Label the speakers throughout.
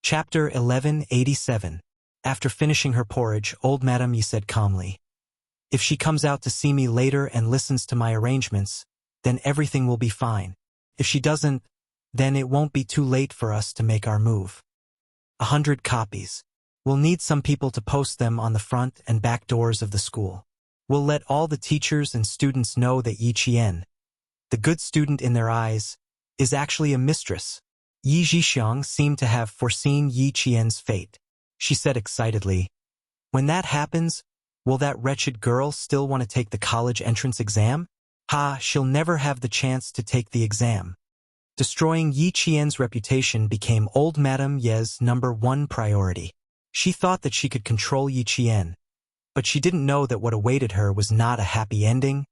Speaker 1: Chapter 1187. After finishing her porridge, old Madame Yi said calmly, "If she comes out to see me later and listens to my arrangements, then everything will be fine. If she doesn't, then it won't be too late for us to make our move. 100 copies. We'll need some people to post them on the front and back doors of the school. We'll let all the teachers and students know that Yi Qian, the good student in their eyes, is actually a mistress." Yi Zhixiang seemed to have foreseen Yi Qian's fate. She said excitedly, "When that happens, will that wretched girl still want to take the college entrance exam? Ha, she'll never have the chance to take the exam." Destroying Yi Qian's reputation became old Madame Ye's #1 priority. She thought that she could control Yi Qian, but she didn't know that what awaited her was not a happy ending,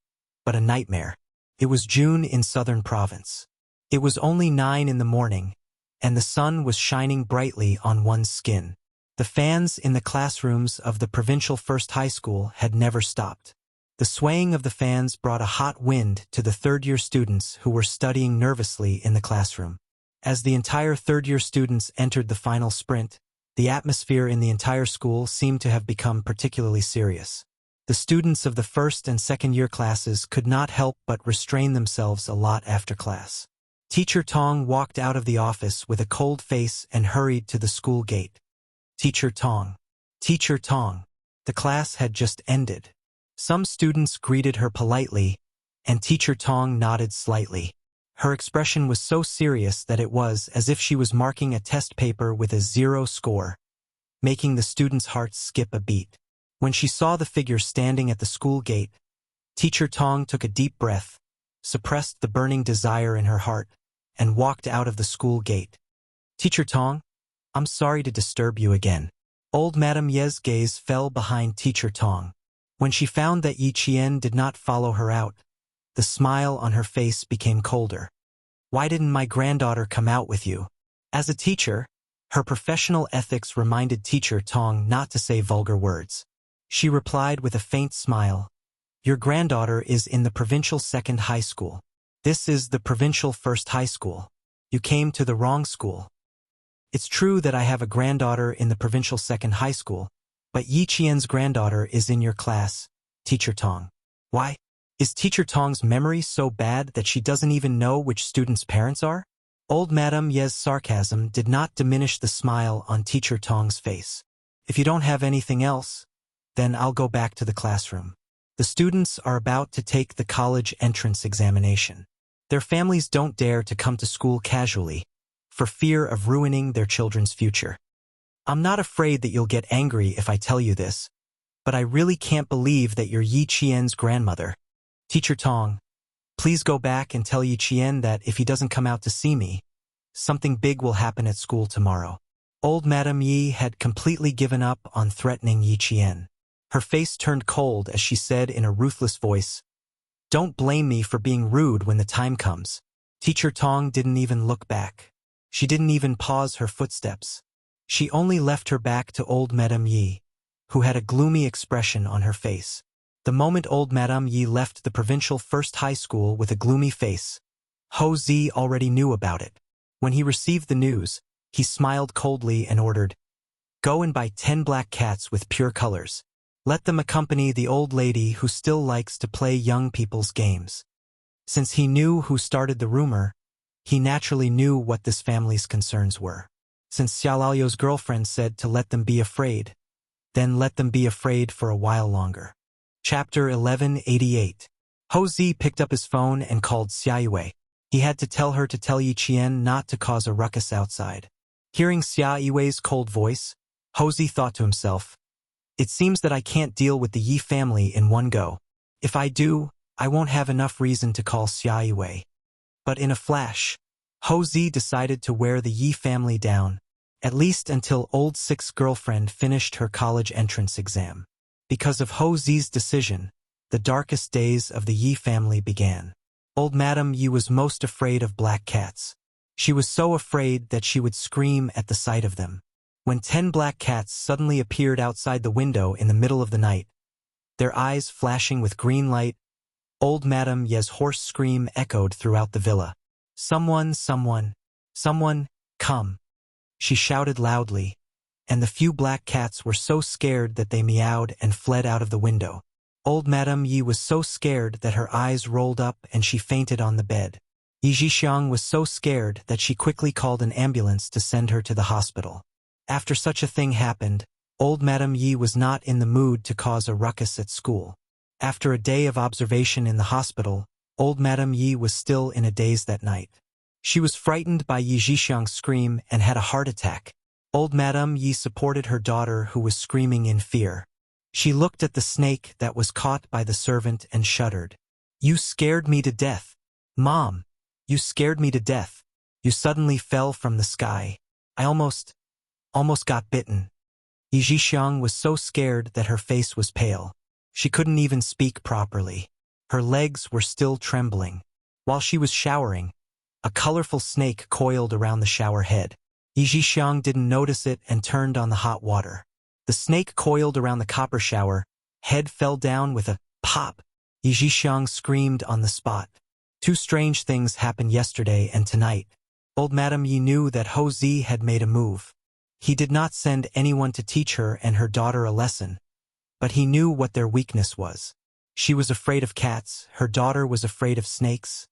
Speaker 1: but a nightmare. It was June in southern province. It was only 9 in the morning, and the sun was shining brightly on one's skin. The fans in the classrooms of the provincial first high school had never stopped. The swaying of the fans brought a hot wind to the third-year students who were studying nervously in the classroom. As the entire third-year students entered the final sprint, the atmosphere in the entire school seemed to have become particularly serious. The students of the first and second-year classes could not help but restrain themselves a lot after class. Teacher Tong walked out of the office with a cold face and hurried to the school gate. "Teacher Tong. Teacher Tong." The class had just ended. Some students greeted her politely, and Teacher Tong nodded slightly. Her expression was so serious that it was as if she was marking a test paper with a 0 score, making the students' hearts skip a beat. When she saw the figure standing at the school gate, Teacher Tong took a deep breath, suppressed the burning desire in her heart, and walked out of the school gate. "Teacher Tong, I'm sorry to disturb you again." Old Madame Ye's gaze fell behind Teacher Tong. When she found that Yi Qian did not follow her out, the smile on her face became colder. "Why didn't my granddaughter come out with you?" As a teacher, her professional ethics reminded Teacher Tong not to say vulgar words. She replied with a faint smile, "Your granddaughter is in the provincial second high school. This is the provincial first high school. You came to the wrong school." "It's true that I have a granddaughter in the provincial second high school, but Yi Qian's granddaughter is in your class, Teacher Tong." "Why? Is Teacher Tong's memory so bad that she doesn't even know which students' parents are?" Old Madame Ye's sarcasm did not diminish the smile on Teacher Tong's face. "If you don't have anything else, then I'll go back to the classroom. The students are about to take the college entrance examination. Their families don't dare to come to school casually, for fear of ruining their children's future. I'm not afraid that you'll get angry if I tell you this, but I really can't believe that you're Yi Qian's grandmother. Teacher Tong, please go back and tell Yi Qian that if he doesn't come out to see me, something big will happen at school tomorrow." Old Madame Yi had completely given up on threatening Yi Qian. Her face turned cold as she said in a ruthless voice, "Don't blame me for being rude when the time comes." Teacher Tong didn't even look back. She didn't even pause her footsteps. She only left her back to old Madame Yi, who had a gloomy expression on her face. The moment old Madame Yi left the provincial first high school with a gloomy face, Ho Zi already knew about it. When he received the news, he smiled coldly and ordered, "Go and buy 10 black cats with pure colors. Let them accompany the old lady who still likes to play young people's games." Since he knew who started the rumor, he naturally knew what this family's concerns were. Since Xiaolalio's girlfriend said to let them be afraid, then let them be afraid for a while longer. Chapter 1188. Ho Zi picked up his phone and called Xia Yue. He had to tell her to tell Yi Qian not to cause a ruckus outside. Hearing Xia Yue's cold voice, Ho Zi thought to himself, "It seems that I can't deal with the Yi family in one go. If I do, I won't have enough reason to call Xia Yue." But in a flash, Ho Zi decided to wear the Yi family down, at least until old Six's girlfriend finished her college entrance exam. Because of Ho Zi's decision, the darkest days of the Yi family began. Old Madame Yi was most afraid of black cats. She was so afraid that she would scream at the sight of them. When 10 black cats suddenly appeared outside the window in the middle of the night, their eyes flashing with green light, old Madame Ye's hoarse scream echoed throughout the villa. "Someone, someone, someone, come." she shouted loudly, and the few black cats were so scared that they meowed and fled out of the window. Old Madame Yi was so scared that her eyes rolled up and she fainted on the bed. Yi Zhixiang was so scared that she quickly called an ambulance to send her to the hospital. After such a thing happened, old Madame Yi was not in the mood to cause a ruckus at school. After a day of observation in the hospital, old Madame Yi was still in a daze that night. She was frightened by Yi Zhixiang's scream and had a heart attack. Old Madame Yi supported her daughter who was screaming in fear. She looked at the snake that was caught by the servant and shuddered. "You scared me to death. Mom, you scared me to death. You suddenly fell from the sky. I almost got bitten." Yi Zhixiang was so scared that her face was pale. She couldn't even speak properly. Her legs were still trembling. While she was showering, a colorful snake coiled around the shower head. Yi Zhixiang didn't notice it and turned on the hot water. The snake coiled around the copper shower, head fell down with a pop. Yi Zhixiang screamed on the spot. Two strange things happened yesterday and tonight. Old Madame Yi knew that Ho Zi had made a move. He did not send anyone to teach her and her daughter a lesson, but he knew what their weakness was. She was afraid of cats, her daughter was afraid of snakes,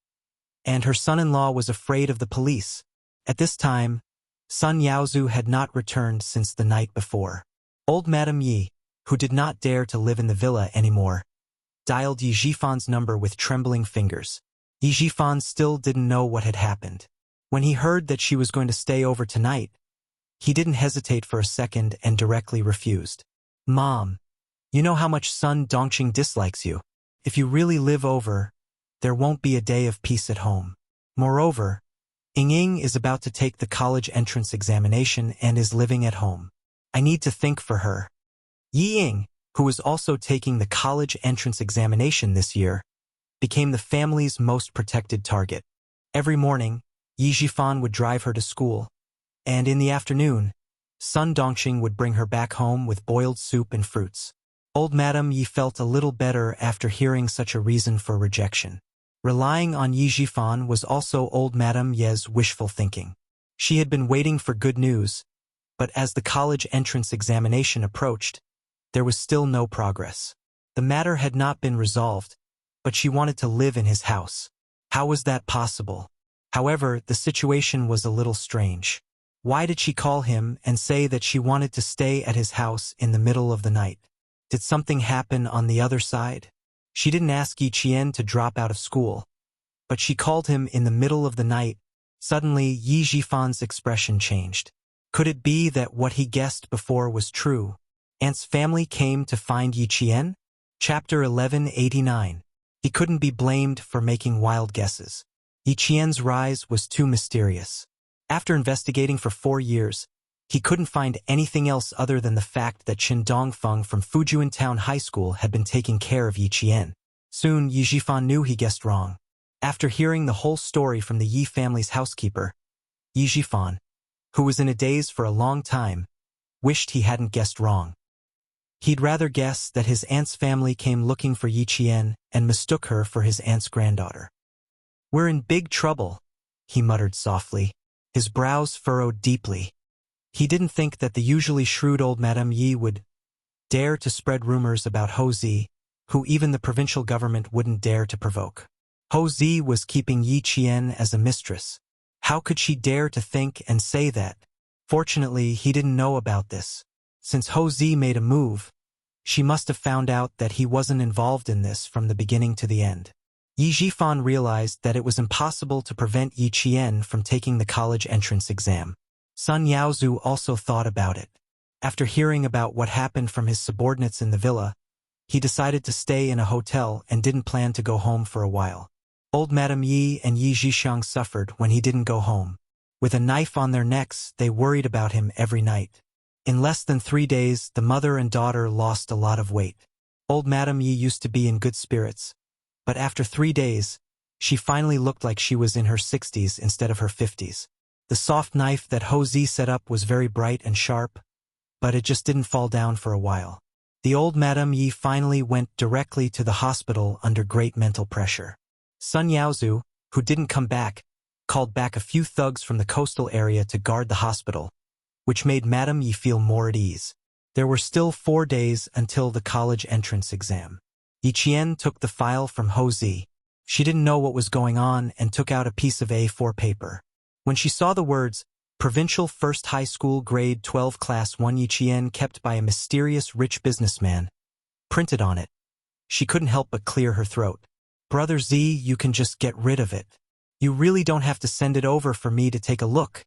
Speaker 1: and her son-in-law was afraid of the police. At this time, Sun Yaozu had not returned since the night before. Old Madame Yi, who did not dare to live in the villa anymore, dialed Yi Zhifan's number with trembling fingers. Yi Zhifan still didn't know what had happened. When he heard that she was going to stay over tonight, he didn't hesitate for a second and directly refused. "Mom, you know how much Sun Dongqing dislikes you. If you really live over, there won't be a day of peace at home. Moreover, Ying is about to take the college entrance examination and is living at home. I need to think for her." Yi Ying, who was also taking the college entrance examination this year, became the family's most protected target. Every morning, Yi Zhifan would drive her to school, and in the afternoon, Sun Dongqing would bring her back home with boiled soup and fruits. Old Madame Yi felt a little better after hearing such a reason for rejection. Relying on Yi Zhifan was also old Madame Ye's wishful thinking. She had been waiting for good news, but as the college entrance examination approached, there was still no progress. The matter had not been resolved, but she wanted to live in his house. How was that possible? However, the situation was a little strange. Why did she call him and say that she wanted to stay at his house in the middle of the night? Did something happen on the other side? She didn't ask Yi Qian to drop out of school, but she called him in the middle of the night. Suddenly, Yi Zhifan's expression changed. Could it be that what he guessed before was true? Aunt's family came to find Yi Qian? Chapter 1189. He couldn't be blamed for making wild guesses. Yi Qian's rise was too mysterious. After investigating for 4 years, he couldn't find anything else other than the fact that Qin Dongfeng from Fujian Town High School had been taking care of Yi Qian. Soon, Yi Zhifan knew he guessed wrong. After hearing the whole story from the Yi family's housekeeper, Yi Zhifan, who was in a daze for a long time, wished he hadn't guessed wrong. He'd rather guess that his aunt's family came looking for Yi Qian and mistook her for his aunt's granddaughter. "We're in big trouble," he muttered softly. His brows furrowed deeply. He didn't think that the usually shrewd old Madame Yi would dare to spread rumors about Ho Zi, who even the provincial government wouldn't dare to provoke. Ho Zi was keeping Yi Qian as a mistress. How could she dare to think and say that? Fortunately, he didn't know about this. Since Ho Zi made a move, she must have found out that he wasn't involved in this from the beginning to the end. Yi Zhifan realized that it was impossible to prevent Yi Qian from taking the college entrance exam. Sun Yaozu also thought about it. After hearing about what happened from his subordinates in the villa, he decided to stay in a hotel and didn't plan to go home for a while. Old Madame Yi and Yi Zhixiang suffered when he didn't go home. With a knife on their necks, they worried about him every night. In less than 3 days, the mother and daughter lost a lot of weight. Old Madame Yi used to be in good spirits, but after 3 days, she finally looked like she was in her 60s instead of her 50s. The soft knife that Ho Zi set up was very bright and sharp, but it just didn't fall down for a while. The old Madame Yi finally went directly to the hospital under great mental pressure. Sun Yaozu, who didn't come back, called back a few thugs from the coastal area to guard the hospital, which made Madame Yi feel more at ease. There were still 4 days until the college entrance exam. Yi Qian took the file from Ho Zi. She didn't know what was going on and took out a piece of A4 paper. When she saw the words, Provincial First High School Grade 12 Class 1 Yi Qian kept by a mysterious rich businessman, printed on it, she couldn't help but clear her throat. Brother Z, you can just get rid of it. You really don't have to send it over for me to take a look,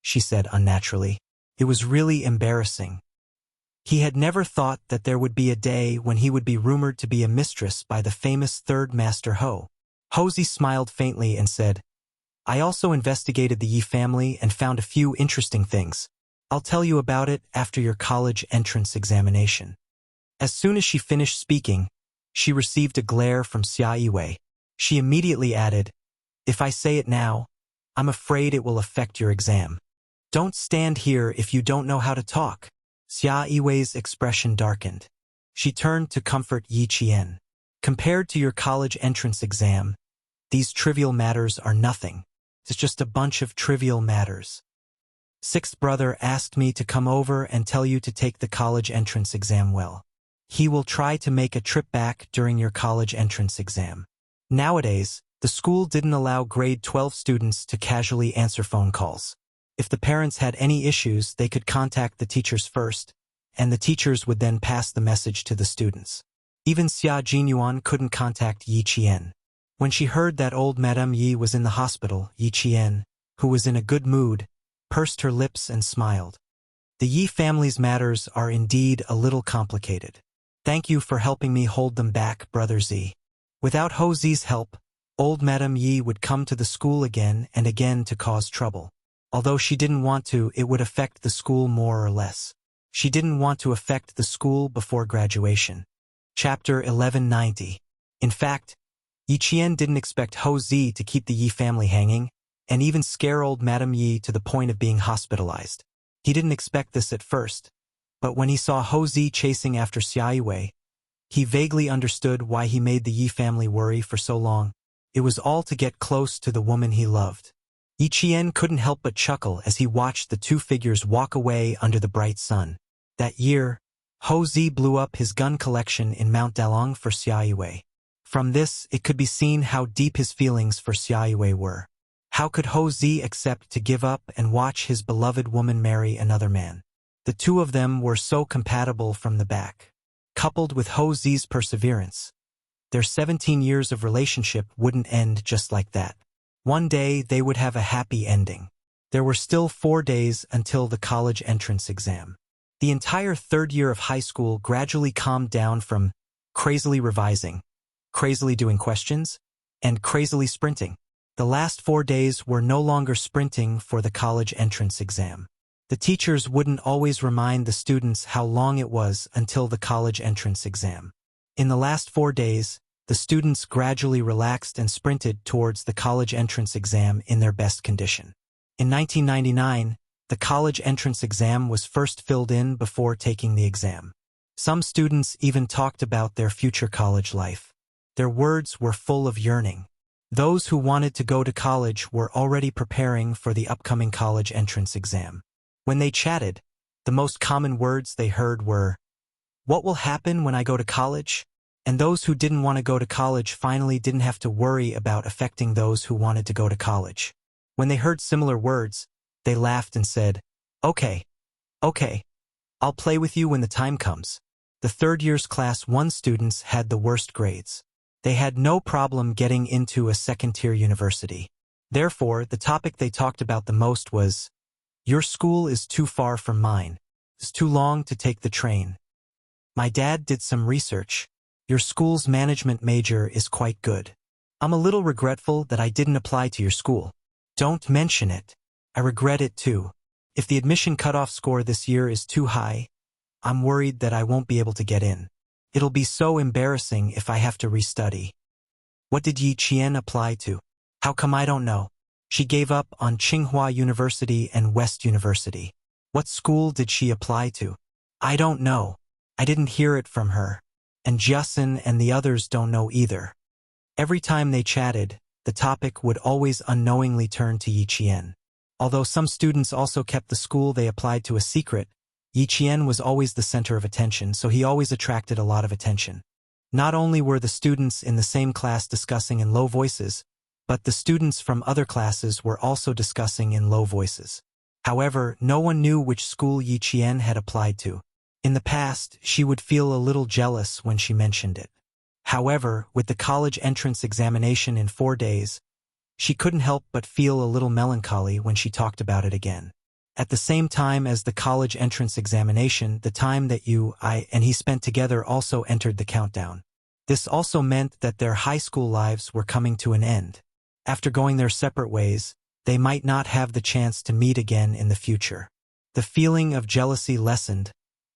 Speaker 1: she said unnaturally. It was really embarrassing. He had never thought that there would be a day when he would be rumored to be a mistress by the famous third master Ho. Ho Zi smiled faintly and said, I also investigated the Yi family and found a few interesting things. I'll tell you about it after your college entrance examination. As soon as she finished speaking, she received a glare from Xia Yiwei. She immediately added, If I say it now, I'm afraid it will affect your exam. Don't stand here if you don't know how to talk. Xia Yiwei's expression darkened. She turned to comfort Yi Qian. Compared to your college entrance exam, these trivial matters are nothing. It's just a bunch of trivial matters. Sixth brother asked me to come over and tell you to take the college entrance exam well. He will try to make a trip back during your college entrance exam. Nowadays, the school didn't allow grade 12 students to casually answer phone calls. If the parents had any issues, they could contact the teachers first, and the teachers would then pass the message to the students. Even Xia Jinyuan couldn't contact Yi Qian. When she heard that old Madame Yi was in the hospital, Yi Qian, who was in a good mood, pursed her lips and smiled. The Yi family's matters are indeed a little complicated. Thank you for helping me hold them back, Brother Z. Without Ho Zi's help, old Madame Yi would come to the school again and again to cause trouble. Although she didn't want to, it would affect the school more or less. She didn't want to affect the school before graduation. Chapter 1190. In fact, Yi Qian didn't expect Ho Zi to keep the Yi family hanging, and even scare old Madame Yi to the point of being hospitalized. He didn't expect this at first, but when he saw Ho Zi chasing after Xia Yiwei, he vaguely understood why he made the Yi family worry for so long. It was all to get close to the woman he loved. Yi Qian couldn't help but chuckle as he watched the two figures walk away under the bright sun. That year, Ho Zi blew up his gun collection in Mount Dalong for Xia Yiwei. From this, it could be seen how deep his feelings for Xia Yiwei were. How could Ho Zi accept to give up and watch his beloved woman marry another man? The two of them were so compatible from the back. Coupled with Ho Zi's perseverance, their 17 years of relationship wouldn't end just like that. One day, they would have a happy ending. There were still 4 days until the college entrance exam. The entire third year of high school gradually calmed down from crazily revising, crazily doing questions, and crazily sprinting. The last 4 days were no longer sprinting for the college entrance exam. The teachers wouldn't always remind the students how long it was until the college entrance exam. In the last 4 days, the students gradually relaxed and sprinted towards the college entrance exam in their best condition. In 1999, the college entrance exam was first filled in before taking the exam. Some students even talked about their future college life. Their words were full of yearning. Those who wanted to go to college were already preparing for the upcoming college entrance exam. When they chatted, the most common words they heard were, "What will happen when I go to college?" And those who didn't want to go to college finally didn't have to worry about affecting those who wanted to go to college. When they heard similar words, they laughed and said, Okay, I'll play with you when the time comes." The third year's class 1 students had the worst grades. They had no problem getting into a second-tier university. Therefore, the topic they talked about the most was, "Your school is too far from mine. It's too long to take the train. My dad did some research. Your school's management major is quite good. I'm a little regretful that I didn't apply to your school." "Don't mention it. I regret it too. If the admission cutoff score this year is too high, I'm worried that I won't be able to get in. It'll be so embarrassing if I have to restudy." "What did Yi Qian apply to?" "How come I don't know? She gave up on Tsinghua University and West University." "What school did she apply to?" "I don't know. I didn't hear it from her. And Jiasun and the others don't know either." Every time they chatted, the topic would always unknowingly turn to Yi Qian. Although some students also kept the school they applied to a secret, Yi Qian was always the center of attention, so he always attracted a lot of attention. Not only were the students in the same class discussing in low voices, but the students from other classes were also discussing in low voices. However, no one knew which school Yi Qian had applied to. In the past, she would feel a little jealous when she mentioned it. However, with the college entrance examination in 4 days, she couldn't help but feel a little melancholy when she talked about it again. At the same time as the college entrance examination, the time that I and he spent together also entered the countdown. This also meant that their high school lives were coming to an end. After going their separate ways, they might not have the chance to meet again in the future. The feeling of jealousy lessened,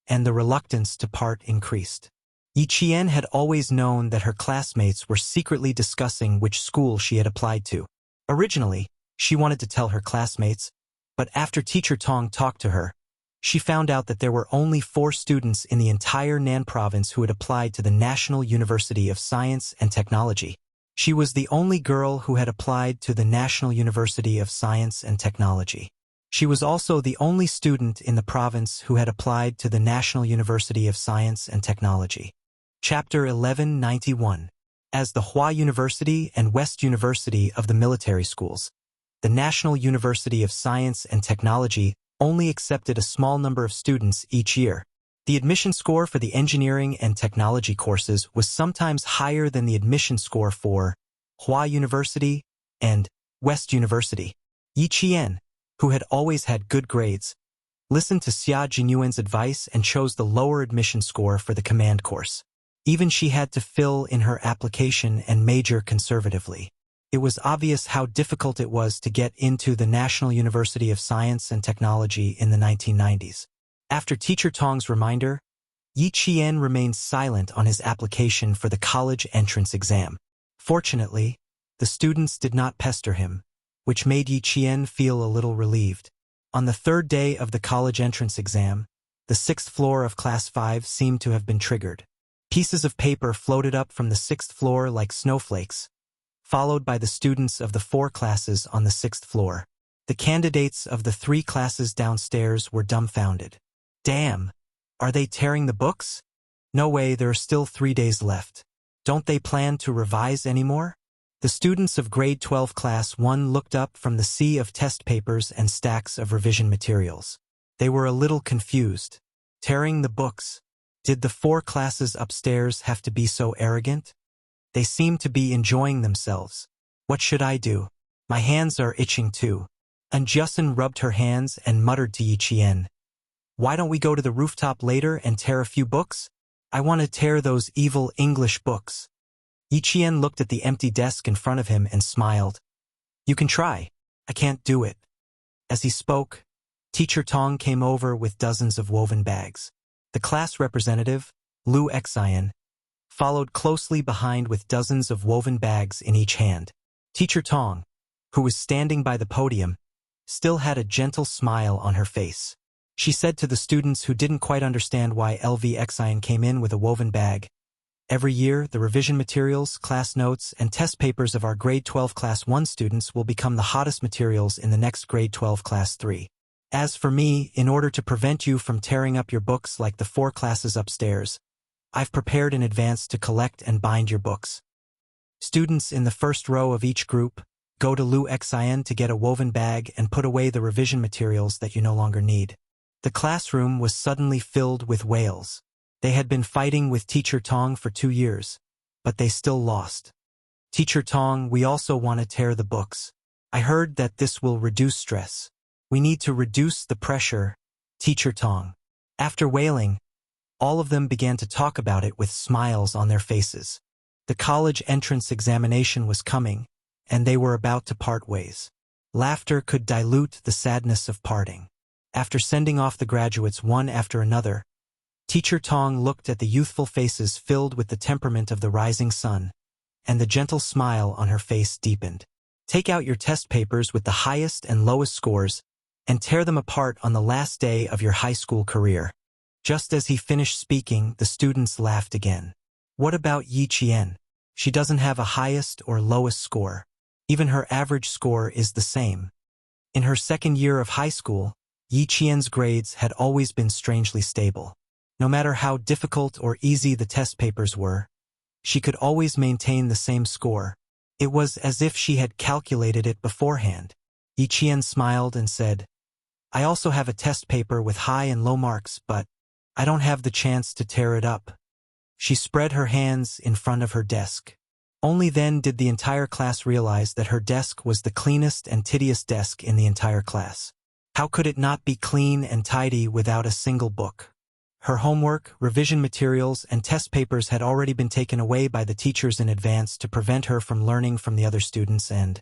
Speaker 1: and the reluctance to part increased. Yi Qian had always known that her classmates were secretly discussing which school she had applied to. Originally, she wanted to tell her classmates, but after Teacher Tong talked to her, she found out that there were only 4 students in the entire Nan province who had applied to the National University of Science and Technology. She was the only girl who had applied to the National University of Science and Technology. She was also the only student in the province who had applied to the National University of Science and Technology. Chapter 1191. As the Hua University and West University of the military schools, the National University of Science and Technology only accepted a small number of students each year. The admission score for the engineering and technology courses was sometimes higher than the admission score for Hua University and West University. Yi Qian, who had always had good grades, listened to Xia Jinyuan's advice and chose the lower admission score for the command course. Even she had to fill in her application and major conservatively. It was obvious how difficult it was to get into the National University of Science and Technology in the 1990s. After Teacher Tong's reminder, Yi Qian remained silent on his application for the college entrance exam. Fortunately, the students did not pester him, which made Yi Qian feel a little relieved. On the 3rd day of the college entrance exam, the 6th floor of Class 5 seemed to have been triggered. Pieces of paper floated up from the 6th floor like snowflakes, followed by the students of the 4 classes on the 6th floor. The candidates of the 3 classes downstairs were dumbfounded. Damn! Are they tearing the books? No way, there are still 3 days left. Don't they plan to revise anymore? The students of grade 12 class 1 looked up from the sea of test papers and stacks of revision materials. They were a little confused. Tearing the books. Did the 4 classes upstairs have to be so arrogant? They seemed to be enjoying themselves. What should I do? My hands are itching too. Anjusin rubbed her hands and muttered to Yi Qian. Why don't we go to the rooftop later and tear a few books? I want to tear those evil English books. Yi Qian looked at the empty desk in front of him and smiled. You can try. I can't do it. As he spoke, Teacher Tong came over with dozens of woven bags. The class representative, Lu Xian, followed closely behind with dozens of woven bags in each hand. Teacher Tong, who was standing by the podium, still had a gentle smile on her face. She said to the students who didn't quite understand why LV Xian came in with a woven bag, "Every year, the revision materials, class notes, and test papers of our grade 12 class 1 students will become the hottest materials in the next grade 12 class 3. As for me, in order to prevent you from tearing up your books like the 4 classes upstairs, I've prepared in advance to collect and bind your books. Students in the first row of each group, go to Lu Xian to get a woven bag and put away the revision materials that you no longer need." The classroom was suddenly filled with wails. They had been fighting with Teacher Tong for 2 years, but they still lost. "Teacher Tong, we also want to tear the books. I heard that this will reduce stress. We need to reduce the pressure, Teacher Tong." After wailing, all of them began to talk about it with smiles on their faces. The college entrance examination was coming, and they were about to part ways. Laughter could dilute the sadness of parting. After sending off the graduates one after another, Teacher Tong looked at the youthful faces filled with the temperament of the rising sun, and the gentle smile on her face deepened. "Take out your test papers with the highest and lowest scores and tear them apart on the last day of your high school career." Just as he finished speaking, the students laughed again. "What about Yi Qian? She doesn't have a highest or lowest score. Even her average score is the same." In her second year of high school, Yi Qian's grades had always been strangely stable. No matter how difficult or easy the test papers were, she could always maintain the same score. It was as if she had calculated it beforehand. Yi Qian smiled and said, "I also have a test paper with high and low marks, but I don't have the chance to tear it up." She spread her hands in front of her desk. Only then did the entire class realize that her desk was the cleanest and tittiest desk in the entire class. How could it not be clean and tidy without a single book? Her homework, revision materials, and test papers had already been taken away by the teachers in advance to prevent her from learning from the other students and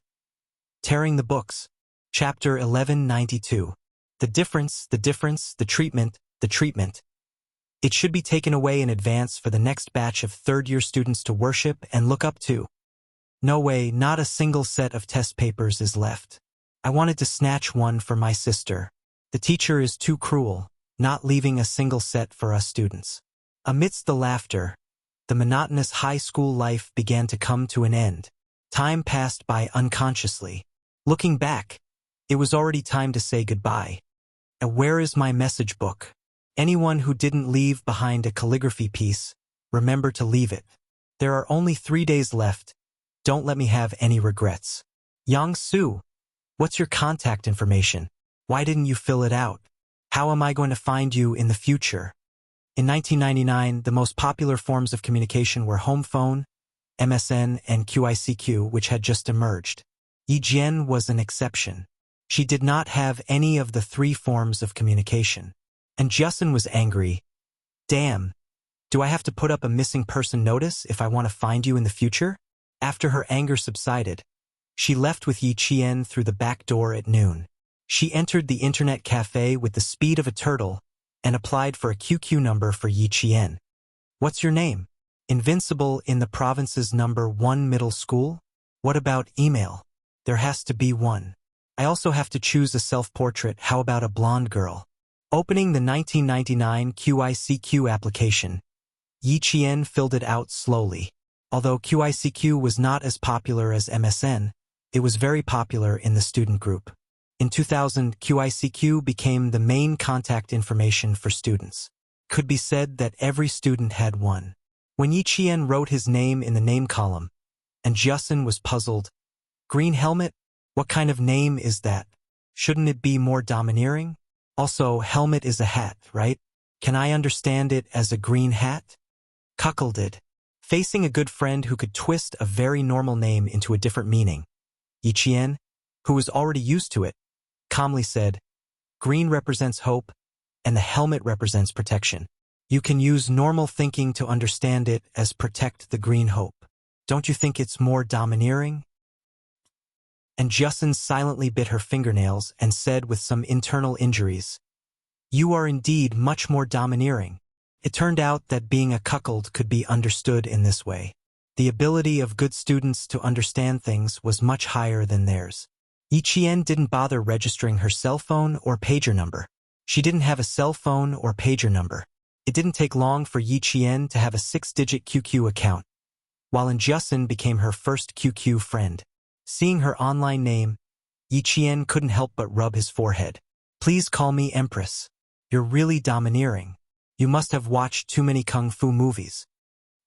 Speaker 1: tearing the books. Chapter 1192. The difference, the treatment, the treatment. It should be taken away in advance for the next batch of third-year students to worship and look up to. No way, not a single set of test papers is left. I wanted to snatch one for my sister. The teacher is too cruel, not leaving a single set for us students. Amidst the laughter, the monotonous high school life began to come to an end. Time passed by unconsciously. Looking back, it was already time to say goodbye. And where is my message book? Anyone who didn't leave behind a calligraphy piece, remember to leave it. There are only 3 days left. Don't let me have any regrets. Yang Su, what's your contact information? Why didn't you fill it out? How am I going to find you in the future? In 1999, the most popular forms of communication were home phone, MSN, and QICQ, which had just emerged. Yi Jian was an exception. She did not have any of the 3 forms of communication. And Justin was angry. Damn, do I have to put up a missing person notice if I want to find you in the future? After her anger subsided, she left with Yi Qian through the back door at noon. She entered the internet cafe with the speed of a turtle and applied for a QQ number for Yi Qian. What's your name? Invincible in the province's #1 middle school? What about email? There has to be one. I also have to choose a self-portrait. How about a blonde girl? Opening the 1999 QICQ application, Yi Qian filled it out slowly. Although QICQ was not as popular as MSN, it was very popular in the student group. In 2000, QICQ became the main contact information for students. Could be said that every student had one. When Yi Qian wrote his name in the name column, and Justin was puzzled, "Green helmet? What kind of name is that? Shouldn't it be more domineering? Also, helmet is a hat, right? Can I understand it as a green hat?" Cuckolded. Facing a good friend who could twist a very normal name into a different meaning, Yi Qian, who was already used to it, calmly said, "Green represents hope, and the helmet represents protection. You can use normal thinking to understand it as protect the green hope. Don't you think it's more domineering?" And Justin silently bit her fingernails and said with some internal injuries, "You are indeed much more domineering." It turned out that being a cuckold could be understood in this way. The ability of good students to understand things was much higher than theirs. Yi Qian didn't bother registering her cell phone or pager number. She didn't have a cell phone or pager number. It didn't take long for Yi Qian to have a 6-digit QQ account, while Justin became her first QQ friend. Seeing her online name, Yi Qian couldn't help but rub his forehead. "Please call me Empress. You're really domineering. You must have watched too many kung fu movies."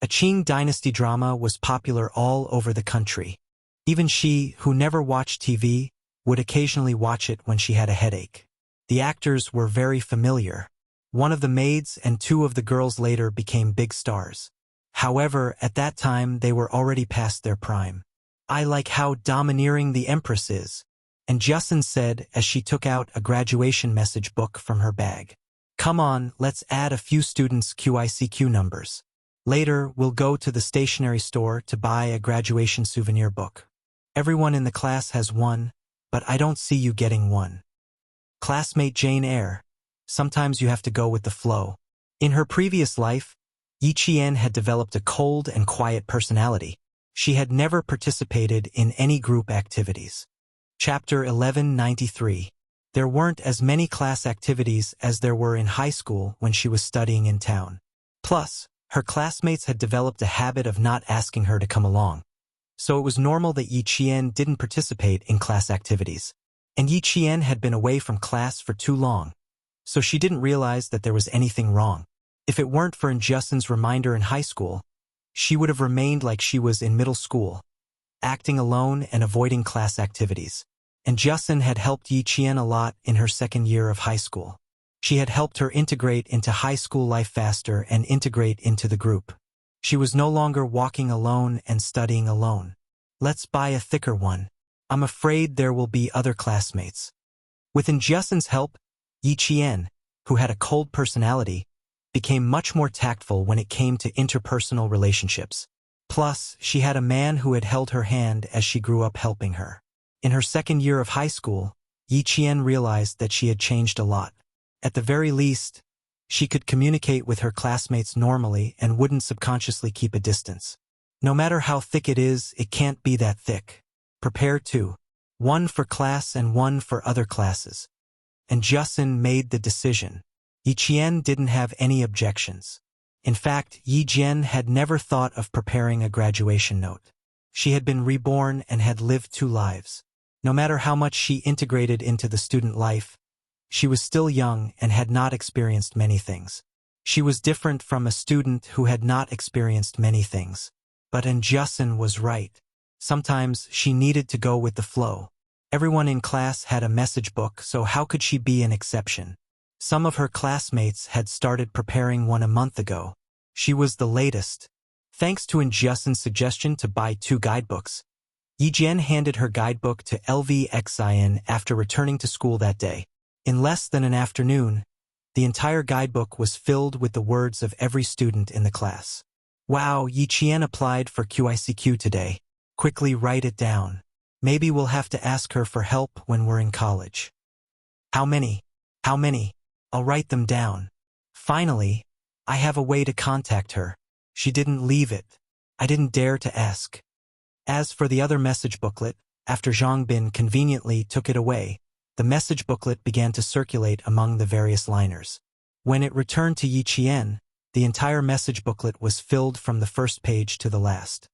Speaker 1: A Qing dynasty drama was popular all over the country. Even she, who never watched TV, would occasionally watch it when she had a headache. The actors were very familiar. One of the maids and 2 of the girls later became big stars. However, at that time they were already past their prime. "I like how domineering the Empress is," and Justin said as she took out a graduation message book from her bag. "Come on, let's add a few students' QICQ numbers. Later, we'll go to the stationery store to buy a graduation souvenir book. Everyone in the class has one, but I don't see you getting one." Classmate Jane Eyre. Sometimes you have to go with the flow. In her previous life, Yi Qian had developed a cold and quiet personality. She had never participated in any group activities. Chapter 1193. There weren't as many class activities as there were in high school when she was studying in town. Plus, her classmates had developed a habit of not asking her to come along. So it was normal that Yi Qian didn't participate in class activities. And Yi Qian had been away from class for too long, so she didn't realize that there was anything wrong. If it weren't for Justin's reminder in high school, she would have remained like she was in middle school, acting alone and avoiding class activities. And Justin had helped Yi Qian a lot in her second year of high school. She had helped her integrate into high school life faster and integrate into the group. She was no longer walking alone and studying alone. Let's buy a thicker one. I'm afraid there will be other classmates. With Justin's help, Yi Qian, who had a cold personality, became much more tactful when it came to interpersonal relationships. Plus, she had a man who had held her hand as she grew up helping her. In her second year of high school, Yi Qian realized that she had changed a lot. At the very least, she could communicate with her classmates normally and wouldn't subconsciously keep a distance. No matter how thick it is, it can't be that thick. Prepare two. One for class and one for other classes. And Justin made the decision. Yi Qian didn't have any objections. In fact, Yi Jian had never thought of preparing a graduation note. She had been reborn and had lived two lives. No matter how much she integrated into the student life, she was still young and had not experienced many things. She was different from a student who had not experienced many things. But Justin was right. Sometimes she needed to go with the flow. Everyone in class had a message book, so how could she be an exception? Some of her classmates had started preparing one a month ago. She was the latest. Thanks to Justin's suggestion to buy 2 guidebooks, Yi Jian handed her guidebook to LVXIN after returning to school that day. In less than an afternoon, the entire guidebook was filled with the words of every student in the class. Wow, Yi Qian applied for QICQ today. Quickly write it down. Maybe we'll have to ask her for help when we're in college. How many? How many? I'll write them down. Finally, I have a way to contact her. She didn't leave it. I didn't dare to ask. As for the other message booklet, after Zhang Bin conveniently took it away, the message booklet began to circulate among the various liners. When it returned to Yi Qian, the entire message booklet was filled from the first page to the last.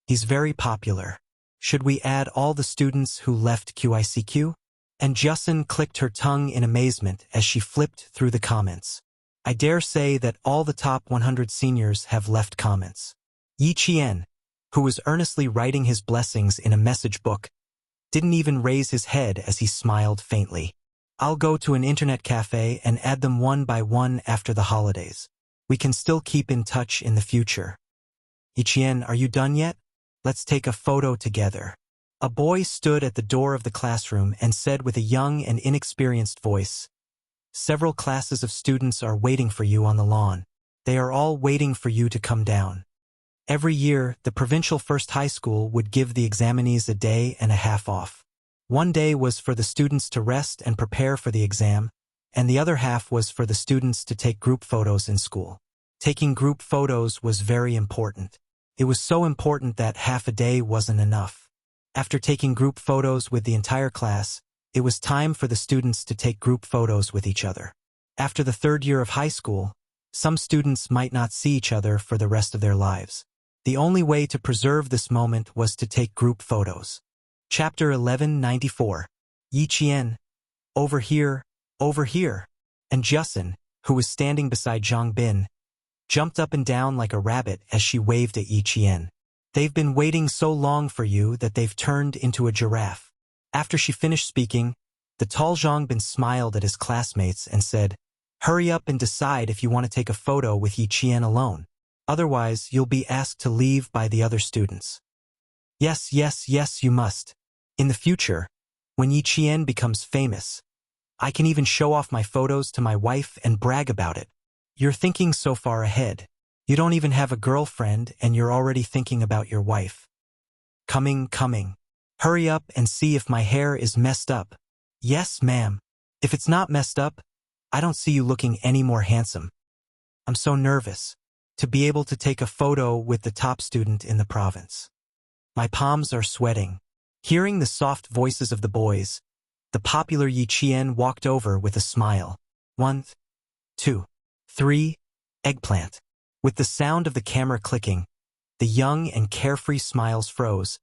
Speaker 1: He's very popular. Should we add all the students who left QICQ? And Justin clicked her tongue in amazement as she flipped through the comments. I dare say that all the top 100 seniors have left comments. Yi Qian, who was earnestly writing his blessings in a message book, didn't even raise his head as he smiled faintly. I'll go to an internet cafe and add them one by one after the holidays. We can still keep in touch in the future. Yi Qian, are you done yet? Let's take a photo together. A boy stood at the door of the classroom and said with a young and inexperienced voice, Several classes of students are waiting for you on the lawn. They are all waiting for you to come down. Every year, the provincial first high school would give the examinees a day and a half off. One day was for the students to rest and prepare for the exam, and the other half was for the students to take group photos in school. Taking group photos was very important. It was so important that half a day wasn't enough. After taking group photos with the entire class, it was time for the students to take group photos with each other. After the third year of high school, some students might not see each other for the rest of their lives. The only way to preserve this moment was to take group photos. Chapter 1194. Yi Qian. Over here, over here. And Justin, who was standing beside Zhang Bin, jumped up and down like a rabbit as she waved at Yi Qian. They've been waiting so long for you that they've turned into a giraffe. After she finished speaking, the tall Zhang Bin smiled at his classmates and said, Hurry up and decide if you want to take a photo with Yi Qian alone. Otherwise, you'll be asked to leave by the other students. Yes, yes, yes, you must. In the future, when Yi Qian becomes famous, I can even show off my photos to my wife and brag about it. You're thinking so far ahead. You don't even have a girlfriend and you're already thinking about your wife. Coming. Hurry up and see if my hair is messed up. Yes, ma'am. If it's not messed up, I don't see you looking any more handsome. I'm so nervous to be able to take a photo with the top student in the province. My palms are sweating. Hearing the soft voices of the boys, the popular Yi Qian walked over with a smile. 1, 2, 3, eggplant. With the sound of the camera clicking, the young and carefree smiles froze,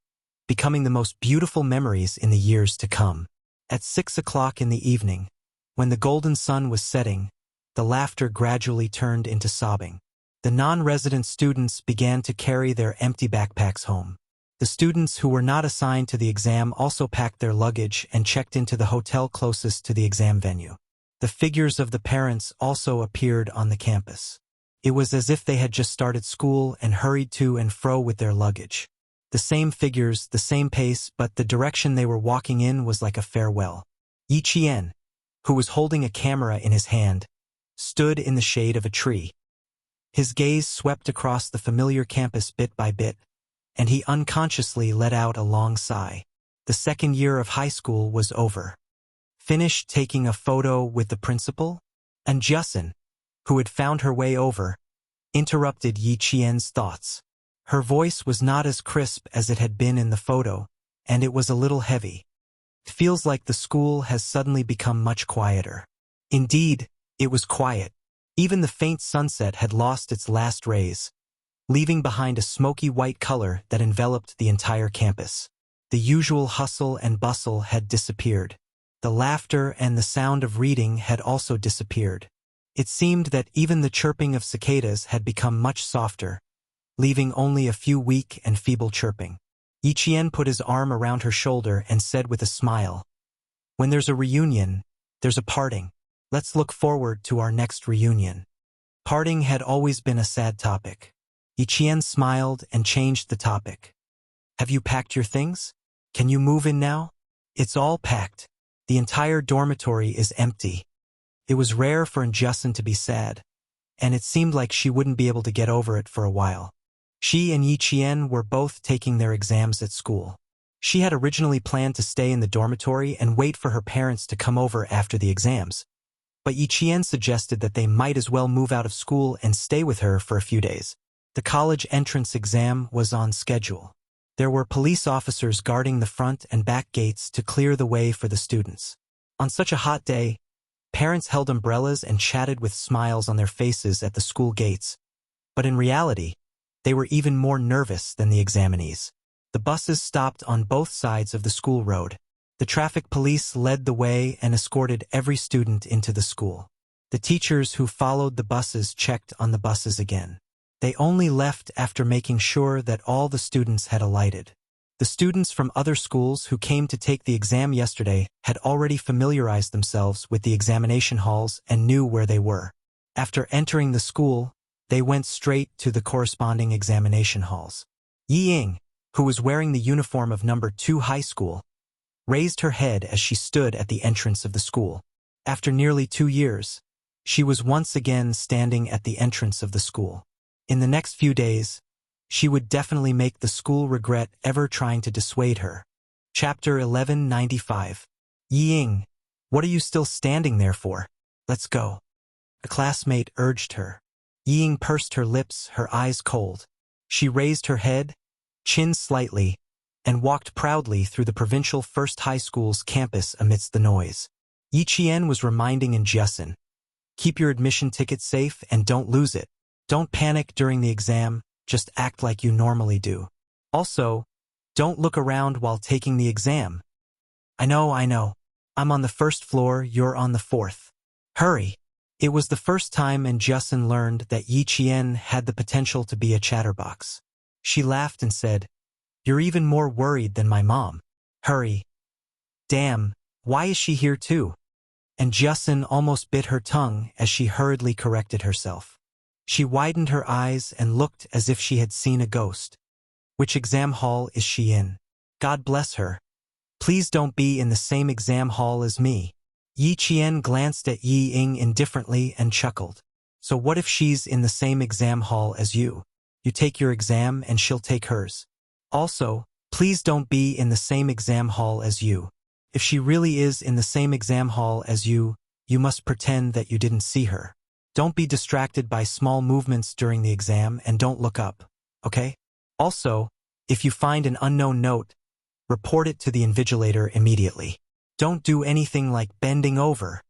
Speaker 1: becoming the most beautiful memories in the years to come. At 6 o'clock in the evening, when the golden sun was setting, the laughter gradually turned into sobbing. The non-resident students began to carry their empty backpacks home. The students who were not assigned to the exam also packed their luggage and checked into the hotel closest to the exam venue. The figures of the parents also appeared on the campus. It was as if they had just started school and hurried to and fro with their luggage. The same figures, the same pace, but the direction they were walking in was like a farewell. Yi Qian, who was holding a camera in his hand, stood in the shade of a tree. His gaze swept across the familiar campus bit by bit, and he unconsciously let out a long sigh. The second year of high school was over. Finished taking a photo with the principal? And Justin, who had found her way over, interrupted Yi Qian's thoughts. Her voice was not as crisp as it had been in the photo, and it was a little heavy. It feels like the school has suddenly become much quieter. Indeed, it was quiet. Even the faint sunset had lost its last rays, leaving behind a smoky white color that enveloped the entire campus. The usual hustle and bustle had disappeared. The laughter and the sound of reading had also disappeared. It seemed that even the chirping of cicadas had become much softer, leaving only a few weak and feeble chirping. Yi Qian put his arm around her shoulder and said with a smile, "When there's a reunion, there's a parting. Let's look forward to our next reunion." Parting had always been a sad topic. Yi Qian smiled and changed the topic. "Have you packed your things? Can you move in now?" "It's all packed. The entire dormitory is empty." It was rare for Justin to be sad, and it seemed like she wouldn't be able to get over it for a while. She and Yi Qian were both taking their exams at school. She had originally planned to stay in the dormitory and wait for her parents to come over after the exams, but Yi Qian suggested that they might as well move out of school and stay with her for a few days. The college entrance exam was on schedule. There were police officers guarding the front and back gates to clear the way for the students. On such a hot day, parents held umbrellas and chatted with smiles on their faces at the school gates, but in reality, they were even more nervous than the examinees. The buses stopped on both sides of the school road. The traffic police led the way and escorted every student into the school. The teachers who followed the buses checked on the buses again. They only left after making sure that all the students had alighted. The students from other schools who came to take the exam yesterday had already familiarized themselves with the examination halls and knew where they were. After entering the school, they went straight to the corresponding examination halls. Yi Ying, who was wearing the uniform of number 2 high school, raised her head as she stood at the entrance of the school. After nearly 2 years, she was once again standing at the entrance of the school. In the next few days, she would definitely make the school regret ever trying to dissuade her. Chapter 1195. Yi Ying, what are you still standing there for? Let's go. A classmate urged her. Yi Ying pursed her lips, her eyes cold. She raised her head, chin slightly, and walked proudly through the provincial First High School's campus amidst the noise. Yi Qian was reminding Justin, "Keep your admission ticket safe and don't lose it. Don't panic during the exam, just act like you normally do. Also, don't look around while taking the exam." I know. I'm on the first floor, you're on the 4th. Hurry." It was the first time Justin learned that Yi Qian had the potential to be a chatterbox. She laughed and said, "You're even more worried than my mom. Hurry." "Damn, why is she here too?" And Justin almost bit her tongue as she hurriedly corrected herself. She widened her eyes and looked as if she had seen a ghost. "Which exam hall is she in? God bless her. Please don't be in the same exam hall as me." Yi Qian glanced at Yi Ying indifferently and chuckled. "So what if she's in the same exam hall as you? You take your exam and she'll take hers. Also, please don't be in the same exam hall as you. If she really is in the same exam hall as you, you must pretend that you didn't see her. Don't be distracted by small movements during the exam and don't look up, okay? Also, if you find an unknown note, report it to the invigilator immediately. Don't do anything like bending over."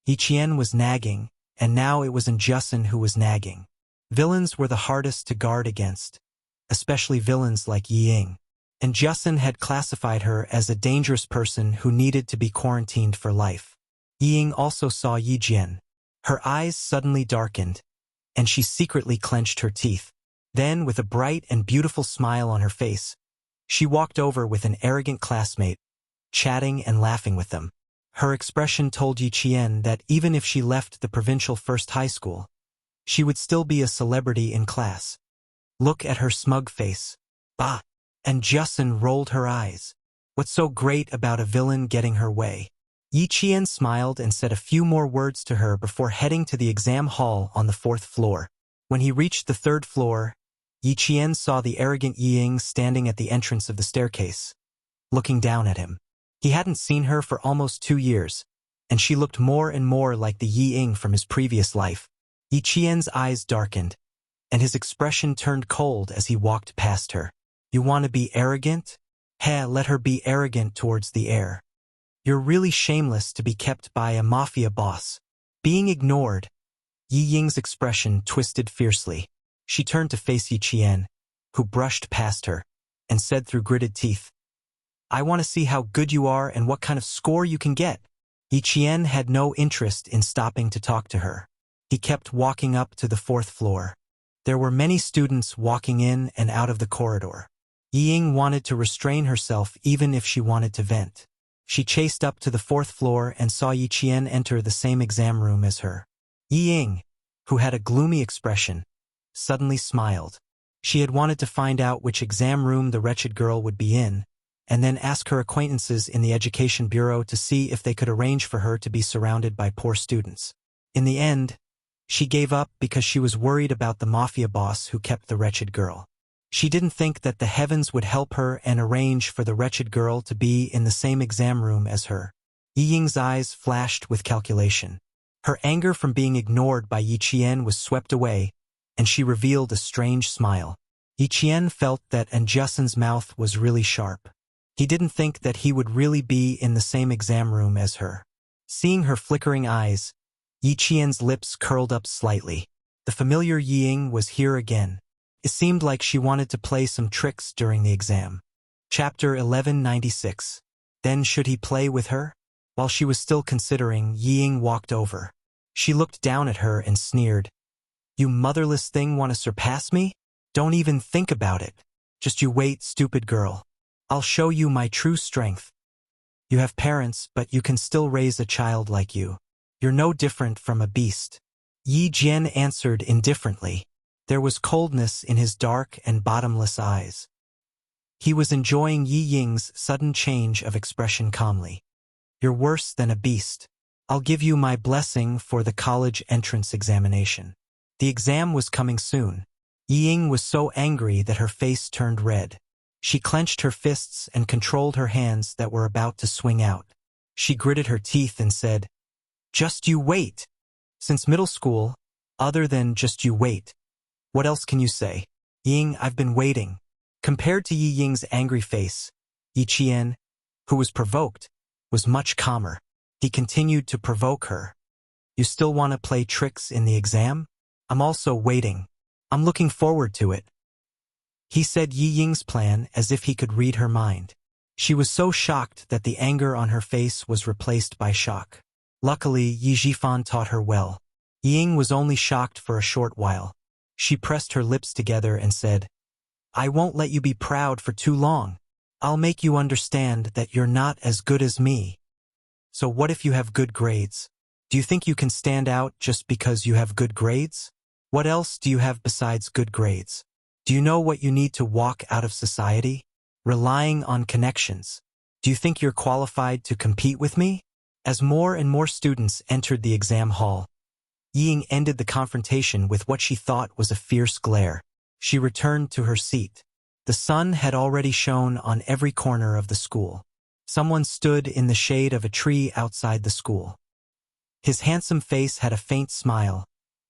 Speaker 1: Yi Qian was nagging, and now it was Justin who was nagging. Villains were the hardest to guard against, especially villains like Yi Ying. and Justin had classified her as a dangerous person who needed to be quarantined for life. Ying also saw Yi Jian. Her eyes suddenly darkened, and she secretly clenched her teeth. Then, with a bright and beautiful smile on her face, she walked over with an arrogant classmate, chatting and laughing with them. Her expression told Yi Qian that even if she left the provincial first high school, she would still be a celebrity in class. Look at her smug face. Bah! And Justin rolled her eyes. What's so great about a villain getting her way? Yi Qian smiled and said a few more words to her before heading to the exam hall on the 4th floor. When he reached the 3rd floor, Yi Qian saw the arrogant Yi Ying standing at the entrance of the staircase, looking down at him. He hadn't seen her for almost 2 years, and she looked more and more like the Yi Ying from his previous life. Yi Qian's eyes darkened, and his expression turned cold as he walked past her. You want to be arrogant? Let her be arrogant towards the air. You're really shameless to be kept by a mafia boss. Being ignored. Yi Ying's expression twisted fiercely. She turned to face Yi Qian, who brushed past her, and said through gritted teeth, I want to see how good you are and what kind of score you can get. Yi Qian had no interest in stopping to talk to her. He kept walking up to the 4th floor. There were many students walking in and out of the corridor. Yi Ying wanted to restrain herself even if she wanted to vent. She chased up to the 4th floor and saw Yi Qian enter the same exam room as her. Yi Ying, who had a gloomy expression, suddenly smiled. She had wanted to find out which exam room the wretched girl would be in, and then ask her acquaintances in the education bureau to see if they could arrange for her to be surrounded by poor students. In the end, she gave up because she was worried about the mafia boss who kept the wretched girl. She didn't think that the heavens would help her and arrange for the wretched girl to be in the same exam room as her. Yi Ying's eyes flashed with calculation. Her anger from being ignored by Yi Qian was swept away, and she revealed a strange smile. Yi Qian felt that Justin's mouth was really sharp. He didn't think that he would really be in the same exam room as her. Seeing her flickering eyes, Yi Qian's lips curled up slightly. The familiar Yi Ying was here again. It seemed like she wanted to play some tricks during the exam. Chapter 1196. Then should he play with her? While she was still considering, Yi Ying walked over. She looked down at her and sneered. You motherless thing want to surpass me? Don't even think about it. Just you wait, stupid girl. I'll show you my true strength. You have parents, but you can still raise a child like you. You're no different from a beast. Yi Jian answered indifferently. There was coldness in his dark and bottomless eyes. He was enjoying Yi Ying's sudden change of expression calmly. You're worse than a beast. I'll give you my blessing for the college entrance examination. The exam was coming soon. Yi Ying was so angry that her face turned red. She clenched her fists and controlled her hands that were about to swing out. She gritted her teeth and said, Just you wait. Since middle school, other than just you wait. What else can you say? Ying, I've been waiting. Compared to Yi Ying's angry face, Yi Qian, who was provoked, was much calmer. He continued to provoke her. You still want to play tricks in the exam? I'm also waiting. I'm looking forward to it. He said Yi Ying's plan as if he could read her mind. She was so shocked that the anger on her face was replaced by shock. Luckily, Yi Jifan taught her well. Yi Ying was only shocked for a short while. She pressed her lips together and said, I won't let you be proud for too long. I'll make you understand that you're not as good as me. So what if you have good grades? Do you think you can stand out just because you have good grades? What else do you have besides good grades? Do you know what you need to walk out of society? Relying on connections. Do you think you're qualified to compete with me? As more and more students entered the exam hall, Yi Ying ended the confrontation with what she thought was a fierce glare. She returned to her seat. The sun had already shone on every corner of the school. Someone stood in the shade of a tree outside the school. His handsome face had a faint smile,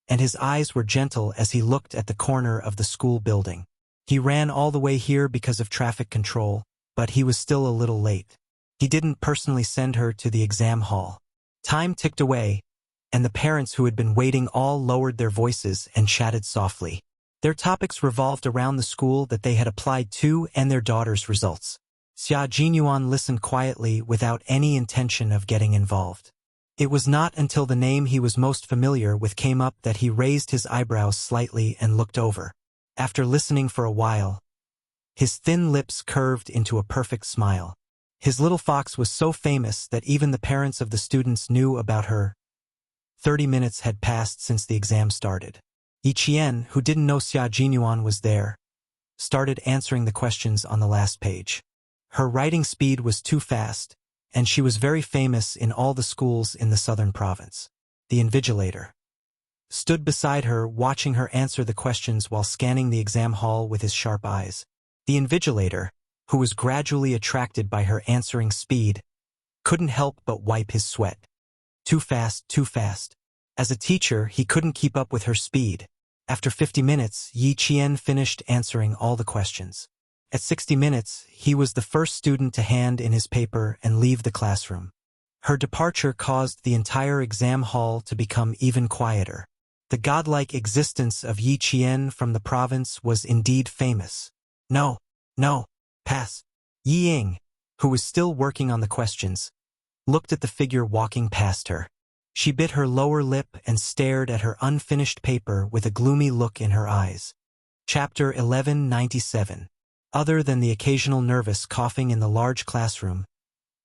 Speaker 1: and his eyes were gentle as he looked at the corner of the school building. He ran all the way here because of traffic control, but he was still a little late. He didn't personally send her to the exam hall. Time ticked away, and the parents who had been waiting all lowered their voices and chatted softly. Their topics revolved around the school that they had applied to and their daughter's results. Xia Jinyuan listened quietly without any intention of getting involved. It was not until the name he was most familiar with came up that he raised his eyebrows slightly and looked over. After listening for a while, his thin lips curved into a perfect smile. His little fox was so famous that even the parents of the students knew about her. 30 minutes had passed since the exam started. Yi Qian, who didn't know Xia Jinyuan was there, started answering the questions on the last page. Her writing speed was too fast, and she was very famous in all the schools in the southern province. The invigilator stood beside her, watching her answer the questions while scanning the exam hall with his sharp eyes. The invigilator, who was gradually attracted by her answering speed, couldn't help but wipe his sweat. Too fast, too fast. As a teacher, he couldn't keep up with her speed. After 50 minutes, Yi Qian finished answering all the questions. At 60 minutes, he was the first student to hand in his paper and leave the classroom. Her departure caused the entire exam hall to become even quieter. The godlike existence of Yi Qian from the province was indeed famous. No, pass. Yi Ying, who was still working on the questions, looked at the figure walking past her. She bit her lower lip and stared at her unfinished paper with a gloomy look in her eyes. Chapter 1197. Other than the occasional nervous coughing in the large classroom,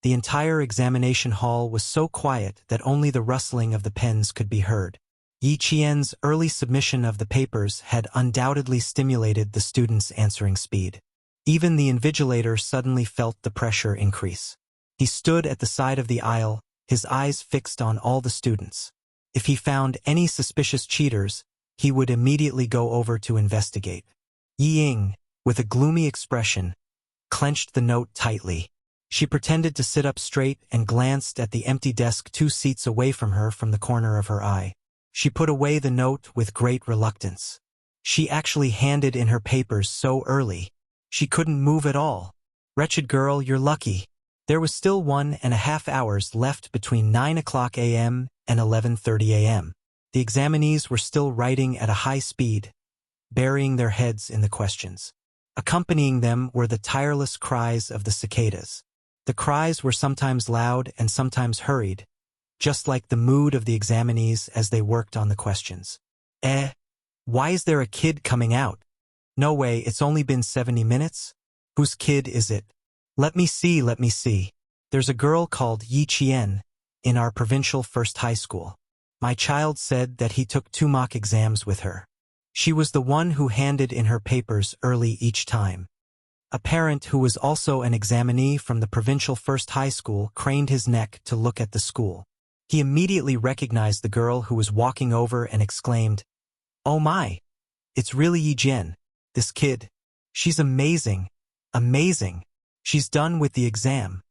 Speaker 1: the entire examination hall was so quiet that only the rustling of the pens could be heard. Yi Qian's early submission of the papers had undoubtedly stimulated the students' answering speed. Even the invigilator suddenly felt the pressure increase. He stood at the side of the aisle, his eyes fixed on all the students. If he found any suspicious cheaters, he would immediately go over to investigate. Yi Ying, with a gloomy expression, clenched the note tightly. She pretended to sit up straight and glanced at the empty desk 2 seats away from her from the corner of her eye. She put away the note with great reluctance. She actually handed in her papers so early. She couldn't move at all. Wretched girl, you're lucky. There was still 1.5 hours left between 9 o'clock a.m. and 11:30 a.m. The examinees were still writing at a high speed, burying their heads in the questions. Accompanying them were the tireless cries of the cicadas. The cries were sometimes loud and sometimes hurried, just like the mood of the examinees as they worked on the questions. Why is there a kid coming out? No way, it's only been 70 minutes? Whose kid is it? Let me see. There's a girl called Yi Qian in our provincial first high school. My child said that he took 2 mock exams with her. She was the one who handed in her papers early each time. A parent who was also an examinee from the provincial first high school craned his neck to look at the school. He immediately recognized the girl who was walking over and exclaimed, "Oh my! It's really Yi Jian. This kid. She's amazing. Amazing. She's done with the exam."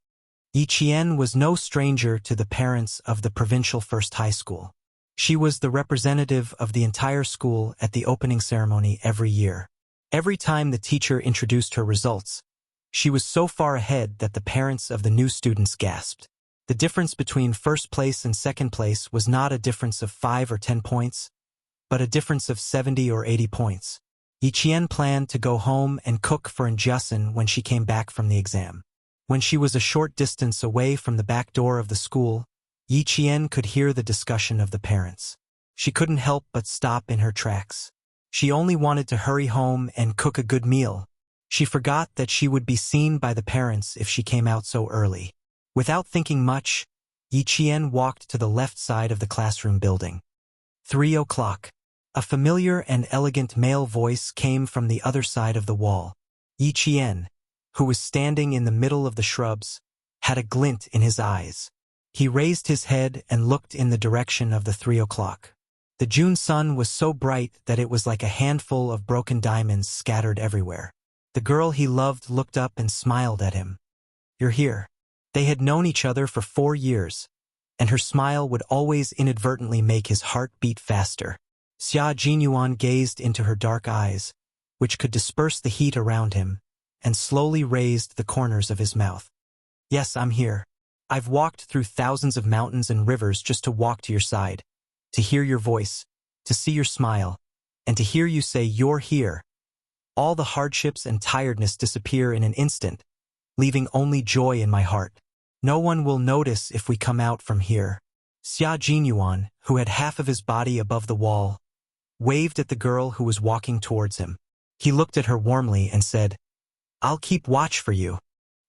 Speaker 1: Yi Qian was no stranger to the parents of the provincial first high school. She was the representative of the entire school at the opening ceremony every year. Every time the teacher introduced her results, she was so far ahead that the parents of the new students gasped. The difference between first place and second place was not a difference of 5 or 10 points, but a difference of 70 or 80 points. Yi Qian planned to go home and cook for Njiasen when she came back from the exam. When she was a short distance away from the back door of the school, Yi Qian could hear the discussion of the parents. She couldn't help but stop in her tracks. She only wanted to hurry home and cook a good meal. She forgot that she would be seen by the parents if she came out so early. Without thinking much, Yi Qian walked to the left side of the classroom building. 3 o'clock. A familiar and elegant male voice came from the other side of the wall. Yi Qian, who was standing in the middle of the shrubs, had a glint in his eyes. He raised his head and looked in the direction of the 3 o'clock. The June sun was so bright that it was like a handful of broken diamonds scattered everywhere. The girl he loved looked up and smiled at him. "You're here." They had known each other for 4 years, and her smile would always inadvertently make his heart beat faster. Xia Jinyuan gazed into her dark eyes, which could disperse the heat around him, and slowly raised the corners of his mouth. "Yes, I'm here. I've walked through thousands of mountains and rivers just to walk to your side, to hear your voice, to see your smile, and to hear you say you're here. All the hardships and tiredness disappear in an instant, leaving only joy in my heart. No one will notice if we come out from here. Xia Jinyuan, who had half of his body above the wall, waved at the girl who was walking towards him. He looked at her warmly and said, "I'll keep watch for you."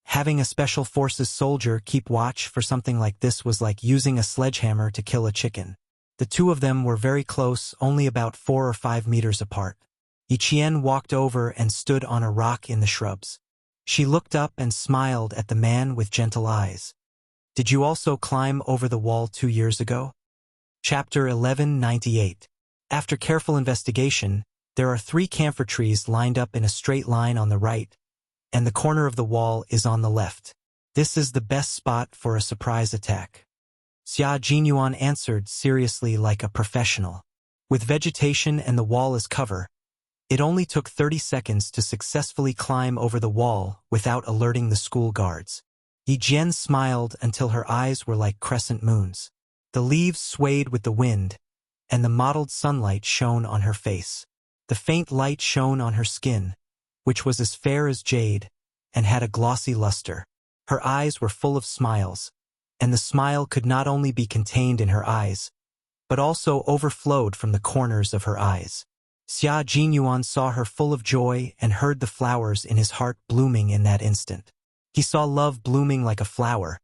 Speaker 1: Having a special forces soldier keep watch for something like this was like using a sledgehammer to kill a chicken. The two of them were very close, only about 4 or 5 meters apart. Yiqian walked over and stood on a rock in the shrubs. She looked up and smiled at the man with gentle eyes. "Did you also climb over the wall 2 years ago?" Chapter 1198. After careful investigation, there are 3 camphor trees lined up in a straight line on the right, and the corner of the wall is on the left. This is the best spot for a surprise attack. Xia Jinyuan answered seriously like a professional. With vegetation and the wall as cover, it only took 30 seconds to successfully climb over the wall without alerting the school guards. Yi Jian smiled until her eyes were like crescent moons. The leaves swayed with the wind, and the mottled sunlight shone on her face. The faint light shone on her skin, which was as fair as jade, and had a glossy luster. Her eyes were full of smiles, and the smile could not only be contained in her eyes, but also overflowed from the corners of her eyes. Xia Jinyuan saw her full of joy and heard the flowers in his heart blooming in that instant. He saw love blooming like a flower,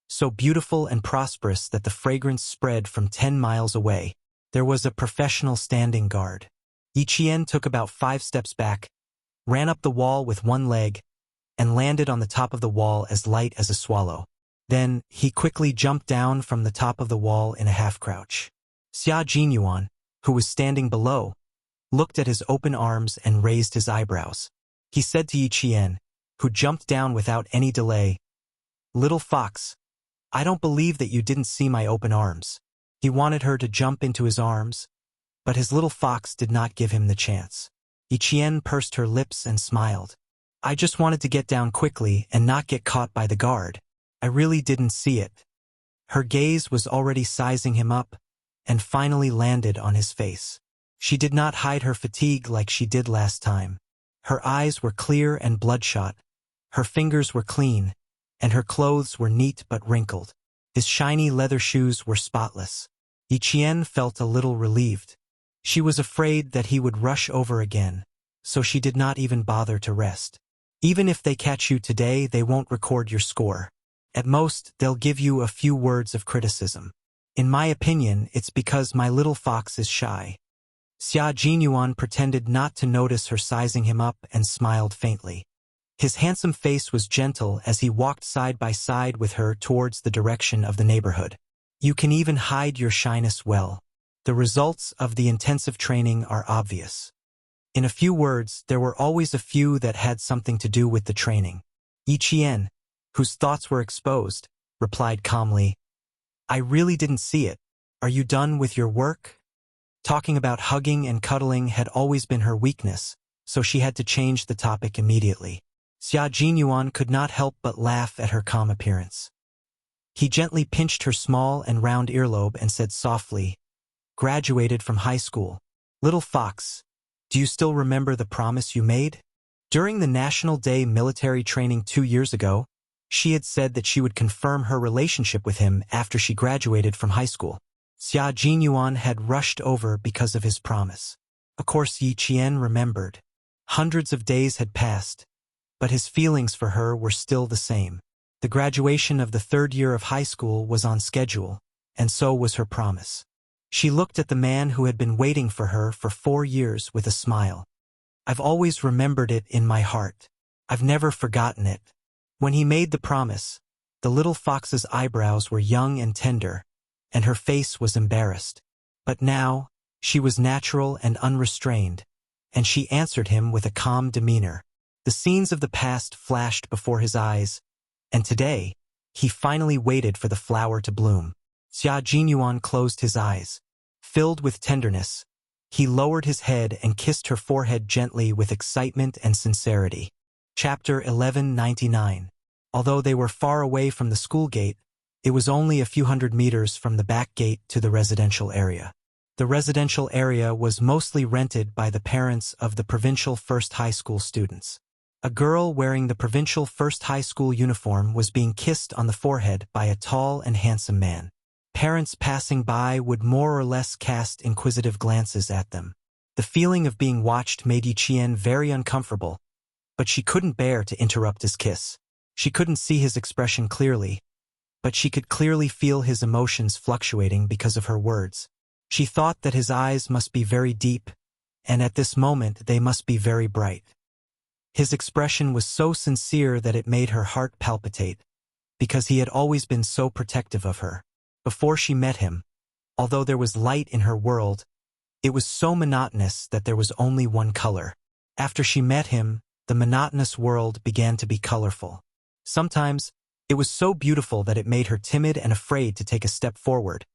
Speaker 1: so beautiful and prosperous that the fragrance spread from 10 miles away. There was a professional standing guard. Yiqian took about 5 steps back, ran up the wall with one leg, and landed on the top of the wall as light as a swallow. Then, he quickly jumped down from the top of the wall in a half-crouch. Xia Jinyuan, who was standing below, looked at his open arms and raised his eyebrows. He said to Yiqian, who jumped down without any delay, "Little fox, I don't believe that you didn't see my open arms." He wanted her to jump into his arms, but his little fox did not give him the chance. Yiqian pursed her lips and smiled. "I just wanted to get down quickly and not get caught by the guard. I really didn't see it." Her gaze was already sizing him up, and finally landed on his face. She did not hide her fatigue like she did last time. Her eyes were clear and bloodshot, her fingers were clean, and her clothes were neat but wrinkled. His shiny leather shoes were spotless. Yiqian felt a little relieved. She was afraid that he would rush over again, so she did not even bother to rest. "Even if they catch you today, they won't record your score. At most, they'll give you a few words of criticism. In my opinion, it's because my little fox is shy." Xia Jinyuan pretended not to notice her sizing him up and smiled faintly. His handsome face was gentle as he walked side by side with her towards the direction of the neighborhood. "You can even hide your shyness well. The results of the intensive training are obvious." In a few words, there were always a few that had something to do with the training. Yiqian, whose thoughts were exposed, replied calmly, "I really didn't see it. Are you done with your work?" Talking about hugging and cuddling had always been her weakness, so she had to change the topic immediately. Xia Jinyuan could not help but laugh at her calm appearance. He gently pinched her small and round earlobe and said softly, "Graduated from high school. Little fox, do you still remember the promise you made?" During the National Day military training 2 years ago, she had said that she would confirm her relationship with him after she graduated from high school. Xia Jinyuan had rushed over because of his promise. Of course, Yiqian remembered. Hundreds of days had passed, but his feelings for her were still the same. The graduation of the 3rd year of high school was on schedule, and so was her promise. She looked at the man who had been waiting for her for 4 years with a smile. "I've always remembered it in my heart. I've never forgotten it." When he made the promise, the little fox's eyebrows were young and tender, and her face was embarrassed. But now, she was natural and unrestrained, and she answered him with a calm demeanor. The scenes of the past flashed before his eyes, and today, he finally waited for the flower to bloom. Xia Jinyuan closed his eyes. Filled with tenderness, he lowered his head and kissed her forehead gently with excitement and sincerity. Chapter 1199. Although they were far away from the school gate, it was only a few hundred meters from the back gate to the residential area. The residential area was mostly rented by the parents of the provincial first high school students. A girl wearing the provincial first high school uniform was being kissed on the forehead by a tall and handsome man. Parents passing by would more or less cast inquisitive glances at them. The feeling of being watched made Yiqian very uncomfortable, but she couldn't bear to interrupt his kiss. She couldn't see his expression clearly, but she could clearly feel his emotions fluctuating because of her words. She thought that his eyes must be very deep, and at this moment they must be very bright. His expression was so sincere that it made her heart palpitate, because he had always been so protective of her. Before she met him, although there was light in her world, it was so monotonous that there was only one color. After she met him, the monotonous world began to be colorful. Sometimes, it was so beautiful that it made her timid and afraid to take a step forward,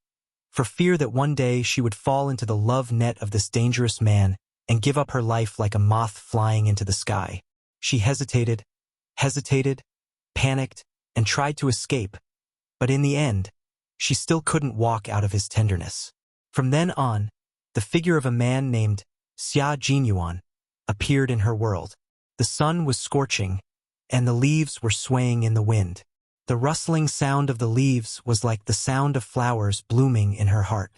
Speaker 1: for fear that one day she would fall into the love net of this dangerous man and give up her life like a moth flying into the sky. She hesitated, panicked, and tried to escape, but in the end, she still couldn't walk out of his tenderness. From then on, the figure of a man named Xia Jinyuan appeared in her world. The sun was scorching, and the leaves were swaying in the wind. The rustling sound of the leaves was like the sound of flowers blooming in her heart.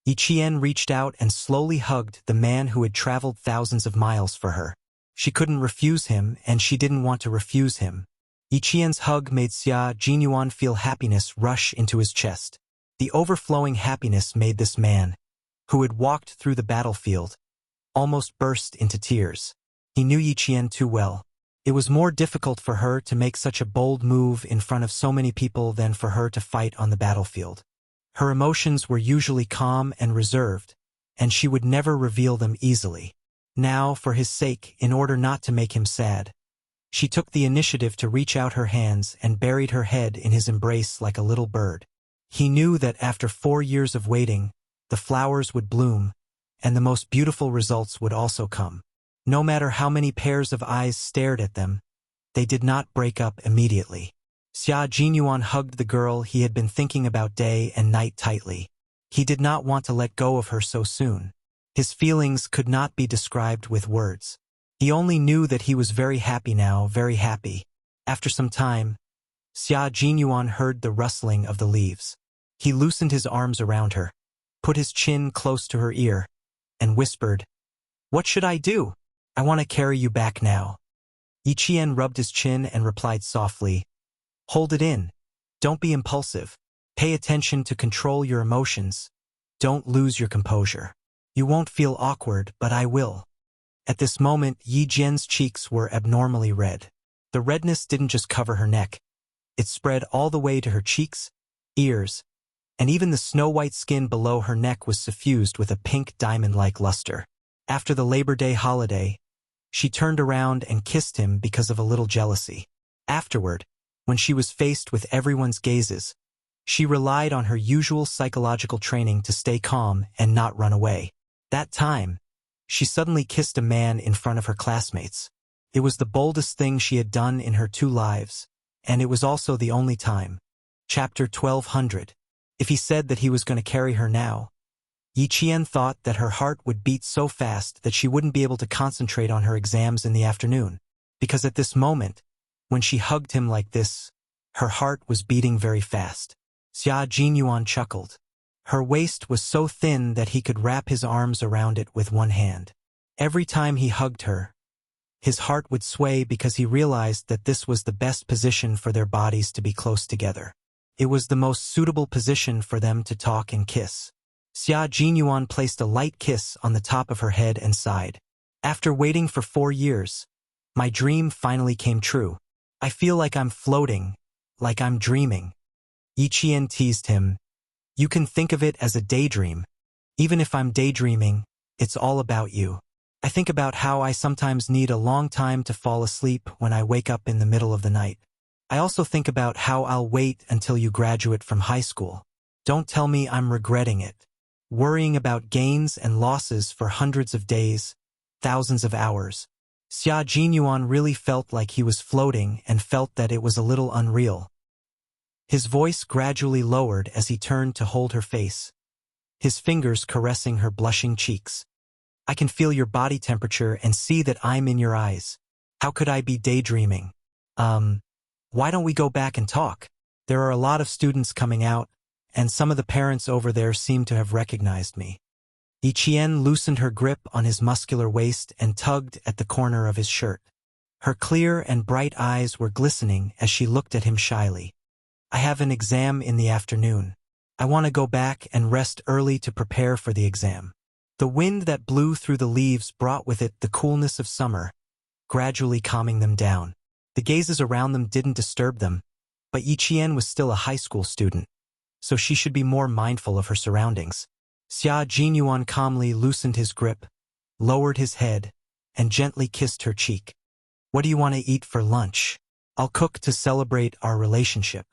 Speaker 1: Yiqian reached out and slowly hugged the man who had traveled thousands of miles for her. She couldn't refuse him, and she didn't want to refuse him. Yiqian's hug made Xia Jinyuan feel happiness rush into his chest. The overflowing happiness made this man, who had walked through the battlefield, almost burst into tears. He knew Yiqian too well. It was more difficult for her to make such a bold move in front of so many people than for her to fight on the battlefield. Her emotions were usually calm and reserved, and she would never reveal them easily. Now, for his sake, in order not to make him sad, she took the initiative to reach out her hands and buried her head in his embrace like a little bird. He knew that after 4 years of waiting, the flowers would bloom, and the most beautiful results would also come. No matter how many pairs of eyes stared at them, they did not break up immediately. Xia Jinyuan hugged the girl he had been thinking about day and night tightly. He did not want to let go of her so soon. His feelings could not be described with words. He only knew that he was very happy now, very happy. After some time, Xia Jinyuan heard the rustling of the leaves. He loosened his arms around her, put his chin close to her ear, and whispered, "What should I do? I want to carry you back now." Yiqian rubbed his chin and replied softly, "Hold it in. Don't be impulsive. Pay attention to control your emotions. Don't lose your composure. You won't feel awkward, but I will." At this moment, Yi Jian's cheeks were abnormally red. The redness didn't just cover her neck. It spread all the way to her cheeks, ears, and even the snow-white skin below her neck was suffused with a pink diamond-like luster. After the Labor Day holiday, she turned around and kissed him because of a little jealousy. Afterward, when she was faced with everyone's gazes, she relied on her usual psychological training to stay calm and not run away. That time, she suddenly kissed a man in front of her classmates. It was the boldest thing she had done in her 2 lives, and it was also the only time. Chapter 1200. If he said that he was going to carry her now, Yiqian thought that her heart would beat so fast that she wouldn't be able to concentrate on her exams in the afternoon, because at this moment, when she hugged him like this, her heart was beating very fast. Xia Jinyuan chuckled. Her waist was so thin that he could wrap his arms around it with one hand. Every time he hugged her, his heart would sway because he realized that this was the best position for their bodies to be close together. It was the most suitable position for them to talk and kiss. Xia Jinyuan placed a light kiss on the top of her head and sighed. "After waiting for 4 years, my dream finally came true. I feel like I'm floating, like I'm dreaming." Yiqian teased him. "You can think of it as a daydream. Even if I'm daydreaming, it's all about you. I think about how I sometimes need a long time to fall asleep when I wake up in the middle of the night. I also think about how I'll wait until you graduate from high school. Don't tell me I'm regretting it. Worrying about gains and losses for hundreds of days, thousands of hours." Xia Jinyuan really felt like he was floating and felt that it was a little unreal. His voice gradually lowered as he turned to hold her face. his fingers caressing her blushing cheeks. I can feel your body temperature and see that I'm in your eyes. How could I be daydreaming? Why don't we go back and talk? There are a lot of students coming out, and some of the parents over there seem to have recognized me. Yiqian loosened her grip on his muscular waist and tugged at the corner of his shirt. Her clear and bright eyes were glistening as she looked at him shyly. I have an exam in the afternoon. I want to go back and rest early to prepare for the exam. The wind that blew through the leaves brought with it the coolness of summer, gradually calming them down. The gazes around them didn't disturb them, but Yiqian was still a high school student, so she should be more mindful of her surroundings. Xia Jinyuan calmly loosened his grip, lowered his head, and gently kissed her cheek. What do you want to eat for lunch? I'll cook to celebrate our relationship.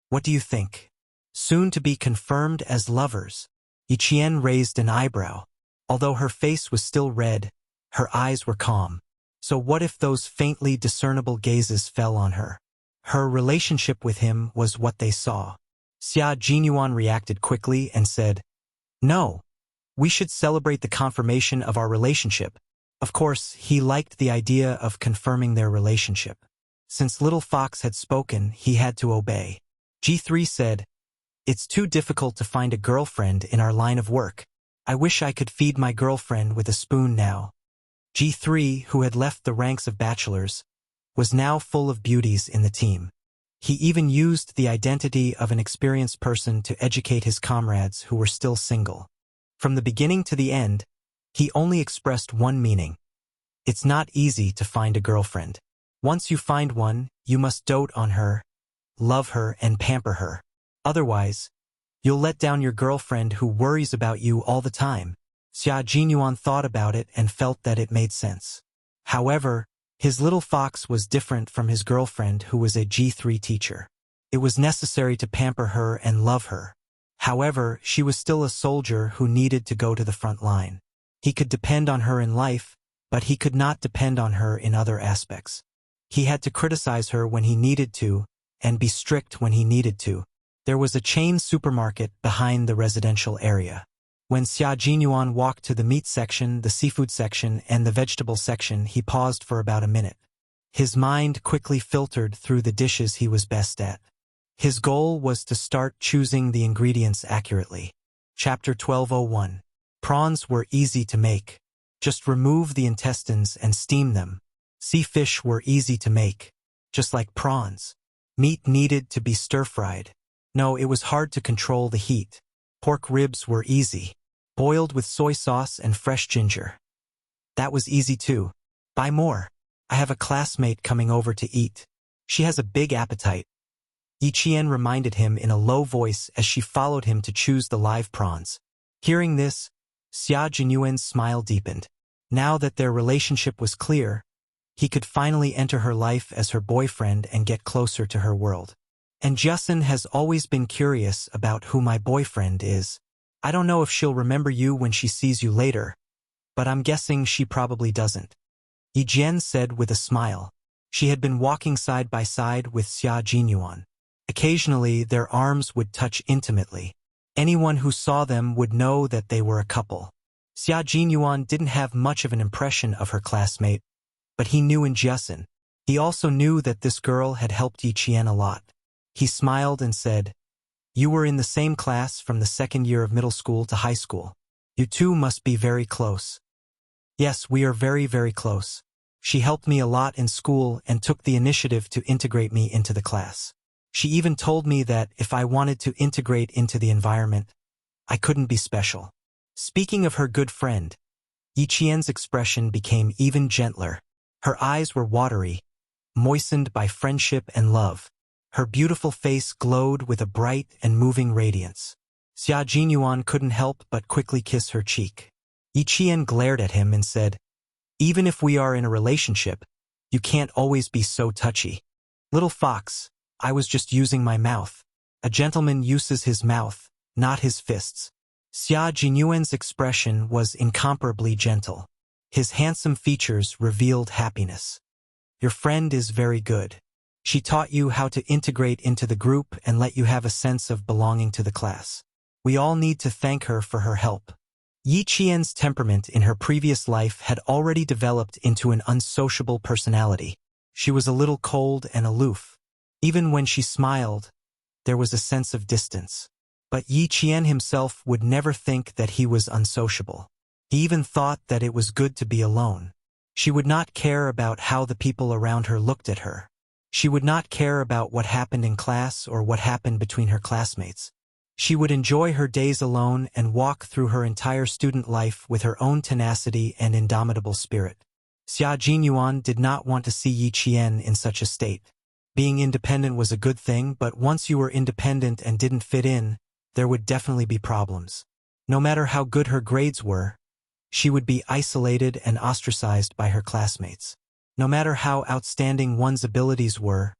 Speaker 1: What do you think? Soon to be confirmed as lovers. Yiqian raised an eyebrow. Although her face was still red, her eyes were calm. So what if those faintly discernible gazes fell on her? Her relationship with him was what they saw. Xia Jinyuan reacted quickly and said, No, we should celebrate the confirmation of our relationship. Of course, he liked the idea of confirming their relationship. Since Little Fox had spoken, he had to obey. G3 said, It's too difficult to find a girlfriend in our line of work. I wish I could feed my girlfriend with a spoon now. G3, who had left the ranks of bachelors, was now full of beauties in the team. He even used the identity of an experienced person to educate his comrades who were still single. From the beginning to the end, he only expressed one meaning. It's not easy to find a girlfriend. Once you find one, you must dote on her, love her, and pamper her. Otherwise, you'll let down your girlfriend who worries about you all the time. Xia Jinyuan thought about it and felt that it made sense. However, his little fox was different from his girlfriend who was a G3 teacher. It was necessary to pamper her and love her. However, she was still a soldier who needed to go to the front line. He could depend on her in life, but he could not depend on her in other aspects. He had to criticize her when he needed to, and be strict when he needed to. There was a chain supermarket behind the residential area. When Xia Jinyuan walked to the meat section, the seafood section, and the vegetable section, he paused for about a minute. His mind quickly filtered through the dishes he was best at. His goal was to start choosing the ingredients accurately. Chapter 1201. Prawns were easy to make. Just remove the intestines and steam them. Sea fish were easy to make. Just like prawns. Meat needed to be stir-fried. No, it was hard to control the heat. Pork ribs were easy. Boiled with soy sauce and fresh ginger. That was easy too. Buy more. I have a classmate coming over to eat. She has a big appetite. Yiqian reminded him in a low voice as she followed him to choose the live prawns. Hearing this, Xia Jinyuan's smile deepened. Now that their relationship was clear, he could finally enter her life as her boyfriend and get closer to her world. And Justin has always been curious about who my boyfriend is. I don't know if she'll remember you when she sees you later, but I'm guessing she probably doesn't. Yijian said with a smile. She had been walking side by side with Xia Jinyuan. Occasionally, their arms would touch intimately. Anyone who saw them would know that they were a couple. Xia Jinyuan didn't have much of an impression of her classmate, but he knew in Justin. He also knew that this girl had helped Yiqian a lot. He smiled and said, You were in the same class from the second year of middle school to high school. You two must be very close. Yes, we are very, very close. She helped me a lot in school and took the initiative to integrate me into the class. She even told me that if I wanted to integrate into the environment, I couldn't be special. Speaking of her good friend, Yiqian's expression became even gentler. Her eyes were watery, moistened by friendship and love. Her beautiful face glowed with a bright and moving radiance. Xia Jinyuan couldn't help but quickly kiss her cheek. Yiqian glared at him and said, Even if we are in a relationship, you can't always be so touchy. Little fox, I was just using my mouth. A gentleman uses his mouth, not his fists. Xia Jinyuan's expression was incomparably gentle. His handsome features revealed happiness. Your friend is very good. She taught you how to integrate into the group and let you have a sense of belonging to the class. We all need to thank her for her help. Yi Qian's temperament in her previous life had already developed into an unsociable personality. She was a little cold and aloof. Even when she smiled, there was a sense of distance. But Yi Qian himself would never think that he was unsociable. He even thought that it was good to be alone. She would not care about how the people around her looked at her. She would not care about what happened in class or what happened between her classmates. She would enjoy her days alone and walk through her entire student life with her own tenacity and indomitable spirit. Xia Jinyuan did not want to see Yi Qian in such a state. Being independent was a good thing, but once you were independent and didn't fit in, there would definitely be problems. No matter how good her grades were, she would be isolated and ostracized by her classmates. No matter how outstanding one's abilities were,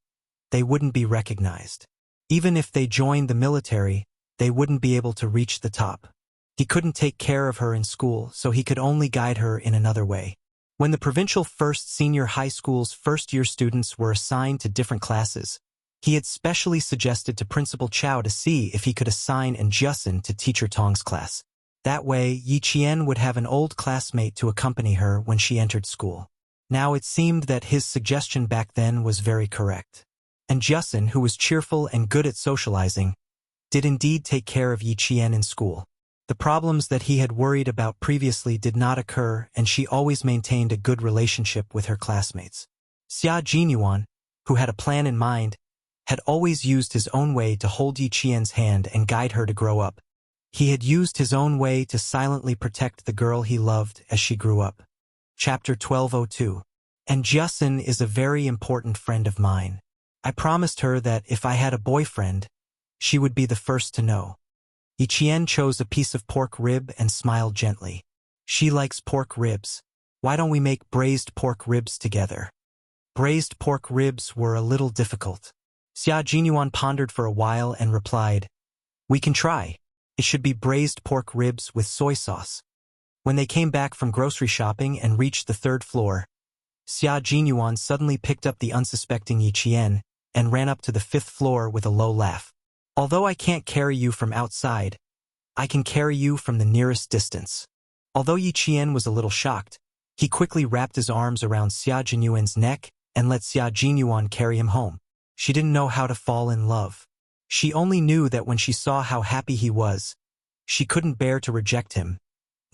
Speaker 1: they wouldn't be recognized. Even if they joined the military, they wouldn't be able to reach the top. He couldn't take care of her in school, so he could only guide her in another way. When the provincial first senior high school's first-year students were assigned to different classes, he had specially suggested to Principal Chow to see if he could assign Jiasin to Teacher Tong's class. That way, Yi Qian would have an old classmate to accompany her when she entered school. Now it seemed that his suggestion back then was very correct. And Jiasin, who was cheerful and good at socializing, did indeed take care of Yi Qian in school. The problems that he had worried about previously did not occur, and she always maintained a good relationship with her classmates. Xia Jinyuan, who had a plan in mind, had always used his own way to hold Yi Qian's hand and guide her to grow up. He had used his own way to silently protect the girl he loved as she grew up. Chapter 1202. And Jiasin is a very important friend of mine. I promised her that if I had a boyfriend, she would be the first to know. Yi Qian chose a piece of pork rib and smiled gently. She likes pork ribs. Why don't we make braised pork ribs together? Braised pork ribs were a little difficult. Xia Jinyuan pondered for a while and replied, "We can try. It should be braised pork ribs with soy sauce." When they came back from grocery shopping and reached the third floor, Xia Jinyuan suddenly picked up the unsuspecting Yi Qian and ran up to the fifth floor with a low laugh. "Although I can't carry you from outside, I can carry you from the nearest distance." Although Yi Qian was a little shocked, he quickly wrapped his arms around Xia Jinyuan's neck and let Xia Jinyuan carry him home. She didn't know how to fall in love. She only knew that when she saw how happy he was, she couldn't bear to reject him,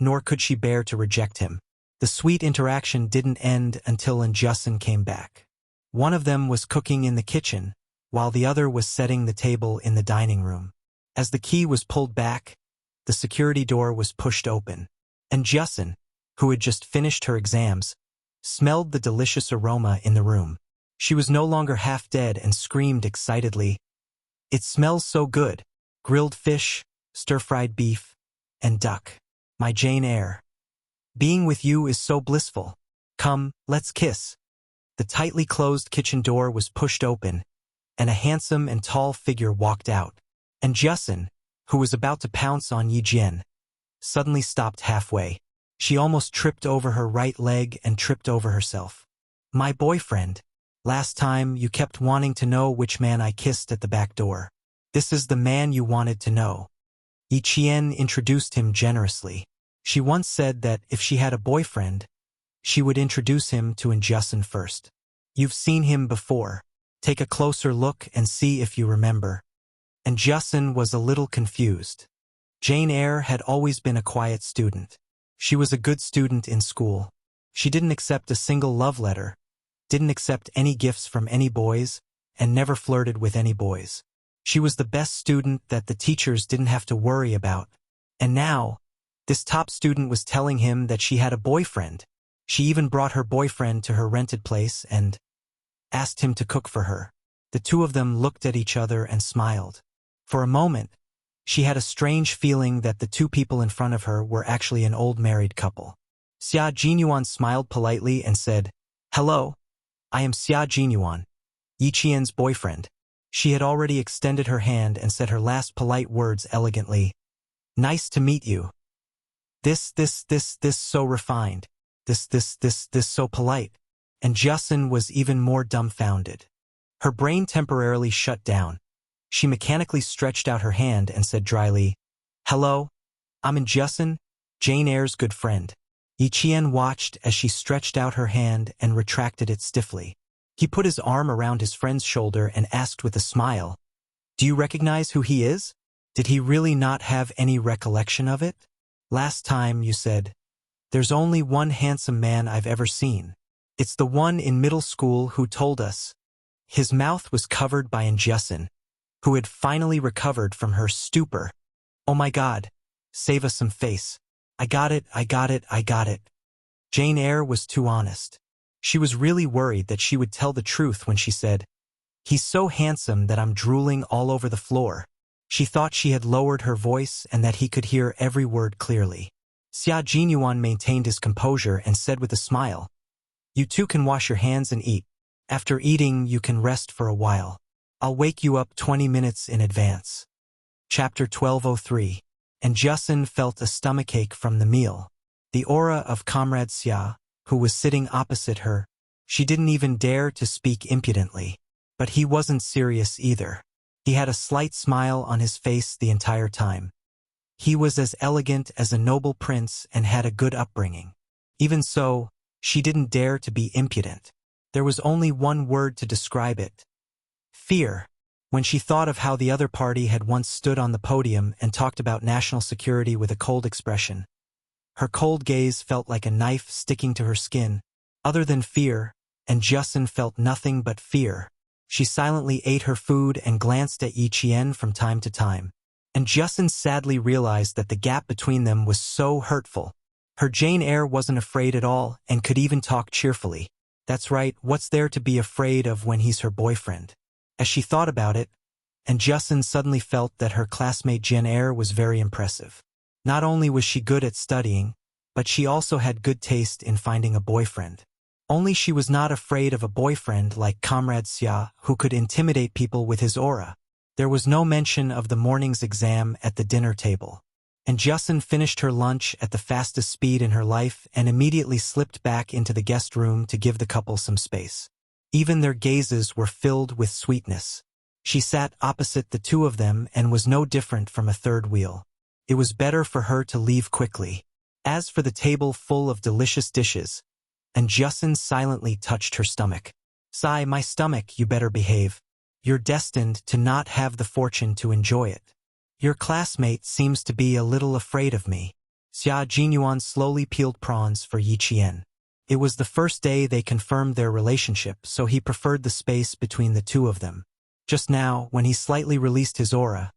Speaker 1: nor could she bear to reject him. The sweet interaction didn't end until Jiasin came back. One of them was cooking in the kitchen, while the other was setting the table in the dining room. As the key was pulled back, the security door was pushed open, and Jiasin, who had just finished her exams, smelled the delicious aroma in the room. She was no longer half dead and screamed excitedly, "It smells so good! Grilled fish, stir-fried beef, and duck. My Jane Eyre. Being with you is so blissful. Come, let's kiss." The tightly closed kitchen door was pushed open, and a handsome and tall figure walked out. And Jiasin, who was about to pounce on Yi Jian, suddenly stopped halfway. She almost tripped over her right leg and tripped over herself. "My boyfriend. Last time you kept wanting to know which man I kissed at the back door. This is the man you wanted to know." Yi Qian introduced him generously. She once said that if she had a boyfriend, she would introduce him to Jiasin first. "You've seen him before. Take a closer look and see if you remember." And Jiasin was a little confused. Jane Eyre had always been a quiet student. She was a good student in school. She didn't accept a single love letter, didn't accept any gifts from any boys, and never flirted with any boys. She was the best student that the teachers didn't have to worry about. And now, this top student was telling him that she had a boyfriend. She even brought her boyfriend to her rented place and asked him to cook for her. The two of them looked at each other and smiled. For a moment, she had a strange feeling that the two people in front of her were actually an old married couple. Xia Jinyuan smiled politely and said, "Hello, I am Xia Jinyuan, Yi Qian's boyfriend." She had already extended her hand and said her last polite words elegantly. "Nice to meet you. This so refined. This so polite." And Jiasin was even more dumbfounded. Her brain temporarily shut down. She mechanically stretched out her hand and said dryly, Hello, I'm Justin, Jane Eyre's good friend. Yi Qian watched as she stretched out her hand and retracted it stiffly. He put his arm around his friend's shoulder and asked with a smile, "Do you recognize who he is? Did he really not have any recollection of it? Last time you said, 'There's only one handsome man I've ever seen. It's the one in middle school who told us.'" His mouth was covered by Justin, who had finally recovered from her stupor. "Oh my God, save us some face. I got it, I got it, I got it." Jane Eyre was too honest. She was really worried that she would tell the truth when she said, "He's so handsome that I'm drooling all over the floor." She thought she had lowered her voice and that he could hear every word clearly. Xia Jinyuan maintained his composure and said with a smile, "You two can wash your hands and eat. After eating, you can rest for a while. I'll wake you up 20 minutes in advance." Chapter 1203. And Justin felt a stomachache from the meal. The aura of Comrade Xia, who was sitting opposite her, she didn't even dare to speak impudently. But he wasn't serious either. He had a slight smile on his face the entire time. He was as elegant as a noble prince and had a good upbringing. Even so, she didn't dare to be impudent. There was only one word to describe it: fear. When she thought of how the other party had once stood on the podium and talked about national security with a cold expression, her cold gaze felt like a knife sticking to her skin. Other than fear, and Justin felt nothing but fear. She silently ate her food and glanced at Yi Qian from time to time. And Justin sadly realized that the gap between them was so hurtful. Her Jane Eyre wasn't afraid at all and could even talk cheerfully. That's right, what's there to be afraid of when he's her boyfriend? As she thought about it, and Justin suddenly felt that her classmate Jane Eyre was very impressive. Not only was she good at studying, but she also had good taste in finding a boyfriend. Only she was not afraid of a boyfriend like Comrade Xia, who could intimidate people with his aura. There was no mention of the morning's exam at the dinner table. And Justin finished her lunch at the fastest speed in her life and immediately slipped back into the guest room to give the couple some space. Even their gazes were filled with sweetness. She sat opposite the two of them and was no different from a third wheel. It was better for her to leave quickly. As for the table full of delicious dishes, and Justin silently touched her stomach. "Sigh, my stomach, you better behave. You're destined to not have the fortune to enjoy it. Your classmate seems to be a little afraid of me." Xia Jinyuan slowly peeled prawns for Yi Qian. It was the first day they confirmed their relationship, so he preferred the space between the two of them. Just now, when he slightly released his aura,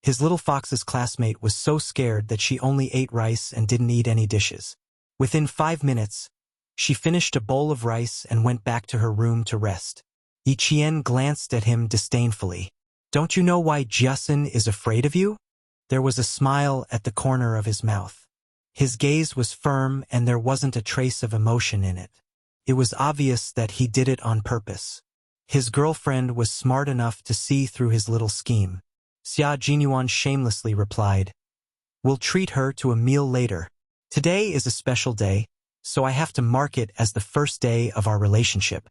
Speaker 1: his little fox's classmate was so scared that she only ate rice and didn't eat any dishes. Within 5 minutes, she finished a bowl of rice and went back to her room to rest. Yi Qian glanced at him disdainfully. "Don't you know why Justin is afraid of you?" There was a smile at the corner of his mouth. His gaze was firm and there wasn't a trace of emotion in it. It was obvious that he did it on purpose. His girlfriend was smart enough to see through his little scheme. Xia Jinyuan shamelessly replied, "We'll treat her to a meal later. Today is a special day, so I have to mark it as the first day of our relationship."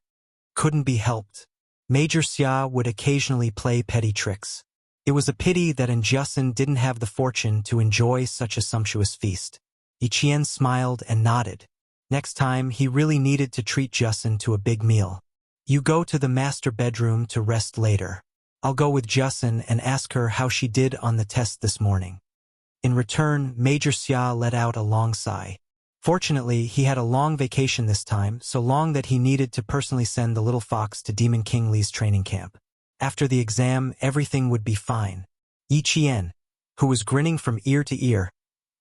Speaker 1: Couldn't be helped. Major Xia would occasionally play petty tricks. It was a pity that Justin didn't have the fortune to enjoy such a sumptuous feast. Yi Qian smiled and nodded. Next time, he really needed to treat Justin to a big meal. "You go to the master bedroom to rest later. I'll go with Justin and ask her how she did on the test this morning." In return, Major Xia let out a long sigh. Fortunately, he had a long vacation this time, so long that he needed to personally send the little fox to Demon King Li's training camp. After the exam, everything would be fine. Yi Qian, who was grinning from ear to ear,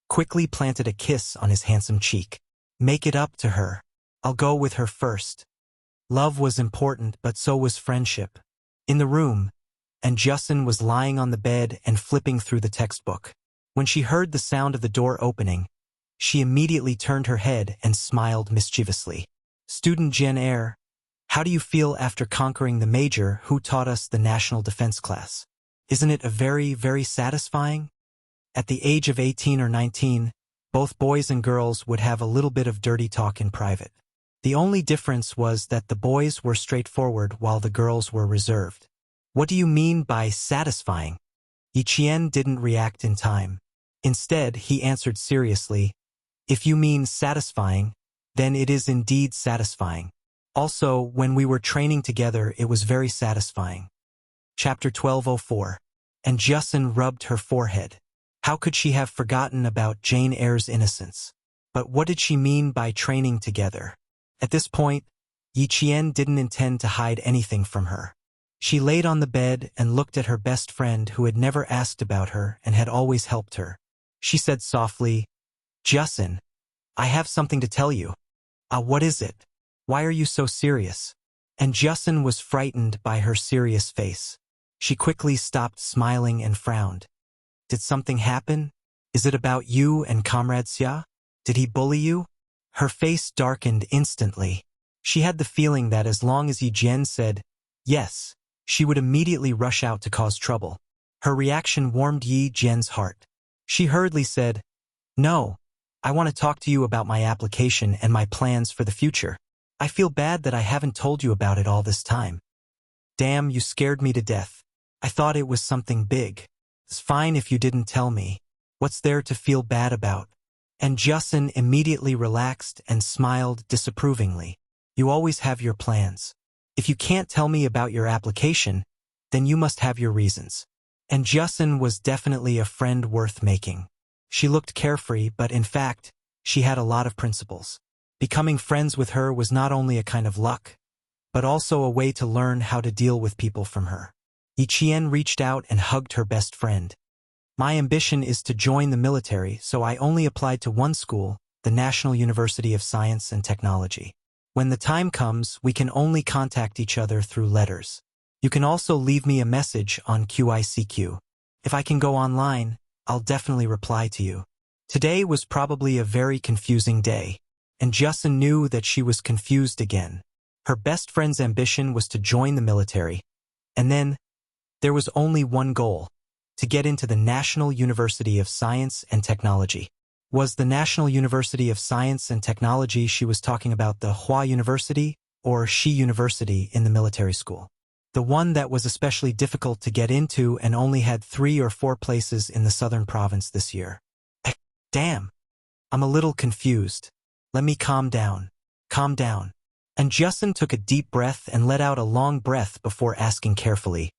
Speaker 1: quickly planted a kiss on his handsome cheek. "Make it up to her. I'll go with her first." Love was important, but so was friendship. In the room, and Justin was lying on the bed and flipping through the textbook. When she heard the sound of the door opening, she immediately turned her head and smiled mischievously. "Student Jane Eyre, how do you feel after conquering the major who taught us the national defense class? Isn't it a very, very satisfying?" At the age of 18 or 19, both boys and girls would have a little bit of dirty talk in private. The only difference was that the boys were straightforward while the girls were reserved. "What do you mean by satisfying?" Yi Qian didn't react in time. Instead, he answered seriously, "If you mean satisfying, then it is indeed satisfying. Also, when we were training together, it was very satisfying." Chapter 1204. And Justin rubbed her forehead. How could she have forgotten about Jane Eyre's innocence? But what did she mean by training together? At this point, Yi Qian didn't intend to hide anything from her. She laid on the bed and looked at her best friend who had never asked about her and had always helped her. She said softly, "Justin, I have something to tell you." What is it? Why are you so serious?" And Justin was frightened by her serious face. She quickly stopped smiling and frowned. "Did something happen? Is it about you and Comrade Xia? Did he bully you?" Her face darkened instantly. She had the feeling that as long as Yi Jian said yes, she would immediately rush out to cause trouble. Her reaction warmed Yi Jian's heart. She hurriedly said, "No, I want to talk to you about my application and my plans for the future. I feel bad that I haven't told you about it all this time. Damn, you scared me to death. I thought it was something big. It's fine if you didn't tell me. What's there to feel bad about?" And Justin immediately relaxed and smiled disapprovingly. "You always have your plans. If you can't tell me about your application, then you must have your reasons." And Justin was definitely a friend worth making. She looked carefree, but in fact, she had a lot of principles. Becoming friends with her was not only a kind of luck, but also a way to learn how to deal with people from her. Yi Qian reached out and hugged her best friend. "My ambition is to join the military, so I only applied to one school, the National University of Science and Technology. When the time comes, we can only contact each other through letters. You can also leave me a message on QICQ. If I can go online, I'll definitely reply to you." Today was probably a very confusing day, and Justin knew that she was confused again. Her best friend's ambition was to join the military, and then there was only one goal: to get into the National University of Science and Technology. Was the National University of Science and Technology she was talking about the Hua University or Shi University in the military school? The one that was especially difficult to get into and only had 3 or 4 places in the southern province this year. Damn, I'm a little confused. Let me calm down. Calm down. And Justin took a deep breath and let out a long breath before asking carefully,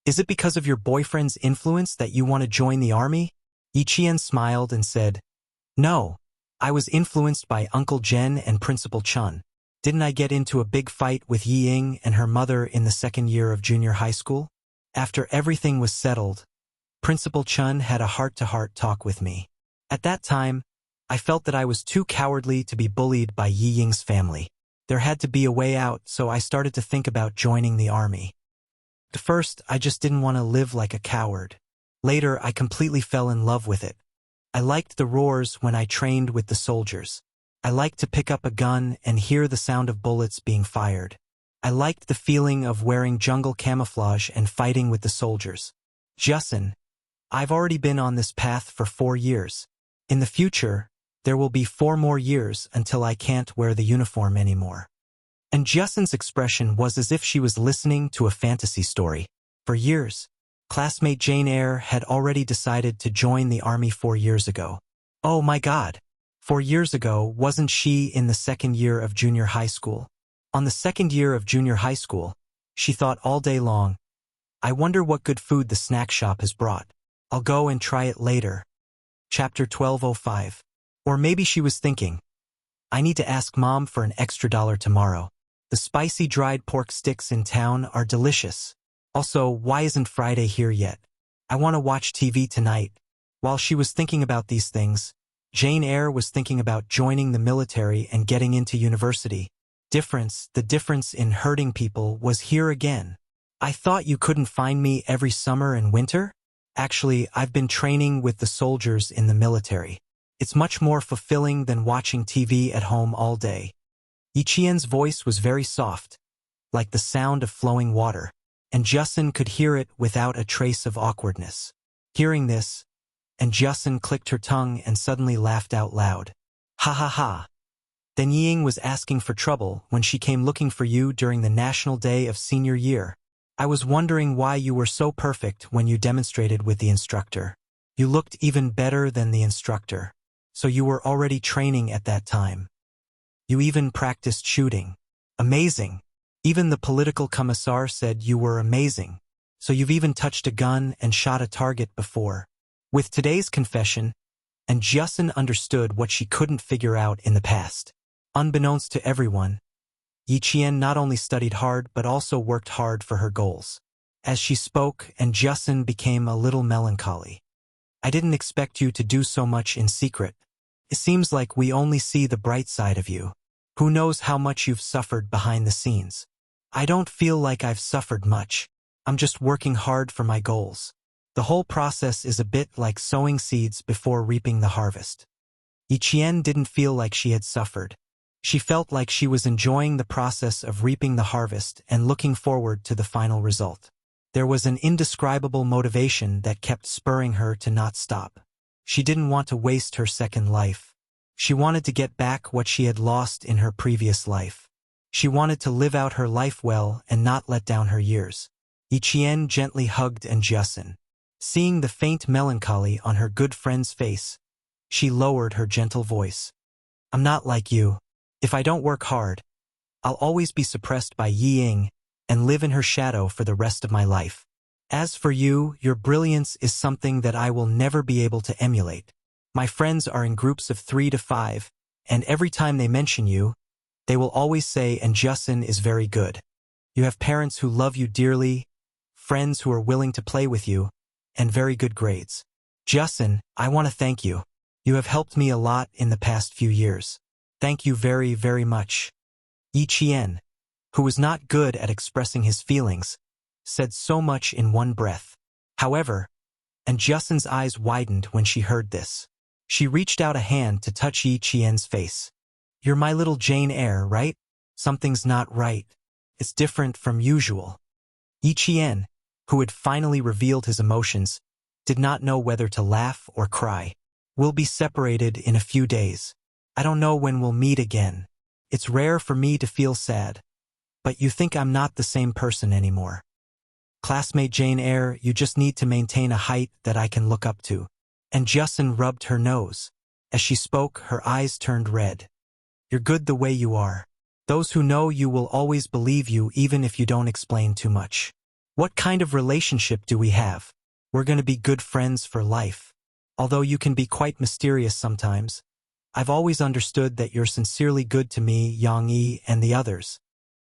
Speaker 1: "Is it because of your boyfriend's influence that you want to join the army?" Yi Qian smiled and said, "No, I was influenced by Uncle Jen and Principal Chun. Didn't I get into a big fight with Yi Ying and her mother in the 2nd year of junior high school? After everything was settled, Principal Chun had a heart-to-heart talk with me. At that time, I felt that I was too cowardly to be bullied by Yi Ying's family. There had to be a way out, so I started to think about joining the army. At first, I just didn't want to live like a coward. Later, I completely fell in love with it. I liked the roars when I trained with the soldiers. I liked to pick up a gun and hear the sound of bullets being fired. I liked the feeling of wearing jungle camouflage and fighting with the soldiers. Justin, I've already been on this path for 4 years. In the future, there will be 4 more years until I can't wear the uniform anymore." And Justin's expression was as if she was listening to a fantasy story. For years, classmate Jane Eyre had already decided to join the army 4 years ago. Oh my God! 4 years ago, wasn't she in the 2nd year of junior high school? On the 2nd year of junior high school, she thought all day long, "I wonder what good food the snack shop has brought. I'll go and try it later." Chapter 1205. Or maybe she was thinking, "I need to ask Mom for an extra $1 tomorrow. The spicy dried pork sticks in town are delicious. Also, why isn't Friday here yet? I want to watch TV tonight." While she was thinking about these things, Jane Eyre was thinking about joining the military and getting into university. The difference in hurting people was here again. "I thought you couldn't find me every summer and winter? Actually, I've been training with the soldiers in the military. It's much more fulfilling than watching TV at home all day." Yi Qian's voice was very soft, like the sound of flowing water, and Justin could hear it without a trace of awkwardness. Hearing this, and Justin clicked her tongue and suddenly laughed out loud. "Ha ha ha. Then Yi Ying was asking for trouble when she came looking for you during the National Day of Senior Year. I was wondering why you were so perfect when you demonstrated with the instructor. You looked even better than the instructor. So you were already training at that time. You even practiced shooting. Amazing. Even the political commissar said you were amazing. So you've even touched a gun and shot a target before. With today's confession, and Justin understood what she couldn't figure out in the past. Unbeknownst to everyone, Yi Qian not only studied hard but also worked hard for her goals. As she spoke, and Justin became a little melancholy. I didn't expect you to do so much in secret. It seems like we only see the bright side of you. Who knows how much you've suffered behind the scenes? I don't feel like I've suffered much. I'm just working hard for my goals. The whole process is a bit like sowing seeds before reaping the harvest. Yi Qian didn't feel like she had suffered. She felt like she was enjoying the process of reaping the harvest and looking forward to the final result. There was an indescribable motivation that kept spurring her to not stop. She didn't want to waste her second life. She wanted to get back what she had lost in her previous life. She wanted to live out her life well and not let down her years. Yi Qian gently hugged Justin. Seeing the faint melancholy on her good friend's face, she lowered her gentle voice. I'm not like you. If I don't work hard, I'll always be suppressed by Yi Ying and live in her shadow for the rest of my life. As for you, your brilliance is something that I will never be able to emulate. My friends are in groups of 3 to 5, and every time they mention you, they will always say, and Justin is very good. You have parents who love you dearly, friends who are willing to play with you, and very good grades. Justin, I want to thank you. You have helped me a lot in the past few years. Thank you very, very much. Yi Qian, who was not good at expressing his feelings, said so much in one breath. However, and Justin's eyes widened when she heard this. She reached out a hand to touch Yi Qian's face. You're my little Jane Eyre, right? Something's not right. It's different from usual. Yi Qian, who had finally revealed his emotions, did not know whether to laugh or cry. We'll be separated in a few days. I don't know when we'll meet again. It's rare for me to feel sad. But you think I'm not the same person anymore. Classmate Jane Eyre, you just need to maintain a height that I can look up to. And Justin rubbed her nose. As she spoke, her eyes turned red. You're good the way you are. Those who know you will always believe you even if you don't explain too much. What kind of relationship do we have? We're going to be good friends for life. Although you can be quite mysterious sometimes, I've always understood that you're sincerely good to me, Yang Yi, and the others.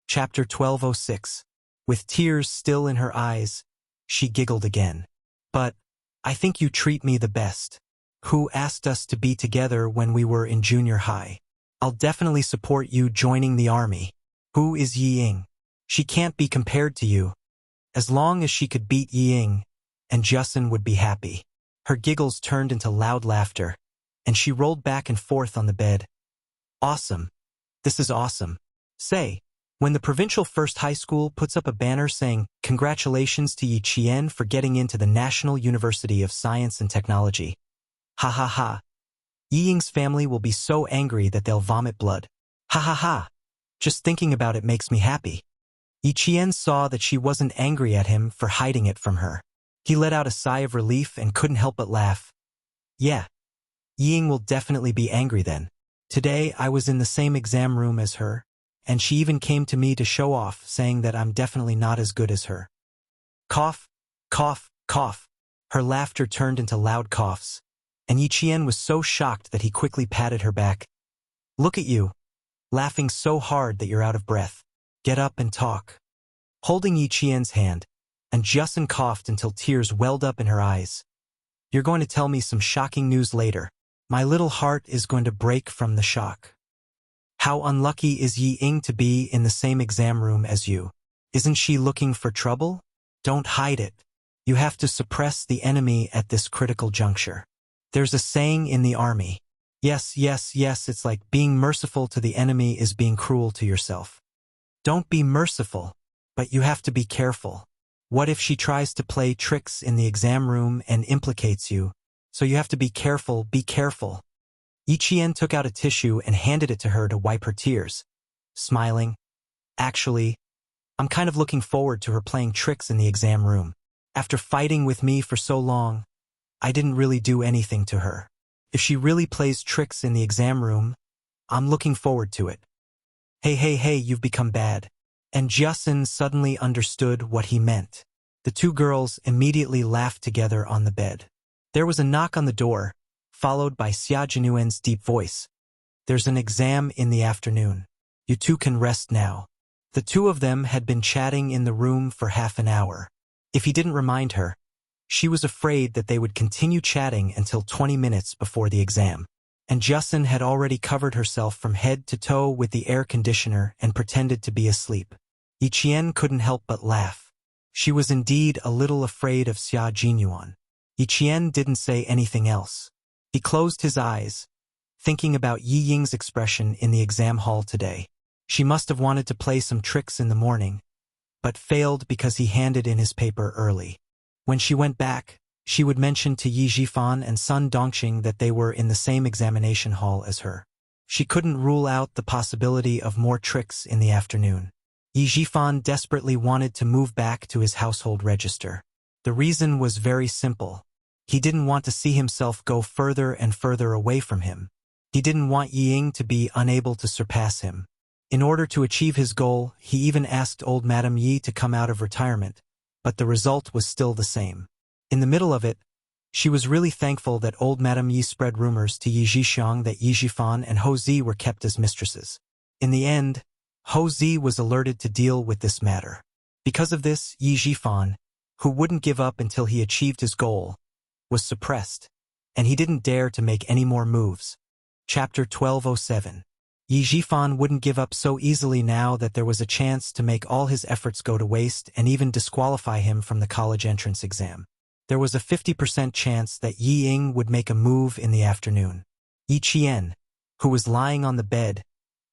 Speaker 1: Chapter 1206. With tears still in her eyes, she giggled again. But, I think you treat me the best. Who asked us to be together when we were in junior high? I'll definitely support you joining the army. Who is Yi Ying? She can't be compared to you. As long as she could beat Yi Ying, and Justin would be happy. Her giggles turned into loud laughter, and she rolled back and forth on the bed. Awesome. This is awesome. Say, when the provincial first high school puts up a banner saying, "Congratulations to Yi Qian for getting into the National University of Science and Technology." Ha ha ha. Yi Ying's family will be so angry that they'll vomit blood. Ha ha ha. Just thinking about it makes me happy. Yi Qian saw that she wasn't angry at him for hiding it from her. He let out a sigh of relief and couldn't help but laugh. Yeah. Yi Ying will definitely be angry then. Today I was in the same exam room as her, and she even came to me to show off, saying that I'm definitely not as good as her. Cough, cough, cough. Her laughter turned into loud coughs, and Yi Qian was so shocked that he quickly patted her back. Look at you, laughing so hard that you're out of breath. Get up and talk. Holding Yi Qian's hand, and Justin coughed until tears welled up in her eyes. You're going to tell me some shocking news later. My little heart is going to break from the shock. How unlucky is Yi Ying to be in the same exam room as you? Isn't she looking for trouble? Don't hide it. You have to suppress the enemy at this critical juncture. There's a saying in the army. Yes, yes, yes, it's like being merciful to the enemy is being cruel to yourself. Don't be merciful, but you have to be careful. What if she tries to play tricks in the exam room and implicates you? So you have to be careful, be careful. Yi Qian took out a tissue and handed it to her to wipe her tears, smiling. Actually, I'm kind of looking forward to her playing tricks in the exam room. After fighting with me for so long, I didn't really do anything to her. If she really plays tricks in the exam room, I'm looking forward to it. Hey, you've become bad. And Jiasun suddenly understood what he meant. The two girls immediately laughed together on the bed. There was a knock on the door, followed by Xia Jinuen's deep voice. There's an exam in the afternoon. You two can rest now. The two of them had been chatting in the room for half an hour. If he didn't remind her, she was afraid that they would continue chatting until 20 minutes before the exam. And Jiasun had already covered herself from head to toe with the air conditioner and pretended to be asleep. Yi Qian couldn't help but laugh. She was indeed a little afraid of Xia Jinyuan. Yi Qian didn't say anything else. He closed his eyes, thinking about Yi Ying's expression in the exam hall today. She must have wanted to play some tricks in the morning, but failed because he handed in his paper early. When she went back, she would mention to Yi Zhifan and Sun Dongqing that they were in the same examination hall as her. She couldn't rule out the possibility of more tricks in the afternoon. Yi Zhifan desperately wanted to move back to his household register. The reason was very simple. He didn't want to see himself go further and further away from him. He didn't want Yi Ying to be unable to surpass him. In order to achieve his goal, he even asked old Madame Yi to come out of retirement, but the result was still the same. In the middle of it, she was really thankful that old Madame Yi spread rumors to Yi Zhixiang that Yi Zhifan and Hou Zi were kept as mistresses. In the end, Hou Zi was alerted to deal with this matter. Because of this, Yi Zhifan, who wouldn't give up until he achieved his goal, was suppressed, and he didn't dare to make any more moves. Chapter 1207. Yi Zhifan wouldn't give up so easily now that there was a chance to make all his efforts go to waste and even disqualify him from the college entrance exam. There was a 50% chance that Yi Ying would make a move in the afternoon. Yi Qian, who was lying on the bed,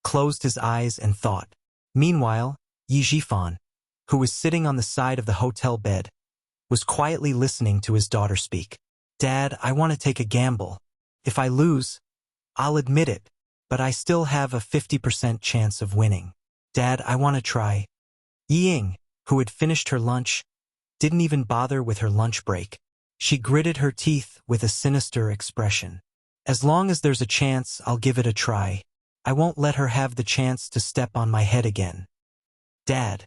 Speaker 1: closed his eyes and thought. Meanwhile, Yi Zhifan, who was sitting on the side of the hotel bed, was quietly listening to his daughter speak. Dad, I want to take a gamble. If I lose, I'll admit it, but I still have a 50% chance of winning. Dad, I want to try. Yi Ying, who had finished her lunch, didn't even bother with her lunch break. She gritted her teeth with a sinister expression. As long as there's a chance, I'll give it a try. I won't let her have the chance to step on my head again. Dad,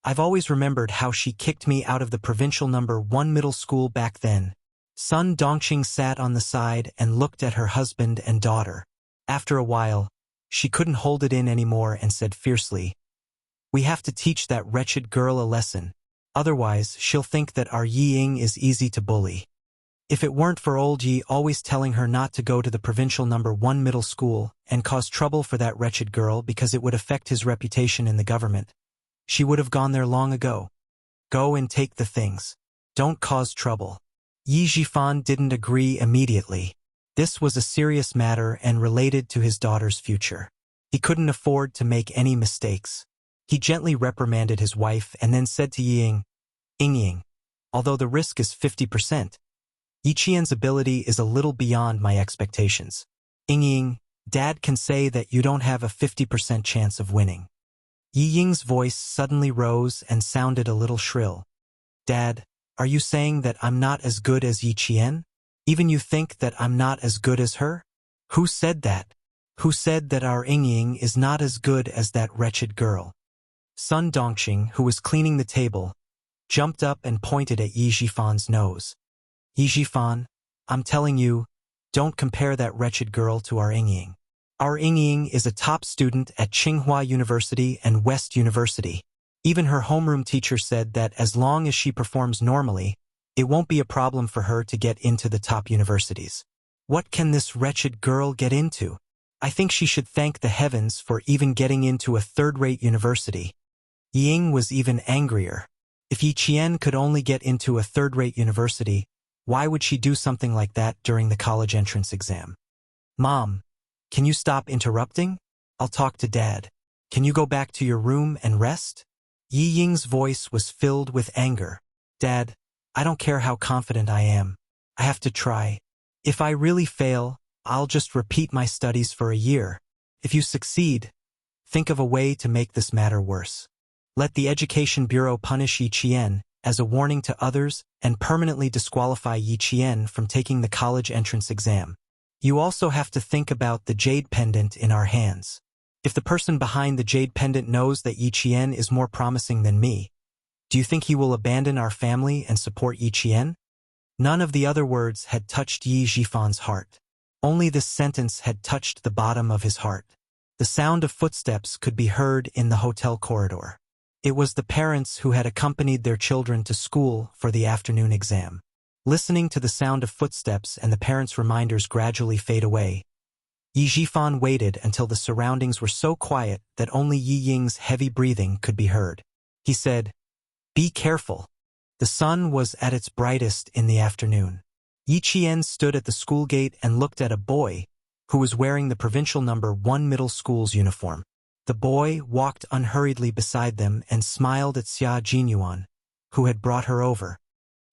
Speaker 1: I've always remembered how she kicked me out of the provincial number 1 middle school back then. Sun Dongqing sat on the side and looked at her husband and daughter. After a while, she couldn't hold it in anymore and said fiercely, "We have to teach that wretched girl a lesson. Otherwise, she'll think that our Yi Ying is easy to bully." If it weren't for old Yi always telling her not to go to the provincial number 1 middle school and cause trouble for that wretched girl because it would affect his reputation in the government, she would have gone there long ago. Go and take the things. Don't cause trouble. Yi Zhifan didn't agree immediately. This was a serious matter and related to his daughter's future. He couldn't afford to make any mistakes. He gently reprimanded his wife and then said to Yi Ying, although the risk is 50%, Yi Qian's ability is a little beyond my expectations. Ying, Dad can say that you don't have a 50% chance of winning. Yi Ying's voice suddenly rose and sounded a little shrill. Dad, are you saying that I'm not as good as Yi Qian? Even you think that I'm not as good as her? Who said that? Who said that our Ying is not as good as that wretched girl? Sun Dongqing, who was cleaning the table, jumped up and pointed at Yi Zhifan's nose. Yi Zhifan, I'm telling you, don't compare that wretched girl to our Ying. Our Ying is a top student at Tsinghua University and West University. Even her homeroom teacher said that as long as she performs normally, it won't be a problem for her to get into the top universities. What can this wretched girl get into? I think she should thank the heavens for even getting into a third-rate university. Yi Ying was even angrier. If Yi Qian could only get into a third-rate university, why would she do something like that during the college entrance exam? Mom, can you stop interrupting? I'll talk to Dad. Can you go back to your room and rest? Yi Ying's voice was filled with anger. Dad, I don't care how confident I am. I have to try. If I really fail, I'll just repeat my studies for a year. If you succeed, think of a way to make this matter worse. Let the Education Bureau punish Yi Qian, as a warning to others and permanently disqualify Yi Qian from taking the college entrance exam. You also have to think about the jade pendant in our hands. If the person behind the jade pendant knows that Yi Qian is more promising than me, do you think he will abandon our family and support Yi Qian? None of the other words had touched Yi Jifan's heart. Only this sentence had touched the bottom of his heart. The sound of footsteps could be heard in the hotel corridor. It was the parents who had accompanied their children to school for the afternoon exam. Listening to the sound of footsteps and the parents' reminders gradually fade away, Yi Jifan waited until the surroundings were so quiet that only Yi Ying's heavy breathing could be heard. He said, "Be careful." The sun was at its brightest in the afternoon. Yi Qian stood at the school gate and looked at a boy who was wearing the provincial number 1 middle school's uniform. The boy walked unhurriedly beside them and smiled at Xia Jinyuan, who had brought her over.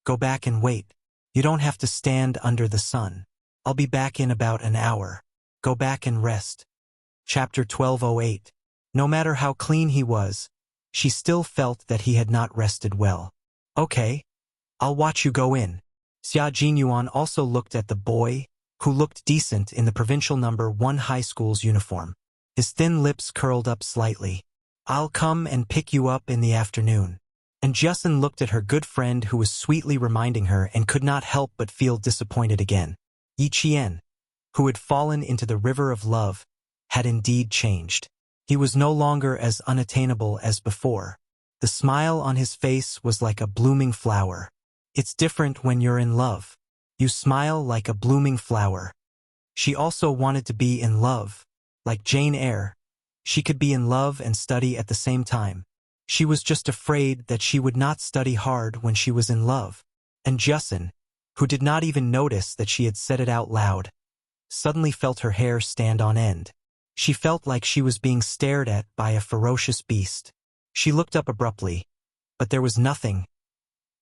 Speaker 1: "Go back and wait. You don't have to stand under the sun. I'll be back in about an hour. Go back and rest." Chapter 1208. No matter how clean he was, she still felt that he had not rested well. "Okay, I'll watch you go in." Xia Jinyuan also looked at the boy, who looked decent in the provincial number 1 high school's uniform. His thin lips curled up slightly. "I'll come and pick you up in the afternoon." And Justin looked at her good friend who was sweetly reminding her and could not help but feel disappointed again. Yi Qian, who had fallen into the river of love, had indeed changed. He was no longer as unattainable as before. The smile on his face was like a blooming flower. It's different when you're in love. You smile like a blooming flower. She also wanted to be in love. Like Jane Eyre, she could be in love and study at the same time. She was just afraid that she would not study hard when she was in love. And Justin, who did not even notice that she had said it out loud, suddenly felt her hair stand on end. She felt like she was being stared at by a ferocious beast. She looked up abruptly, but there was nothing.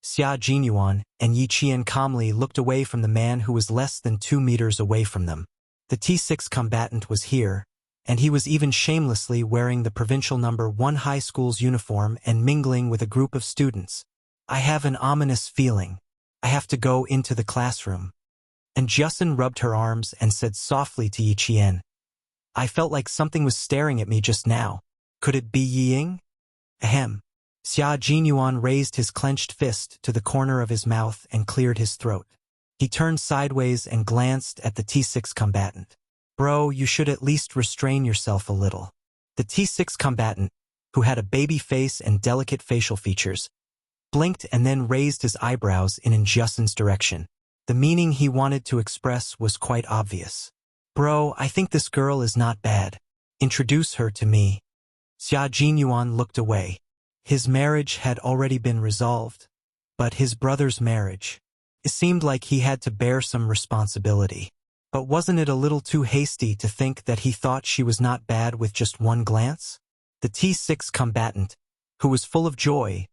Speaker 1: Xia Jinyuan and Yi Qian calmly looked away from the man who was less than 2 meters away from them. The T6 combatant was here, and he was even shamelessly wearing the provincial number 1 high school's uniform and mingling with a group of students. "I have an ominous feeling. I have to go into the classroom." And Justin rubbed her arms and said softly to Yi Qian, "I felt like something was staring at me just now. Could it be Yi Ying?" Ahem. Xia Jinyuan raised his clenched fist to the corner of his mouth and cleared his throat. He turned sideways and glanced at the T6 combatant. "Bro, you should at least restrain yourself a little." The T6 combatant, who had a baby face and delicate facial features, blinked and then raised his eyebrows in Justin's direction. The meaning he wanted to express was quite obvious. "Bro, I think this girl is not bad. Introduce her to me." Xia Jinyuan looked away. His marriage had already been resolved, but his brother's marriage, it seemed like he had to bear some responsibility. But wasn't it a little too hasty to think that he thought she was not bad with just one glance? The T6 combatant, who was full of joy,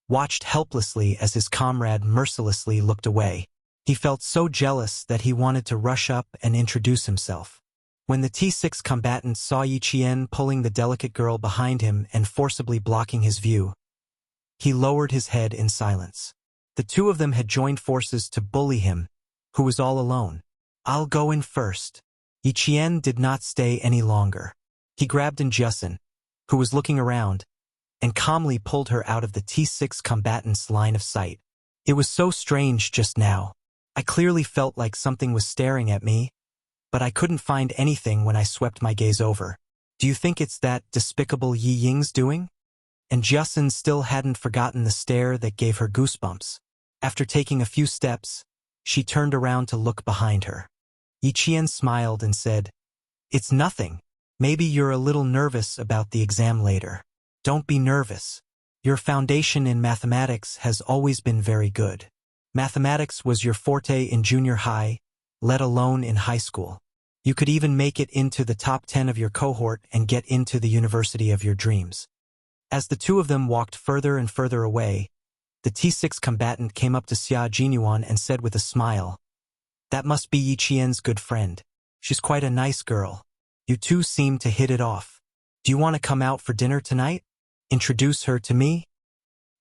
Speaker 1: watched helplessly as his comrade mercilessly looked away. He felt so jealous that he wanted to rush up and introduce himself. When the T6 combatant saw Yi Qian pulling the delicate girl behind him and forcibly blocking his view, he lowered his head in silence. The two of them had joined forces to bully him, who was all alone. "I'll go in first." Yi Qian did not stay any longer. He grabbed Justin, who was looking around, and calmly pulled her out of the T6 combatant's line of sight. "It was so strange just now. I clearly felt like something was staring at me, but I couldn't find anything when I swept my gaze over. Do you think it's that despicable Yi Ying's doing?" And Justin still hadn't forgotten the stare that gave her goosebumps. After taking a few steps, she turned around to look behind her. Yi Qian smiled and said, "It's nothing. Maybe you're a little nervous about the exam later. Don't be nervous. Your foundation in mathematics has always been very good. Mathematics was your forte in junior high, let alone in high school. You could even make it into the top 10 of your cohort and get into the university of your dreams." As the two of them walked further and further away, the T6 combatant came up to Xia Jinyuan and said with a smile, "That must be Yi Qian's good friend. She's quite a nice girl. You two seem to hit it off. Do you want to come out for dinner tonight? Introduce her to me?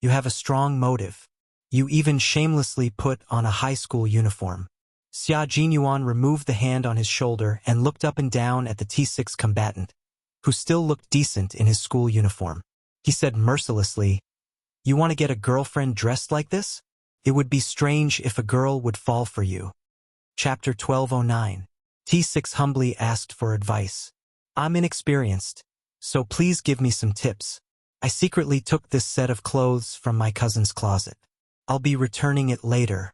Speaker 1: You have a strong motive." You even shamelessly put on a high school uniform. Xia Jinyuan removed the hand on his shoulder and looked up and down at the T6 combatant, who still looked decent in his school uniform. He said mercilessly, "You want to get a girlfriend dressed like this? It would be strange if a girl would fall for you." Chapter 1209. T6 humbly asked for advice. "I'm inexperienced, so please give me some tips. I secretly took this set of clothes from my cousin's closet. I'll be returning it later."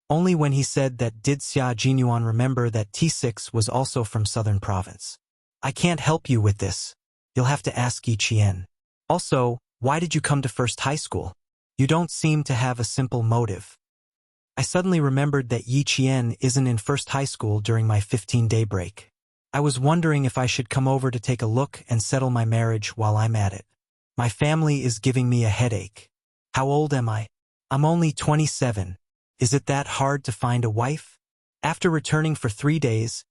Speaker 1: Only when he said that did Xia Jinyuan remember that T6 was also from Southern Province. "I can't help you with this. You'll have to ask Yi Qian. Also, why did you come to First High School? You don't seem to have a simple motive." I suddenly remembered that Yi Qian isn't in First High School during my 15-day break. I was wondering if I should come over to take a look and settle my marriage while I'm at it. My family is giving me a headache. How old am I? I'm only 27. Is it that hard to find a wife? After returning for 3 days,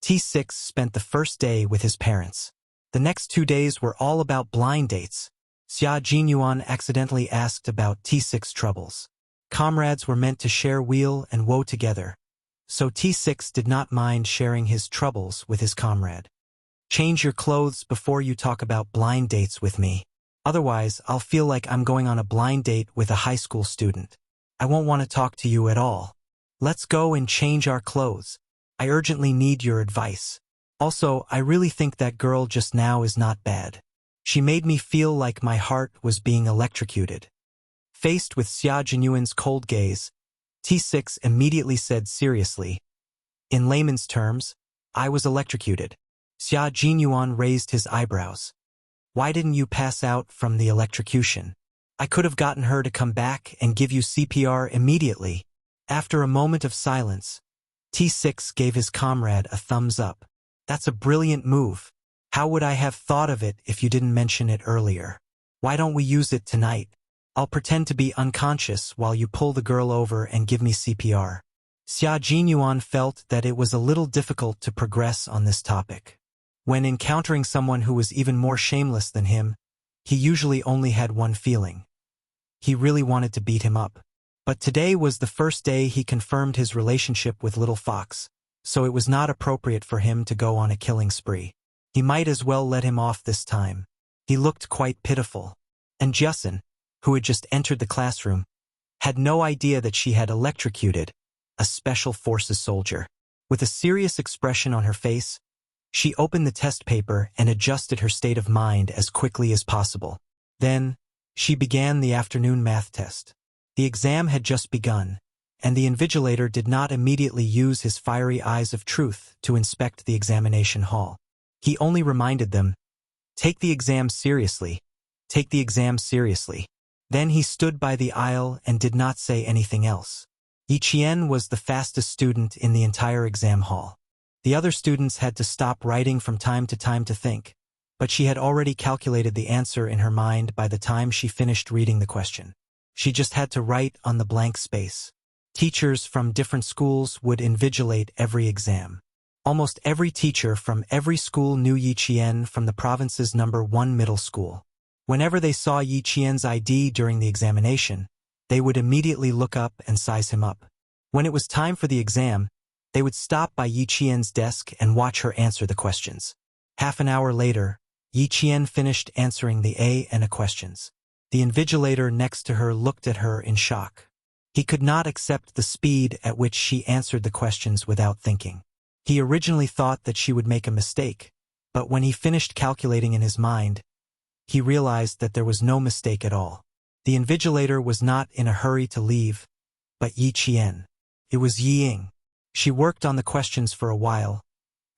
Speaker 1: T6 spent the first day with his parents. The next 2 days were all about blind dates. Xia Jinyuan accidentally asked about T6 troubles. Comrades were meant to share weal and woe together, so T6 did not mind sharing his troubles with his comrade. "Change your clothes before you talk about blind dates with me. Otherwise, I'll feel like I'm going on a blind date with a high school student. I won't want to talk to you at all. Let's go and change our clothes. I urgently need your advice. Also, I really think that girl just now is not bad. She made me feel like my heart was being electrocuted." Faced with Xia Jinyuan's cold gaze, T6 immediately said seriously, "In layman's terms, I was electrocuted." Xia Jinyuan raised his eyebrows. "Why didn't you pass out from the electrocution? I could have gotten her to come back and give you CPR immediately." After a moment of silence, T6 gave his comrade a thumbs up. "That's a brilliant move. How would I have thought of it if you didn't mention it earlier? Why don't we use it tonight? I'll pretend to be unconscious while you pull the girl over and give me CPR." Xia Jinyuan felt that it was a little difficult to progress on this topic. When encountering someone who was even more shameless than him, he usually only had one feeling. He really wanted to beat him up. But today was the first day he confirmed his relationship with Little Fox, so it was not appropriate for him to go on a killing spree. He might as well let him off this time. He looked quite pitiful. And Justin, who had just entered the classroom, had no idea that she had electrocuted a Special Forces soldier. With a serious expression on her face, she opened the test paper and adjusted her state of mind as quickly as possible. Then, she began the afternoon math test. The exam had just begun, and the invigilator did not immediately use his fiery eyes of truth to inspect the examination hall. He only reminded them, "Take the exam seriously. Take the exam seriously." Then he stood by the aisle and did not say anything else. Yi Qian was the fastest student in the entire exam hall. The other students had to stop writing from time to think, but she had already calculated the answer in her mind by the time she finished reading the question. She just had to write on the blank space. Teachers from different schools would invigilate every exam. Almost every teacher from every school knew Yi Qian from the province's #1 middle school. Whenever they saw Yi Qian's ID during the examination, they would immediately look up and size him up. When it was time for the exam, they would stop by Yi Qian's desk and watch her answer the questions. Half an hour later, Yi Qian finished answering the A and A questions. The invigilator next to her looked at her in shock. He could not accept the speed at which she answered the questions without thinking. He originally thought that she would make a mistake, but when he finished calculating in his mind, he realized that there was no mistake at all. The invigilator was not in a hurry to leave, but Yi Qian. It was Yi Ying. She worked on the questions for a while,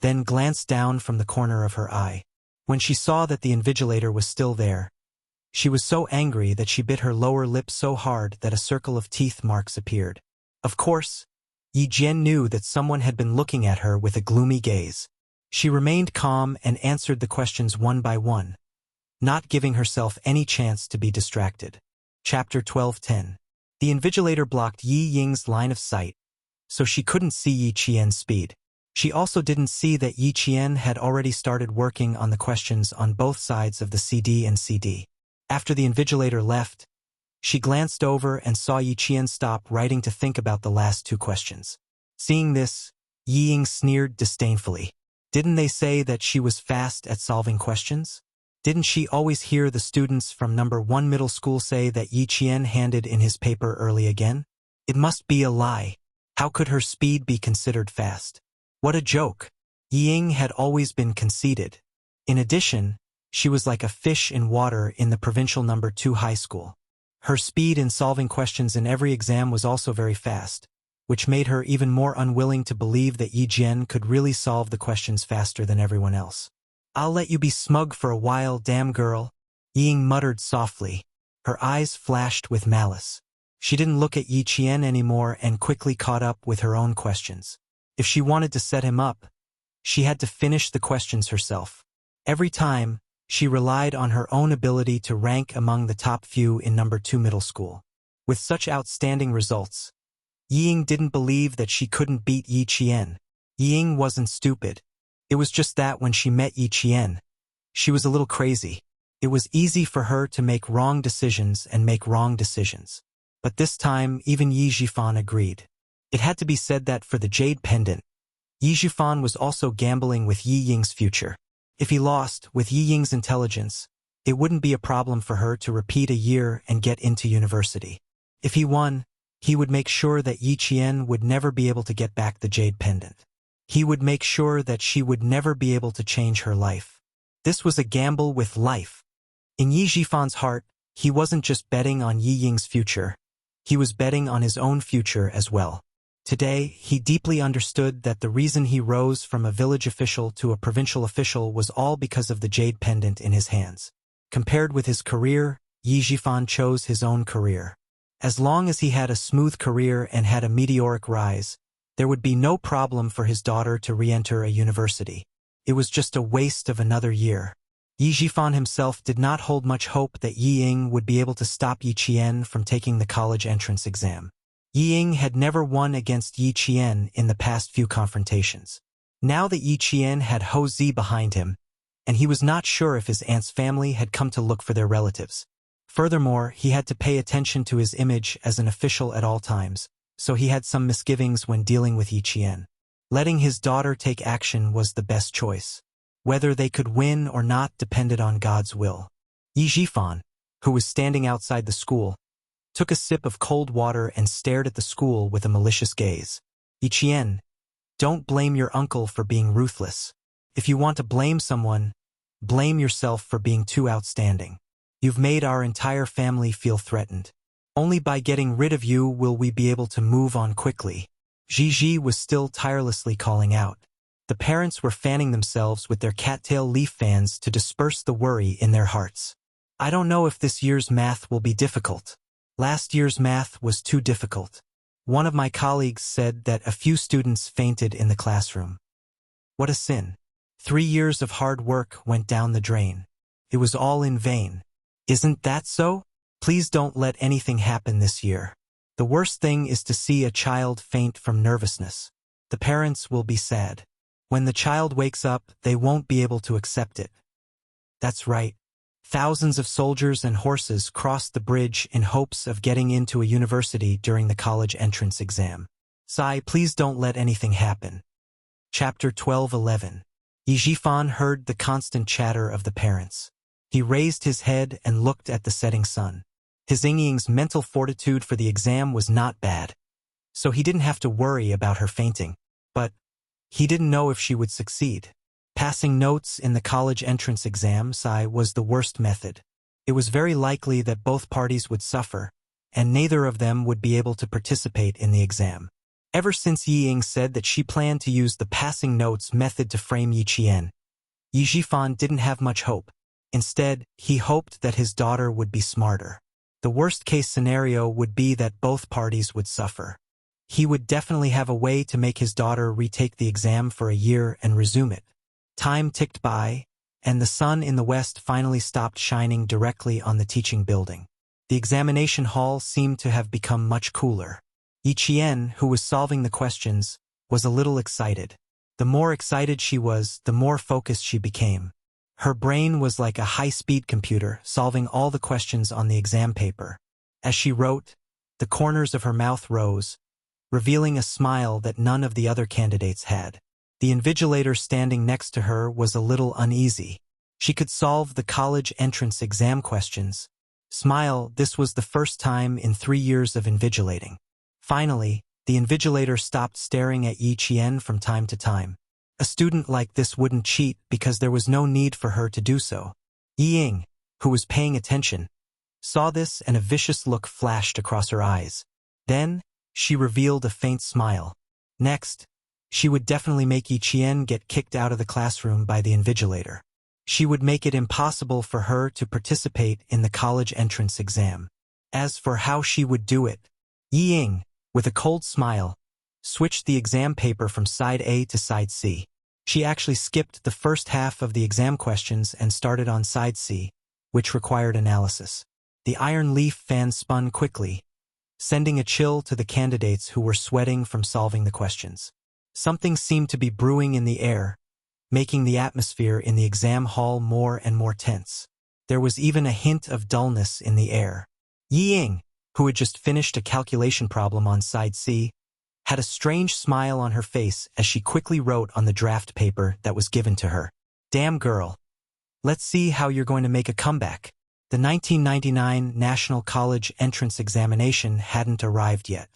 Speaker 1: then glanced down from the corner of her eye. When she saw that the invigilator was still there, she was so angry that she bit her lower lip so hard that a circle of teeth marks appeared. Of course, Yi Jian knew that someone had been looking at her with a gloomy gaze. She remained calm and answered the questions one by one, not giving herself any chance to be distracted. Chapter 12:10. The invigilator blocked Yi Ying's line of sight, so she couldn't see Yi Qian's speed. She also didn't see that Yi Qian had already started working on the questions on both sides of the CD and CD. After the invigilator left, She glanced over and saw Yi Qian stop writing to think about the last two questions. Seeing this, Yi Ying sneered disdainfully. Didn't they say that she was fast at solving questions? Didn't she always hear the students from number 1 middle school say that Yi Qian handed in his paper early again? It must be a lie. How could her speed be considered fast? What a joke. Yi Ying had always been conceited. In addition, she was like a fish in water in the provincial number 2 high school. Her speed in solving questions in every exam was also very fast, which made her even more unwilling to believe that Yi Jian could really solve the questions faster than everyone else. I'll let you be smug for a while, damn girl, Yi Ying muttered softly. Her eyes flashed with malice. She didn't look at Yi Qian anymore and quickly caught up with her own questions. If she wanted to set him up, she had to finish the questions herself. Every time, she relied on her own ability to rank among the top few in number 2 middle school. With such outstanding results, Yi Ying didn't believe that she couldn't beat Yi Qian. Yi Ying wasn't stupid. It was just that when she met Yi Qian, she was a little crazy. It was easy for her to make wrong decisions and make wrong decisions. But this time, even Yi Zhifan agreed. It had to be said that for the jade pendant, Yi Zhifan was also gambling with Yi Ying's future. If he lost, with Yi Ying's intelligence, it wouldn't be a problem for her to repeat a year and get into university. If he won, he would make sure that Yi Qian would never be able to get back the jade pendant. He would make sure that she would never be able to change her life. This was a gamble with life. In Yi Zhifan's heart, he wasn't just betting on Yi Ying's future. He was betting on his own future as well. Today, he deeply understood that the reason he rose from a village official to a provincial official was all because of the jade pendant in his hands. Compared with his career, Yi Zhifan chose his own career. As long as he had a smooth career and had a meteoric rise, there would be no problem for his daughter to re-enter a university. It was just a waste of another year. Yi Zhifan himself did not hold much hope that Yi Ying would be able to stop Yi Qian from taking the college entrance exam. Yi Ying had never won against Yi Qian in the past few confrontations. Now that Yi Qian had Ho Zi behind him, and he was not sure if his aunt's family had come to look for their relatives. Furthermore, he had to pay attention to his image as an official at all times, so he had some misgivings when dealing with Yi Qian. Letting his daughter take action was the best choice. Whether they could win or not depended on God's will. Yi Zhifan, who was standing outside the school, took a sip of cold water and stared at the school with a malicious gaze. Yi Qian, don't blame your uncle for being ruthless. If you want to blame someone, blame yourself for being too outstanding. You've made our entire family feel threatened. Only by getting rid of you will we be able to move on quickly. Gigi was still tirelessly calling out. The parents were fanning themselves with their cattail leaf fans to disperse the worry in their hearts. I don't know if this year's math will be difficult. Last year's math was too difficult. One of my colleagues said that a few students fainted in the classroom. What a sin. 3 years of hard work went down the drain. It was all in vain. Isn't that so? Please don't let anything happen this year. The worst thing is to see a child faint from nervousness. The parents will be sad. When the child wakes up, they won't be able to accept it. That's right. Thousands of soldiers and horses crossed the bridge in hopes of getting into a university during the college entrance exam. Sai, please don't let anything happen. Chapter 12:11. Yi Zhifan heard the constant chatter of the parents. He raised his head and looked at the setting sun. His Ying's mental fortitude for the exam was not bad, so he didn't have to worry about her fainting. But he didn't know if she would succeed. Passing notes in the college entrance exam was the worst method. It was very likely that both parties would suffer, and neither of them would be able to participate in the exam. Ever since Yi Ying said that she planned to use the passing notes method to frame Yi Qian, Yi Zhifan didn't have much hope. Instead, he hoped that his daughter would be smarter. The worst-case scenario would be that both parties would suffer. He would definitely have a way to make his daughter retake the exam for a year and resume it. Time ticked by, and the sun in the west finally stopped shining directly on the teaching building. The examination hall seemed to have become much cooler. Yi Qian, who was solving the questions, was a little excited. The more excited she was, the more focused she became. Her brain was like a high-speed computer, solving all the questions on the exam paper. As she wrote, the corners of her mouth rose, revealing a smile that none of the other candidates had. The invigilator standing next to her was a little uneasy. She could solve the college entrance exam questions. Smile, this was the first time in 3 years of invigilating. Finally, the invigilator stopped staring at Yi Qian from time to time. A student like this wouldn't cheat because there was no need for her to do so. Yi Ying, who was paying attention, saw this and a vicious look flashed across her eyes. Then, she revealed a faint smile. Next, she would definitely make Yi Qian get kicked out of the classroom by the invigilator. She would make it impossible for her to participate in the college entrance exam. As for how she would do it, Yi Ying, with a cold smile, switched the exam paper from side A to side C. She actually skipped the first half of the exam questions and started on side C, which required analysis. The iron leaf fan spun quickly, sending a chill to the candidates who were sweating from solving the questions. Something seemed to be brewing in the air, making the atmosphere in the exam hall more and more tense. There was even a hint of dullness in the air. Yi Ying, who had just finished a calculation problem on side C, had a strange smile on her face as she quickly wrote on the draft paper that was given to her. Damn girl. Let's see how you're going to make a comeback. The 1999 National College Entrance Examination hadn't arrived yet.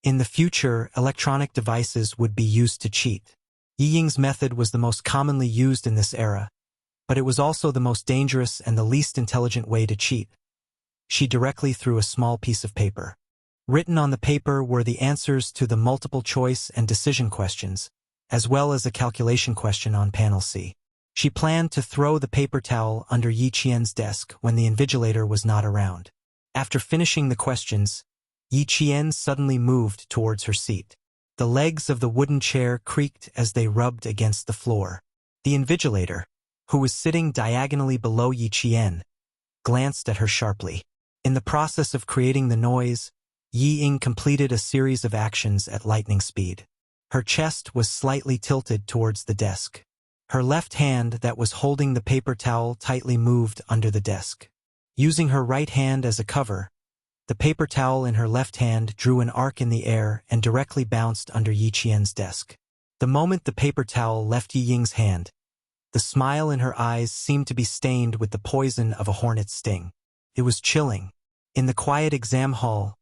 Speaker 1: In the future, electronic devices would be used to cheat. Yi Ying's method was the most commonly used in this era, but it was also the most dangerous and the least intelligent way to cheat. She directly threw a small piece of paper. Written on the paper were the answers to the multiple choice and decision questions, as well as a calculation question on panel C. She planned to throw the paper towel under Yi Qian's desk when the invigilator was not around. After finishing the questions, Yi Qian suddenly moved towards her seat. The legs of the wooden chair creaked as they rubbed against the floor. The invigilator, who was sitting diagonally below Yi Qian, glanced at her sharply. In the process of creating the noise, Yi Ying completed a series of actions at lightning speed. Her chest was slightly tilted towards the desk. Her left hand that was holding the paper towel tightly moved under the desk. Using her right hand as a cover, the paper towel in her left hand drew an arc in the air and directly bounced under Yi Qian's desk. The moment the paper towel left Yi Ying's hand, the smile in her eyes seemed to be stained with the poison of a hornet's sting. It was chilling. In the quiet exam hall,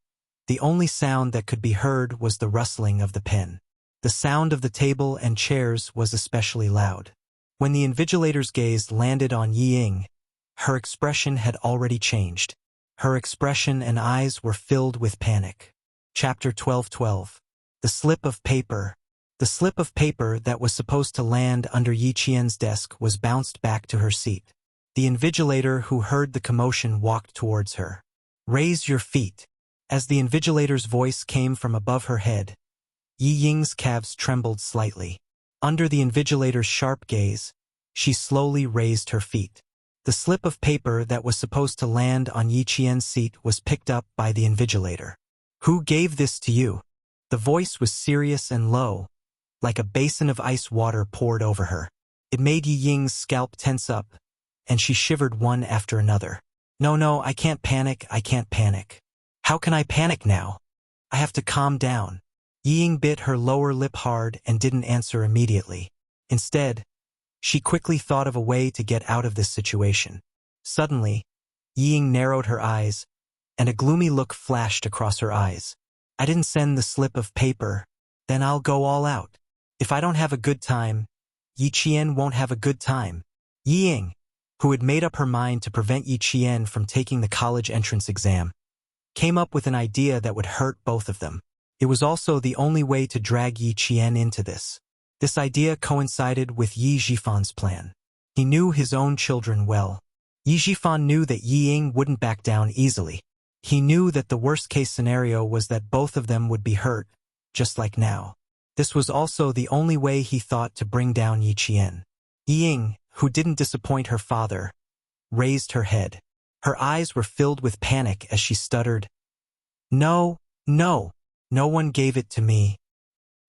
Speaker 1: the only sound that could be heard was the rustling of the pen. The sound of the table and chairs was especially loud. When the invigilator's gaze landed on Yi Ying, her expression had already changed. Her expression and eyes were filled with panic. Chapter 12:12. The slip of paper. The slip of paper that was supposed to land under Yi Qian's desk was bounced back to her seat. The invigilator who heard the commotion walked towards her. Raise your feet. As the invigilator's voice came from above her head, Yi Ying's calves trembled slightly. Under the invigilator's sharp gaze, she slowly raised her feet. The slip of paper that was supposed to land on Yi Qian's seat was picked up by the invigilator. Who gave this to you? The voice was serious and low, like a basin of ice water poured over her. It made Yi Ying's scalp tense up, and she shivered one after another. No, I can't panic. How can I panic now? I have to calm down. Yi Ying bit her lower lip hard and didn't answer immediately. Instead, she quickly thought of a way to get out of this situation. Suddenly, Yi Ying narrowed her eyes, and a gloomy look flashed across her eyes. I didn't send the slip of paper, then I'll go all out. If I don't have a good time, Yi Qian won't have a good time. Yi Ying, who had made up her mind to prevent Yi Qian from taking the college entrance exam, came up with an idea that would hurt both of them. It was also the only way to drag Yi Qian into this. This idea coincided with Yi Zhifan's plan. He knew his own children well. Yi Zhifan knew that Yi Ying wouldn't back down easily. He knew that the worst-case scenario was that both of them would be hurt, just like now. This was also the only way he thought to bring down Yi Qian. Yi Ying, who didn't disappoint her father, raised her head. Her eyes were filled with panic as she stuttered, No one gave it to me.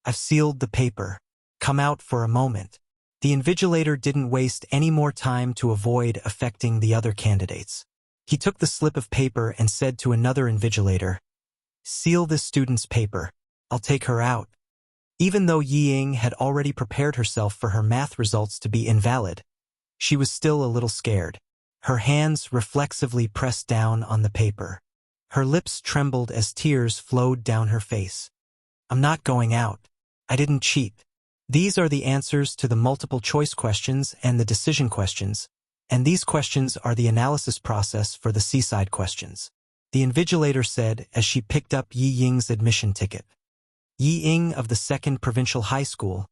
Speaker 1: I've sealed the paper. Come out for a moment. The invigilator didn't waste any more time to avoid affecting the other candidates. He took the slip of paper and said to another invigilator, "Seal this student's paper. I'll take her out." Even though Yi Ying had already prepared herself for her math results to be invalid, she was still a little scared. Her hands reflexively pressed down on the paper. Her lips trembled as tears flowed down her face. "I'm not going out. I didn't cheat." These are the answers to the multiple choice questions and the decision questions, and these questions are the analysis process for the seaside questions. The invigilator said as she picked up Yi Ying's admission ticket. "Yi Ying of the 2nd Provincial High School."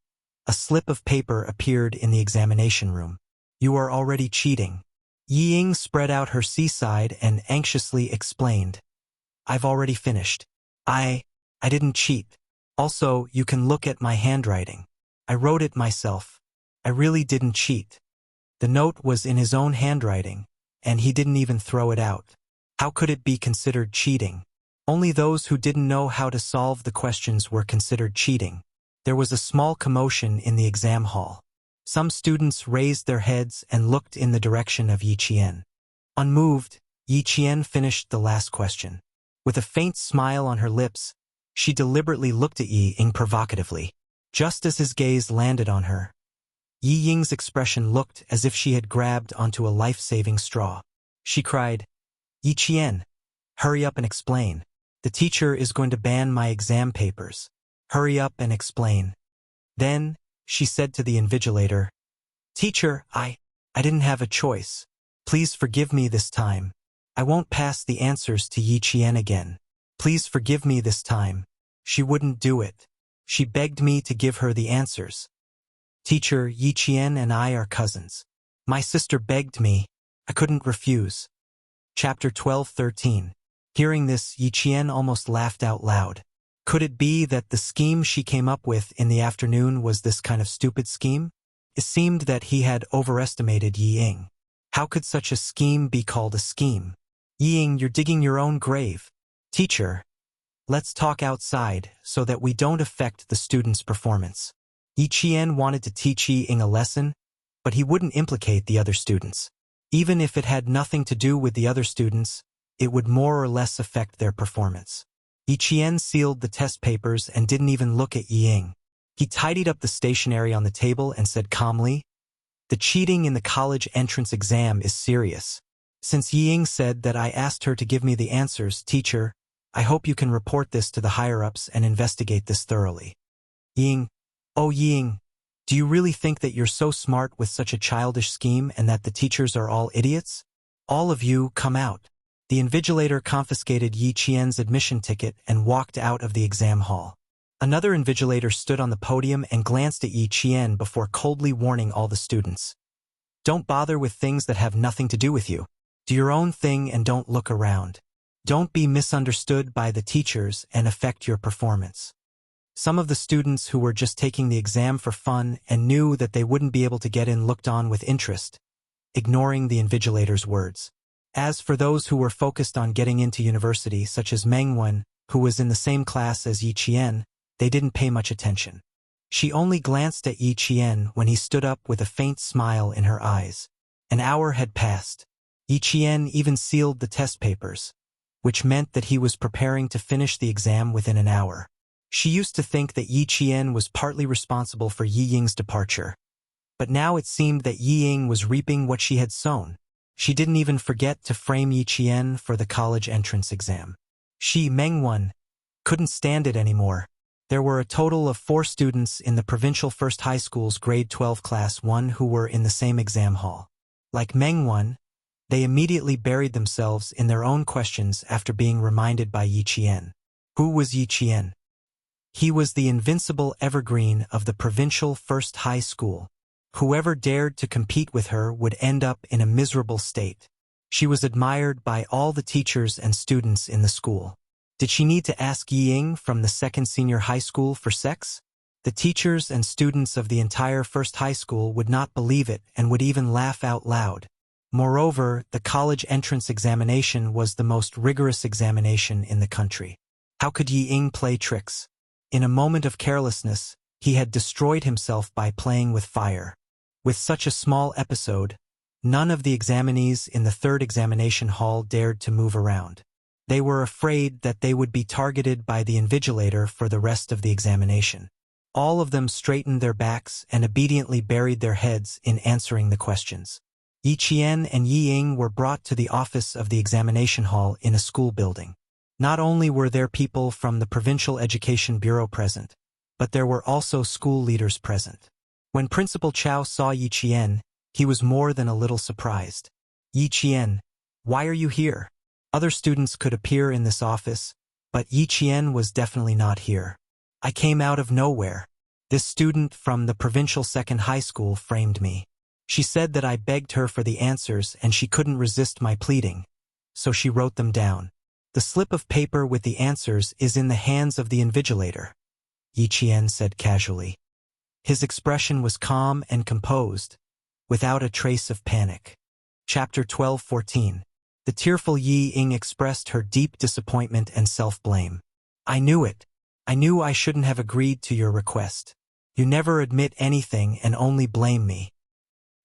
Speaker 1: A slip of paper appeared in the examination room. "You are already cheating." Yi Ying spread out her seaside and anxiously explained, "I've already finished. I didn't cheat. Also, you can look at my handwriting. I wrote it myself. I really didn't cheat." The note was in his own handwriting, and he didn't even throw it out. How could it be considered cheating? Only those who didn't know how to solve the questions were considered cheating. There was a small commotion in the exam hall. Some students raised their heads and looked in the direction of Yi Qian. Unmoved, Yi Qian finished the last question. With a faint smile on her lips, she deliberately looked at Yi Ying provocatively. Just as his gaze landed on her, Yi Ying's expression looked as if she had grabbed onto a life-saving straw. She cried, "Yi Qian, hurry up and explain. The teacher is going to ban my exam papers. Hurry up and explain." Then, she said to the invigilator, "Teacher, I didn't have a choice. Please forgive me this time. I won't pass the answers to Yi Qian again. Please forgive me this time." She wouldn't do it. She begged me to give her the answers. "Teacher, Yi Qian and I are cousins. My sister begged me. I couldn't refuse." Chapter 12:13. Hearing this, Yi Qian almost laughed out loud. Could it be that the scheme she came up with in the afternoon was this kind of stupid scheme? It seemed that he had overestimated Yi Ying. How could such a scheme be called a scheme? "Yi Ying, you're digging your own grave." "Teacher, let's talk outside so that we don't affect the student's performance." Yi Qian wanted to teach Yi Ying a lesson, but he wouldn't implicate the other students. Even if it had nothing to do with the other students, it would more or less affect their performance. Yi Qian sealed the test papers and didn't even look at Yi Ying. He tidied up the stationery on the table and said calmly, "The cheating in the college entrance exam is serious. Since Yi Ying said that I asked her to give me the answers, teacher, I hope you can report this to the higher-ups and investigate this thoroughly." Yi Ying, "Oh Yi Ying, do you really think that you're so smart with such a childish scheme and that the teachers are all idiots? All of you, come out." The invigilator confiscated Yi Qian's admission ticket and walked out of the exam hall. Another invigilator stood on the podium and glanced at Yi Qian before coldly warning all the students. "Don't bother with things that have nothing to do with you. Do your own thing and don't look around. Don't be misunderstood by the teachers and affect your performance." Some of the students who were just taking the exam for fun and knew that they wouldn't be able to get in looked on with interest, ignoring the invigilator's words. As for those who were focused on getting into university, such as Meng Wen, who was in the same class as Yi Qian, they didn't pay much attention. She only glanced at Yi Qian when he stood up with a faint smile in her eyes. An hour had passed. Yi Qian even sealed the test papers, which meant that he was preparing to finish the exam within an hour. She used to think that Yi Qian was partly responsible for Yi Ying's departure, but now it seemed that Yi Ying was reaping what she had sown. She didn't even forget to frame Yi Qian for the college entrance exam. She, Meng Wen, couldn't stand it anymore. There were a total of 4 students in the Provincial First High School's grade 12 class 1 who were in the same exam hall. Like Meng Wen, they immediately buried themselves in their own questions after being reminded by Yi Qian. Who was Yi Qian? He was the invincible evergreen of the Provincial First High School. Whoever dared to compete with her would end up in a miserable state. She was admired by all the teachers and students in the school. Did she need to ask Yi Ying from the 2nd senior high school for sex? The teachers and students of the entire first high school would not believe it and would even laugh out loud. Moreover, the college entrance examination was the most rigorous examination in the country. How could Yi Ying play tricks? In a moment of carelessness, he had destroyed himself by playing with fire. With such a small episode, None of the examinees in the third examination hall dared to move around. They were afraid that they would be targeted by the invigilator for the rest of the examination. All of them straightened their backs and obediently buried their heads in answering the questions. Yi Qian and Yi Ying were brought to the office of the examination hall in a school building. Not only were there people from the Provincial Education Bureau present, but there were also school leaders present. When Principal Chow saw Yi Qian, he was more than a little surprised. "Yi Qian, why are you here?" Other students could appear in this office, but Yi Qian was definitely not here. "I came out of nowhere. This student from the provincial second high school framed me. She said that I begged her for the answers and she couldn't resist my pleading, so she wrote them down. The slip of paper with the answers is in the hands of the invigilator," Yi Qian said casually. His expression was calm and composed, without a trace of panic. Chapter 12:14. The tearful Yi Ying expressed her deep disappointment and self-blame. "I knew it. I knew I shouldn't have agreed to your request. You never admit anything and only blame me.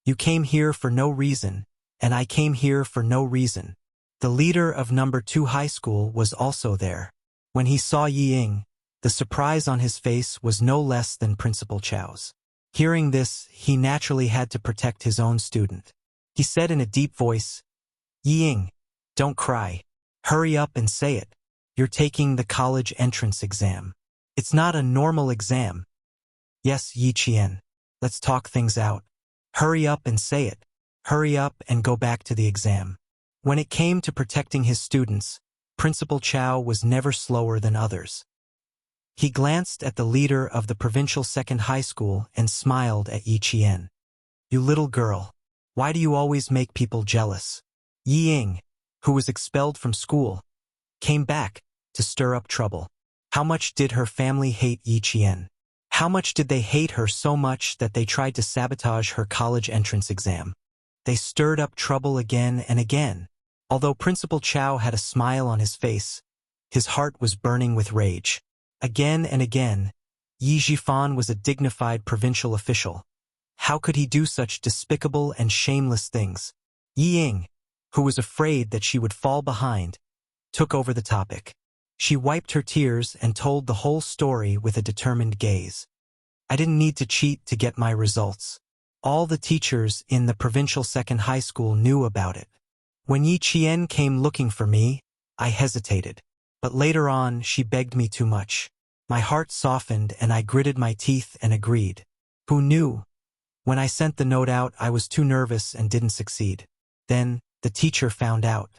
Speaker 1: You came here for no reason, and I came here for no reason." The leader of number 2 high school was also there. When he saw Yi Ying, the surprise on his face was no less than Principal Chow's. Hearing this, he naturally had to protect his own student. He said in a deep voice, "Yi Ying, don't cry. Hurry up and say it. You're taking the college entrance exam. It's not a normal exam." "Yes, Yi Qian. Let's talk things out. Hurry up and say it. Hurry up and go back to the exam." When it came to protecting his students, Principal Chow was never slower than others. He glanced at the leader of the provincial second high school and smiled at Yi Qian. "You little girl, why do you always make people jealous?" Yi Ying, who was expelled from school, came back to stir up trouble. How much did her family hate Yi Qian? How much did they hate her so much that they tried to sabotage her college entrance exam? They stirred up trouble again and again. Although Principal Chow had a smile on his face, his heart was burning with rage. Again and again, Yi Zhifan was a dignified provincial official. How could he do such despicable and shameless things? Yi Ying, who was afraid that she would fall behind, took over the topic. She wiped her tears and told the whole story with a determined gaze. "I didn't need to cheat to get my results. All the teachers in the provincial second high school knew about it. When Yi Qian came looking for me, I hesitated. But later on, she begged me too much. My heart softened and I gritted my teeth and agreed. Who knew? When I sent the note out, I was too nervous and didn't succeed. Then, the teacher found out.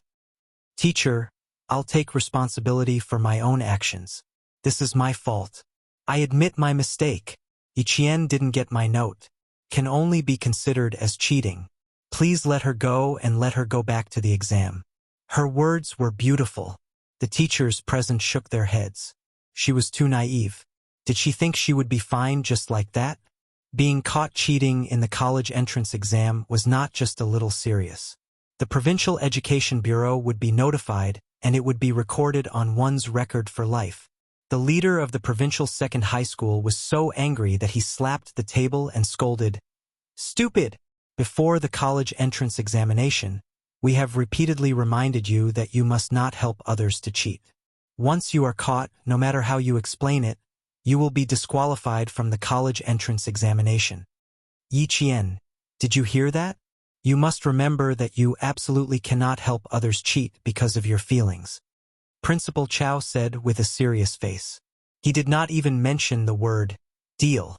Speaker 1: Teacher, I'll take responsibility for my own actions. This is my fault. I admit my mistake. Yi Qian didn't get my note. Can only be considered as cheating. Please let her go and let her go back to the exam." Her words were beautiful. The teachers present shook their heads. She was too naive. Did she think she would be fine just like that? Being caught cheating in the college entrance exam was not just a little serious. The Provincial Education Bureau would be notified, and it would be recorded on one's record for life. The leader of the provincial second high school was so angry that he slapped the table and scolded, "Stupid! Before the college entrance examination, we have repeatedly reminded you that you must not help others to cheat. Once you are caught, no matter how you explain it, you will be disqualified from the college entrance examination." Yi Qian, did you hear that? You must remember that you absolutely cannot help others cheat because of your feelings. Principal Chow said with a serious face. He did not even mention the word deal.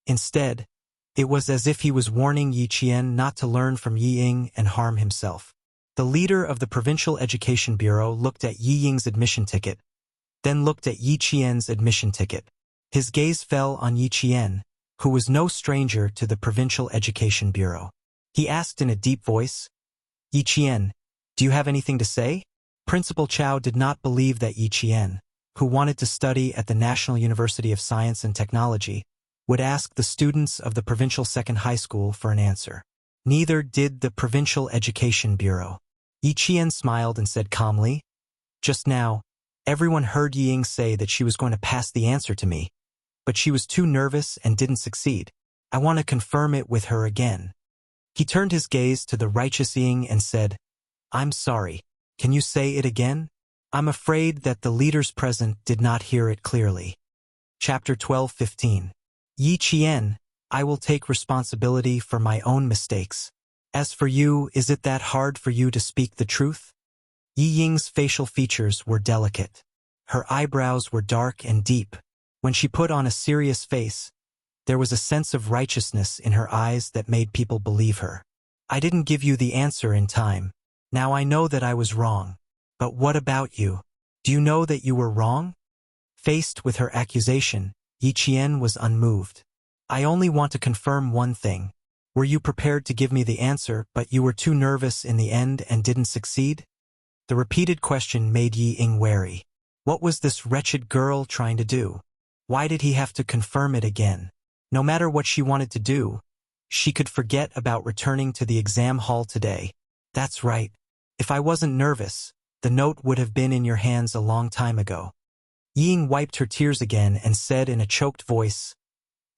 Speaker 1: Instead, it was as if he was warning Yi Qian not to learn from Yi Ying and harm himself. The leader of the Provincial Education Bureau looked at Yi Ying's admission ticket, then looked at Yi Qian's admission ticket. His gaze fell on Yi Qian, who was no stranger to the Provincial Education Bureau. He asked in a deep voice, "Yi Qian, do you have anything to say?" Principal Chow did not believe that Yi Qian, who wanted to study at the National University of Science and Technology, would ask the students of the provincial second high school for an answer. Neither did the Provincial Education Bureau. Yi Qian smiled and said calmly, "Just now, everyone heard Yi Ying say that she was going to pass the answer to me, but she was too nervous and didn't succeed. I want to confirm it with her again." He turned his gaze to the righteous Ying and said, "I'm sorry. Can you say it again?" I'm afraid that the leaders present did not hear it clearly. Chapter 12:15. Yi Qian, I will take responsibility for my own mistakes. As for you, is it that hard for you to speak the truth? Yi Ying's facial features were delicate. Her eyebrows were dark and deep. When she put on a serious face, there was a sense of righteousness in her eyes that made people believe her. I didn't give you the answer in time. Now I know that I was wrong. But what about you? Do you know that you were wrong? Faced with her accusation, Yi Qian was unmoved. I only want to confirm one thing. Were you prepared to give me the answer, but you were too nervous in the end and didn't succeed? The repeated question made Yi Ying wary. What was this wretched girl trying to do? Why did he have to confirm it again? No matter what she wanted to do, she could forget about returning to the exam hall today. That's right. If I wasn't nervous, the note would have been in your hands a long time ago. Yi Ying wiped her tears again and said in a choked voice,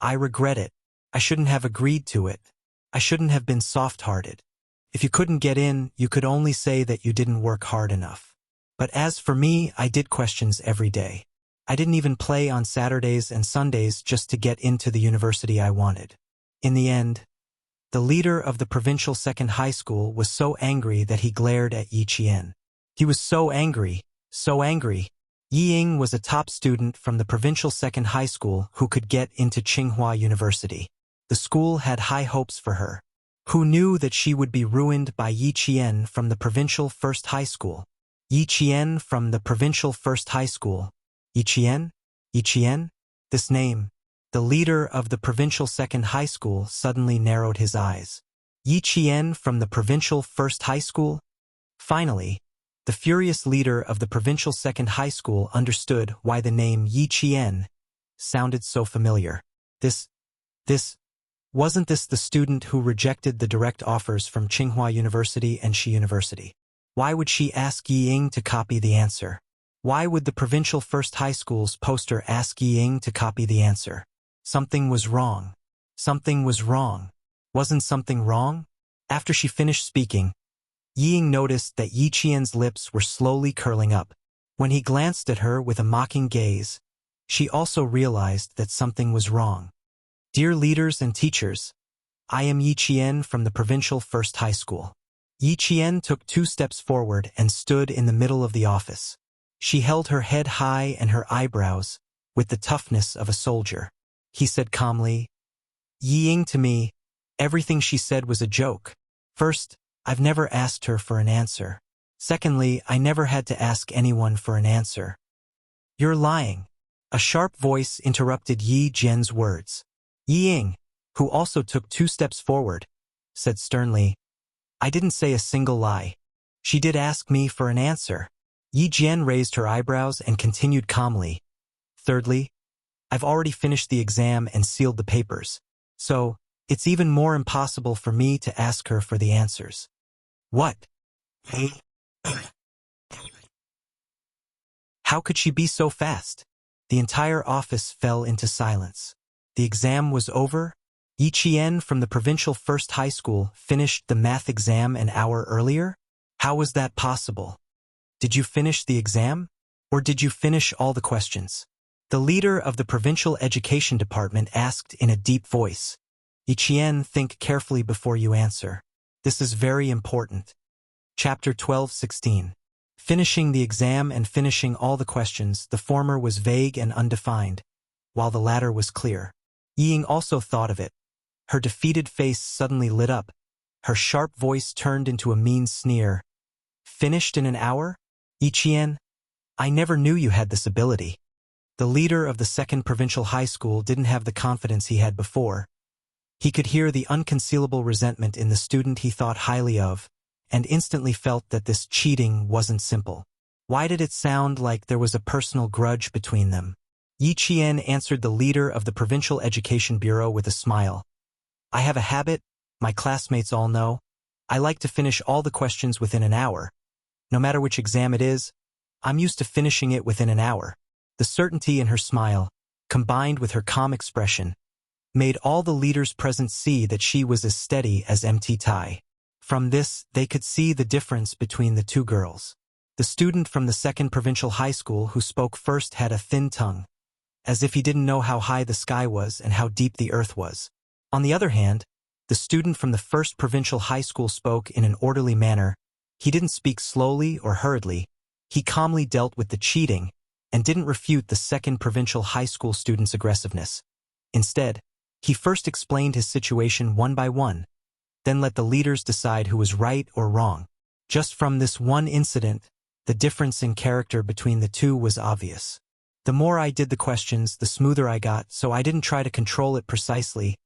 Speaker 1: I regret it. I shouldn't have agreed to it. I shouldn't have been soft-hearted. If you couldn't get in, you could only say that you didn't work hard enough. But as for me, I did questions every day. I didn't even play on Saturdays and Sundays just to get into the university I wanted. In the end, the leader of the provincial second high school was so angry that he glared at Yi Qian. He was so angry, so angry. Yi Ying was a top student from the provincial second high school who could get into Tsinghua University. The school had high hopes for her. Who knew that she would be ruined by Yi Qian from the provincial first high school? Yi Qian from the provincial first high school. Yi Qian? Yi Qian? This name, the leader of the provincial second high school, suddenly narrowed his eyes. Yi Qian from the provincial first high school? Finally, the furious leader of the provincial second high school understood why the name Yi Qian sounded so familiar. Wasn't this the student who rejected the direct offers from Tsinghua University and Shi University? Why would she ask Yi Ying to copy the answer? Why would the provincial first high school's poster ask Yi Ying to copy the answer? Something was wrong. Something was wrong. Wasn't something wrong? After she finished speaking, Yi Ying noticed that Yi Qian's lips were slowly curling up. When he glanced at her with a mocking gaze, she also realized that something was wrong. Dear leaders and teachers, I am Yi Qian from the provincial first high school. Yi Qian took 2 steps forward and stood in the middle of the office. She held her head high and her eyebrows with the toughness of a soldier. He said calmly, Yi Ying to me, everything she said was a joke. First, I've never asked her for an answer. Secondly, I never had to ask anyone for an answer. You're lying. A sharp voice interrupted Yi Jian's words. Yi Ying, who also took 2 steps forward, said sternly, I didn't say a single lie. She did ask me for an answer. Yi Jian raised her eyebrows and continued calmly. Thirdly, I've already finished the exam and sealed the papers, so it's even more impossible for me to ask her for the answers. What? How could she be so fast? The entire office fell into silence. The exam was over. Yi Qian from the provincial first high school finished the math exam an hour earlier? How was that possible? Did you finish the exam? Or did you finish all the questions? The leader of the provincial education department asked in a deep voice. Yi Qian, think carefully before you answer. This is very important. Chapter 12:16. Finishing the exam and finishing all the questions, the former was vague and undefined, while the latter was clear. Yi Ying also thought of it. Her defeated face suddenly lit up. Her sharp voice turned into a mean sneer. Finished in an hour? Yi Qian, I never knew you had this ability. The leader of the second provincial high school didn't have the confidence he had before. He could hear the unconcealable resentment in the student he thought highly of, and instantly felt that this cheating wasn't simple. Why did it sound like there was a personal grudge between them? Yi Qian answered the leader of the Provincial Education Bureau with a smile. I have a habit, my classmates all know. I like to finish all the questions within an hour. No matter which exam it is, I'm used to finishing it within an hour. The certainty in her smile, combined with her calm expression, made all the leaders present see that she was as steady as empty tie. From this, they could see the difference between the two girls. The student from the second provincial high school who spoke first had a thin tongue, as if he didn't know how high the sky was and how deep the earth was. On the other hand, the student from the first provincial high school spoke in an orderly manner. He didn't speak slowly or hurriedly. He calmly dealt with the cheating and didn't refute the second provincial high school student's aggressiveness. Instead, he first explained his situation one by one, then let the leaders decide who was right or wrong. Just from this one incident, the difference in character between the two was obvious. The more I did the questions, the smoother I got, so I didn't try to control it precisely.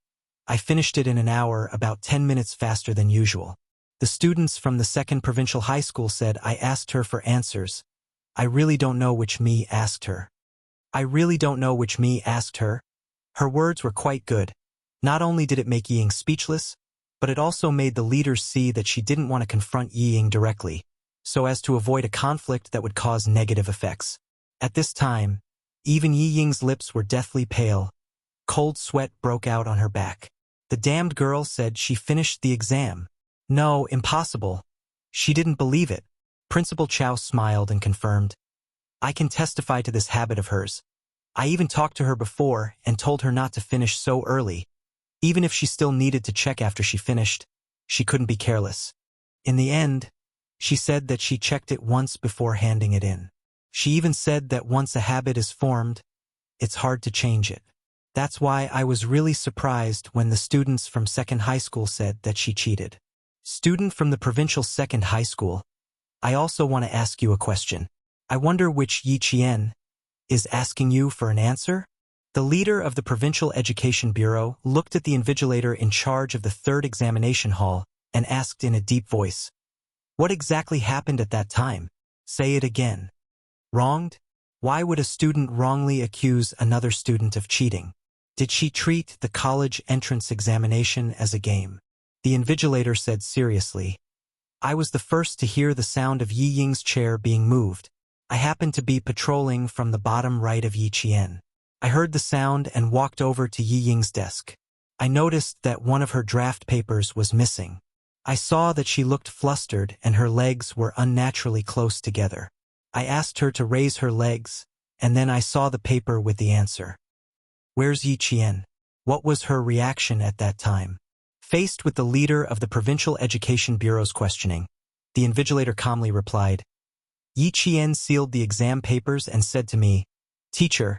Speaker 1: I finished it in an hour, about 10 minutes faster than usual. The students from the second provincial high school said I asked her for answers. I really don't know which me asked her. I really don't know which me asked her. Her words were quite good. Not only did it make Ying speechless, but it also made the leaders see that she didn't want to confront Ying directly, so as to avoid a conflict that would cause negative effects. At this time, even Ying's lips were deathly pale. Cold sweat broke out on her back. The damned girl said she finished the exam. No, impossible. She didn't believe it. Principal Chow smiled and confirmed. I can testify to this habit of hers. I even talked to her before and told her not to finish so early. Even if she still needed to check after she finished, she couldn't be careless. In the end, she said that she checked it once before handing it in. She even said that once a habit is formed, it's hard to change it. That's why I was really surprised when the students from second high school said that she cheated. Student from the provincial second high school, I also want to ask you a question. I wonder which Yi Qian is asking you for an answer? The leader of the Provincial Education Bureau looked at the invigilator in charge of the third examination hall and asked in a deep voice, what exactly happened at that time? Say it again. Wronged? Why would a student wrongly accuse another student of cheating? Did she treat the college entrance examination as a game? The invigilator said seriously, I was the first to hear the sound of Yi Ying's chair being moved. I happened to be patrolling from the bottom right of Yi Qian. I heard the sound and walked over to Yi Ying's desk. I noticed that one of her draft papers was missing. I saw that she looked flustered and her legs were unnaturally close together. I asked her to raise her legs, and then I saw the paper with the answer. Where's Yi Qian? What was her reaction at that time? Faced with the leader of the Provincial Education Bureau's questioning, the invigilator calmly replied, Yi Qian sealed the exam papers and said to me, Teacher,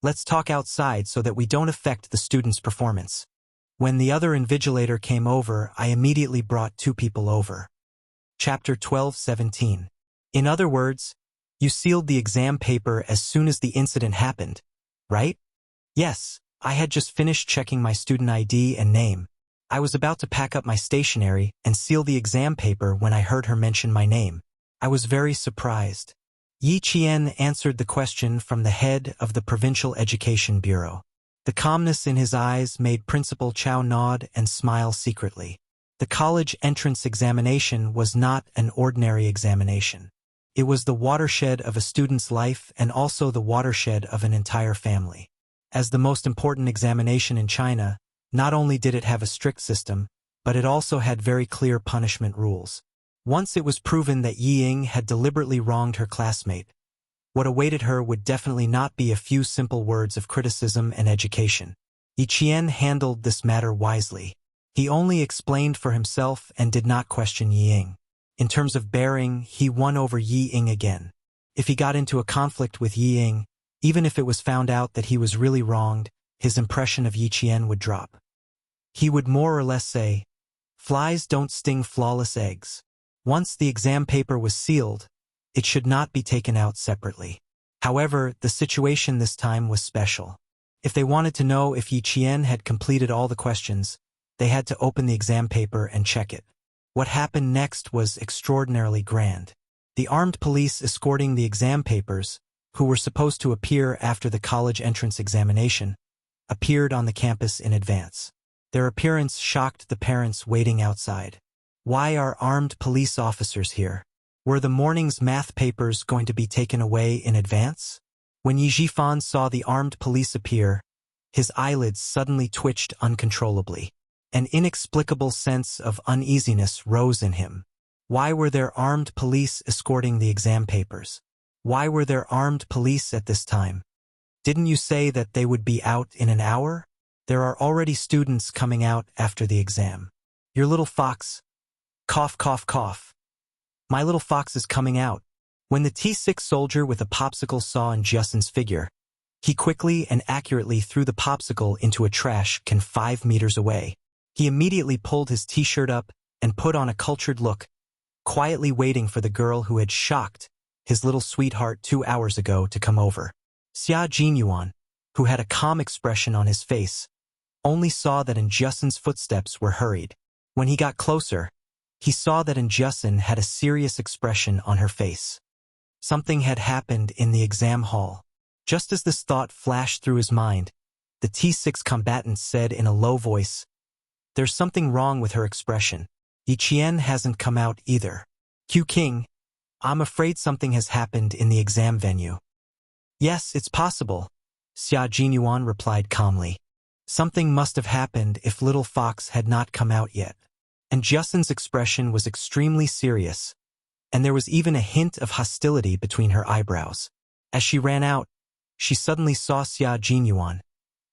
Speaker 1: let's talk outside so that we don't affect the student's performance. When the other invigilator came over, I immediately brought two people over. Chapter 12:17. In other words, you sealed the exam paper as soon as the incident happened, right? Yes, I had just finished checking my student ID and name. I was about to pack up my stationery and seal the exam paper when I heard her mention my name. I was very surprised. Yi Qian answered the question from the head of the Provincial Education Bureau. The calmness in his eyes made Principal Chow nod and smile secretly. The college entrance examination was not an ordinary examination. It was the watershed of a student's life and also the watershed of an entire family. As the most important examination in China, not only did it have a strict system, but it also had very clear punishment rules. Once it was proven that Yi Ying had deliberately wronged her classmate, what awaited her would definitely not be a few simple words of criticism and education. Yi Qian handled this matter wisely. He only explained for himself and did not question Yi Ying. In terms of bearing, he won over Yi Ying again. If he got into a conflict with Yi Ying, even if it was found out that he was really wronged, his impression of Yi Qian would drop. He would more or less say, flies don't sting flawless eggs. Once the exam paper was sealed, it should not be taken out separately. However, the situation this time was special. If they wanted to know if Yi Qian had completed all the questions, they had to open the exam paper and check it. What happened next was extraordinarily grand. The armed police escorting the exam papers, who were supposed to appear after the college entrance examination, appeared on the campus in advance. Their appearance shocked the parents waiting outside. Why are armed police officers here? Were the morning's math papers going to be taken away in advance? When Yi Zhifan saw the armed police appear, His eyelids suddenly twitched uncontrollably. An inexplicable sense of uneasiness rose in him. Why were there armed police escorting the exam papers? Why were there armed police at this time? Didn't you say that they would be out in an hour? There are already students coming out after the exam. Your little fox. Cough, cough, cough. My little fox is coming out. When the T6 soldier with a popsicle saw Justin's figure, he quickly and accurately threw the popsicle into a trash can 5 meters away. He immediately pulled his t-shirt up and put on a cultured look, quietly waiting for the girl who had shocked his little sweetheart 2 hours ago to come over. Xia Jinyuan, who had a calm expression on his face, only saw that Justin's footsteps were hurried. When he got closer, he saw that Justin had a serious expression on her face. Something had happened in the exam hall. Just as this thought flashed through his mind, the T6 combatant said in a low voice, "There's something wrong with her expression. Yi Qian hasn't come out either. Q King, I'm afraid something has happened in the exam venue." "Yes, it's possible," Xia Jinyuan replied calmly. Something must have happened if little fox had not come out yet. And Justin's expression was extremely serious, and there was even a hint of hostility between her eyebrows. As she ran out, she suddenly saw Xia Jinyuan,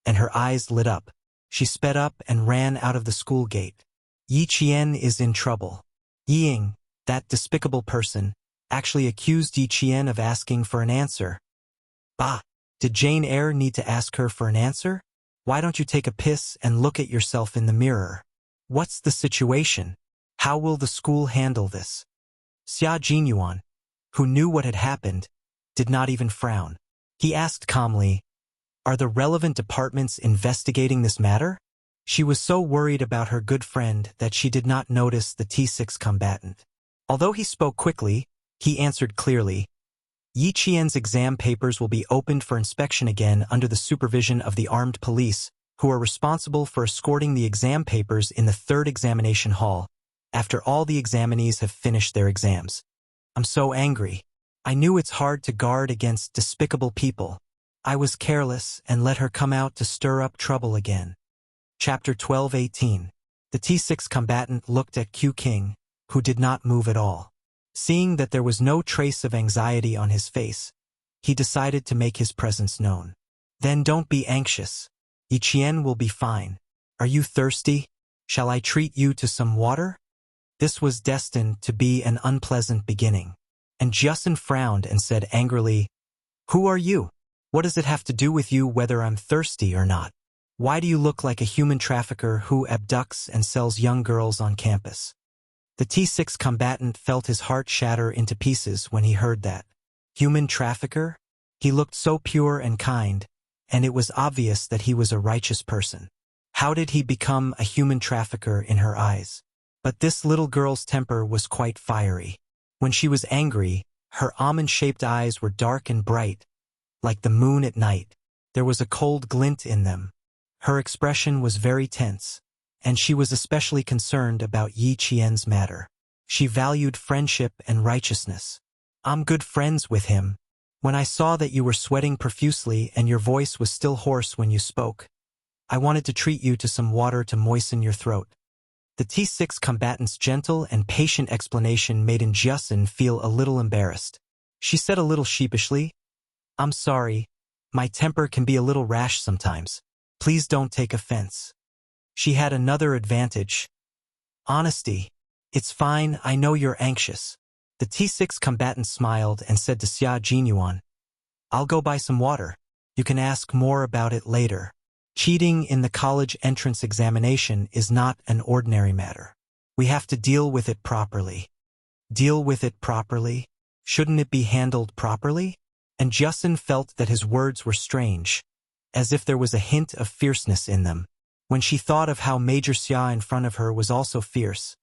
Speaker 1: and her eyes lit up. She sped up and ran out of the school gate. Yi Qian is in trouble. Ying, that despicable person, actually accused Yi Qian of asking for an answer. Bah! Did Jane Eyre need to ask her for an answer? Why don't you take a piss and look at yourself in the mirror? What's the situation? How will the school handle this? Xia Jinyuan, who knew what had happened, did not even frown. He asked calmly, "Are the relevant departments investigating this matter?" She was so worried about her good friend that she did not notice the T6 combatant. Although he spoke quickly, he answered clearly, "Yi Qian's exam papers will be opened for inspection again under the supervision of the armed police, who are responsible for escorting the exam papers in the 3rd examination hall, after all the examinees have finished their exams. I'm so angry. I knew it's hard to guard against despicable people. I was careless and let her come out to stir up trouble again." Chapter 12:18. The T6 combatant looked at Q King, who did not move at all. Seeing that there was no trace of anxiety on his face, he decided to make his presence known. "Then don't be anxious. Yi Qian will be fine. Are you thirsty? Shall I treat you to some water?" This was destined to be an unpleasant beginning. And Justin frowned and said angrily, "Who are you? What does it have to do with you whether I'm thirsty or not? Why do you look like a human trafficker who abducts and sells young girls on campus?" The T6 combatant felt his heart shatter into pieces when he heard that. Human trafficker? He looked so pure and kind, and it was obvious that he was a righteous person. How did he become a human trafficker in her eyes? But this little girl's temper was quite fiery. When she was angry, her almond-shaped eyes were dark and bright, like the moon at night. There was a cold glint in them. Her expression was very tense, and she was especially concerned about Yi Qian's matter. She valued friendship and righteousness. "I'm good friends with him. When I saw that you were sweating profusely and your voice was still hoarse when you spoke, I wanted to treat you to some water to moisten your throat." The T6 combatant's gentle and patient explanation made Justin feel a little embarrassed. She said a little sheepishly, "I'm sorry. My temper can be a little rash sometimes. Please don't take offense." She had another advantage. Honesty. "It's fine, I know you're anxious." The T6 combatant smiled and said to Xia Jinyuan, "I'll go buy some water. You can ask more about it later." Cheating in the college entrance examination is not an ordinary matter. We have to deal with it properly. Deal with it properly? Shouldn't it be handled properly? And Justin felt that his words were strange, as if there was a hint of fierceness in them. When she thought of how Major Xia in front of her was also fierce,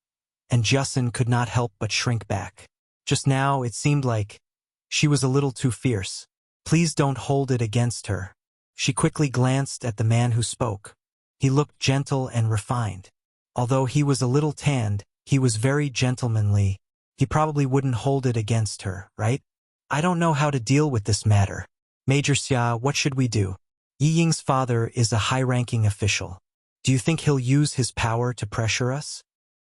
Speaker 1: and Justin could not help but shrink back. Just now it seemed like she was a little too fierce. Please don't hold it against her. She quickly glanced at the man who spoke. He looked gentle and refined. Although he was a little tanned, he was very gentlemanly. He probably wouldn't hold it against her, right? "I don't know how to deal with this matter. Major Xia, what should we do?" Yi Ying's father is a high-ranking official. Do you think he'll use his power to pressure us?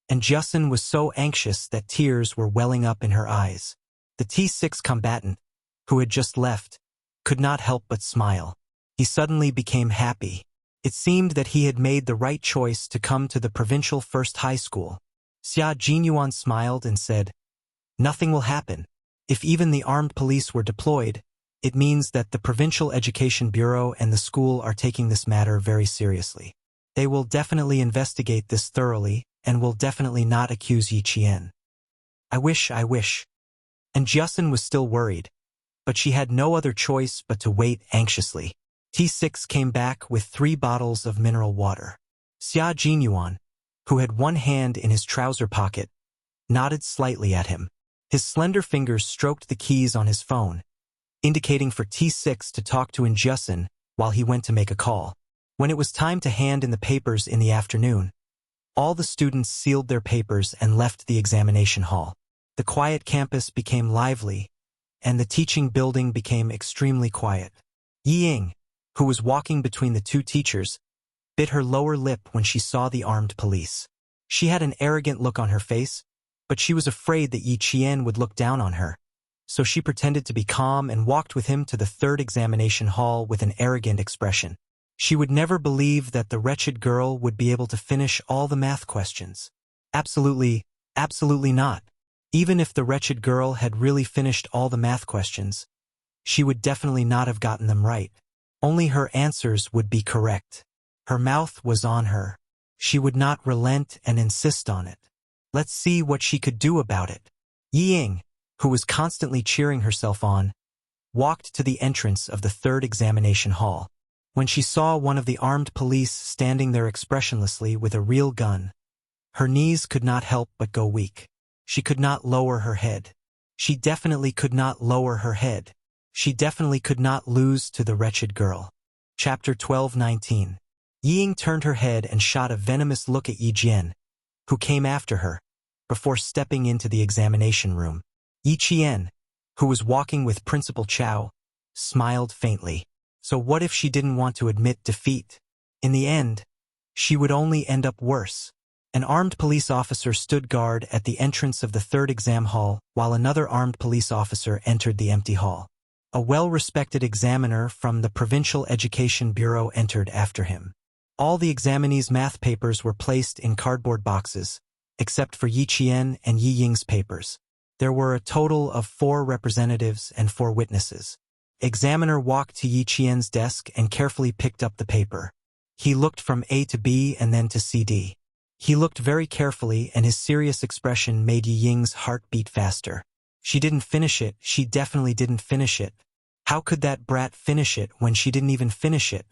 Speaker 1: And Justin was so anxious that tears were welling up in her eyes. The T6 combatant, who had just left, could not help but smile. He suddenly became happy. It seemed that he had made the right choice to come to the provincial first high school. Xia Jinyuan smiled and said, "Nothing will happen. If even the armed police were deployed, it means that the Provincial Education Bureau and the school are taking this matter very seriously. They will definitely investigate this thoroughly and will definitely not accuse Yi Qian." I wish. And Justin was still worried, but she had no other choice but to wait anxiously. T6 came back with 3 bottles of mineral water. Xia Jinyuan, who had one hand in his trouser pocket, nodded slightly at him. His slender fingers stroked the keys on his phone, indicating for T6 to talk to Justin while he went to make a call. When it was time to hand in the papers in the afternoon, all the students sealed their papers and left the examination hall. The quiet campus became lively, and the teaching building became extremely quiet. Yi Ying, who was walking between the 2 teachers, bit her lower lip when she saw the armed police. She had an arrogant look on her face, but she was afraid that Yi Qian would look down on her. So she pretended to be calm and walked with him to the 3rd examination hall with an arrogant expression. She would never believe that the wretched girl would be able to finish all the math questions. Absolutely not. Even if the wretched girl had really finished all the math questions, she would definitely not have gotten them right. Only her answers would be correct. Her mouth was on her. She would not relent and insist on it. Let's see what she could do about it. Yi Ying, who was constantly cheering herself on, walked to the entrance of the 3rd examination hall. When she saw one of the armed police standing there expressionlessly with a real gun, her knees could not help but go weak. She could not lower her head. She definitely could not lower her head. She definitely could not lose to the wretched girl. Chapter 12:19. Yi Ying turned her head and shot a venomous look at Yi Jian, who came after her, before stepping into the examination room. Yi Qian, who was walking with Principal Chow, smiled faintly. So what if she didn't want to admit defeat? In the end, she would only end up worse. An armed police officer stood guard at the entrance of the 3rd exam hall while another armed police officer entered the empty hall. A well-respected examiner from the Provincial Education Bureau entered after him. All the examinees' math papers were placed in cardboard boxes, except for Yi Qian and Yi Ying's papers. There were a total of 4 representatives and 4 witnesses. Examiner walked to Yi Qian's desk and carefully picked up the paper. He looked from A to B and then to CD. He looked very carefully, and his serious expression made Yi Ying's heart beat faster. She didn't finish it. She definitely didn't finish it. How could that brat finish it when she didn't even finish it?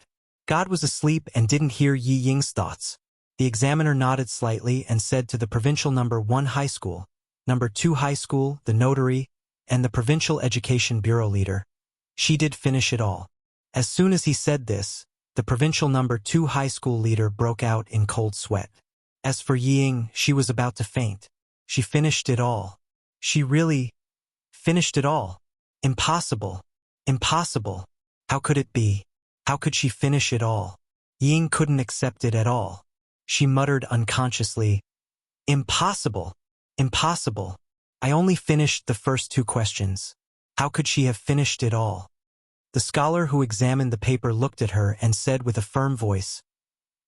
Speaker 1: God was asleep and didn't hear Yi Ying's thoughts. The examiner nodded slightly and said to the provincial number 1 high school, number 2 high school, the notary, and the Provincial Education Bureau leader, "She did finish it all." As soon as he said this, the provincial number 2 high school leader broke out in cold sweat. As for Yi Ying, she was about to faint. She finished it all. She really finished it all. Impossible. Impossible. How could it be? How could she finish it all? Yi Ying couldn't accept it at all. She muttered unconsciously, "Impossible. Impossible. I only finished the first 2 questions. How could she have finished it all?" The scholar who examined the paper looked at her and said with a firm voice,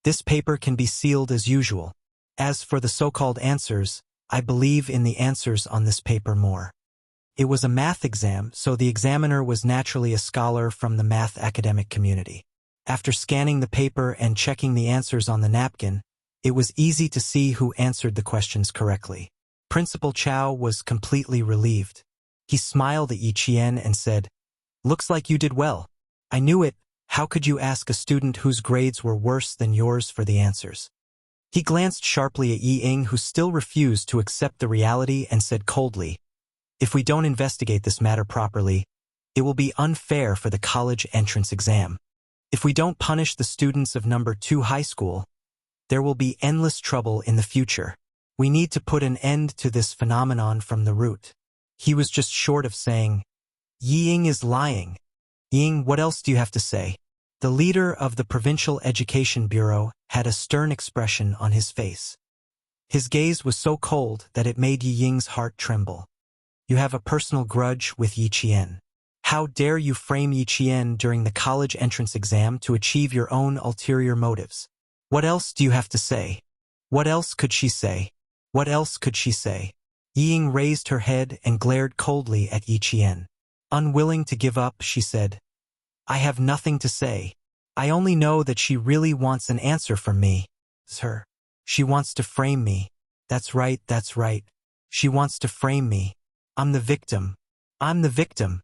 Speaker 1: "This paper can be sealed as usual. As for the so-called answers, I believe in the answers on this paper more." It was a math exam, so the examiner was naturally a scholar from the math academic community. After scanning the paper and checking the answers on the napkin, it was easy to see who answered the questions correctly. Principal Chow was completely relieved. He smiled at Yi Qian and said, "Looks like you did well. I knew it. How could you ask a student whose grades were worse than yours for the answers?" He glanced sharply at Yi Ying, who still refused to accept the reality, and said coldly, "If we don't investigate this matter properly, it will be unfair for the college entrance exam. If we don't punish the students of number 2 high school, there will be endless trouble in the future. We need to put an end to this phenomenon from the root." He was just short of saying, "Yi Ying is lying." "Yi Ying, what else do you have to say?" The leader of the Provincial Education Bureau had a stern expression on his face. His gaze was so cold that it made Yi Ying's heart tremble. You have a personal grudge with Yi Qian. How dare you frame Yi Qian during the college entrance exam to achieve your own ulterior motives? What else do you have to say? What else could she say? What else could she say? Yi Ying raised her head and glared coldly at Yi Qian. Unwilling to give up, she said, I have nothing to say. I only know that she really wants an answer from me. Sir. She wants to frame me. That's right, that's right. She wants to frame me. I'm the victim. I'm the victim.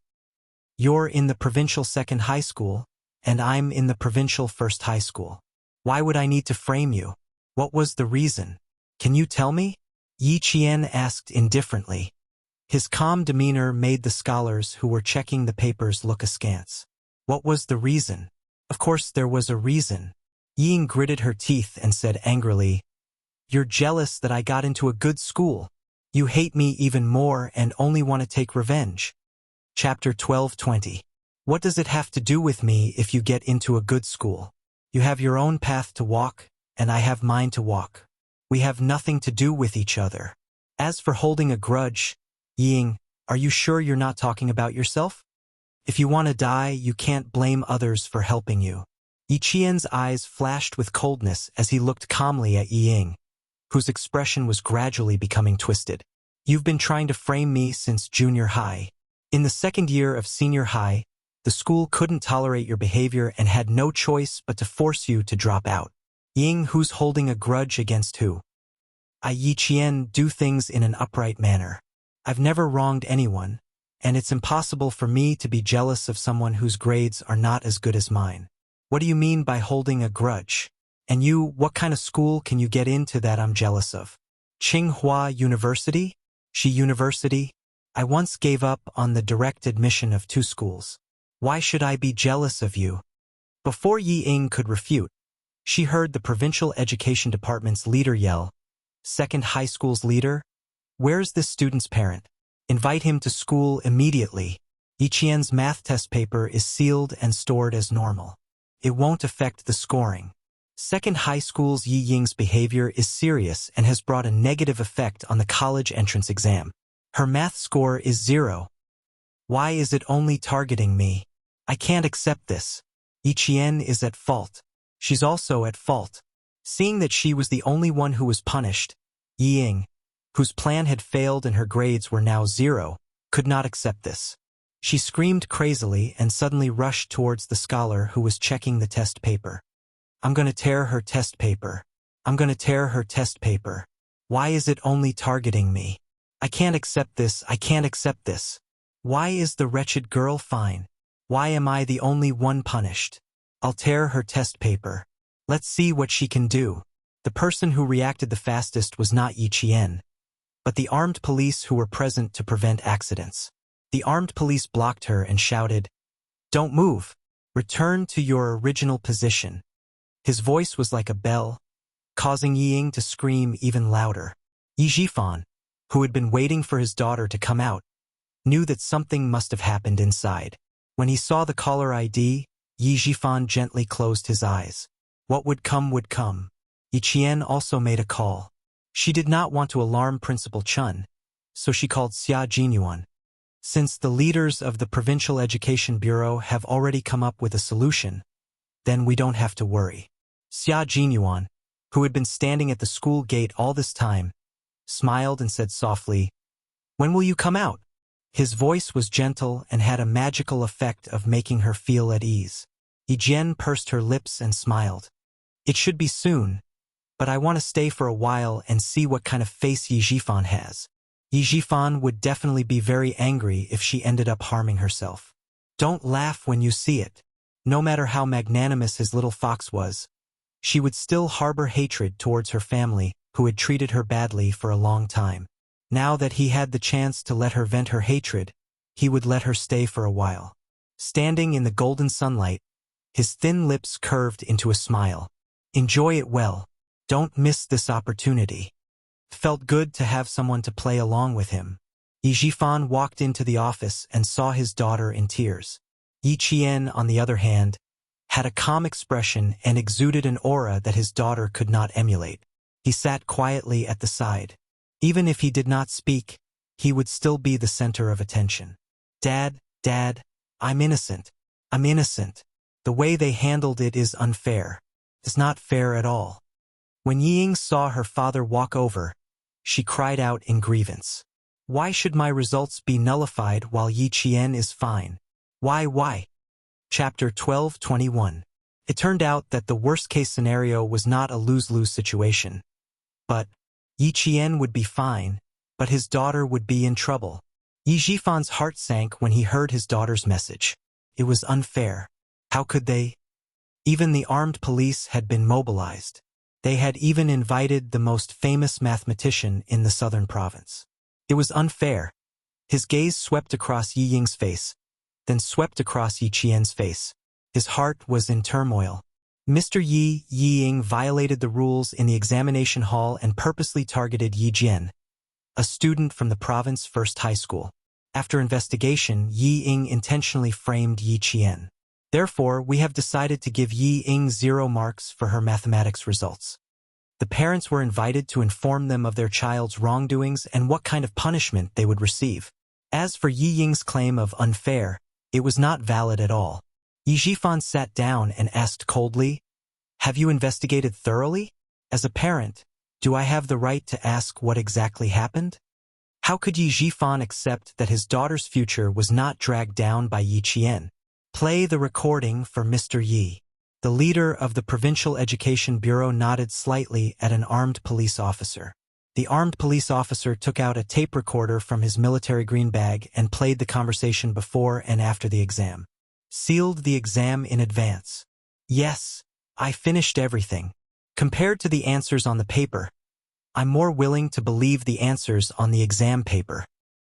Speaker 1: You're in the provincial second high school, and I'm in the provincial first high school. Why would I need to frame you? What was the reason? Can you tell me? Yi Qian asked indifferently. His calm demeanor made the scholars who were checking the papers look askance. What was the reason? Of course there was a reason. Yi Ying gritted her teeth and said angrily, You're jealous that I got into a good school. You hate me even more and only want to take revenge. Chapter 12:20. What does it have to do with me if you get into a good school? You have your own path to walk, and I have mine to walk. We have nothing to do with each other. As for holding a grudge, Yi Ying, are you sure you're not talking about yourself? If you want to die, you can't blame others for helping you. Yi Qian's eyes flashed with coldness as he looked calmly at Yi Ying, whose expression was gradually becoming twisted. You've been trying to frame me since junior high. In the second year of senior high, the school couldn't tolerate your behavior and had no choice but to force you to drop out. Yi Ying, who's holding a grudge against who? I, Yi Qian, do things in an upright manner. I've never wronged anyone, and it's impossible for me to be jealous of someone whose grades are not as good as mine. What do you mean by holding a grudge? And you, what kind of school can you get into that I'm jealous of? Tsinghua University? She University? I once gave up on the direct admission of 2 schools. Why should I be jealous of you? Before Yi Ying could refute, she heard the Provincial Education Department's leader yell, Second high school's leader? Where's this student's parent? Invite him to school immediately. Yi Qian's math test paper is sealed and stored as normal. It won't affect the scoring. Second high school's Yi Ying's behavior is serious and has brought a negative effect on the college entrance exam. Her math score is 0. Why is it only targeting me? I can't accept this. Yi Qian is at fault. She's also at fault. Seeing that she was the only one who was punished, Yi Ying, whose plan had failed and her grades were now 0, could not accept this. She screamed crazily and suddenly rushed towards the scholar who was checking the test paper. I'm going to tear her test paper. I'm going to tear her test paper. Why is it only targeting me? I can't accept this. I can't accept this. Why is the wretched girl fine? Why am I the only one punished? I'll tear her test paper. Let's see what she can do. The person who reacted the fastest was not Yi Qian, but the armed police who were present to prevent accidents. The armed police blocked her and shouted, Don't move. Return to your original position. His voice was like a bell, causing Yi Ying to scream even louder. Yi Zhifan, who had been waiting for his daughter to come out, knew that something must have happened inside. When he saw the caller ID, Yi Zhifan gently closed his eyes. What would come would come. Yi Qian also made a call. She did not want to alarm Principal Chun, so she called Xia Jinyuan. Since the leaders of the Provincial Education Bureau have already come up with a solution, then we don't have to worry. Xia Jinyuan, who had been standing at the school gate all this time, smiled and said softly, When will you come out? His voice was gentle and had a magical effect of making her feel at ease. Yi Jian pursed her lips and smiled. It should be soon, but I want to stay for a while and see what kind of face Yi Zhifan has. Yi Zhifan would definitely be very angry if she ended up harming herself. Don't laugh when you see it. No matter how magnanimous his little fox was, she would still harbor hatred towards her family, who had treated her badly for a long time. Now that he had the chance to let her vent her hatred, he would let her stay for a while. Standing in the golden sunlight, his thin lips curved into a smile. Enjoy it well. Don't miss this opportunity. It felt good to have someone to play along with him. Yi Zhifan walked into the office and saw his daughter in tears. Yi Qian, on the other hand, had a calm expression and exuded an aura that his daughter could not emulate. He sat quietly at the side. Even if he did not speak, he would still be the center of attention. Dad, I'm innocent. I'm innocent. The way they handled it is unfair. It's not fair at all. When Ying saw her father walk over, she cried out in grievance. Why should my results be nullified while Yi Qian is fine? Why? Chapter 12:21. It turned out that the worst-case scenario was not a lose-lose situation. But Yi Qian would be fine, but his daughter would be in trouble. Yi Jifan's heart sank when he heard his daughter's message. It was unfair. How could they? Even the armed police had been mobilized. They had even invited the most famous mathematician in the southern province. It was unfair. His gaze swept across Yi Ying's face, then swept across Yi Qian's face. His heart was in turmoil. Mr. Yi Ying violated the rules in the examination hall and purposely targeted Yi Jian, a student from the province first high school. After investigation, Yi Ying intentionally framed Yi Qian. Therefore, we have decided to give Yi Ying 0 marks for her mathematics results. The parents were invited to inform them of their child's wrongdoings and what kind of punishment they would receive. As for Yi Ying's claim of unfair, it was not valid at all. Yi Jifan sat down and asked coldly, "Have you investigated thoroughly? As a parent, do I have the right to ask what exactly happened?" How could Yi Jifan accept that his daughter's future was not dragged down by Yi Qian? Play the recording for Mr. Yi. The leader of the Provincial Education Bureau nodded slightly at an armed police officer. The armed police officer took out a tape recorder from his military green bag and played the conversation before and after the exam. Sealed the exam in advance. Yes, I finished everything. Compared to the answers on the paper, I'm more willing to believe the answers on the exam paper.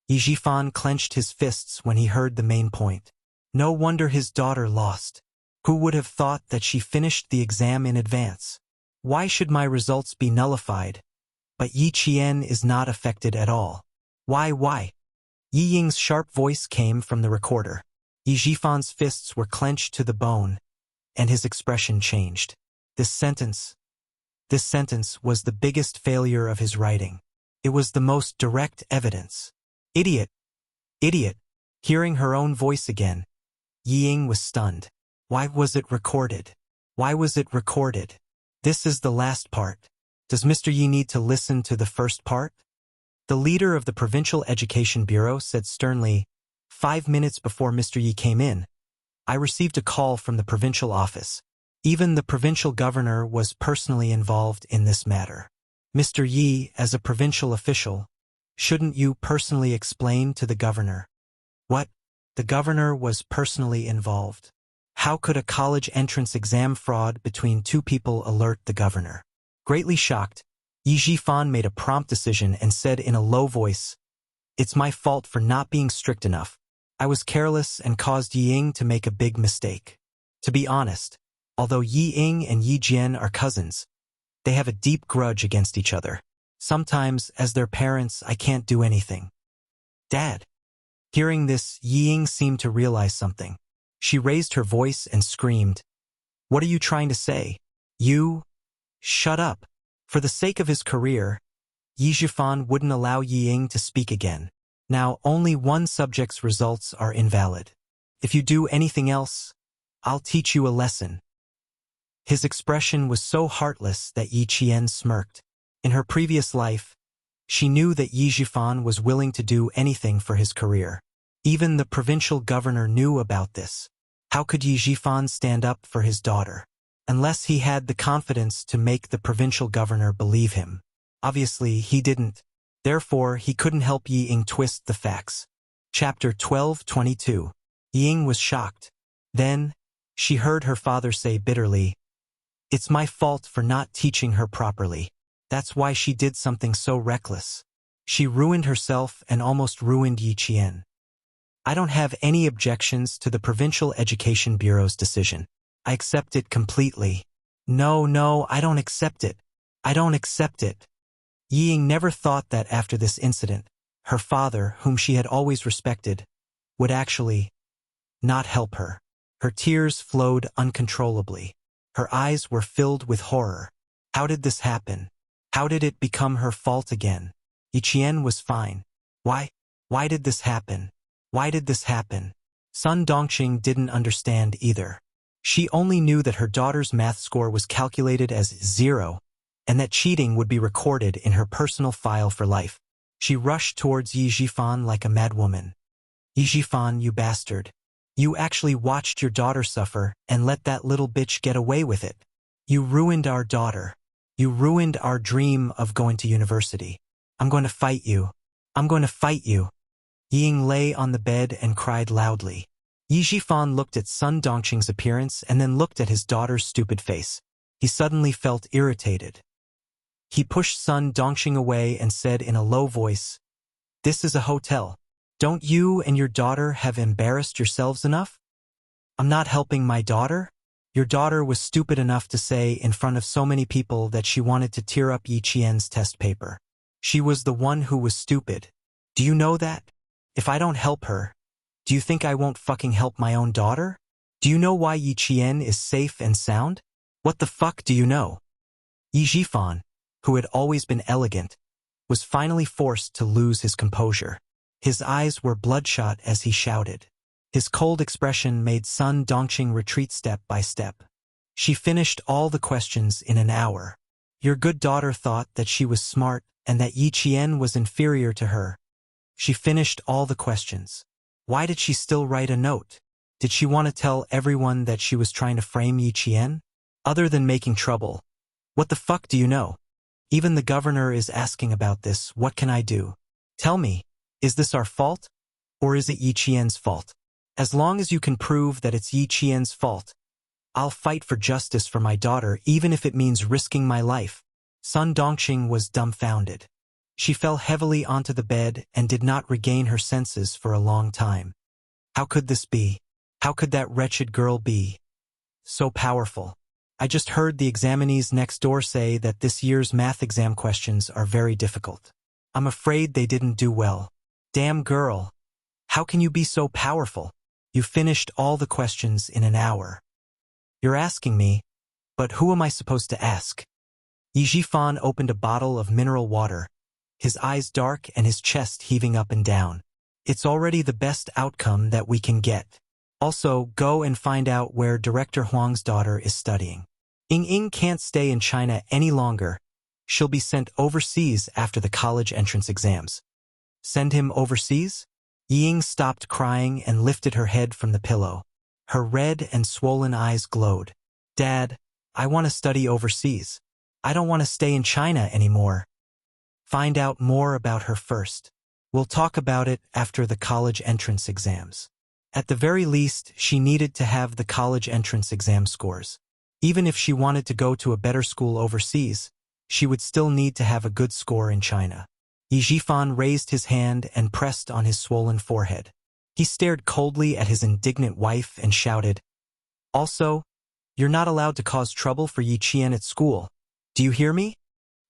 Speaker 1: Yi Jifan clenched his fists when he heard the main point. No wonder his daughter lost. Who would have thought that she finished the exam in advance? Why should my results be nullified? But Yi Qian is not affected at all. Why? Yi Ying's sharp voice came from the recorder. Yi Jifan's fists were clenched to the bone, and his expression changed. This sentence was the biggest failure of his writing. It was the most direct evidence. Idiot! Hearing her own voice again, Yi Ying was stunned. Why was it recorded? This is the last part. Does Mr. Yi need to listen to the first part? The leader of the Provincial Education Bureau said sternly, 5 minutes before Mr. Yi came in, I received a call from the provincial office. Even the provincial governor was personally involved in this matter. Mr. Yi, as a provincial official, shouldn't you personally explain to the governor? What? The governor was personally involved. How could a college entrance exam fraud between 2 people alert the governor? Greatly shocked, Yi Jifan made a prompt decision and said in a low voice, It's my fault for not being strict enough. I was careless and caused Yi Ying to make a big mistake. To be honest, although Yi Ying and Yi Jian are cousins, they have a deep grudge against each other. Sometimes, as their parents, I can't do anything. Dad. Hearing this, Yi Ying seemed to realize something. She raised her voice and screamed, What are you trying to say? You? Shut up. For the sake of his career, Yi Jifan wouldn't allow Yi Ying to speak again. Now, only one subject's results are invalid. If you do anything else, I'll teach you a lesson. His expression was so heartless that Yi Qian smirked. In her previous life, she knew that Yi Jifan was willing to do anything for his career. Even the provincial governor knew about this. How could Yi Jifan stand up for his daughter? Unless he had the confidence to make the provincial governor believe him. Obviously, he didn't. Therefore, he couldn't help Yi Ying twist the facts. Chapter 12:22. Yi Ying was shocked. Then, she heard her father say bitterly, It's my fault for not teaching her properly. That's why she did something so reckless. She ruined herself and almost ruined Yi Qian. I don't have any objections to the Provincial Education Bureau's decision. I accept it completely. No, I don't accept it. Yi Ying never thought that after this incident, her father, whom she had always respected, would actually not help her. Her tears flowed uncontrollably. Her eyes were filled with horror. How did this happen? How did it become her fault again? Yiqian was fine. Why? Why did this happen? Why did this happen? Sun Dongqing didn't understand either. She only knew that her daughter's math score was calculated as 0, and that cheating would be recorded in her personal file for life. She rushed towards Yi Zhifan like a mad woman. Yi Zhifan, you bastard. You actually watched your daughter suffer and let that little bitch get away with it. You ruined our daughter. You ruined our dream of going to university. I'm going to fight you. I'm going to fight you. Ying lay on the bed and cried loudly. Yi Zhifan looked at Sun Dongqing's appearance and then looked at his daughter's stupid face. He suddenly felt irritated. He pushed Sun Dongqing away and said in a low voice, "This is a hotel. Don't you and your daughter have embarrassed yourselves enough? I'm not helping my daughter? Your daughter was stupid enough to say in front of so many people that she wanted to tear up Yi Qian's test paper. She was the one who was stupid. Do you know that? If I don't help her, do you think I won't fucking help my own daughter? Do you know why Yi Qian is safe and sound? What the fuck do you know?" Yi Zhifan, who had always been elegant, was finally forced to lose his composure. His eyes were bloodshot as he shouted. His cold expression made Sun Dongqing retreat step by step. She finished all the questions in an hour. Your good daughter thought that she was smart and that Yi Qian was inferior to her. She finished all the questions. Why did she still write a note? Did she want to tell everyone that she was trying to frame Yi Qian? Other than making trouble. What the fuck do you know? Even the governor is asking about this. What can I do? Tell me, is this our fault? Or is it Yi Qian's fault? As long as you can prove that it's Yi Qian's fault, I'll fight for justice for my daughter even if it means risking my life. Sun Dongqing was dumbfounded. She fell heavily onto the bed and did not regain her senses for a long time. How could this be? How could that wretched girl be so powerful? I just heard the examinees next door say that this year's math exam questions are very difficult. I'm afraid they didn't do well. Damn girl. How can you be so powerful? You finished all the questions in an hour. You're asking me, but who am I supposed to ask? Yi Zhifan opened a bottle of mineral water, his eyes dark and his chest heaving up and down. It's already the best outcome that we can get. Also, go and find out where Director Huang's daughter is studying. Ying can't stay in China any longer. She'll be sent overseas after the college entrance exams. Send him overseas? Ying stopped crying and lifted her head from the pillow. Her red and swollen eyes glowed. Dad, I want to study overseas. I don't want to stay in China anymore. Find out more about her first. We'll talk about it after the college entrance exams. At the very least, she needed to have the college entrance exam scores. Even if she wanted to go to a better school overseas, she would still need to have a good score in China. Yi Zhifan raised his hand and pressed on his swollen forehead. He stared coldly at his indignant wife and shouted, "Also, you're not allowed to cause trouble for Yi Qian at school. Do you hear me?"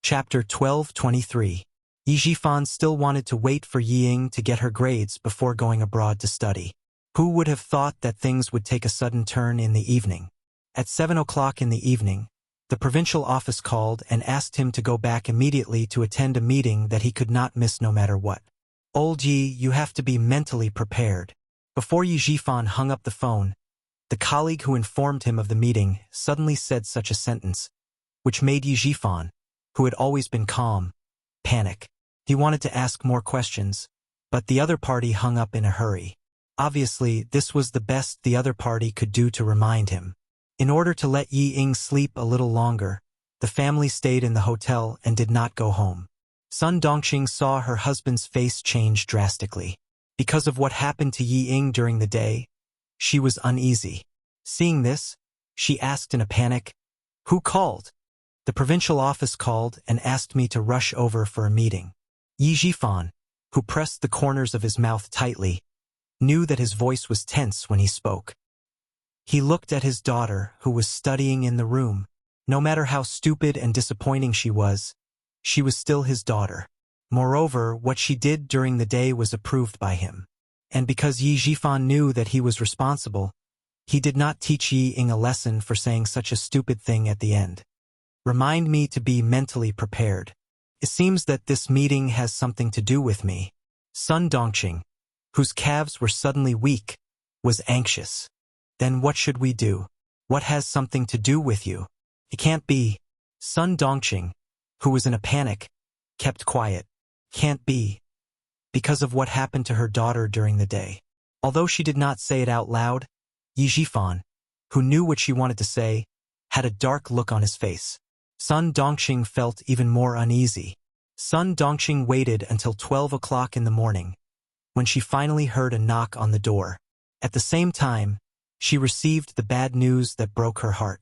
Speaker 1: Chapter 12:23. Yi Zhifan still wanted to wait for Ying to get her grades before going abroad to study. Who would have thought that things would take a sudden turn in the evening? At 7 o'clock in the evening, the provincial office called and asked him to go back immediately to attend a meeting that he could not miss no matter what. Old Yi, you have to be mentally prepared. Before Yi Zhifan hung up the phone, the colleague who informed him of the meeting suddenly said such a sentence, which made Yi Zhifan, who had always been calm, panic. He wanted to ask more questions, but the other party hung up in a hurry. Obviously, this was the best the other party could do to remind him. In order to let Yi Ying sleep a little longer, the family stayed in the hotel and did not go home. Sun Dongqing saw her husband's face change drastically. Because of what happened to Yi Ying during the day, she was uneasy. Seeing this, she asked in a panic, "Who called?" "The provincial office called and asked me to rush over for a meeting." Yi Zhifan, who pressed the corners of his mouth tightly, knew that his voice was tense when he spoke. He looked at his daughter, who was studying in the room. No matter how stupid and disappointing she was still his daughter. Moreover, what she did during the day was approved by him. And because Yi Zhifan knew that he was responsible, He did not teach Yi Ying a lesson for saying such a stupid thing at the end. Remind me to be mentally prepared. It seems that this meeting has something to do with me. Sun Dongqing, whose calves were suddenly weak, was anxious. Then what should we do? What has something to do with you? It can't be. Sun Dongqing, who was in a panic, kept quiet. Can't be. Because of what happened to her daughter during the day. Although she did not say it out loud, Yi Zhifan, who knew what she wanted to say, had a dark look on his face. Sun Dongqing felt even more uneasy. Sun Dongqing waited until 12 o'clock in the morning, when she finally heard a knock on the door. At the same time, she received the bad news that broke her heart.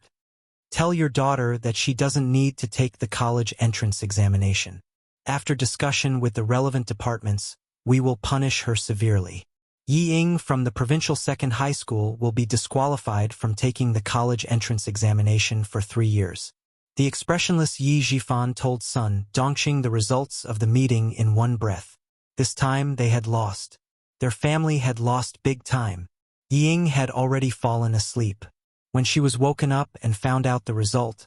Speaker 1: Tell your daughter that she doesn't need to take the college entrance examination. After discussion with the relevant departments, we will punish her severely. Yi Ying from the provincial second high school will be disqualified from taking the college entrance examination for 3 years. The expressionless Yi Zhifan told Sun Dongqing the results of the meeting in one breath. This time they had lost. Their family had lost big time. Yi Ying had already fallen asleep. When she was woken up and found out the result,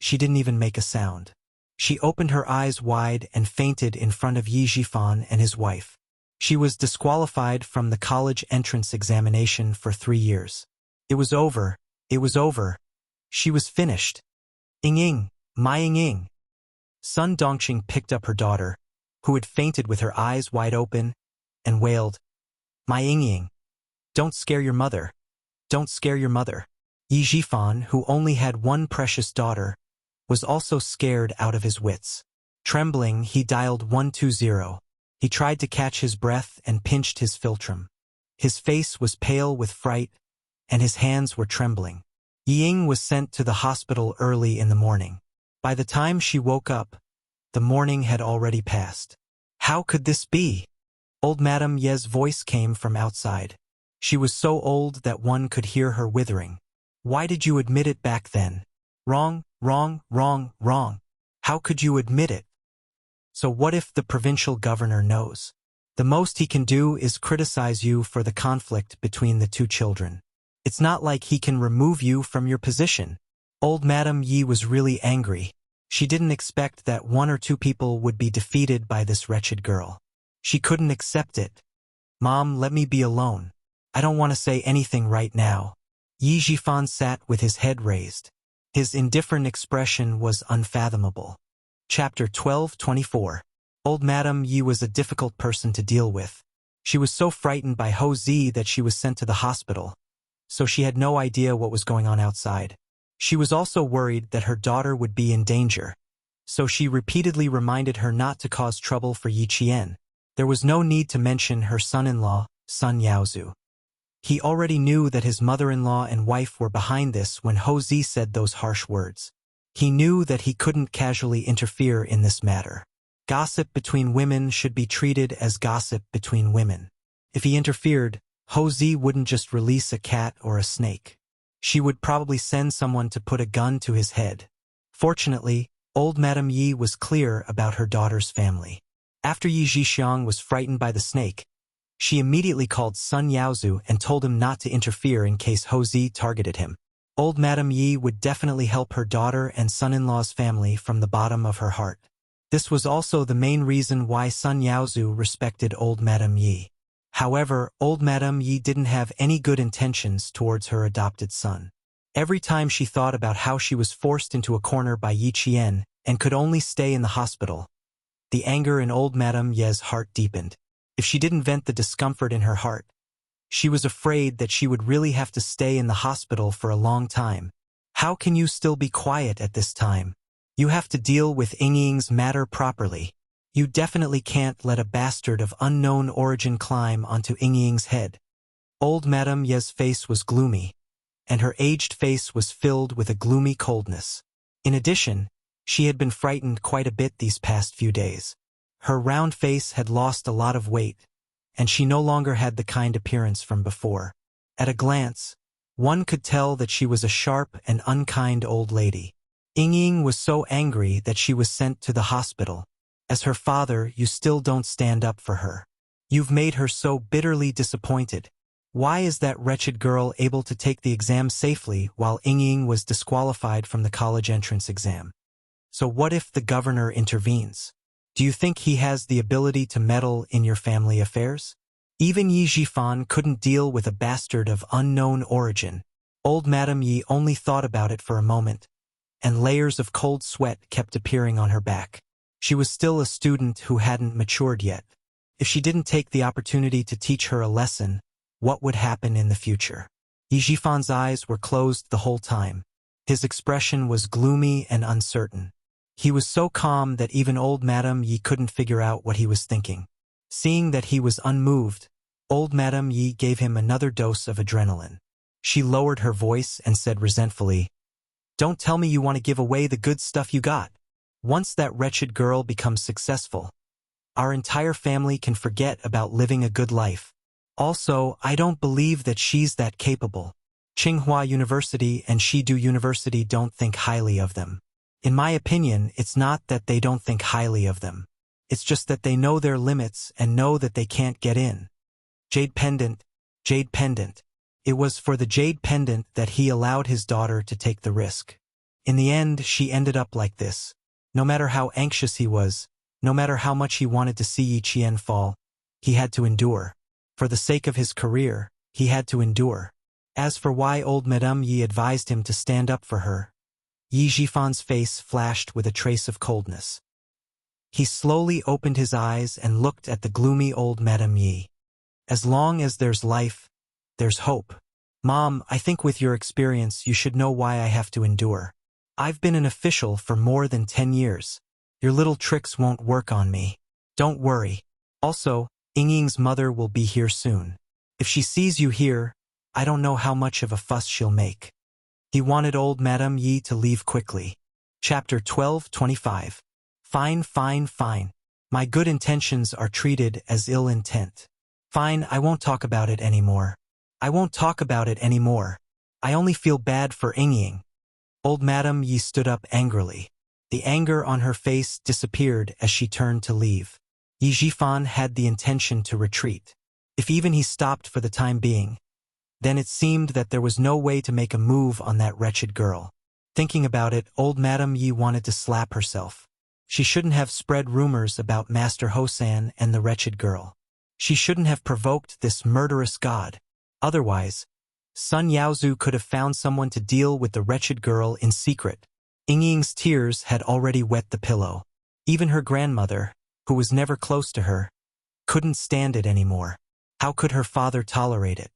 Speaker 1: she didn't even make a sound. She opened her eyes wide and fainted in front of Yi Zhifan and his wife. She was disqualified from the college entrance examination for 3 years. It was over. It was over. She was finished. Ying Ying, my Ying Ying. Sun Dongqing picked up her daughter, who had fainted with her eyes wide open, and wailed, My Ying Ying. Don't scare your mother. Don't scare your mother. Yi Zhifan, who only had one precious daughter, was also scared out of his wits. Trembling, he dialed 120. He tried to catch his breath and pinched his philtrum. His face was pale with fright, and his hands were trembling. Yi Ying was sent to the hospital early in the morning. By the time she woke up, the morning had already passed. How could this be? Old Madame Ye's voice came from outside. She was so old that one could hear her withering. Why did you admit it back then? Wrong, wrong, wrong, wrong. How could you admit it? So what if the provincial governor knows? The most he can do is criticize you for the conflict between the two children. It's not like he can remove you from your position. Old Madame Yi was really angry. She didn't expect that 1 or 2 people would be defeated by this wretched girl. She couldn't accept it. Mom, let me be alone. I don't want to say anything right now. Yi Zhifan sat with his head raised. His indifferent expression was unfathomable. Chapter 12:24. Old Madame Yi was a difficult person to deal with. She was so frightened by Ho Zi that she was sent to the hospital, so she had no idea what was going on outside. She was also worried that her daughter would be in danger, so she repeatedly reminded her not to cause trouble for Yi Qian. There was no need to mention her son-in-law, Sun Yaozu. He already knew that his mother-in-law and wife were behind this when Ho Zi said those harsh words. He knew that he couldn't casually interfere in this matter. Gossip between women should be treated as gossip between women. If he interfered, Ho Zi wouldn't just release a cat or a snake. She would probably send someone to put a gun to his head. Fortunately, old Madame Yi was clear about her daughter's family. After Yi Zhixiang was frightened by the snake, she immediately called Sun Yaozu and told him not to interfere in case Ho Zi targeted him. Old Madame Yi would definitely help her daughter and son-in-law's family from the bottom of her heart. This was also the main reason why Sun Yaozu respected old Madame Yi. However, old Madame Yi didn't have any good intentions towards her adopted son. Every time she thought about how she was forced into a corner by Yi Qian and could only stay in the hospital, the anger in old Madame Ye's heart deepened. If she didn't vent the discomfort in her heart, she was afraid that she would really have to stay in the hospital for a long time. How can you still be quiet at this time? You have to deal with Ying Ying's matter properly. You definitely can't let a bastard of unknown origin climb onto Ying Ying's head. Old Madame Ye's face was gloomy, and her aged face was filled with a gloomy coldness. In addition, she had been frightened quite a bit these past few days. Her round face had lost a lot of weight, and she no longer had the kind appearance from before. At a glance, one could tell that she was a sharp and unkind old lady. Ying Ying was so angry that she was sent to the hospital. As her father, you still don't stand up for her. You've made her so bitterly disappointed. Why is that wretched girl able to take the exam safely while Ying was disqualified from the college entrance exam? So what if the governor intervenes? Do you think he has the ability to meddle in your family affairs? Even Yi Jifan couldn't deal with a bastard of unknown origin. Old Madame Yi only thought about it for a moment, and layers of cold sweat kept appearing on her back. She was still a student who hadn't matured yet. If she didn't take the opportunity to teach her a lesson, what would happen in the future? Yi Jifan's eyes were closed the whole time. His expression was gloomy and uncertain. He was so calm that even old Madame Yi couldn't figure out what he was thinking. Seeing that he was unmoved, old Madame Yi gave him another dose of adrenaline. She lowered her voice and said resentfully, "Don't tell me you want to give away the good stuff you got. Once that wretched girl becomes successful, our entire family can forget about living a good life. Also, I don't believe that she's that capable. Tsinghua University and Shidu University don't think highly of them. In my opinion, it's not that they don't think highly of them. It's just that they know their limits and know that they can't get in." Jade pendant, jade pendant. It was for the jade pendant that he allowed his daughter to take the risk. In the end, she ended up like this. No matter how anxious he was, no matter how much he wanted to see Yi Qian fall, he had to endure. For the sake of his career, he had to endure. As for why old Madame Yi advised him to stand up for her, Yi Jifan's face flashed with a trace of coldness. He slowly opened his eyes and looked at the gloomy old Madame Yi. As long as there's life, there's hope. Mom, I think with your experience you should know why I have to endure. I've been an official for more than 10 years. Your little tricks won't work on me. Don't worry. Also, Ying's mother will be here soon. If she sees you here, I don't know how much of a fuss she'll make. He wanted old Madame Yi to leave quickly. Chapter 12:25. Fine, fine, fine. My good intentions are treated as ill intent. Fine, I won't talk about it anymore. I won't talk about it anymore. I only feel bad for Ying. Old Madame Yi stood up angrily. The anger on her face disappeared as she turned to leave. Yi Jifan had the intention to retreat. If even he stopped for the time being, then it seemed that there was no way to make a move on that wretched girl. Thinking about it, old Madame Yi wanted to slap herself. She shouldn't have spread rumors about Master Hosan and the wretched girl. She shouldn't have provoked this murderous god. Otherwise, Sun Yaozu could have found someone to deal with the wretched girl in secret. Ying's tears had already wet the pillow. Even her grandmother, who was never close to her, couldn't stand it anymore. How could her father tolerate it?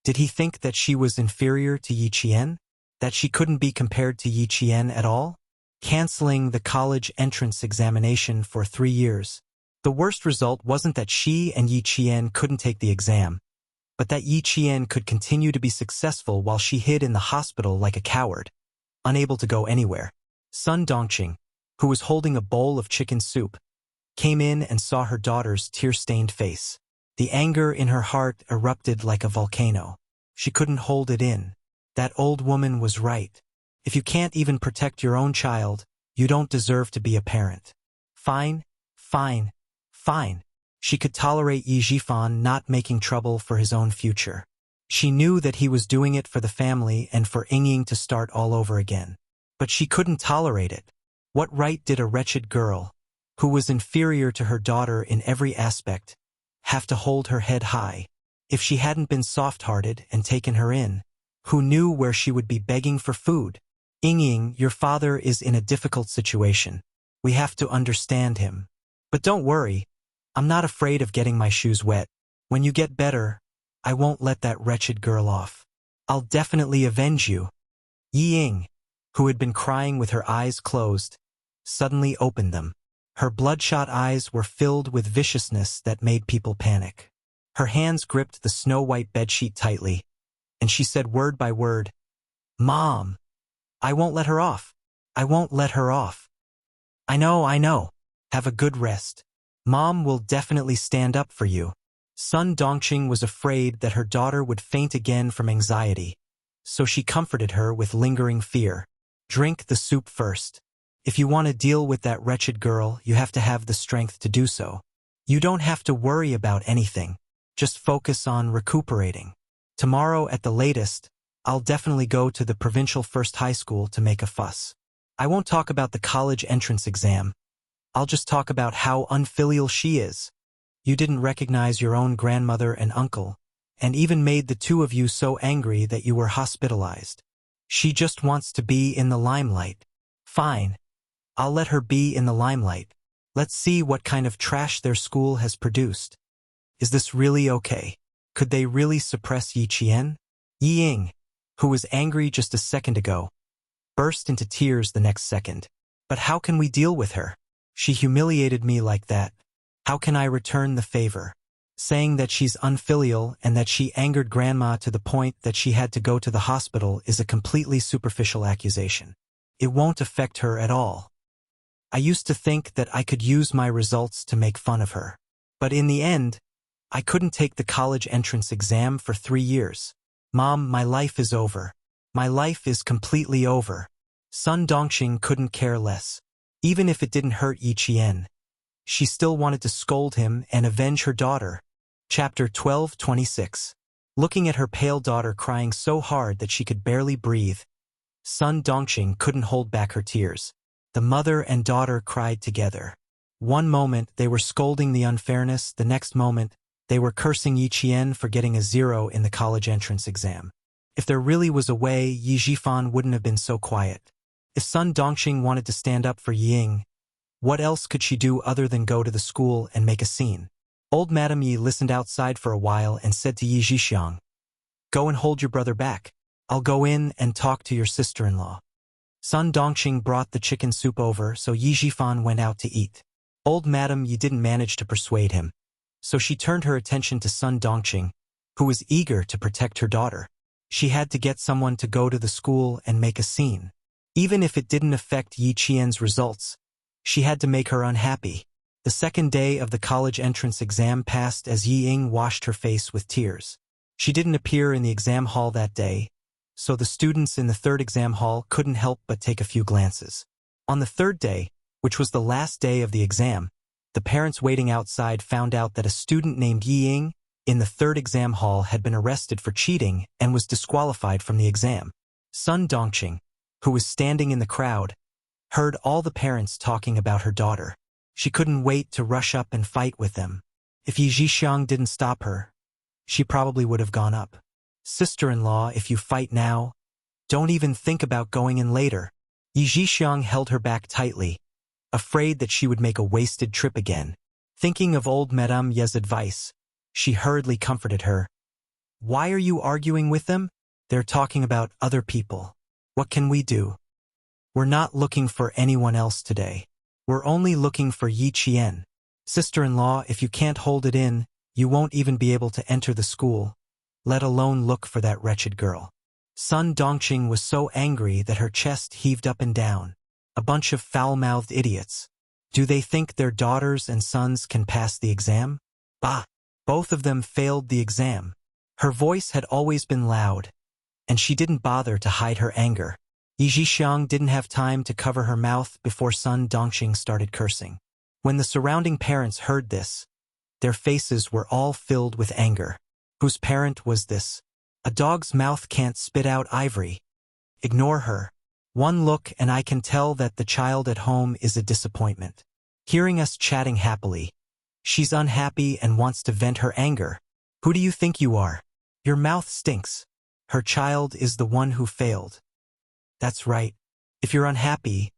Speaker 1: Did he think that she was inferior to Yi Qian? That she couldn't be compared to Yi Qian at all? Canceling the college entrance examination for 3 years. The worst result wasn't that she and Yi Qian couldn't take the exam, but that Yi Qian could continue to be successful while she hid in the hospital like a coward, unable to go anywhere. Sun Dongqing, who was holding a bowl of chicken soup, came in and saw her daughter's tear-stained face. The anger in her heart erupted like a volcano. She couldn't hold it in. That old woman was right. If you can't even protect your own child, you don't deserve to be a parent. Fine, fine, fine. She could tolerate Yi Jifan not making trouble for his own future. She knew that he was doing it for the family and for Ying to start all over again. But she couldn't tolerate it. What right did a wretched girl, who was inferior to her daughter in every aspect, have to hold her head high? If she hadn't been soft-hearted and taken her in, who knew where she would be begging for food? Ying, your father is in a difficult situation. We have to understand him. But don't worry, I'm not afraid of getting my shoes wet. When you get better, I won't let that wretched girl off. I'll definitely avenge you. Ying, who had been crying with her eyes closed, suddenly opened them. Her bloodshot eyes were filled with viciousness that made people panic. Her hands gripped the snow-white bedsheet tightly, and she said word by word, "Mom, I won't let her off. I won't let her off. I know. Have a good rest. Mom will definitely stand up for you." Sun Dongqing was afraid that her daughter would faint again from anxiety, so she comforted her with lingering fear. Drink the soup first. If you want to deal with that wretched girl, you have to have the strength to do so. You don't have to worry about anything. Just focus on recuperating. Tomorrow at the latest, I'll definitely go to the provincial first high school to make a fuss. I won't talk about the college entrance exam. I'll just talk about how unfilial she is. You didn't recognize your own grandmother and uncle, and even made the two of you so angry that you were hospitalized. She just wants to be in the limelight. Fine. I'll let her be in the limelight. Let's see what kind of trash their school has produced. Is this really okay? Could they really suppress Yi Qian? Yi Ying, who was angry just a second ago, burst into tears the next second. But how can we deal with her? She humiliated me like that. How can I return the favor? Saying that she's unfilial and that she angered Grandma to the point that she had to go to the hospital is a completely superficial accusation. It won't affect her at all. I used to think that I could use my results to make fun of her. But in the end, I couldn't take the college entrance exam for 3 years. Mom, my life is over. My life is completely over. Sun Dongxing couldn't care less. Even if it didn't hurt Yi Qian, she still wanted to scold him and avenge her daughter. Chapter 12:26. Looking at her pale daughter crying so hard that she could barely breathe, Sun Dongxing couldn't hold back her tears. The mother and daughter cried together. One moment they were scolding the unfairness, the next moment they were cursing Yi Qian for getting a 0 in the college entrance exam. If there really was a way, Yi Zhifan wouldn't have been so quiet. If Sun Dongxing wanted to stand up for Ying, what else could she do other than go to the school and make a scene? Old Madame Yi listened outside for a while and said to Yi Zhixiang, "Go and hold your brother back. I'll go in and talk to your sister-in-law." Sun Dongxing brought the chicken soup over, so Yi Zhifan went out to eat. Old Madame Yi didn't manage to persuade him, so she turned her attention to Sun Dongxing, who was eager to protect her daughter. She had to get someone to go to the school and make a scene. Even if it didn't affect Yi Qian's results, she had to make her unhappy. The second day of the college entrance exam passed as Yi Ying washed her face with tears. She didn't appear in the exam hall that day, so the students in the third exam hall couldn't help but take a few glances. On the third day, which was the last day of the exam, the parents waiting outside found out that a student named Yi Ying in the third exam hall had been arrested for cheating and was disqualified from the exam. Sun Dongxing, who was standing in the crowd, heard all the parents talking about her daughter. She couldn't wait to rush up and fight with them. If Yi Zhixiang didn't stop her, she probably would have gone up. "Sister-in-law, if you fight now, don't even think about going in later." Yi Zhixiang held her back tightly, afraid that she would make a wasted trip again. Thinking of old Madame Ye's advice, she hurriedly comforted her. "Why are you arguing with them? They're talking about other people. What can we do? We're not looking for anyone else today. We're only looking for Yi Qian. Sister-in-law, if you can't hold it in, you won't even be able to enter the school, let alone look for that wretched girl." Sun Dongxing was so angry that her chest heaved up and down. A bunch of foul-mouthed idiots. Do they think their daughters and sons can pass the exam? Bah! Both of them failed the exam. Her voice had always been loud, and she didn't bother to hide her anger. Yi Zhixiang didn't have time to cover her mouth before Sun Dongxing started cursing. When the surrounding parents heard this, their faces were all filled with anger. Whose parent was this? A dog's mouth can't spit out ivory. Ignore her. One look and I can tell that the child at home is a disappointment. Hearing us chatting happily, she's unhappy and wants to vent her anger. Who do you think you are? Your mouth stinks. Her child is the one who failed. That's right. If you're unhappy,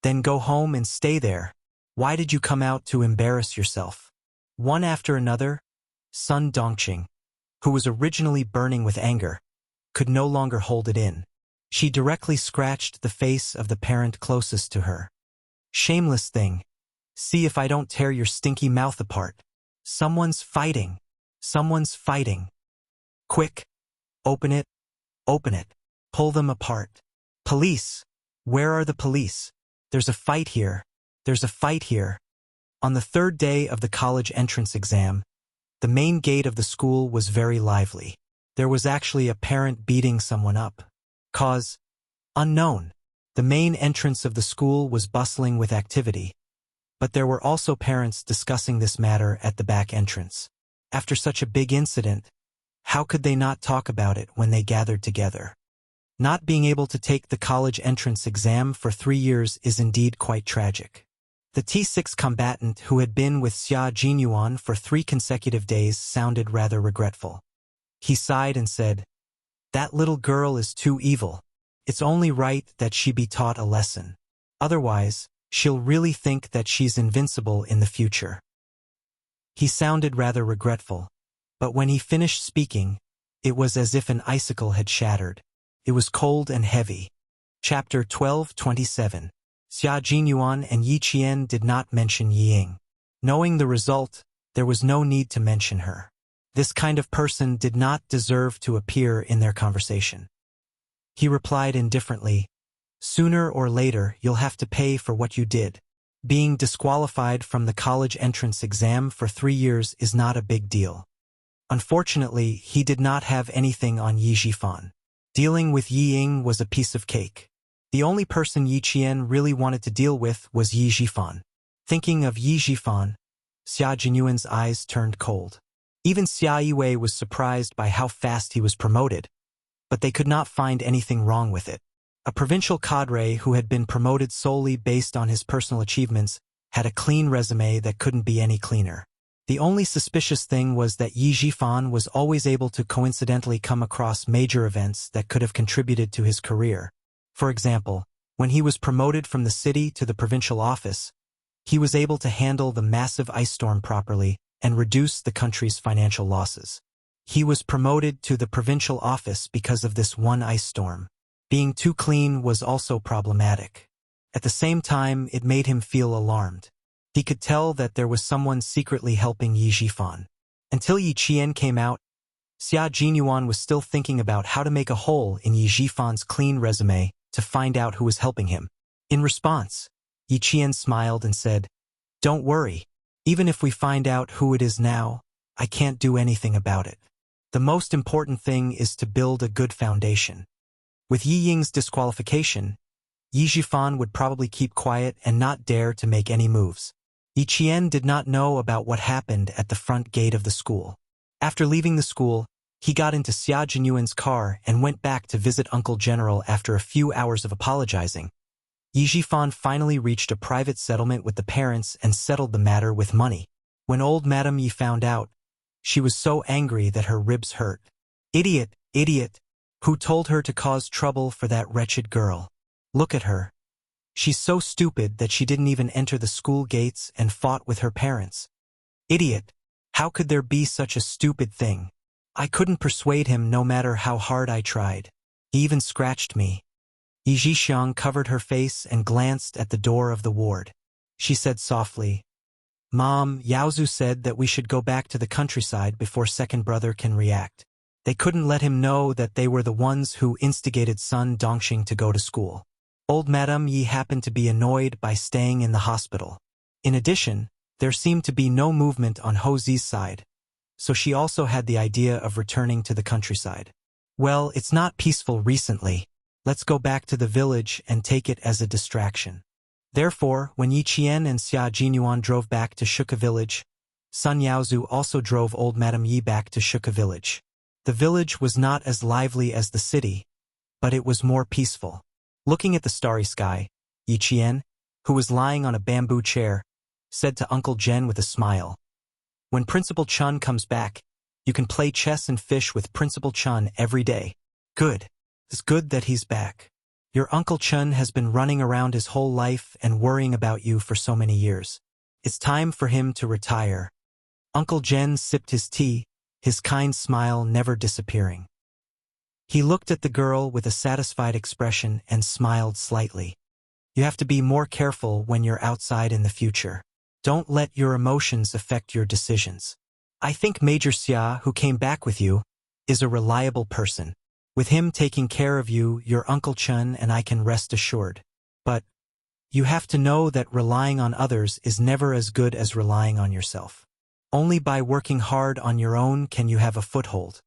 Speaker 1: then go home and stay there. Why did you come out to embarrass yourself? One after another, Sun Dongxing, who was originally burning with anger, could no longer hold it in. She directly scratched the face of the parent closest to her. "Shameless thing. See if I don't tear your stinky mouth apart. Someone's fighting. Someone's fighting. Quick. Open it. Open it. Pull them apart. Police. Where are the police? There's a fight here. There's a fight here." On the third day of the college entrance exam, the main gate of the school was very lively. There was actually a parent beating someone up. Cause unknown. The main entrance of the school was bustling with activity, but there were also parents discussing this matter at the back entrance. After such a big incident, How could they not talk about it when they gathered together? Not being able to take the college entrance exam for 3 years is indeed quite tragic. The T6 combatant who had been with Xia Jinyuan for 3 consecutive days sounded rather regretful. He sighed and said, "That little girl is too evil. It's only right that she be taught a lesson. Otherwise, she'll really think that she's invincible in the future." He sounded rather regretful, but when he finished speaking, it was as if an icicle had shattered. It was cold and heavy. Chapter 12:27. Xia Jinyuan and Yi Qian did not mention Yi Ying. Knowing the result, there was no need to mention her. This kind of person did not deserve to appear in their conversation. He replied indifferently, "Sooner or later you'll have to pay for what you did. Being disqualified from the college entrance exam for 3 years is not a big deal." Unfortunately, he did not have anything on Yi Zhifan. Dealing with Yi Ying was a piece of cake. The only person Yi Qian really wanted to deal with was Yi Zhifan. Thinking of Yi Zhifan, Xia Jinyuan's eyes turned cold. Even Xia Yiwei was surprised by how fast he was promoted, but they could not find anything wrong with it. A provincial cadre who had been promoted solely based on his personal achievements had a clean resume that couldn't be any cleaner. The only suspicious thing was that Yi Zhifan was always able to coincidentally come across major events that could have contributed to his career. For example, when he was promoted from the city to the provincial office, he was able to handle the massive ice storm properly and reduce the country's financial losses. He was promoted to the provincial office because of this one ice storm. Being too clean was also problematic. At the same time, it made him feel alarmed. He could tell that there was someone secretly helping Yi Zhifan. Until Yi Qian came out, Xia Jinyuan was still thinking about how to make a hole in Yi Zhifan's clean resume to find out who was helping him. In response, Yi Qian smiled and said, "Don't worry. Even if we find out who it is now, I can't do anything about it. The most important thing is to build a good foundation." With Yi Ying's disqualification, Yi Zhifan would probably keep quiet and not dare to make any moves. Yi Qian did not know about what happened at the front gate of the school. After leaving the school, he got into Xia Jinyuan's car and went back to visit Uncle General after a few hours of apologizing. Yi Zhifan finally reached a private settlement with the parents and settled the matter with money. When old Madame Yi found out, she was so angry that her ribs hurt. "Idiot, idiot! Who told her to cause trouble for that wretched girl? Look at her. She's so stupid that she didn't even enter the school gates and fought with her parents. Idiot! How could there be such a stupid thing? I couldn't persuade him no matter how hard I tried. He even scratched me." Yi Zhixiang covered her face and glanced at the door of the ward. She said softly, "Mom, Yaozu said that we should go back to the countryside before second brother can react. They couldn't let him know that they were the ones who instigated son Dongxing to go to school." Old Madame Yi happened to be annoyed by staying in the hospital. In addition, there seemed to be no movement on Ho Zi's side, so she also had the idea of returning to the countryside. "Well, it's not peaceful recently. Let's go back to the village and take it as a distraction." Therefore, when Yi Qian and Xia Jinyuan drove back to Shuka village, Sun Yaozu also drove old Madame Yi back to Shuka village. The village was not as lively as the city, but it was more peaceful. Looking at the starry sky, Yi Qian, who was lying on a bamboo chair, said to Uncle Jen with a smile, "When Principal Chun comes back, you can play chess and fish with Principal Chun every day." "Good. It's good that he's back. Your Uncle Chun has been running around his whole life and worrying about you for so many years. It's time for him to retire." Uncle Jen sipped his tea, his kind smile never disappearing. He looked at the girl with a satisfied expression and smiled slightly. "You have to be more careful when you're outside in the future. Don't let your emotions affect your decisions. I think Major Xia, who came back with you, is a reliable person. With him taking care of you, your Uncle Chun and I can rest assured. But you have to know that relying on others is never as good as relying on yourself. Only by working hard on your own can you have a foothold.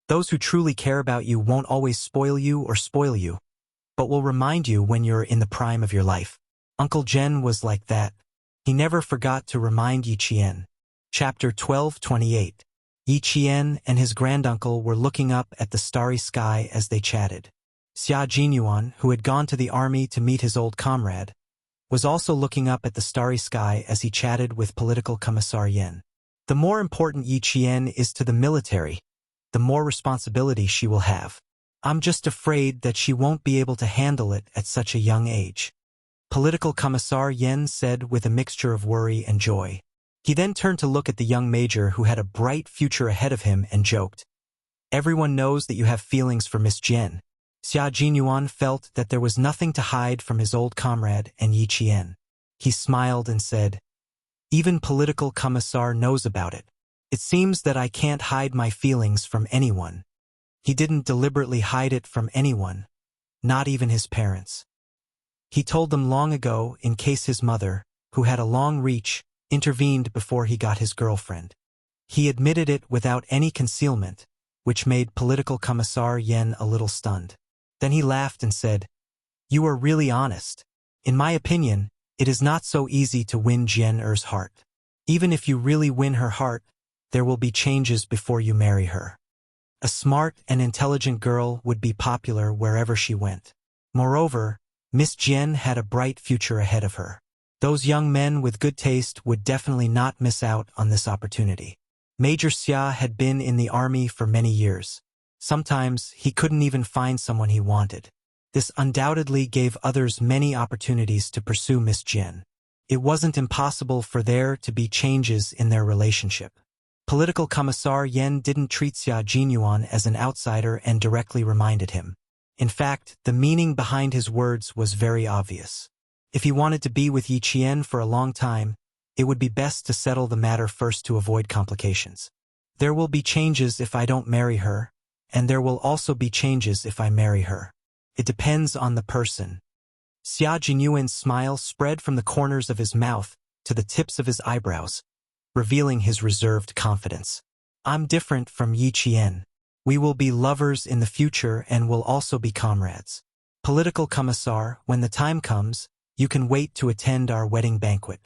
Speaker 1: Those who truly care about you won't always spoil you or spoil you, but will remind you when you're in the prime of your life." Uncle Jen was like that. He never forgot to remind Yi Qian. Chapter 12:28. Yi Qian and his granduncle were looking up at the starry sky as they chatted. Xia Jinyuan, who had gone to the army to meet his old comrade, was also looking up at the starry sky as he chatted with political commissar Yen. The more important Yi Qian is to the military, the more responsibility she will have. I'm just afraid that she won't be able to handle it at such a young age. Political commissar Yen said with a mixture of worry and joy. He then turned to look at the young major who had a bright future ahead of him and joked. Everyone knows that you have feelings for Miss Jian. Xia Jinyuan felt that there was nothing to hide from his old comrade and Yi Qian. He smiled and said, even political commissar knows about it. It seems that I can't hide my feelings from anyone. He didn't deliberately hide it from anyone, not even his parents. He told them long ago in case his mother, who had a long reach, intervened before he got his girlfriend. He admitted it without any concealment, which made political commissar Yen a little stunned. Then he laughed and said, you are really honest. In my opinion, it is not so easy to win Jian Er's heart. Even if you really win her heart, there will be changes before you marry her. A smart and intelligent girl would be popular wherever she went. Moreover, Miss Jian had a bright future ahead of her. Those young men with good taste would definitely not miss out on this opportunity. Major Xia had been in the army for many years. Sometimes he couldn't even find someone he wanted. This undoubtedly gave others many opportunities to pursue Miss Jian. It wasn't impossible for there to be changes in their relationship. Political commissar Yen didn't treat Xia Jinyuan as an outsider and directly reminded him. In fact, the meaning behind his words was very obvious. If he wanted to be with Yi Qian for a long time, it would be best to settle the matter first to avoid complications. There will be changes if I don't marry her, and there will also be changes if I marry her. It depends on the person. Xia Jinyuan's smile spread from the corners of his mouth to the tips of his eyebrows, revealing his reserved confidence. I'm different from Yi Qian. We will be lovers in the future and will also be comrades. Political commissar, when the time comes, you can wait to attend our wedding banquet.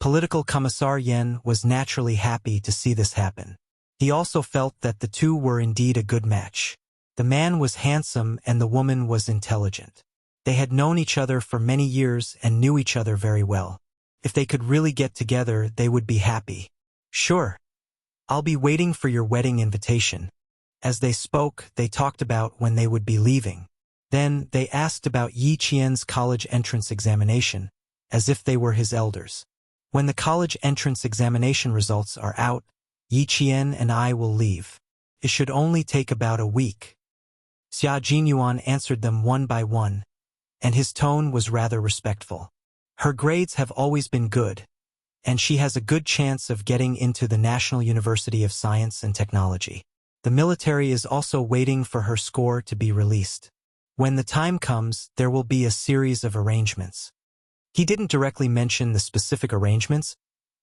Speaker 1: Political commissar Yen was naturally happy to see this happen. He also felt that the two were indeed a good match. The man was handsome and the woman was intelligent. They had known each other for many years and knew each other very well. If they could really get together, they would be happy. Sure. I'll be waiting for your wedding invitation. As they spoke, they talked about when they would be leaving. Then, they asked about Yi Qian's college entrance examination, as if they were his elders. When the college entrance examination results are out, Yi Qian and I will leave. It should only take about a week. Xia Jinyuan answered them one by one, and his tone was rather respectful. Her grades have always been good, and she has a good chance of getting into the National University of Science and Technology. The military is also waiting for her score to be released. When the time comes, there will be a series of arrangements. He didn't directly mention the specific arrangements,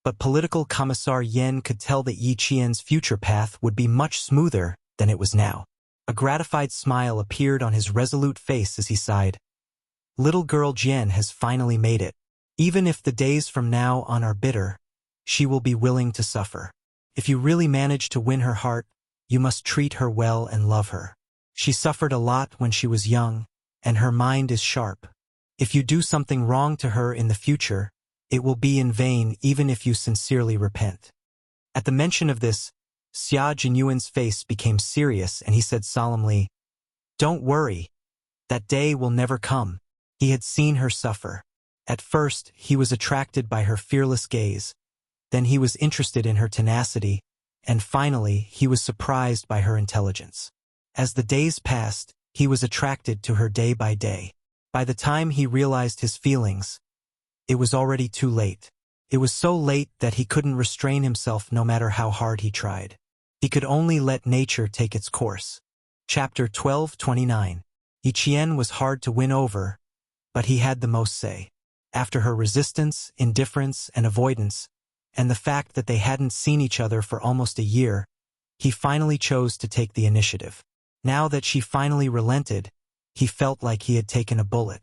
Speaker 1: but political commissar Yen could tell that Yi Qian's future path would be much smoother than it was now. A gratified smile appeared on his resolute face as he sighed. Little girl Jian has finally made it. Even if the days from now on are bitter, she will be willing to suffer. If you really manage to win her heart, you must treat her well and love her. She suffered a lot when she was young, and her mind is sharp. If you do something wrong to her in the future, it will be in vain even if you sincerely repent. At the mention of this, Xia Jinyuan's face became serious and he said solemnly, don't worry. That day will never come. He had seen her suffer. At first, he was attracted by her fearless gaze. Then he was interested in her tenacity, and finally, he was surprised by her intelligence. As the days passed, he was attracted to her day by day. By the time he realized his feelings, it was already too late. It was so late that he couldn't restrain himself no matter how hard he tried. He could only let nature take its course. Chapter 12:29. Yi Qian was hard to win over, but he had the most say. After her resistance, indifference, and avoidance, and the fact that they hadn't seen each other for almost a year, he finally chose to take the initiative. Now that she finally relented, he felt like he had taken a bullet.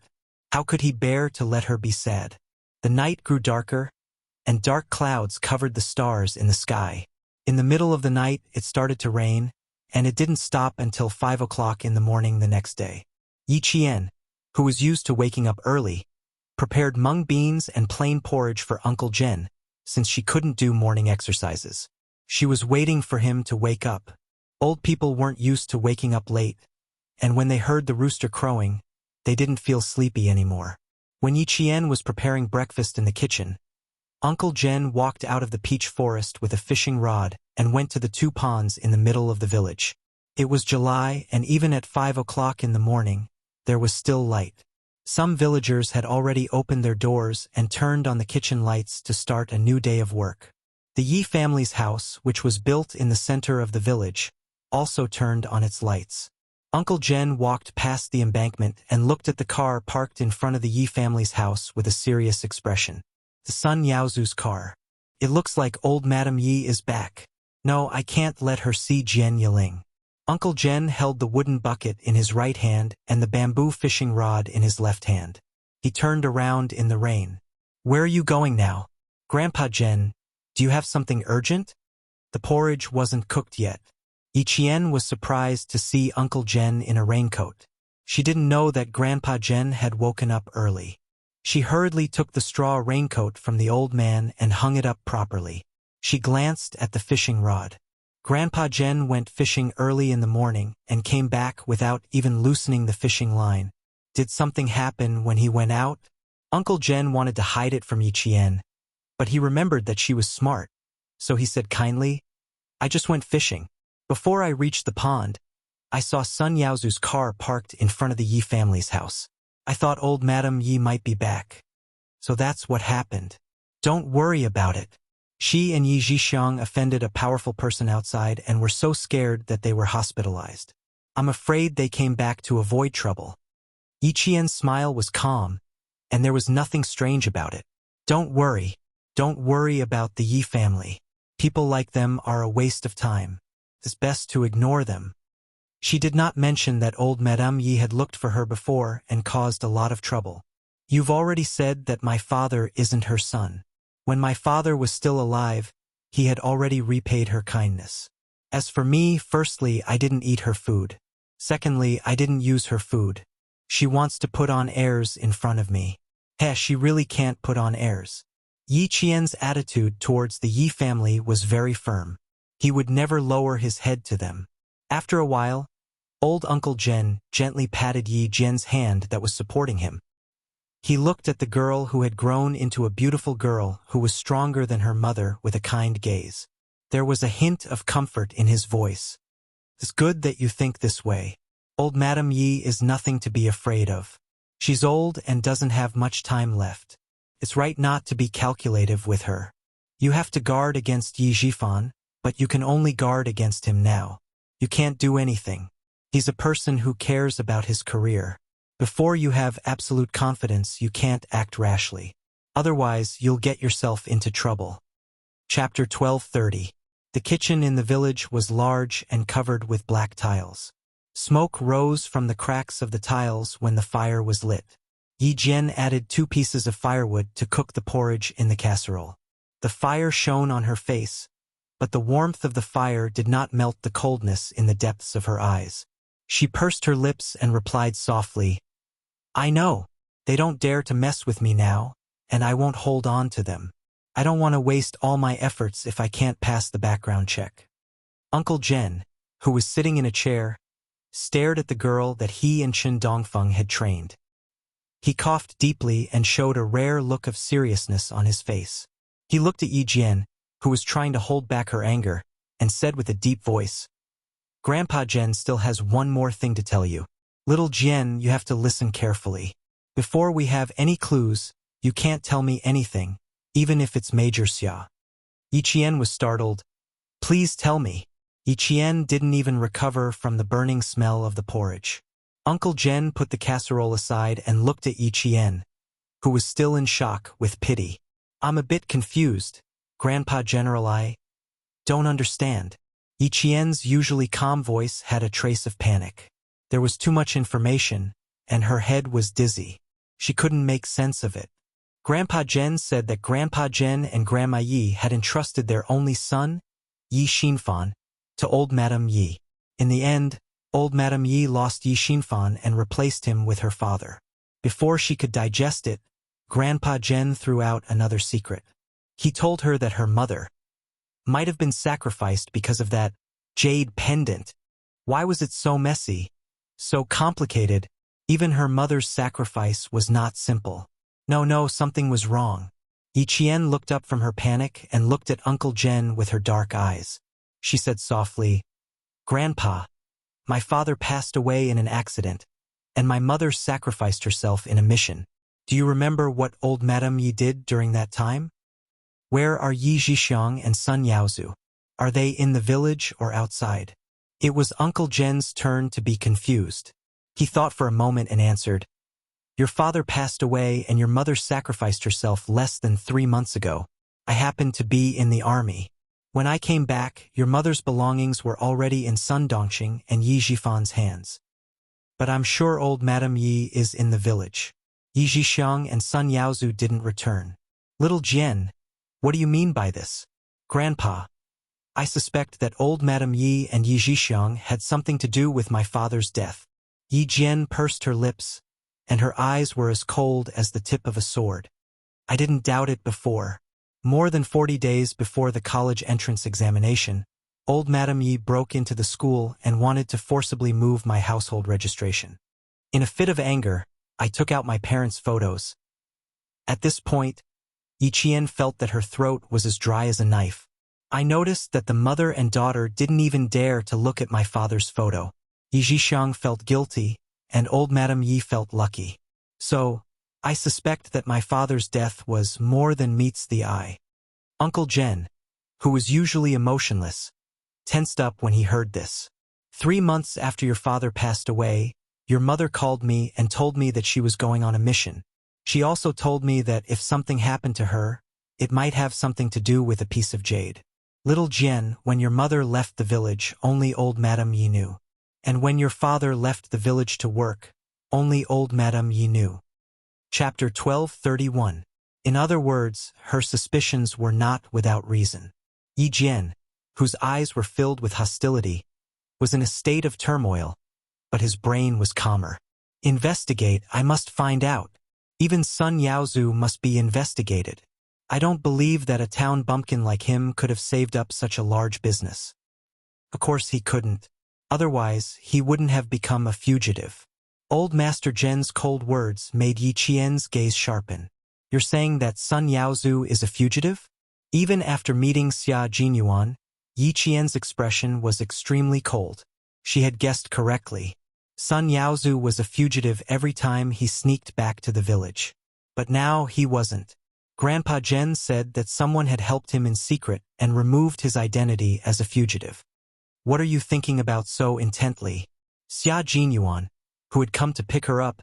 Speaker 1: How could he bear to let her be sad? The night grew darker, and dark clouds covered the stars in the sky. In the middle of the night, it started to rain, and it didn't stop until 5 o'clock in the morning the next day. Yi Qian, who was used to waking up early, prepared mung beans and plain porridge for Uncle Jen, since she couldn't do morning exercises. She was waiting for him to wake up. Old people weren't used to waking up late, and when they heard the rooster crowing, they didn't feel sleepy anymore. When Yi Qian was preparing breakfast in the kitchen, Uncle Jen walked out of the peach forest with a fishing rod and went to the 2 ponds in the middle of the village. It was July, and even at 5 o'clock in the morning, there was still light. Some villagers had already opened their doors and turned on the kitchen lights to start a new day of work. The Yi family's house, which was built in the center of the village, also turned on its lights. Uncle Jen walked past the embankment and looked at the car parked in front of the Yi family's house with a serious expression. The son Yaozu's car. It looks like old Madame Yi is back. No, I can't let her see Jian Yiling. Uncle Jen held the wooden bucket in his right hand and the bamboo fishing rod in his left hand. He turned around in the rain. Where are you going now? Grandpa Jen, do you have something urgent? The porridge wasn't cooked yet. Yi Qian was surprised to see Uncle Jen in a raincoat. She didn't know that Grandpa Jen had woken up early. She hurriedly took the straw raincoat from the old man and hung it up properly. She glanced at the fishing rod. Grandpa Jen went fishing early in the morning and came back without even loosening the fishing line. Did something happen when he went out? Uncle Jen wanted to hide it from Yi Qian, but he remembered that she was smart. So he said kindly, I just went fishing. Before I reached the pond, I saw Sun Yaozu's car parked in front of the Yi family's house. I thought old Madame Yi might be back. So that's what happened. Don't worry about it. She and Yi Zhixiang offended a powerful person outside and were so scared that they were hospitalized. I'm afraid they came back to avoid trouble. Yi Qian's smile was calm, and there was nothing strange about it. Don't worry. Don't worry about the Yi family. People like them are a waste of time. It's best to ignore them. She did not mention that old Madame Yi had looked for her before and caused a lot of trouble. You've already said that my father isn't her son. When my father was still alive, he had already repaid her kindness. As for me, firstly, I didn't eat her food. Secondly, I didn't use her food. She wants to put on airs in front of me. She really can't put on airs. Yi Qian's attitude towards the Yi family was very firm. He would never lower his head to them. After a while, old Uncle Jen gently patted Yi Jian's hand that was supporting him. He looked at the girl who had grown into a beautiful girl who was stronger than her mother with a kind gaze. There was a hint of comfort in his voice. It's good that you think this way. Old Madame Yi is nothing to be afraid of. She's old and doesn't have much time left. It's right not to be calculative with her. You have to guard against Yi Zhifan, but you can only guard against him now. You can't do anything. He's a person who cares about his career. Before you have absolute confidence, you can't act rashly. Otherwise, you'll get yourself into trouble. Chapter 1230. The kitchen in the village was large and covered with black tiles. Smoke rose from the cracks of the tiles when the fire was lit. Yi Jian added 2 pieces of firewood to cook the porridge in the casserole. The fire shone on her face, but the warmth of the fire did not melt the coldness in the depths of her eyes. She pursed her lips and replied softly, I know. They don't dare to mess with me now, and I won't hold on to them. I don't want to waste all my efforts if I can't pass the background check. Uncle Jen, who was sitting in a chair, stared at the girl that he and Chen Dongfeng had trained. He coughed deeply and showed a rare look of seriousness on his face. He looked at Yi Jian, who was trying to hold back her anger, and said with a deep voice, Grandpa Jen still has one more thing to tell you. Little Jian, you have to listen carefully. Before we have any clues, you can't tell me anything, even if it's Major Xia. Yi Qian was startled. Please tell me. Yi Qian didn't even recover from the burning smell of the porridge. Uncle Jen put the casserole aside and looked at Yi Qian, who was still in shock, with pity. I'm a bit confused, Grandpa General. I don't understand. Yi Qian's usually calm voice had a trace of panic. There was too much information, and her head was dizzy. She couldn't make sense of it. Grandpa Jen said that Grandpa Jen and Grandma Yi had entrusted their only son, Yi Xinfan, to old Madame Yi. In the end, old Madame Yi lost Yi Xinfan and replaced him with her father. Before she could digest it, Grandpa Zhen threw out another secret. He told her that her mother might have been sacrificed because of that jade pendant. Why was it so messy, so complicated? Even her mother's sacrifice was not simple. No, something was wrong. Yi Qian looked up from her panic and looked at Uncle Zhen with her dark eyes. She said softly, "Grandpa, my father passed away in an accident, and my mother sacrificed herself in a mission. Do you remember what old Madame Yi did during that time? Where are Yi Zhixiang and Sun Yaozu? Are they in the village or outside?" It was Uncle Zhen's turn to be confused. He thought for a moment and answered, "Your father passed away and your mother sacrificed herself less than 3 months ago. I happened to be in the army. When I came back, your mother's belongings were already in Sun Dongxing and Yi Zhifan's hands. But I'm sure old Madame Yi is in the village. Yi Zhixiang and Sun Yaozu didn't return." "Little Jian, what do you mean by this?" "Grandpa, I suspect that old Madame Yi and Yi Zhixiang had something to do with my father's death." Yi Jian pursed her lips, and her eyes were as cold as the tip of a sword. "I didn't doubt it before. More than 40 days before the college entrance examination, old Madame Yi broke into the school and wanted to forcibly move my household registration. In a fit of anger, I took out my parents' photos." At this point, Yi Qian felt that her throat was as dry as a knife. "I noticed that the mother and daughter didn't even dare to look at my father's photo. Yi Zhixiang felt guilty, and old Madame Yi felt lucky. So, I suspect that my father's death was more than meets the eye." Uncle Zhen, who was usually emotionless, tensed up when he heard this. "3 months after your father passed away, your mother called me and told me that she was going on a mission. She also told me that if something happened to her, it might have something to do with a piece of jade. Little Jian, when your mother left the village, only old Madame Yi knew. And when your father left the village to work, only old Madame Yi knew." Chapter 12:31. In other words, her suspicions were not without reason. Yi Jian, whose eyes were filled with hostility, was in a state of turmoil, but his brain was calmer. "Investigate, I must find out. Even Sun Yaozu must be investigated. I don't believe that a town bumpkin like him could have saved up such a large business." Of course he couldn't. Otherwise, he wouldn't have become a fugitive. Old Master Zhen's cold words made Yi Qian's gaze sharpen. "You're saying that Sun Yaozu is a fugitive?" Even after meeting Xia Jinyuan, Yi Qian's expression was extremely cold. She had guessed correctly. Sun Yaozu was a fugitive every time he sneaked back to the village. But now he wasn't. Grandpa Zhen said that someone had helped him in secret and removed his identity as a fugitive. "What are you thinking about so intently?" Xia Jinyuan, who had come to pick her up,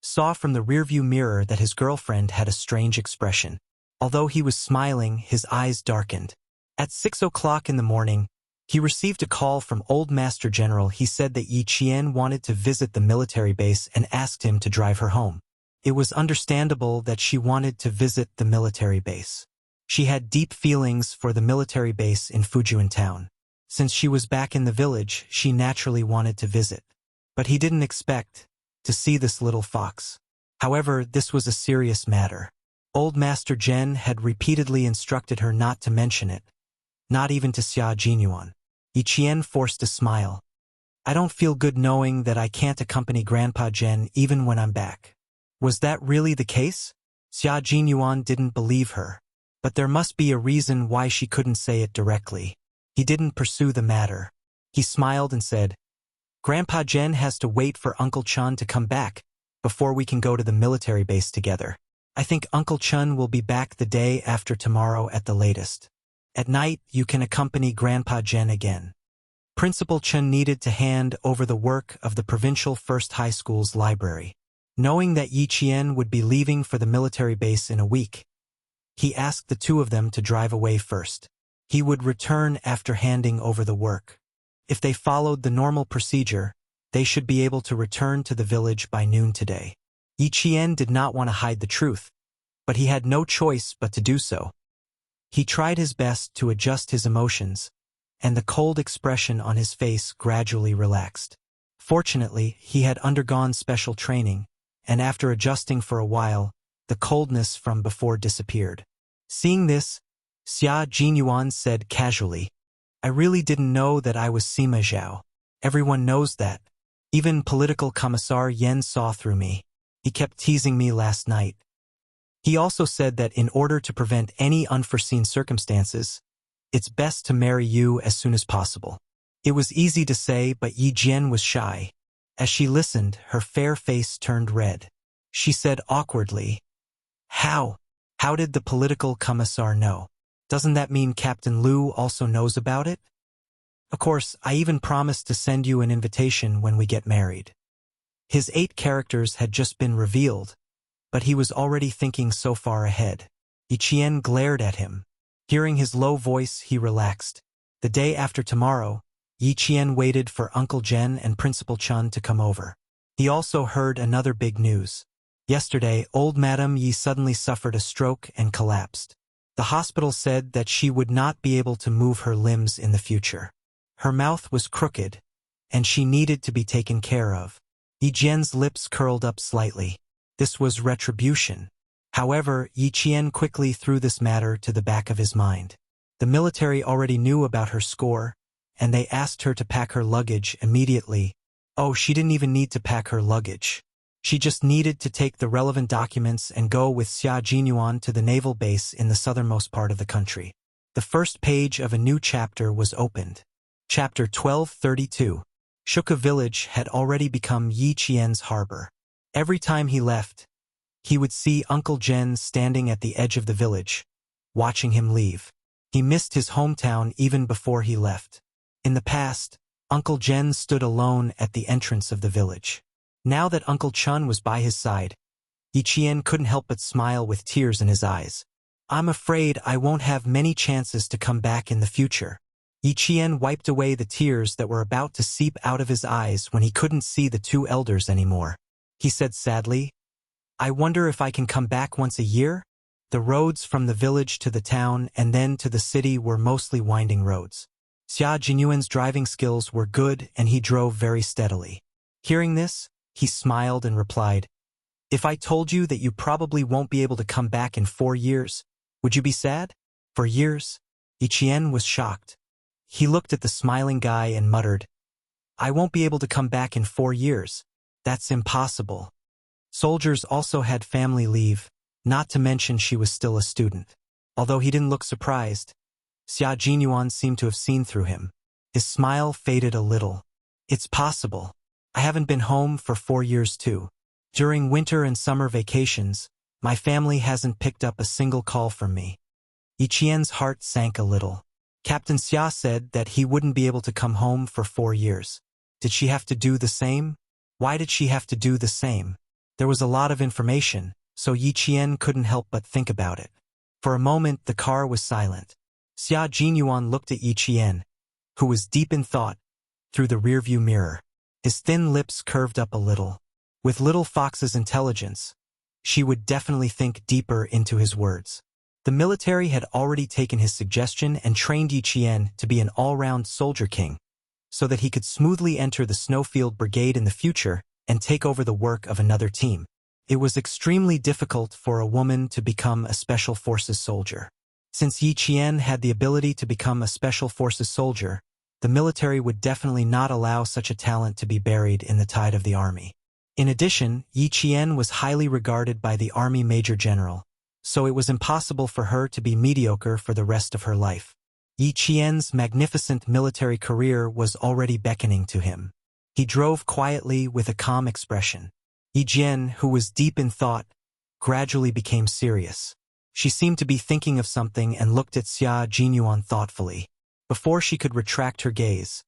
Speaker 1: saw from the rearview mirror that his girlfriend had a strange expression. Although he was smiling, his eyes darkened. At 6 o'clock in the morning, he received a call from Old Master General. He said that Yi Qian wanted to visit the military base and asked him to drive her home. It was understandable that she wanted to visit the military base. She had deep feelings for the military base in Fujian town. Since she was back in the village, she naturally wanted to visit. But he didn't expect to see this little fox. However, this was a serious matter. Old Master Zhen had repeatedly instructed her not to mention it, not even to Xia Jinyuan. Yi Qian forced a smile. "I don't feel good knowing that I can't accompany Grandpa Zhen even when I'm back." Was that really the case? Xia Jinyuan didn't believe her. But there must be a reason why she couldn't say it directly. He didn't pursue the matter. He smiled and said, "Grandpa Zhen has to wait for Uncle Chun to come back before we can go to the military base together. I think Uncle Chun will be back the day after tomorrow at the latest. At night, you can accompany Grandpa Zhen again." Principal Chun needed to hand over the work of the Provincial First High School's library. Knowing that Yi Qian would be leaving for the military base in a week, he asked the two of them to drive away first. He would return after handing over the work. If they followed the normal procedure, they should be able to return to the village by noon today. Yi Qian did not want to hide the truth, but he had no choice but to do so. He tried his best to adjust his emotions, and the cold expression on his face gradually relaxed. Fortunately, he had undergone special training, and after adjusting for a while, the coldness from before disappeared. Seeing this, Xia Jinyuan said casually, "I really didn't know that I was Sima Zhao. Everyone knows that. Even political commissar Yen saw through me. He kept teasing me last night." He also said that in order to prevent any unforeseen circumstances, it's best to marry you as soon as possible. It was easy to say, but Yi Jian was shy. As she listened, her fair face turned red. She said awkwardly, How did the political commissar know? Doesn't that mean Captain Liu also knows about it? Of course, I even promised to send you an invitation when we get married. His 8 characters had just been revealed, but he was already thinking so far ahead. Yi Qian glared at him. Hearing his low voice, he relaxed. The day after tomorrow, Yi Qian waited for Uncle Jen and Principal Chun to come over. He also heard another big news. Yesterday, old Madame Yi suddenly suffered a stroke and collapsed. The hospital said that she would not be able to move her limbs in the future. Her mouth was crooked, and she needed to be taken care of. Yi Jian's lips curled up slightly. This was retribution. However, Yi Qian quickly threw this matter to the back of his mind. The military already knew about her score, and they asked her to pack her luggage immediately. Oh, she didn't even need to pack her luggage. She just needed to take the relevant documents and go with Xia Jinyuan to the naval base in the southernmost part of the country. The first page of a new chapter was opened. Chapter 1232. Shuka village had already become Yi Qian's harbor. Every time he left, he would see Uncle Jen standing at the edge of the village, watching him leave. He missed his hometown even before he left. In the past, Uncle Jen stood alone at the entrance of the village. Now that Uncle Chun was by his side, Yi Qian couldn't help but smile with tears in his eyes. I'm afraid I won't have many chances to come back in the future. Yi Qian wiped away the tears that were about to seep out of his eyes when he couldn't see the 2 elders anymore. He said sadly, I wonder if I can come back once a year? The roads from the village to the town and then to the city were mostly winding roads. Xia Jinyuan's driving skills were good and he drove very steadily. Hearing this, he smiled and replied, If I told you that you probably won't be able to come back in 4 years, would you be sad? 4 years? Yi Qian was shocked. He looked at the smiling guy and muttered, I won't be able to come back in 4 years. That's impossible. Soldiers also had family leave, not to mention she was still a student. Although he didn't look surprised, Xia Jinyuan seemed to have seen through him. His smile faded a little. It's possible. I haven't been home for 4 years too. During winter and summer vacations, my family hasn't picked up a single call from me. Yi Qian's heart sank a little. Captain Xia said that he wouldn't be able to come home for 4 years. Did she have to do the same? Why did she have to do the same? There was a lot of information, so Yi Qian couldn't help but think about it. For a moment, the car was silent. Xia Jinyuan looked at Yi Qian, who was deep in thought, through the rearview mirror. His thin lips curved up a little. With little Fox's intelligence, she would definitely think deeper into his words. The military had already taken his suggestion and trained Yi Qian to be an all-round soldier king, so that he could smoothly enter the Snowfield Brigade in the future and take over the work of another team. It was extremely difficult for a woman to become a Special Forces soldier. Since Yi Qian had the ability to become a Special Forces soldier, the military would definitely not allow such a talent to be buried in the tide of the army. In addition, Yi Qian was highly regarded by the Army Major General, so it was impossible for her to be mediocre for the rest of her life. Yi Qian's magnificent military career was already beckoning to him. He drove quietly with a calm expression. Yi Jian, who was deep in thought, gradually became serious. She seemed to be thinking of something and looked at Xia Jinyuan thoughtfully. Before she could retract her gaze,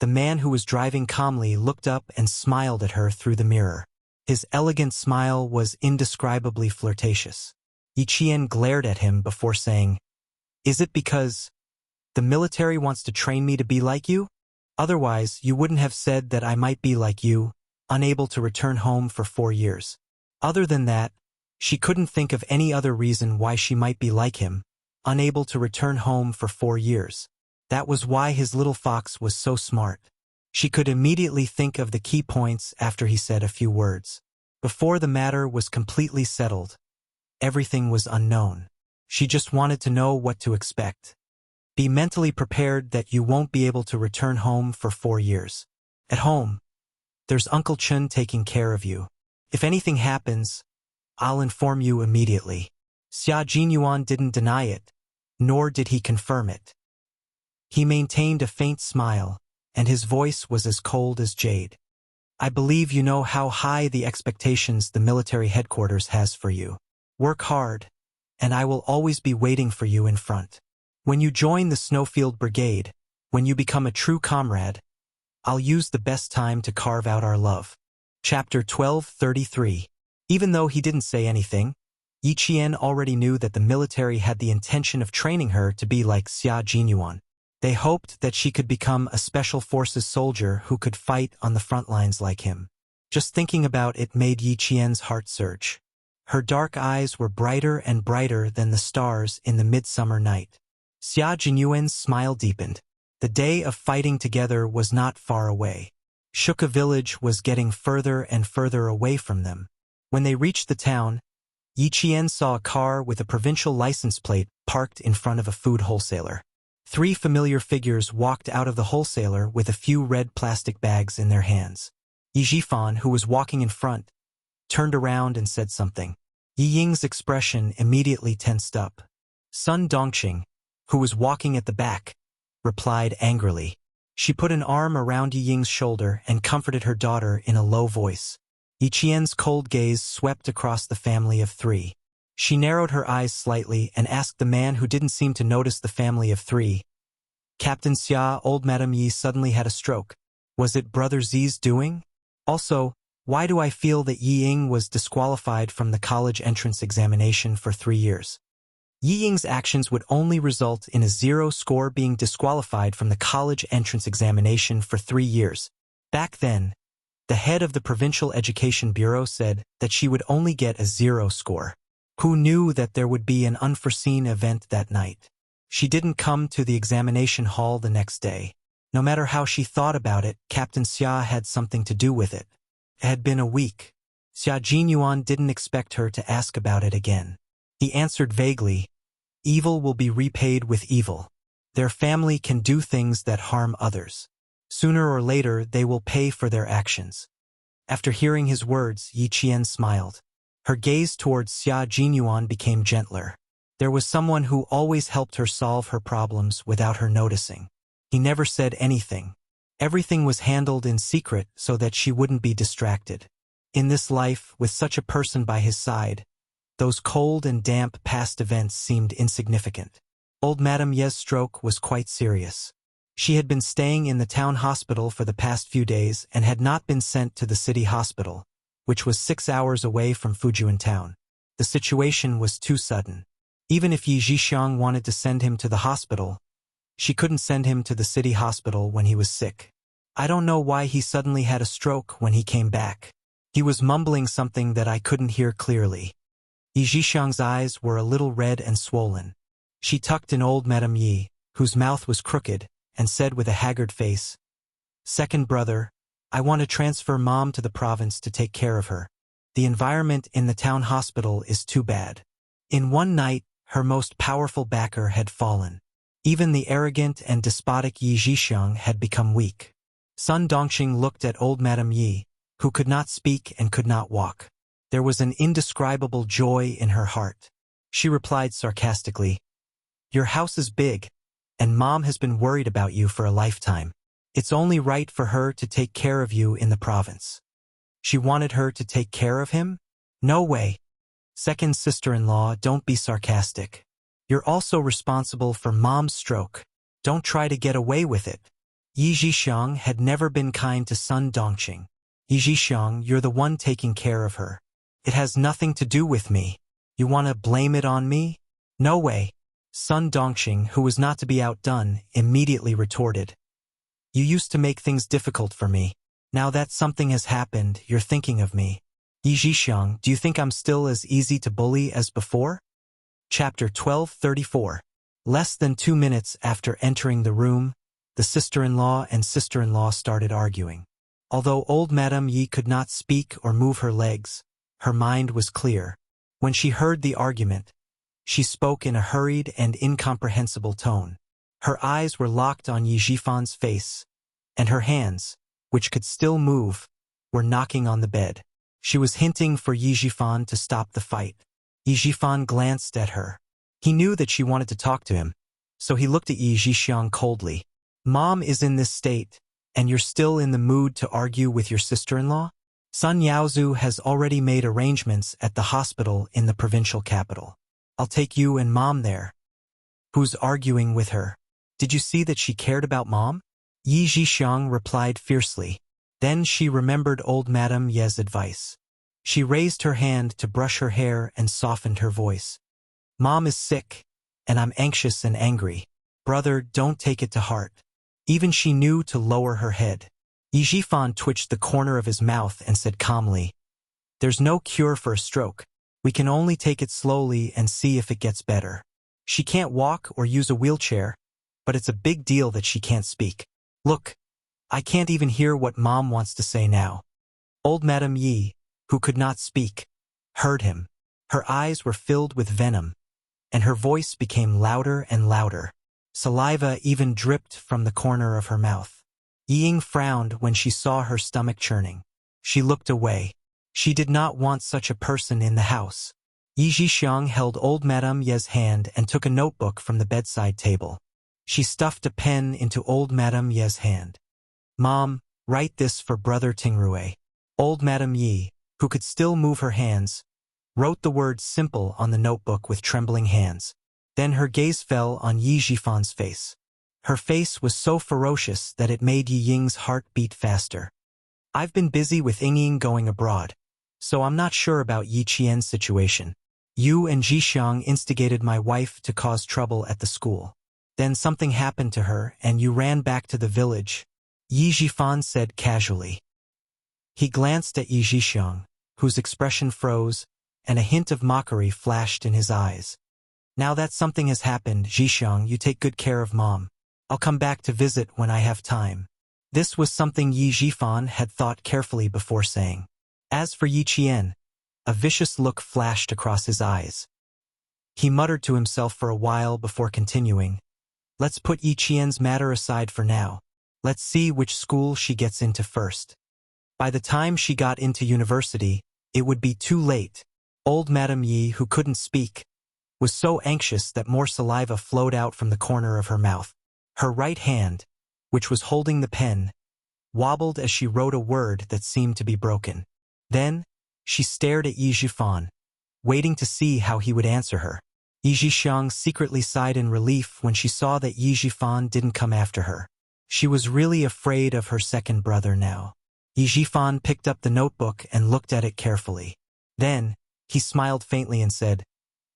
Speaker 1: the man who was driving calmly looked up and smiled at her through the mirror. His elegant smile was indescribably flirtatious. Yi Qian glared at him before saying, Is it because the military wants to train me to be like you? Otherwise, you wouldn't have said that I might be like you, unable to return home for 4 years. Other than that, she couldn't think of any other reason why she might be like him, unable to return home for 4 years. That was why his little fox was so smart. She could immediately think of the key points after he said a few words. Before the matter was completely settled, everything was unknown. She just wanted to know what to expect. Be mentally prepared that you won't be able to return home for 4 years. At home, there's Uncle Chun taking care of you. If anything happens, I'll inform you immediately. Xia Jinyuan didn't deny it, nor did he confirm it. He maintained a faint smile, and his voice was as cold as jade. I believe you know how high the expectations the military headquarters has for you. Work hard, and I will always be waiting for you in front. When you join the Snowfield Brigade, when you become a true comrade, I'll use the best time to carve out our love. Chapter 12:33. Even though he didn't say anything, Yi Qian already knew that the military had the intention of training her to be like Xia Jinyuan. They hoped that she could become a special forces soldier who could fight on the front lines like him. Just thinking about it made Yi Qian's heart surge. Her dark eyes were brighter and brighter than the stars in the midsummer night. Xia Jinyuan's smile deepened. The day of fighting together was not far away. Shuka village was getting further and further away from them. When they reached the town, Yi Qian saw a car with a provincial license plate parked in front of a food wholesaler. 3 familiar figures walked out of the wholesaler with a few red plastic bags in their hands. Yi Zhifan, who was walking in front, turned around and said something. Yi Ying's expression immediately tensed up. Sun Dongqing, who was walking at the back, replied angrily. She put an arm around Yi Ying's shoulder and comforted her daughter in a low voice. Yi Qian's cold gaze swept across the family of 3. She narrowed her eyes slightly and asked the man who didn't seem to notice the family of 3. Captain Xia, old Madame Yi suddenly had a stroke. Was it Brother Zi's doing? Also, why do I feel that Yi Ying was disqualified from the college entrance examination for 3 years? Yi Ying's actions would only result in a 0 score being disqualified from the college entrance examination for 3 years. Back then, the head of the Provincial Education Bureau said that she would only get a 0 score. Who knew that there would be an unforeseen event that night? She didn't come to the examination hall the next day. No matter how she thought about it, Captain Xia had something to do with it. It had been a week. Xia Jinyuan didn't expect her to ask about it again. He answered vaguely, "Evil will be repaid with evil. Their family can do things that harm others. Sooner or later they will pay for their actions." After hearing his words, Yi Qian smiled. Her gaze towards Xia Jinyuan became gentler. There was someone who always helped her solve her problems without her noticing. He never said anything. Everything was handled in secret so that she wouldn't be distracted. In this life, with such a person by his side, those cold and damp past events seemed insignificant. Old Madame Ye's stroke was quite serious. She had been staying in the town hospital for the past few days and had not been sent to the city hospital, which was 6 hours away from Fujian town. The situation was too sudden. Even if Yi Zhixiang wanted to send him to the hospital, she couldn't send him to the city hospital when he was sick. I don't know why he suddenly had a stroke when he came back. He was mumbling something that I couldn't hear clearly. Yi Zhixiang's eyes were a little red and swollen. She tucked in old Madame Yi, whose mouth was crooked, and said with a haggard face, "Second brother, I want to transfer Mom to the province to take care of her. The environment in the town hospital is too bad." In one night, her most powerful backer had fallen. Even the arrogant and despotic Yi Zhixiang had become weak. Sun Dongqing looked at old Madame Yi, who could not speak and could not walk. There was an indescribable joy in her heart. She replied sarcastically, "Your house is big, and Mom has been worried about you for a lifetime. It's only right for her to take care of you in the province." She wanted her to take care of him? No way. Second sister-in-law, don't be sarcastic. You're also responsible for Mom's stroke. Don't try to get away with it. Yi Zhixiang had never been kind to Sun Dongqing. Yi Zhixiang, you're the one taking care of her. It has nothing to do with me. You want to blame it on me? No way. Sun Dongqing, who was not to be outdone, immediately retorted. You used to make things difficult for me. Now that something has happened, you're thinking of me. Yi Zhixiang, do you think I'm still as easy to bully as before? Chapter 12:34. Less than 2 minutes after entering the room, the sister-in-law and sister-in-law started arguing. Although old Madame Yi could not speak or move her legs, her mind was clear. When she heard the argument, she spoke in a hurried and incomprehensible tone. Her eyes were locked on Yi Jifan's face, and her hands, which could still move, were knocking on the bed. She was hinting for Yi Jifan to stop the fight. Yi Jifan glanced at her. He knew that she wanted to talk to him, so he looked at Yi Jixiang coldly. Mom is in this state, and you're still in the mood to argue with your sister-in-law? Sun Yaozu has already made arrangements at the hospital in the provincial capital. I'll take you and Mom there. Who's arguing with her? Did you see that she cared about Mom? Yi Jixiang replied fiercely. Then she remembered old Madame Ye's advice. She raised her hand to brush her hair and softened her voice. Mom is sick, and I'm anxious and angry. Brother, don't take it to heart. Even she knew to lower her head. Yi Jifan twitched the corner of his mouth and said calmly, There's no cure for a stroke. We can only take it slowly and see if it gets better. She can't walk or use a wheelchair, but it's a big deal that she can't speak. Look, I can't even hear what Mom wants to say now. Old Madame Yi, who could not speak, heard him. Her eyes were filled with venom, and her voice became louder and louder. Saliva even dripped from the corner of her mouth. Ying frowned when she saw her stomach churning. She looked away. She did not want such a person in the house. Yi Jixiang held old Madame Ye's hand and took a notebook from the bedside table. She stuffed a pen into old Madame Ye's hand. Mom, write this for Brother Tingrui. Old Madame Yi, who could still move her hands, wrote the word simple on the notebook with trembling hands. Then her gaze fell on Yi Jifan's face. Her face was so ferocious that it made Yi Ying's heart beat faster. I've been busy with Ying going abroad, so I'm not sure about Yi Qian's situation. You and Jixiang instigated my wife to cause trouble at the school. Then something happened to her and you ran back to the village, Yi Jifan said casually. He glanced at Yi Jixiang, whose expression froze, and a hint of mockery flashed in his eyes. Now that something has happened, Jixiang, you take good care of Mom. I'll come back to visit when I have time. This was something Yi Jifan had thought carefully before saying. As for Yi Qian, a vicious look flashed across his eyes. He muttered to himself for a while before continuing. Let's put Yi Qian's matter aside for now. Let's see which school she gets into first. By the time she got into university, it would be too late. Old Madame Yi, who couldn't speak, was so anxious that more saliva flowed out from the corner of her mouth. Her right hand, which was holding the pen, wobbled as she wrote a word that seemed to be broken. Then, she stared at Yi Jifan, waiting to see how he would answer her. Yi Jixiang secretly sighed in relief when she saw that Yi Jifan didn't come after her. She was really afraid of her second brother now. Yi Jifan picked up the notebook and looked at it carefully. Then, he smiled faintly and said,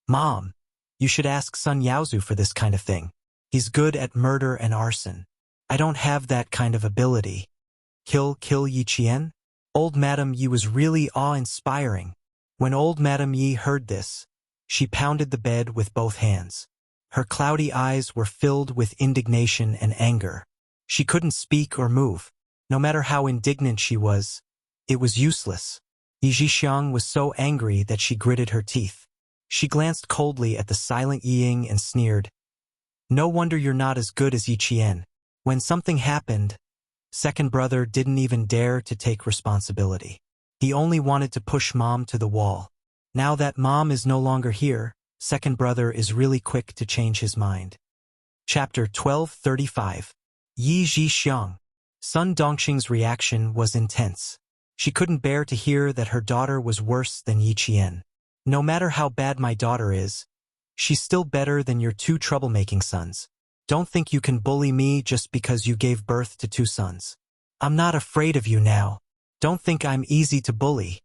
Speaker 1: Mom, you should ask Sun Yaozu for this kind of thing. He's good at murder and arson. I don't have that kind of ability. Kill Yi Qian? Old Madame Yi was really awe-inspiring. When old Madame Yi heard this, she pounded the bed with both hands. Her cloudy eyes were filled with indignation and anger. She couldn't speak or move. No matter how indignant she was, it was useless. Yi Jixiang was so angry that she gritted her teeth. She glanced coldly at the silent Ying and sneered. No wonder you're not as good as Yi Qian. When something happened, second brother didn't even dare to take responsibility. He only wanted to push Mom to the wall. Now that Mom is no longer here, second brother is really quick to change his mind. Chapter 1235. Yi Jixiang. Sun Dongxing's reaction was intense. She couldn't bear to hear that her daughter was worse than Yi Qian. No matter how bad my daughter is, she's still better than your two troublemaking sons. Don't think you can bully me just because you gave birth to two sons. I'm not afraid of you now. Don't think I'm easy to bully.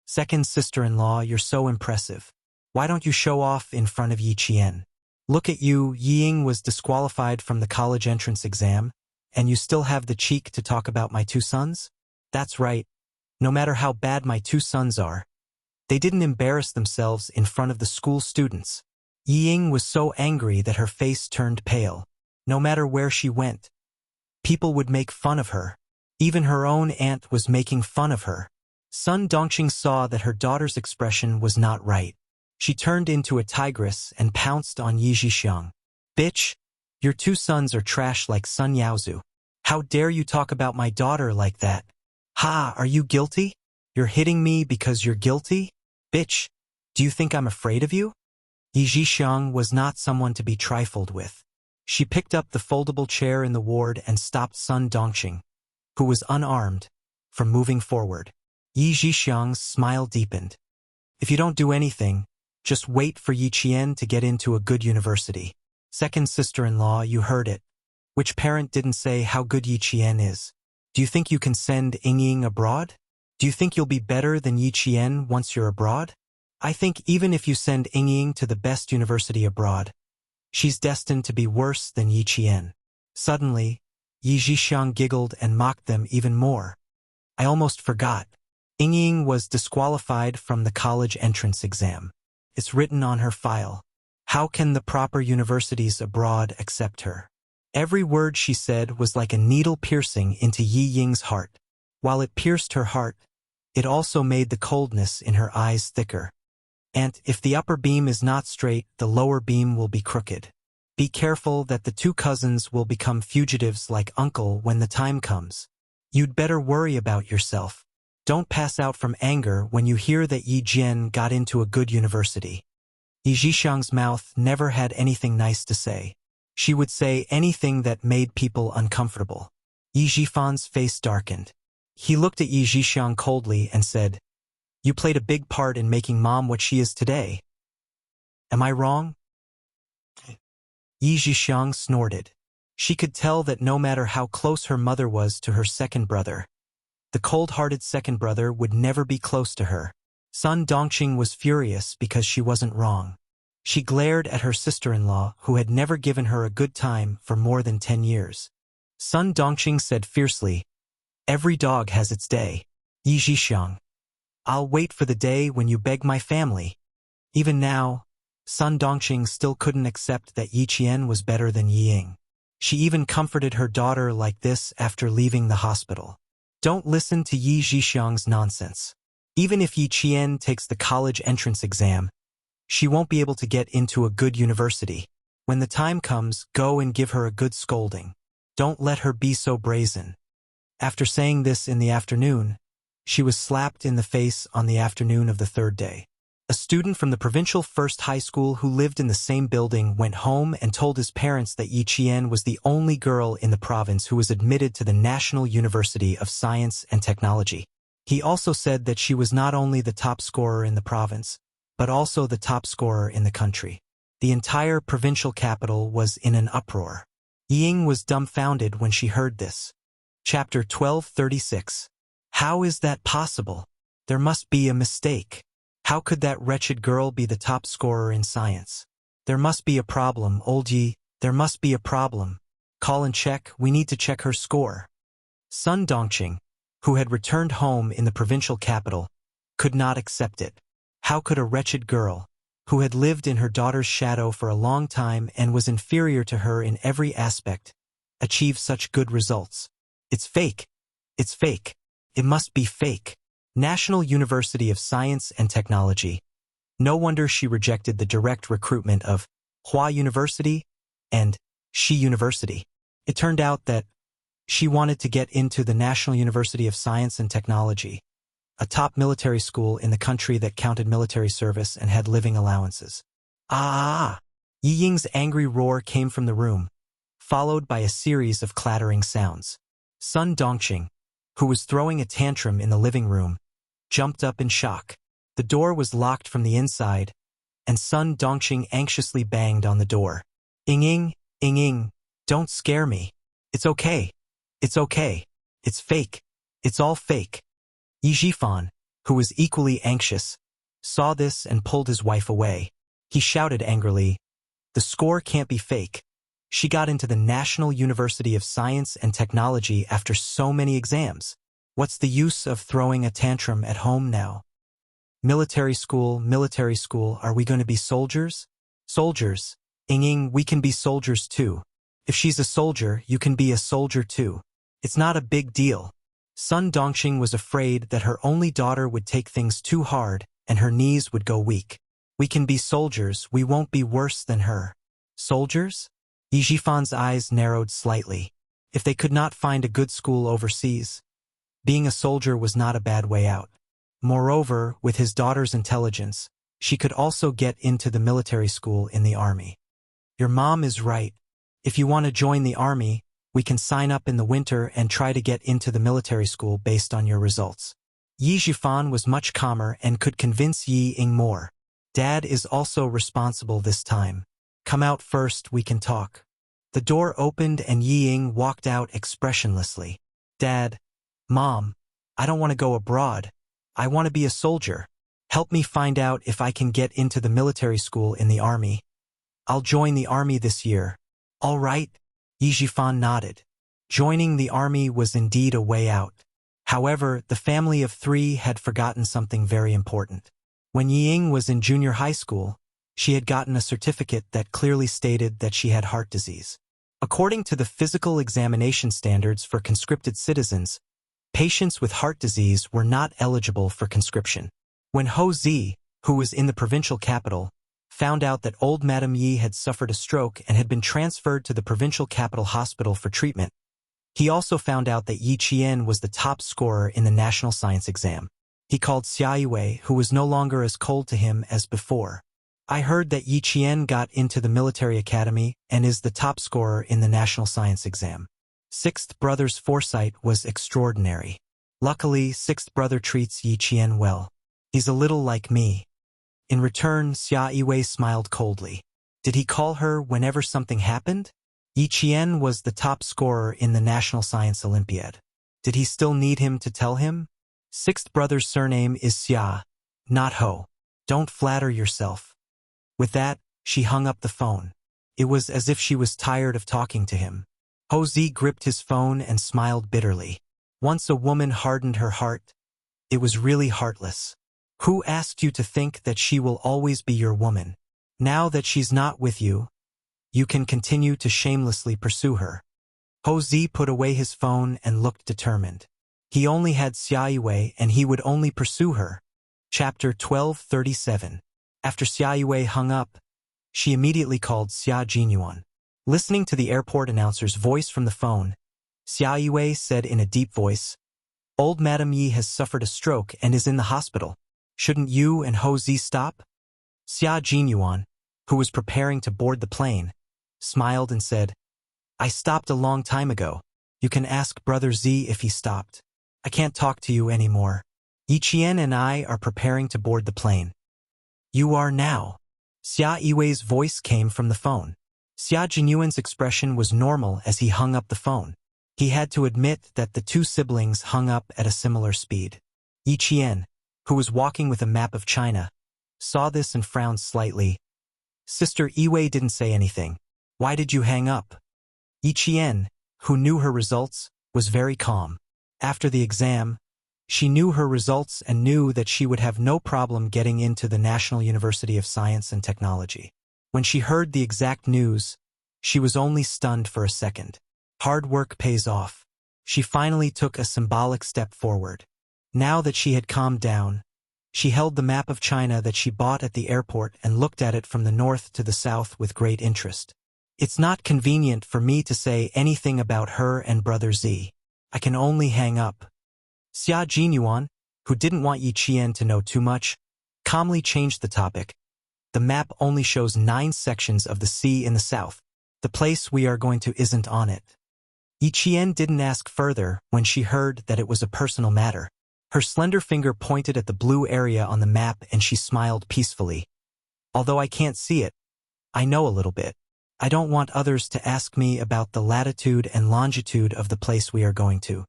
Speaker 1: Second sister-in-law, you're so impressive. Why don't you show off in front of Yi Qian? Look at you, Ying was disqualified from the college entrance exam, and you still have the cheek to talk about my two sons? That's right. No matter how bad my two sons are, they didn't embarrass themselves in front of the school students. Yi Ying was so angry that her face turned pale. No matter where she went, people would make fun of her. Even her own aunt was making fun of her. Sun Dongqing saw that her daughter's expression was not right. She turned into a tigress and pounced on Yi Zhixiang. Bitch, your two sons are trash like Sun Yaozu. How dare you talk about my daughter like that? Ha, are you guilty? You're hitting me because you're guilty? Bitch, do you think I'm afraid of you? Yi Zhixiang was not someone to be trifled with. She picked up the foldable chair in the ward and stopped Sun Dongqing, who was unarmed, from moving forward. Yi Zhixiang's smile deepened. If you don't do anything, just wait for Yi Qian to get into a good university. Second sister-in-law, you heard it. Which parent didn't say how good Yi Qian is? Do you think you can send Ying abroad? Do you think you'll be better than Yi Qian once you're abroad? I think even if you send Ying to the best university abroad, she's destined to be worse than Yi Qian. Suddenly, Yi Zhixiang giggled and mocked them even more. I almost forgot. Ying was disqualified from the college entrance exam. It's written on her file. How can the proper universities abroad accept her? Every word she said was like a needle piercing into Yi Ying's heart. While it pierced her heart, it also made the coldness in her eyes thicker. And if the upper beam is not straight, the lower beam will be crooked. Be careful that the two cousins will become fugitives like uncle when the time comes. You'd better worry about yourself. Don't pass out from anger when you hear that Yi Jian got into a good university. Yi Zhixiang's mouth never had anything nice to say. She would say anything that made people uncomfortable. Yi Zhifan's face darkened. He looked at Yi Zhixiang coldly and said, "You played a big part in making Mom what she is today. Am I wrong?" Yi Zhixiang snorted. She could tell that no matter how close her mother was to her second brother, the cold-hearted second brother would never be close to her. Sun Dongqing was furious because she wasn't wrong. She glared at her sister-in-law, who had never given her a good time for more than 10 years. Sun Dongqing said fiercely, "Every dog has its day. Yi Zhixiang, I'll wait for the day when you beg my family." Even now, Sun Dongqing still couldn't accept that Yi Qian was better than Yi Ying. She even comforted her daughter like this after leaving the hospital. Don't listen to Yi Zhixiang's nonsense. Even if Yi Qian takes the college entrance exam, she won't be able to get into a good university. When the time comes, go and give her a good scolding. Don't let her be so brazen. After saying this in the afternoon, she was slapped in the face on the afternoon of the third day. A student from the provincial first high school who lived in the same building went home and told his parents that Yi Qian was the only girl in the province who was admitted to the National University of Science and Technology. He also said that she was not only the top scorer in the province, but also the top scorer in the country. The entire provincial capital was in an uproar. Ying was dumbfounded when she heard this. Chapter 1236. How is that possible? There must be a mistake. How could that wretched girl be the top scorer in science? There must be a problem, old Yi. There must be a problem. Call and check. We need to check her score. Sun Dongqing, who had returned home in the provincial capital, could not accept it. How could a wretched girl, who had lived in her daughter's shadow for a long time and was inferior to her in every aspect, achieve such good results? It's fake. It's fake. It must be fake. National University of Science and Technology. No wonder she rejected the direct recruitment of Hua University and Shi University. It turned out that she wanted to get into the National University of Science and Technology, a top military school in the country that counted military service and had living allowances. Ah! Yi Ying's angry roar came from the room, followed by a series of clattering sounds. Sun Dongqing, who was throwing a tantrum in the living room, jumped up in shock. The door was locked from the inside, and Sun Dongqing anxiously banged on the door. Ying, don't scare me. It's okay. It's okay. It's fake. It's all fake. Yi Zhifan, who was equally anxious, saw this and pulled his wife away. He shouted angrily, "The score can't be fake. She got into the National University of Science and Technology after so many exams. What's the use of throwing a tantrum at home now? Military school, are we going to be soldiers? Soldiers. Ying, we can be soldiers too. If she's a soldier, you can be a soldier too. It's not a big deal. Sun Dongxing was afraid that her only daughter would take things too hard and her knees would go weak. We can be soldiers, we won't be worse than her. Soldiers? Yi Jifan's eyes narrowed slightly. If they could not find a good school overseas, being a soldier was not a bad way out. Moreover, with his daughter's intelligence, she could also get into the military school in the army. Your mom is right. If you want to join the army, we can sign up in the winter and try to get into the military school based on your results. Yi Jifan was much calmer and could convince Yi Ying more. Dad is also responsible this time. Come out first, we can talk. The door opened and Yi Ying walked out expressionlessly. Dad, Mom, I don't want to go abroad. I want to be a soldier. Help me find out if I can get into the military school in the army. I'll join the army this year. All right? Yi Jifan nodded. Joining the army was indeed a way out. However, the family of three had forgotten something very important. When Yi Ying was in junior high school, she had gotten a certificate that clearly stated that she had heart disease. According to the physical examination standards for conscripted citizens, patients with heart disease were not eligible for conscription. When Ho Zi, who was in the provincial capital, found out that old Madame Yi had suffered a stroke and had been transferred to the provincial capital hospital for treatment, he also found out that Yi Qian was the top scorer in the national science exam. He called Xia Yiwei, who was no longer as cold to him as before. I heard that Yi Qian got into the military academy and is the top scorer in the national science exam. Sixth brother's foresight was extraordinary. Luckily, sixth brother treats Yi Qian well. He's a little like me. In return, Xia Yiwei smiled coldly. Did he call her whenever something happened? Yi Qian was the top scorer in the National Science Olympiad. Did he still need him to tell him? Sixth brother's surname is Xia, not Ho. Don't flatter yourself. With that, she hung up the phone. It was as if she was tired of talking to him. Ho Zi gripped his phone and smiled bitterly. Once a woman hardened her heart, it was really heartless. Who asked you to think that she will always be your woman? Now that she's not with you, you can continue to shamelessly pursue her. Ho Zi put away his phone and looked determined. He only had Xia Yiwei and he would only pursue her. Chapter 1237. After Xia Yiwei hung up, she immediately called Xia Jinyuan. Listening to the airport announcer's voice from the phone, Xia Yiwei said in a deep voice, Old Madame Yi has suffered a stroke and is in the hospital. Shouldn't you and Ho Zi stop? Xia Jinyuan, who was preparing to board the plane, smiled and said, I stopped a long time ago. You can ask Brother Z if he stopped. I can't talk to you anymore. Yi Qian and I are preparing to board the plane. You are now. Xia Yiwei's voice came from the phone. Xia Jinyuan's expression was normal as he hung up the phone. He had to admit that the two siblings hung up at a similar speed. Yi Qian, who was walking with a map of China, saw this and frowned slightly. Sister Yiwei didn't say anything. Why did you hang up? Yi Qian, who knew her results, was very calm. After the exam, she knew her results and knew that she would have no problem getting into the National University of Science and Technology. When she heard the exact news, she was only stunned for a second. Hard work pays off. She finally took a symbolic step forward. Now that she had calmed down, she held the map of China that she bought at the airport and looked at it from the north to the south with great interest. It's not convenient for me to say anything about her and Brother Z. I can only hang up. Xia Jinyuan, who didn't want Yi Qian to know too much, calmly changed the topic. The map only shows 9 sections of the sea in the south. The place we are going to isn't on it. Yi Qian didn't ask further when she heard that it was a personal matter. Her slender finger pointed at the blue area on the map and she smiled peacefully. Although I can't see it, I know a little bit. I don't want others to ask me about the latitude and longitude of the place we are going to.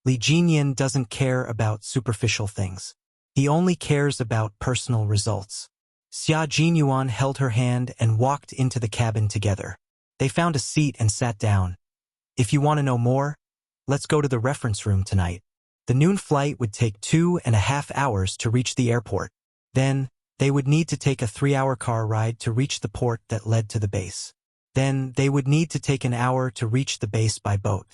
Speaker 1: Li Jinyan doesn't care about superficial things. He only cares about personal results. Xia Jinyuan held her hand and walked into the cabin together. They found a seat and sat down. If you want to know more, let's go to the reference room tonight. The noon flight would take 2.5 hours to reach the airport. Then, They would need to take a 3-hour car ride to reach the port that led to the base. Then, they would need to take an hour to reach the base by boat.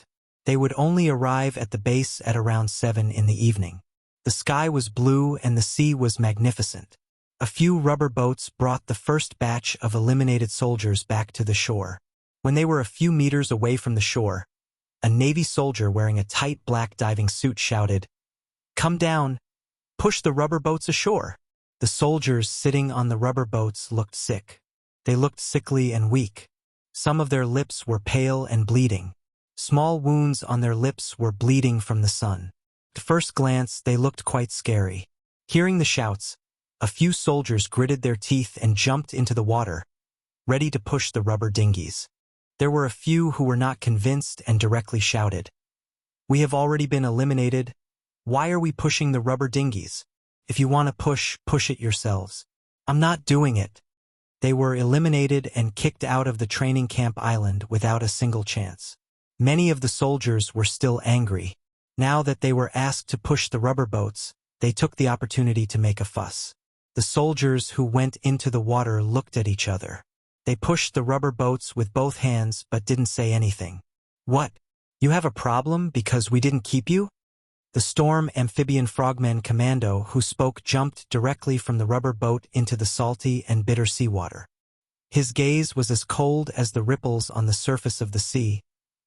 Speaker 1: They would only arrive at the base at around 7 in the evening. The sky was blue and the sea was magnificent. A few rubber boats brought the first batch of eliminated soldiers back to the shore. When they were a few meters away from the shore, a Navy soldier wearing a tight black diving suit shouted, "Come down! Push the rubber boats ashore!" The soldiers sitting on the rubber boats looked sick. They looked sickly and weak. Some of their lips were pale and bleeding. Small wounds on their lips were bleeding from the sun. At first glance, they looked quite scary. Hearing the shouts, a few soldiers gritted their teeth and jumped into the water, ready to push the rubber dinghies. There were a few who were not convinced and directly shouted, "We have already been eliminated. Why are we pushing the rubber dinghies? If you want to push it yourselves." "I'm not doing it." They were eliminated and kicked out of the training camp island without a single chance. Many of the soldiers were still angry. Now that they were asked to push the rubber boats, they took the opportunity to make a fuss. The soldiers who went into the water looked at each other. They pushed the rubber boats with both hands but didn't say anything. "What? You have a problem because we didn't keep you?" The Storm Amphibian Frogman Commando who spoke jumped directly from the rubber boat into the salty and bitter seawater. His gaze was as cold as the ripples on the surface of the sea,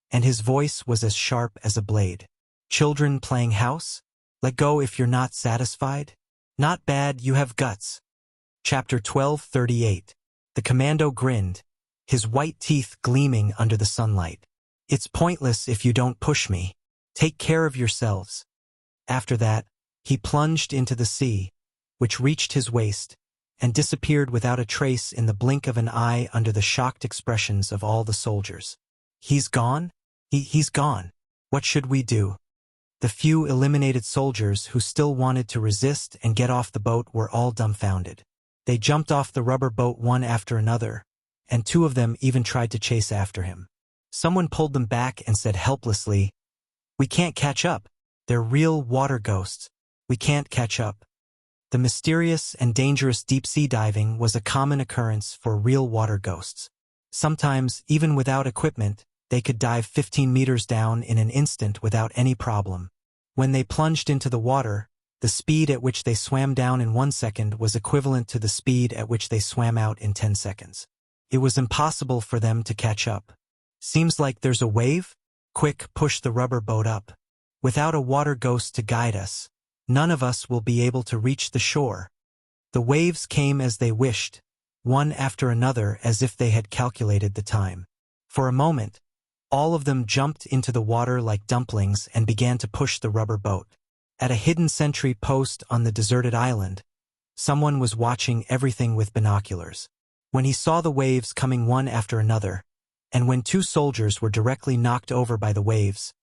Speaker 1: and his voice was as sharp as a blade. "Children playing house? Let go if you're not satisfied? Not bad, you have guts." Chapter 12:38. The commando grinned, his white teeth gleaming under the sunlight. "It's pointless if you don't push me. Take care of yourselves." After that, he plunged into the sea, which reached his waist, and disappeared without a trace in the blink of an eye under the shocked expressions of all the soldiers. "He's gone? He's gone. What should we do?" The few eliminated soldiers who still wanted to resist and get off the boat were all dumbfounded. They jumped off the rubber boat one after another, and 2 of them even tried to chase after him. Someone pulled them back and said helplessly, "We can't catch up. They're real water ghosts. We can't catch up." The mysterious and dangerous deep-sea diving was a common occurrence for real water ghosts. Sometimes, even without equipment, they could dive 15 meters down in an instant without any problem. When they plunged into the water, the speed at which they swam down in 1 second was equivalent to the speed at which they swam out in 10 seconds. It was impossible for them to catch up. "Seems like there's a wave? Quick, push the rubber boat up. Without a water ghost to guide us, none of us will be able to reach the shore." The waves came as they wished, one after another as if they had calculated the time. For a moment, all of them jumped into the water like dumplings and began to push the rubber boat. At a hidden sentry post on the deserted island, someone was watching everything with binoculars. When he saw the waves coming one after another, and when 2 soldiers were directly knocked over by the waves,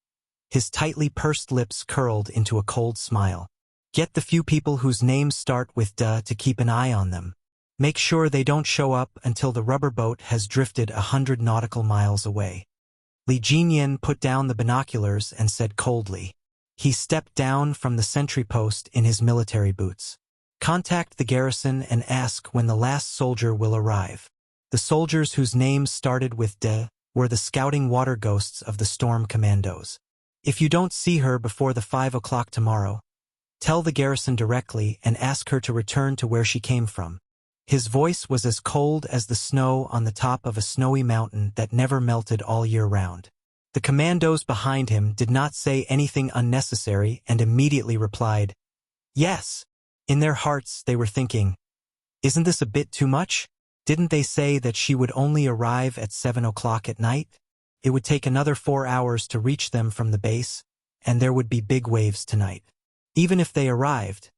Speaker 1: his tightly pursed lips curled into a cold smile. "Get the few people whose names start with D to keep an eye on them. Make sure they don't show up until the rubber boat has drifted 100 nautical miles away." Li Jinyan put down the binoculars and said coldly. He stepped down from the sentry post in his military boots. "Contact the garrison and ask when the last soldier will arrive." The soldiers whose names started with D were the scouting water ghosts of the Storm Commandos. "If you don't see her before the 5 o'clock tomorrow, tell the garrison directly and ask her to return to where she came from." His voice was as cold as the snow on the top of a snowy mountain that never melted all year round. The commandos behind him did not say anything unnecessary and immediately replied, "Yes." In their hearts they were thinking, "Isn't this a bit too much? Didn't they say that she would only arrive at 7 o'clock at night? It would take another 4 hours to reach them from the base, and there would be big waves tonight. Even if they arrived,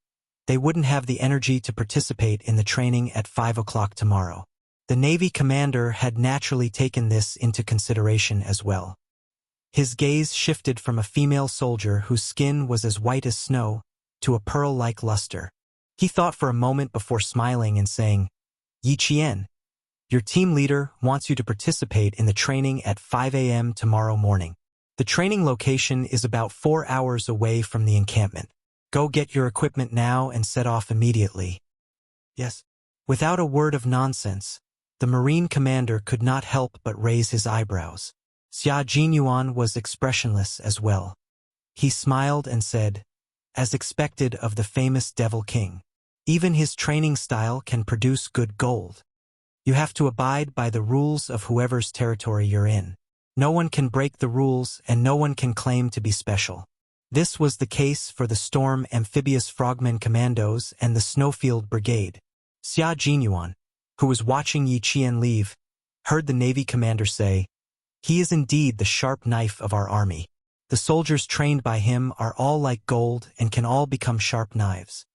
Speaker 1: they wouldn't have the energy to participate in the training at 5 o'clock tomorrow." The Navy commander had naturally taken this into consideration as well. His gaze shifted from a female soldier whose skin was as white as snow to a pearl-like luster. He thought for a moment before smiling and saying, "Yi Qian, your team leader wants you to participate in the training at 5 a.m. tomorrow morning. The training location is about 4 hours away from the encampment. Go get your equipment now and set off immediately." Yes. Without a word of nonsense, the Marine commander could not help but raise his eyebrows. Xia Jinyuan was expressionless as well. He smiled and said, as expected of the famous Devil King, even his training style can produce good gold. You have to abide by the rules of whoever's territory you're in. No one can break the rules and no one can claim to be special. This was the case for the Storm Amphibious Frogmen Commandos and the Snowfield Brigade. Xia Jinyuan, who was watching Yi Qian leave, heard the Navy commander say, "He is indeed the sharp knife of our army. The soldiers trained by him are all like gold and can all become sharp knives.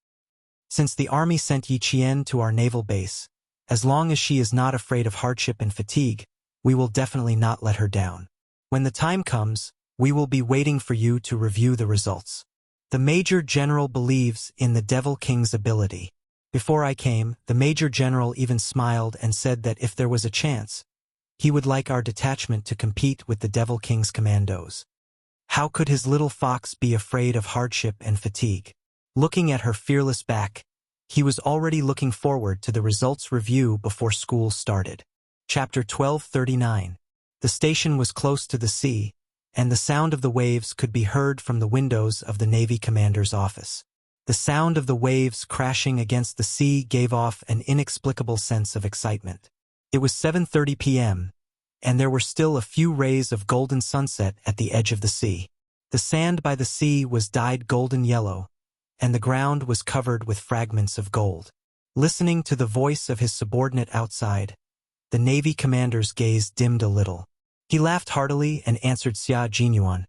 Speaker 1: Since the army sent Yi Qian to our naval base, as long as she is not afraid of hardship and fatigue, we will definitely not let her down. When the time comes, we will be waiting for you to review the results." The Major General believes in the Devil King's ability. Before I came, the Major General even smiled and said that if there was a chance, he would like our detachment to compete with the Devil King's commandos. How could his little fox be afraid of hardship and fatigue? Looking at her fearless back, he was already looking forward to the results review before school started. Chapter 1239. The station was close to the sea, and the sound of the waves could be heard from the windows of the Navy commander's office. The sound of the waves crashing against the sea gave off an inexplicable sense of excitement. It was 7:30 p.m., and there were still a few rays of golden sunset at the edge of the sea. The sand by the sea was dyed golden yellow, and the ground was covered with fragments of gold. Listening to the voice of his subordinate outside, the Navy commander's gaze dimmed a little. He laughed heartily and answered Xia Jinyuan,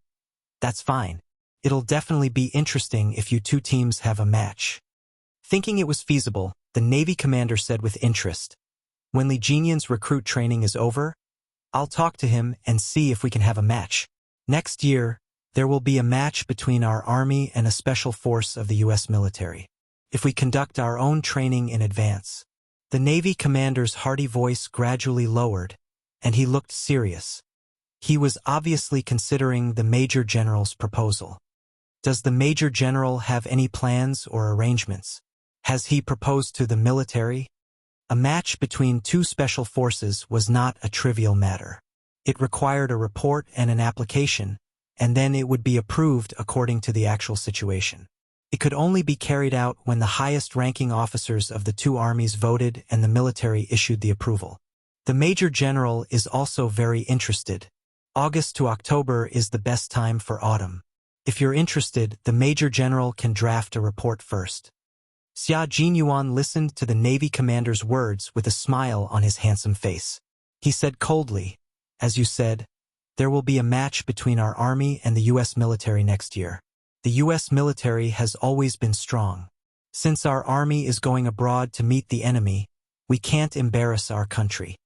Speaker 1: "That's fine. It'll definitely be interesting if you two teams have a match." Thinking it was feasible, the Navy commander said with interest, "When Li Jinyan's recruit training is over, I'll talk to him and see if we can have a match. Next year, there will be a match between our army and a special force of the U.S. military. If we conduct our own training in advance." The Navy commander's hearty voice gradually lowered, and he looked serious. He was obviously considering the Major General's proposal. Does the Major General have any plans or arrangements? Has he proposed to the military? A match between two special forces was not a trivial matter. It required a report and an application, and then it would be approved according to the actual situation. It could only be carried out when the highest-ranking officers of the two armies voted and the military issued the approval. The Major General is also very interested. August to October is the best time for autumn. If you're interested, the Major General can draft a report first. Xia Jinyuan listened to the Navy commander's words with a smile on his handsome face. He said coldly, "As you said, there will be a match between our army and the U.S. military next year. The U.S. military has always been strong. Since our army is going abroad to meet the enemy, we can't embarrass our country."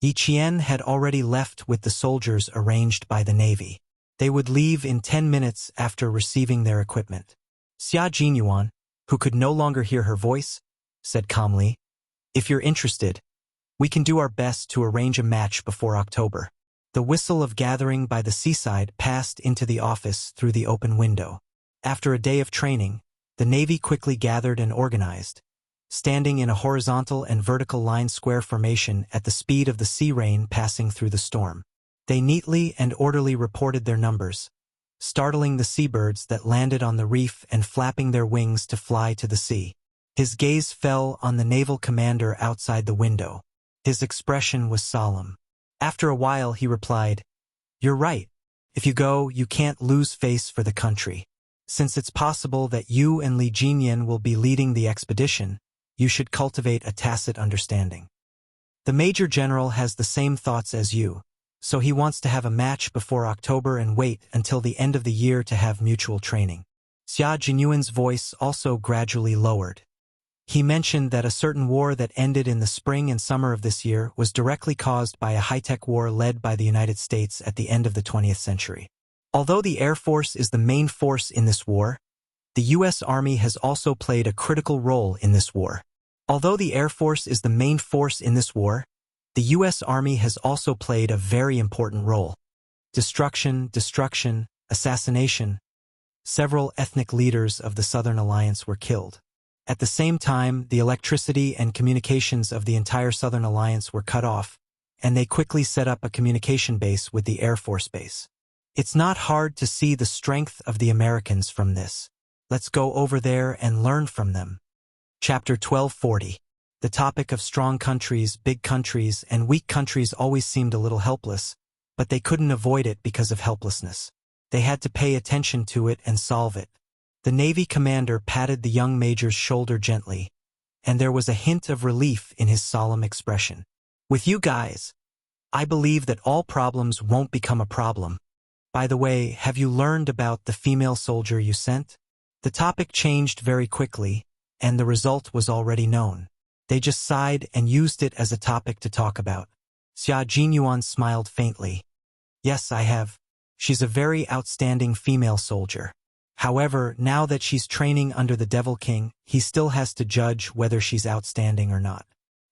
Speaker 1: Yi Qian had already left with the soldiers arranged by the Navy. They would leave in 10 minutes after receiving their equipment. Xia Jinyuan, who could no longer hear her voice, said calmly, "If you're interested, we can do our best to arrange a match before October." The whistle of gathering by the seaside passed into the office through the open window. After a day of training, the Navy quickly gathered and organized, standing in a horizontal and vertical line square formation at the speed of the sea rain passing through the storm. They neatly and orderly reported their numbers, startling the seabirds that landed on the reef and flapping their wings to fly to the sea. His gaze fell on the naval commander outside the window. His expression was solemn. After a while he replied, "You're right. If you go, you can't lose face for the country. Since it's possible that you and Li Jinyan will be leading the expedition, you should cultivate a tacit understanding. The Major General has the same thoughts as you, so he wants to have a match before October and wait until the end of the year to have mutual training." Xia Jinyuan's voice also gradually lowered. He mentioned that a certain war that ended in the spring and summer of this year was directly caused by a high-tech war led by the United States at the end of the 20th century. Although the Air Force is the main force in this war, the U.S. Army has also played a critical role in this war. Although the Air Force is the main force in this war, the U.S. Army has also played a very important role. Destruction, assassination. Several ethnic leaders of the Southern Alliance were killed. At the same time, the electricity and communications of the entire Southern Alliance were cut off, and they quickly set up a communication base with the Air Force Base. It's not hard to see the strength of the Americans from this. Let's go over there and learn from them. Chapter 1240. The topic of strong countries, big countries, and weak countries always seemed a little helpless, but they couldn't avoid it because of helplessness. They had to pay attention to it and solve it. The Navy commander patted the young major's shoulder gently, and there was a hint of relief in his solemn expression. With you guys, I believe that all problems won't become a problem. By the way, have you learned about the female soldier you sent? The topic changed very quickly, and the result was already known. They just sighed and used it as a topic to talk about. Xia Jinyuan smiled faintly. Yes, I have. She's a very outstanding female soldier. However, now that she's training under the Devil King, he still has to judge whether she's outstanding or not.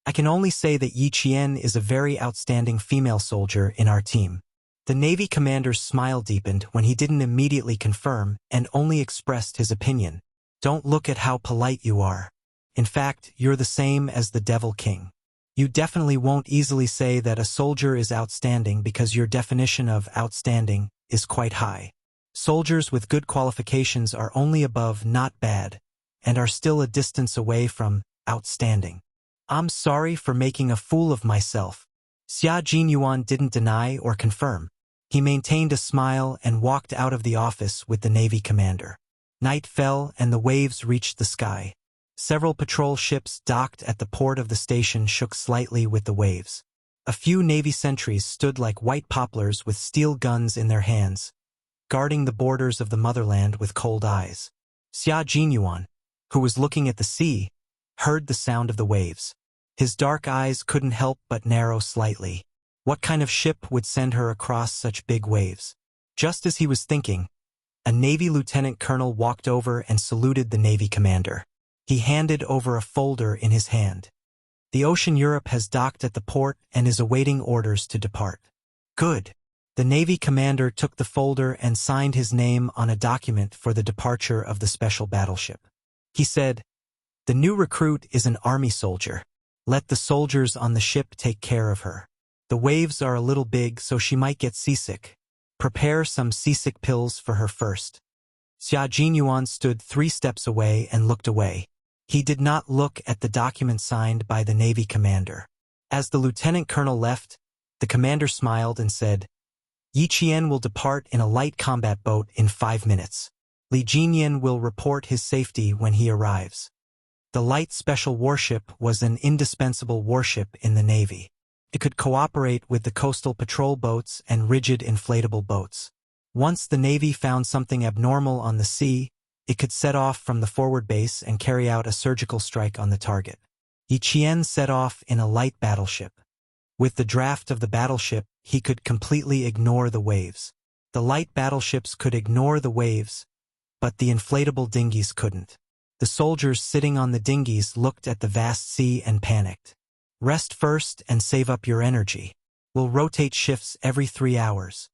Speaker 1: I can only say that Yi Qian is a very outstanding female soldier in our team. The Navy commander's smile deepened when he didn't immediately confirm and only expressed his opinion. Don't look at how polite you are. In fact, you're the same as the Devil King. You definitely won't easily say that a soldier is outstanding because your definition of outstanding is quite high. Soldiers with good qualifications are only above not bad, and are still a distance away from outstanding. I'm sorry for making a fool of myself. Xia Jinyuan didn't deny or confirm. He maintained a smile and walked out of the office with the Navy commander. Night fell and the waves reached the sky. Several patrol ships docked at the port of the station shook slightly with the waves. A few Navy sentries stood like white poplars with steel guns in their hands, guarding the borders of the motherland with cold eyes. Xia Jinyuan, who was looking at the sea, heard the sound of the waves. His dark eyes couldn't help but narrow slightly. What kind of ship would send her across such big waves? Just as he was thinking, a Navy lieutenant colonel walked over and saluted the Navy commander. He handed over a folder in his hand. The Ocean Europe has docked at the port and is awaiting orders to depart. Good. The Navy commander took the folder and signed his name on a document for the departure of the special battleship. He said, "The new recruit is an army soldier. Let the soldiers on the ship take care of her. The waves are a little big, so she might get seasick. Prepare some seasick pills for her first." Xia Jinyuan stood 3 steps away and looked away. He did not look at the document signed by the Navy commander. As the lieutenant colonel left, the commander smiled and said, "Yi Qian will depart in a light combat boat in 5 minutes. Li Jinyan will report his safety when he arrives." The light special warship was an indispensable warship in the Navy. It could cooperate with the coastal patrol boats and rigid inflatable boats. Once the Navy found something abnormal on the sea, it could set off from the forward base and carry out a surgical strike on the target. Yi Qian set off in a light battleship. With the draft of the battleship, he could completely ignore the waves. The light battleships could ignore the waves, but the inflatable dinghies couldn't. The soldiers sitting on the dinghies looked at the vast sea and panicked. Rest first and save up your energy. We'll rotate shifts every 3 hours.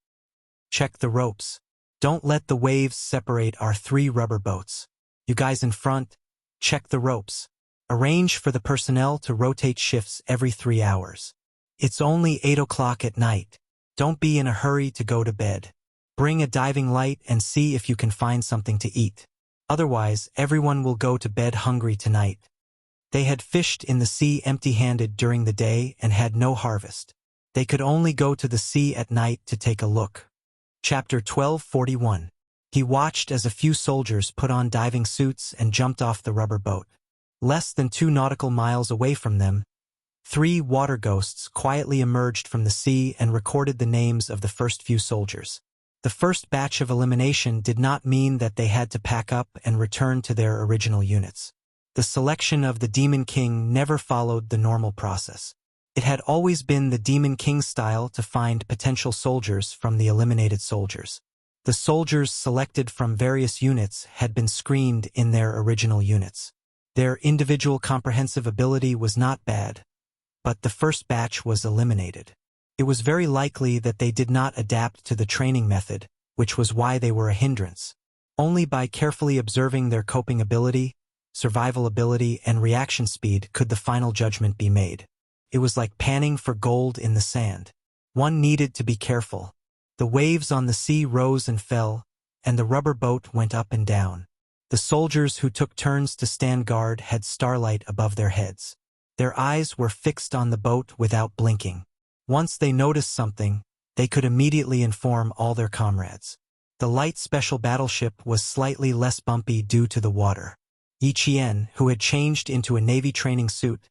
Speaker 1: Check the ropes. Don't let the waves separate our 3 rubber boats. You guys in front, check the ropes. Arrange for the personnel to rotate shifts every 3 hours. It's only 8 o'clock at night. Don't be in a hurry to go to bed. Bring a diving light and see if you can find something to eat. Otherwise, everyone will go to bed hungry tonight. They had fished in the sea empty-handed during the day and had no harvest. They could only go to the sea at night to take a look. Chapter 1241. He watched as a few soldiers put on diving suits and jumped off the rubber boat. Less than 2 nautical miles away from them, 3 water ghosts quietly emerged from the sea and recorded the names of the first few soldiers. The first batch of elimination did not mean that they had to pack up and return to their original units. The selection of the Demon King never followed the normal process. It had always been the Demon King style to find potential soldiers from the eliminated soldiers. The soldiers selected from various units had been screened in their original units. Their individual comprehensive ability was not bad, but the first batch was eliminated. It was very likely that they did not adapt to the training method, which was why they were a hindrance. Only by carefully observing their coping ability, survival ability, and reaction speed could the final judgment be made. It was like panning for gold in the sand. One needed to be careful. The waves on the sea rose and fell, and the rubber boat went up and down. The soldiers who took turns to stand guard had starlight above their heads. Their eyes were fixed on the boat without blinking. Once they noticed something, they could immediately inform all their comrades. The light special battleship was slightly less bumpy due to the water. Yi Qian, who had changed into a Navy training suit,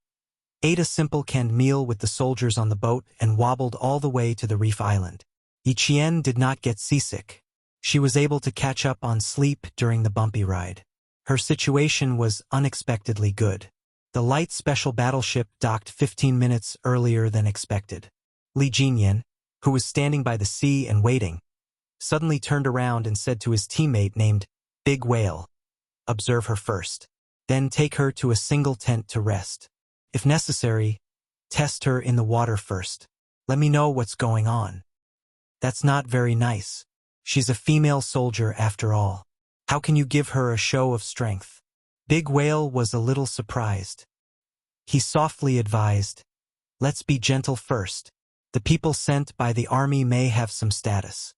Speaker 1: ate a simple canned meal with the soldiers on the boat and wobbled all the way to the reef island. Yi Qian did not get seasick. She was able to catch up on sleep during the bumpy ride. Her situation was unexpectedly good. The light special battleship docked 15 minutes earlier than expected. Li Jinyan, who was standing by the sea and waiting, suddenly turned around and said to his teammate named Big Whale, "Observe her first. Then take her to a single tent to rest. If necessary, test her in the water first. Let me know what's going on." "That's not very nice. She's a female soldier after all. How can you give her a show of strength?" Big Whale was a little surprised. He softly advised, "Let's be gentle first. The people sent by the army may have some status."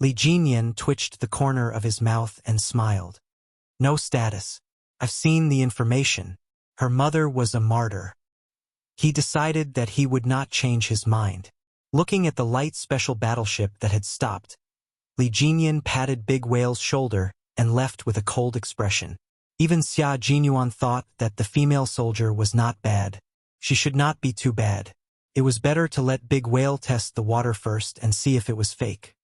Speaker 1: Li Jinyan twitched the corner of his mouth and smiled. "No status. I've seen the information. Her mother was a martyr." He decided that he would not change his mind. Looking at the light special battleship that had stopped, Li Jinyan patted Big Whale's shoulder and left with a cold expression. Even Xia Jinyuan thought that the female soldier was not bad. She should not be too bad. It was better to let Big Whale test the water first and see if it was fake.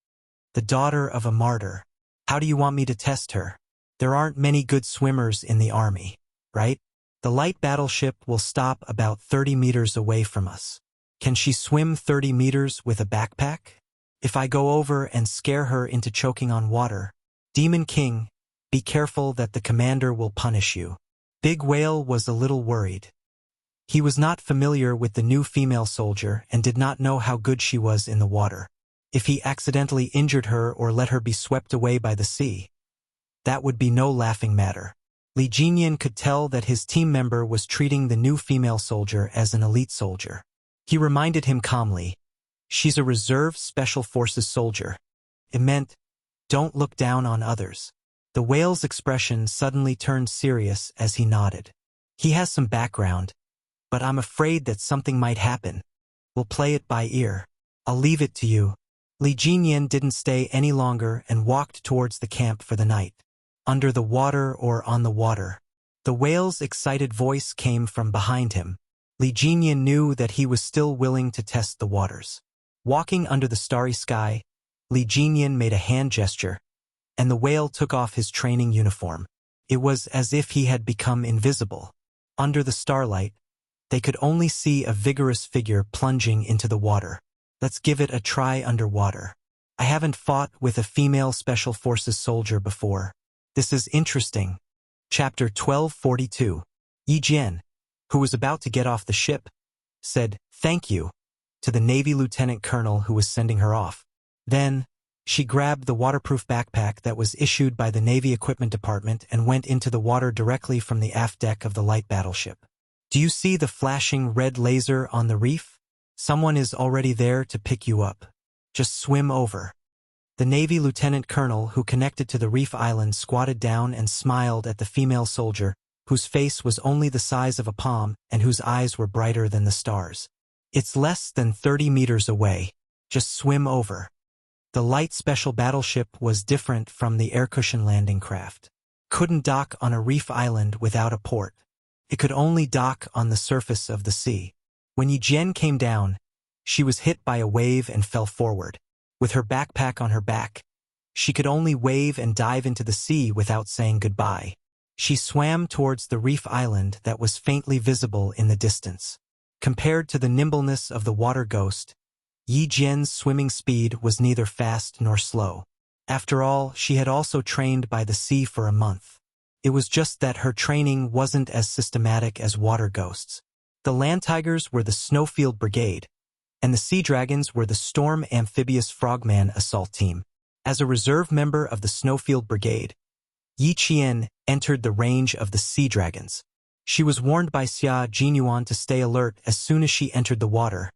Speaker 1: The daughter of a martyr. How do you want me to test her? There aren't many good swimmers in the army, right? The light battleship will stop about 30 meters away from us. Can she swim 30 meters with a backpack? If I go over and scare her into choking on water, Demon King, be careful that the commander will punish you. Big Whale was a little worried. He was not familiar with the new female soldier and did not know how good she was in the water. If he accidentally injured her or let her be swept away by the sea, that would be no laughing matter. Li Jinyan could tell that his team member was treating the new female soldier as an elite soldier. He reminded him calmly, "She's a reserve special forces soldier." It meant, don't look down on others. The whale's expression suddenly turned serious as he nodded. "He has some background, but I'm afraid that something might happen. We'll play it by ear. I'll leave it to you." Li Jinyan didn't stay any longer and walked towards the camp for the night. Under the water or on the water. The whale's excited voice came from behind him. Li Jinyan knew that he was still willing to test the waters. Walking under the starry sky, Li Jinyan made a hand gesture, and the whale took off his training uniform. It was as if he had become invisible. Under the starlight, they could only see a vigorous figure plunging into the water. Let's give it a try underwater. I haven't fought with a female special forces soldier before. This is interesting. Chapter 1242. Yi Jian, who was about to get off the ship, said, "Thank you," to the Navy lieutenant colonel who was sending her off. Then, she grabbed the waterproof backpack that was issued by the Navy Equipment Department and went into the water directly from the aft deck of the light battleship. Do you see the flashing red laser on the reef? Someone is already there to pick you up. Just swim over. The Navy lieutenant colonel who connected to the reef island squatted down and smiled at the female soldier, whose face was only the size of a palm and whose eyes were brighter than the stars. It's less than 30 meters away. Just swim over. The light special battleship was different from the air-cushion landing craft. Couldn't dock on a reef island without a port. It could only dock on the surface of the sea. When Yi Jian came down, she was hit by a wave and fell forward. With her backpack on her back, she could only wave and dive into the sea without saying goodbye. She swam towards the reef island that was faintly visible in the distance. Compared to the nimbleness of the water ghost, Yi Jian's swimming speed was neither fast nor slow. After all, she had also trained by the sea for a month. It was just that her training wasn't as systematic as water ghosts. The land tigers were the Snowfield Brigade, and the Sea Dragons were the Storm Amphibious Frogman Assault Team. As a reserve member of the Snowfield Brigade, Yi Qian entered the range of the sea dragons. She was warned by Xia Jinyuan to stay alert as soon as she entered the water,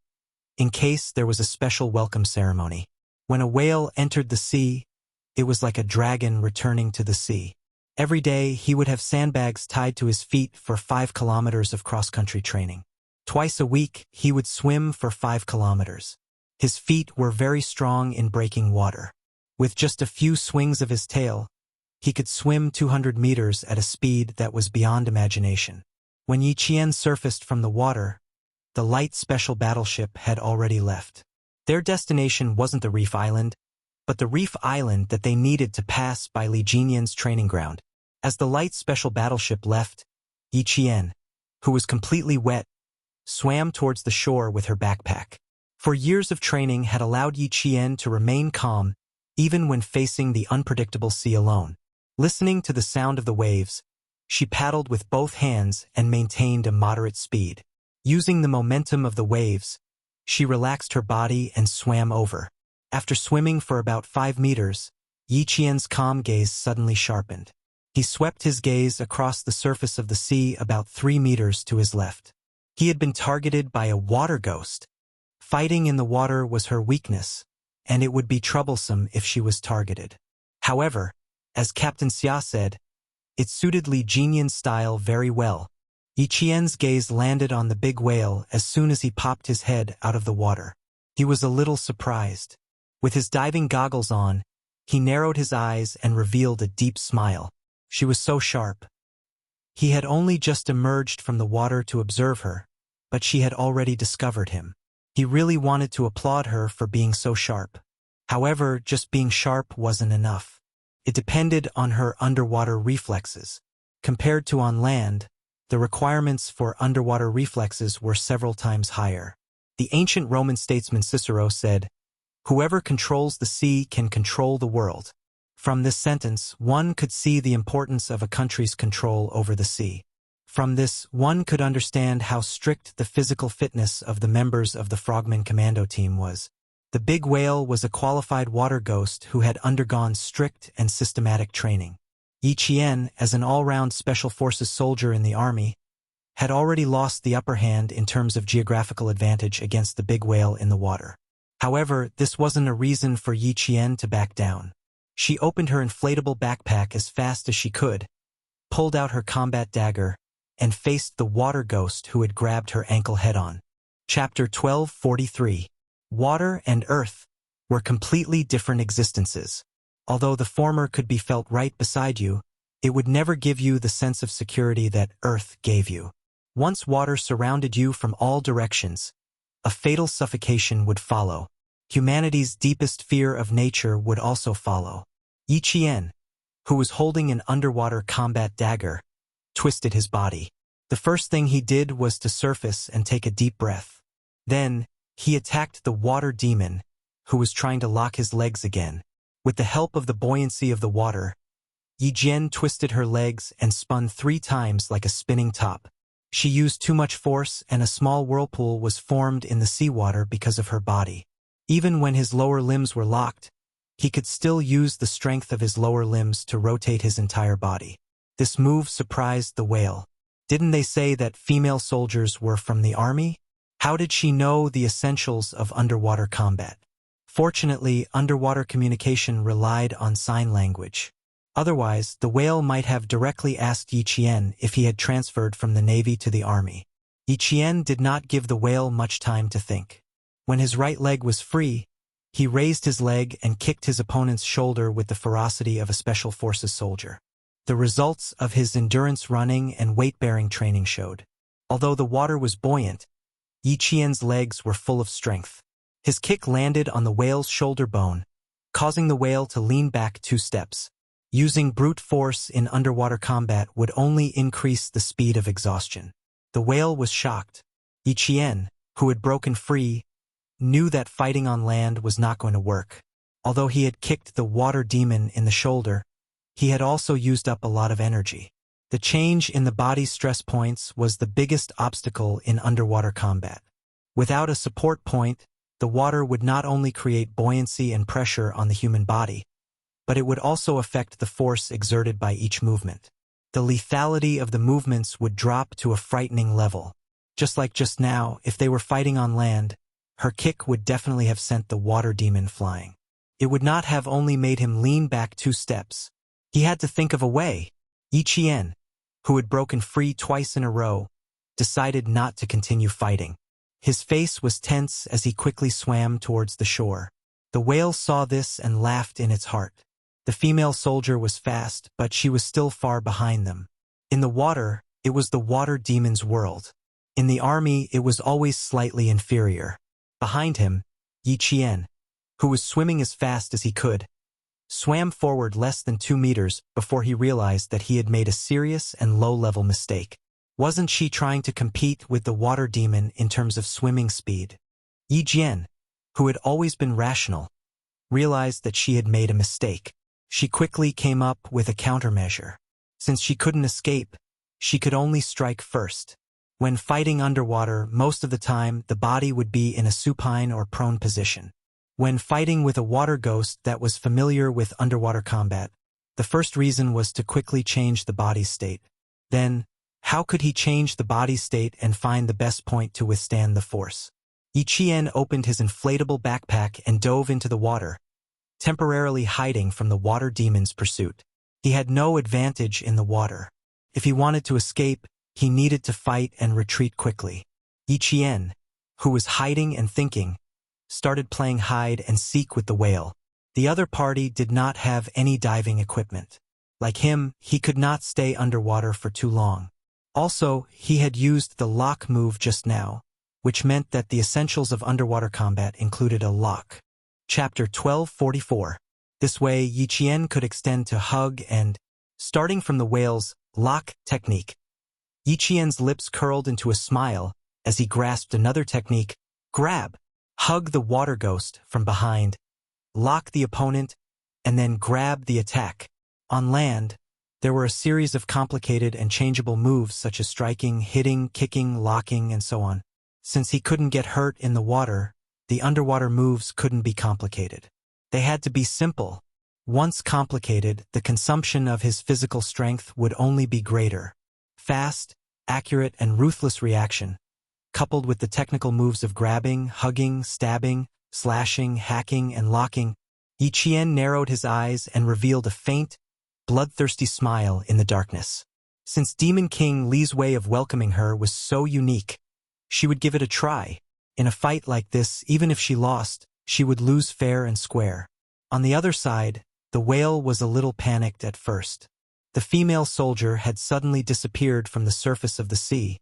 Speaker 1: in case there was a special welcome ceremony. When a whale entered the sea, it was like a dragon returning to the sea. Every day, he would have sandbags tied to his feet for 5 kilometers of cross-country training. Twice a week, he would swim for 5 kilometers. His feet were very strong in breaking water. With just a few swings of his tail, he could swim 200 meters at a speed that was beyond imagination. When Yi Qian surfaced from the water, the light special battleship had already left. Their destination wasn't the reef island, but the reef island that they needed to pass by Li Jinyan's training ground. As the light special battleship left, Yi Qian, who was completely wet, swam towards the shore with her backpack. For years of training had allowed Yi Qian to remain calm even when facing the unpredictable sea alone. Listening to the sound of the waves, she paddled with both hands and maintained a moderate speed. Using the momentum of the waves, she relaxed her body and swam over. After swimming for about 5 meters, Yi Qian's calm gaze suddenly sharpened. He swept his gaze across the surface of the sea about 3 meters to his left. He had been targeted by a water ghost. Fighting in the water was her weakness, and it would be troublesome if she was targeted. However, as Captain Xia said, it suited Li Jinyan's style very well. Yi Qian's gaze landed on the big whale as soon as he popped his head out of the water. He was a little surprised. With his diving goggles on, he narrowed his eyes and revealed a deep smile. She was so sharp. He had only just emerged from the water to observe her, but she had already discovered him. He really wanted to applaud her for being so sharp. However, just being sharp wasn't enough. It depended on her underwater reflexes. Compared to on land, the requirements for underwater reflexes were several times higher. The ancient Roman statesman Cicero said, "Whoever controls the sea can control the world." From this sentence, one could see the importance of a country's control over the sea. From this, one could understand how strict the physical fitness of the members of the Frogman Commando team was. The big whale was a qualified water ghost who had undergone strict and systematic training. Yi Qian, as an all-round Special Forces soldier in the army, had already lost the upper hand in terms of geographical advantage against the big whale in the water. However, this wasn't a reason for Yi Qian to back down. She opened her inflatable backpack as fast as she could, pulled out her combat dagger, and faced the water ghost who had grabbed her ankle head-on. Chapter 1243. Water and Earth were completely different existences. Although the former could be felt right beside you, it would never give you the sense of security that Earth gave you. Once water surrounded you from all directions, a fatal suffocation would follow. Humanity's deepest fear of nature would also follow. Yi Qian, who was holding an underwater combat dagger, twisted his body. The first thing he did was to surface and take a deep breath. Then, he attacked the water demon, who was trying to lock his legs again. With the help of the buoyancy of the water, Yi Jian twisted her legs and spun 3 times like a spinning top. She used too much force and a small whirlpool was formed in the seawater because of her body. Even when his lower limbs were locked, he could still use the strength of his lower limbs to rotate his entire body. This move surprised the whale. Didn't they say that female soldiers were from the army? How did she know the essentials of underwater combat? Fortunately, underwater communication relied on sign language. Otherwise, the whale might have directly asked Yi Qian if he had transferred from the Navy to the Army. Yi Qian did not give the whale much time to think. When his right leg was free, he raised his leg and kicked his opponent's shoulder with the ferocity of a Special Forces soldier. The results of his endurance running and weight-bearing training showed. Although the water was buoyant, Yi Qian's legs were full of strength. His kick landed on the whale's shoulder bone, causing the whale to lean back 2 steps. Using brute force in underwater combat would only increase the speed of exhaustion. The whale was shocked. Yi Qian, who had broken free, knew that fighting on land was not going to work. Although he had kicked the water demon in the shoulder, he had also used up a lot of energy. The change in the body's stress points was the biggest obstacle in underwater combat. Without a support point, the water would not only create buoyancy and pressure on the human body, but it would also affect the force exerted by each movement. The lethality of the movements would drop to a frightening level. Just like just now, if they were fighting on land, her kick would definitely have sent the water demon flying. It would not have only made him lean back 2 steps. He had to think of a way. Yi Qian, who had broken free twice in a row, decided not to continue fighting. His face was tense as he quickly swam towards the shore. The whale saw this and laughed in its heart. The female soldier was fast, but she was still far behind them. In the water, it was the water demon's world. In the army, it was always slightly inferior. Behind him, Yi Qian, who was swimming as fast as he could, swam forward less than 2 meters before he realized that he had made a serious and low-level mistake. Wasn't she trying to compete with the water demon in terms of swimming speed? Yi Qian, who had always been rational, realized that she had made a mistake. She quickly came up with a countermeasure. Since she couldn't escape, she could only strike first. When fighting underwater, most of the time the body would be in a supine or prone position. When fighting with a water ghost that was familiar with underwater combat, the first reason was to quickly change the body's state. Then, how could he change the body's state and find the best point to withstand the force? Yi Qian opened his inflatable backpack and dove into the water, temporarily hiding from the water demon's pursuit. He had no advantage in the water. If he wanted to escape, he needed to fight and retreat quickly. Yi Qian, who was hiding and thinking, started playing hide and seek with the whale. The other party did not have any diving equipment. Like him, he could not stay underwater for too long. Also, he had used the lock move just now, which meant that the essentials of underwater combat included a lock. Chapter 1244. This way, Yi Qian could extend to hug and, starting from the whale's lock technique, Yi Qian's lips curled into a smile as he grasped another technique, grab, hug the water ghost from behind, lock the opponent, and then grab the attack. On land, there were a series of complicated and changeable moves such as striking, hitting, kicking, locking, and so on. Since he couldn't get hurt in the water, the underwater moves couldn't be complicated. They had to be simple. Once complicated, the consumption of his physical strength would only be greater. Fast, accurate, and ruthless reaction, coupled with the technical moves of grabbing, hugging, stabbing, slashing, hacking, and locking, Yi Qian narrowed his eyes and revealed a faint, bloodthirsty smile in the darkness. Since Demon King Li's way of welcoming her was so unique, she would give it a try. In a fight like this, even if she lost, she would lose fair and square. On the other side, the whale was a little panicked at first. The female soldier had suddenly disappeared from the surface of the sea,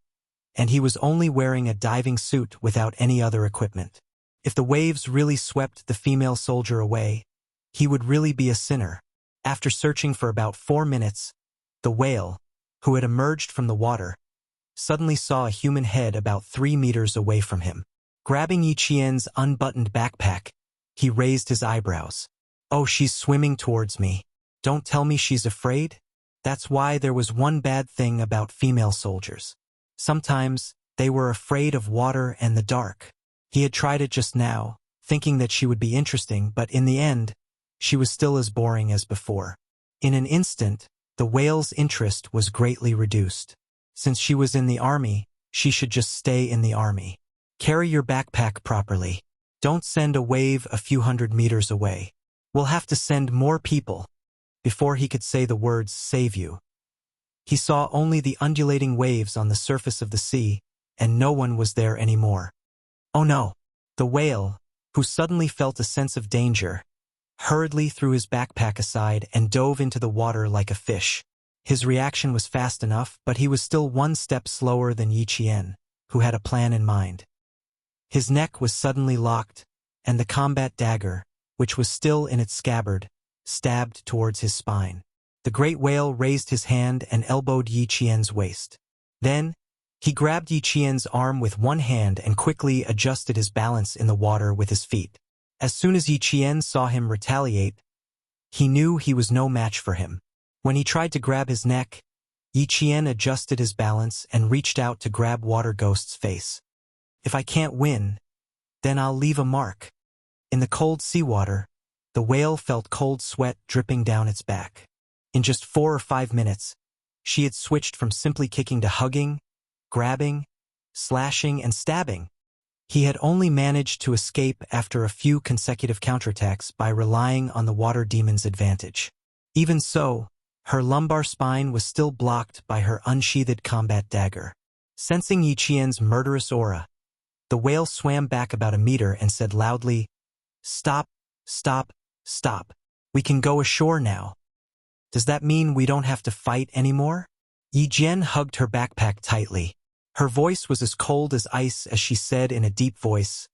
Speaker 1: and he was only wearing a diving suit without any other equipment. If the waves really swept the female soldier away, he would really be a sinner. After searching for about 4 minutes, the whale, who had emerged from the water, suddenly saw a human head about 3 meters away from him. Grabbing Yi Qian's unbuttoned backpack, he raised his eyebrows. "Oh, she's swimming towards me. Don't tell me she's afraid?" That's why there was one bad thing about female soldiers. Sometimes, they were afraid of water and the dark. He had tried it just now, thinking that she would be interesting, but in the end, she was still as boring as before. In an instant, the whale's interest was greatly reduced. Since she was in the army, she should just stay in the army. Carry your backpack properly. Don't send a wave a few hundred meters away. We'll have to send more people. Before he could say the words, save you, he saw only the undulating waves on the surface of the sea, and no one was there anymore. Oh no! The whale, who suddenly felt a sense of danger, hurriedly threw his backpack aside and dove into the water like a fish. His reaction was fast enough, but he was still 1 step slower than Yi Qian, who had a plan in mind. His neck was suddenly locked, and the combat dagger, which was still in its scabbard, stabbed towards his spine. The great whale raised his hand and elbowed Yi Qian's waist. Then, he grabbed Yi Qian's arm with one hand and quickly adjusted his balance in the water with his feet. As soon as Yi Qian saw him retaliate, he knew he was no match for him. When he tried to grab his neck, Yi Qian adjusted his balance and reached out to grab Water Ghost's face. "If I can't win, then I'll leave a mark." In the cold seawater, The whale felt cold sweat dripping down its back. In just 4 or 5 minutes, she had switched from simply kicking to hugging, grabbing, slashing, and stabbing. He had only managed to escape after a few consecutive counterattacks by relying on the water demon's advantage. Even so, her lumbar spine was still blocked by her unsheathed combat dagger. Sensing Yi Qian's murderous aura, the whale swam back about a meter and said loudly, "Stop, stop, stop. We can go ashore now." "Does that mean we don't have to fight anymore?" Yi Jian hugged her backpack tightly. Her voice was as cold as ice as she said in a deep voice,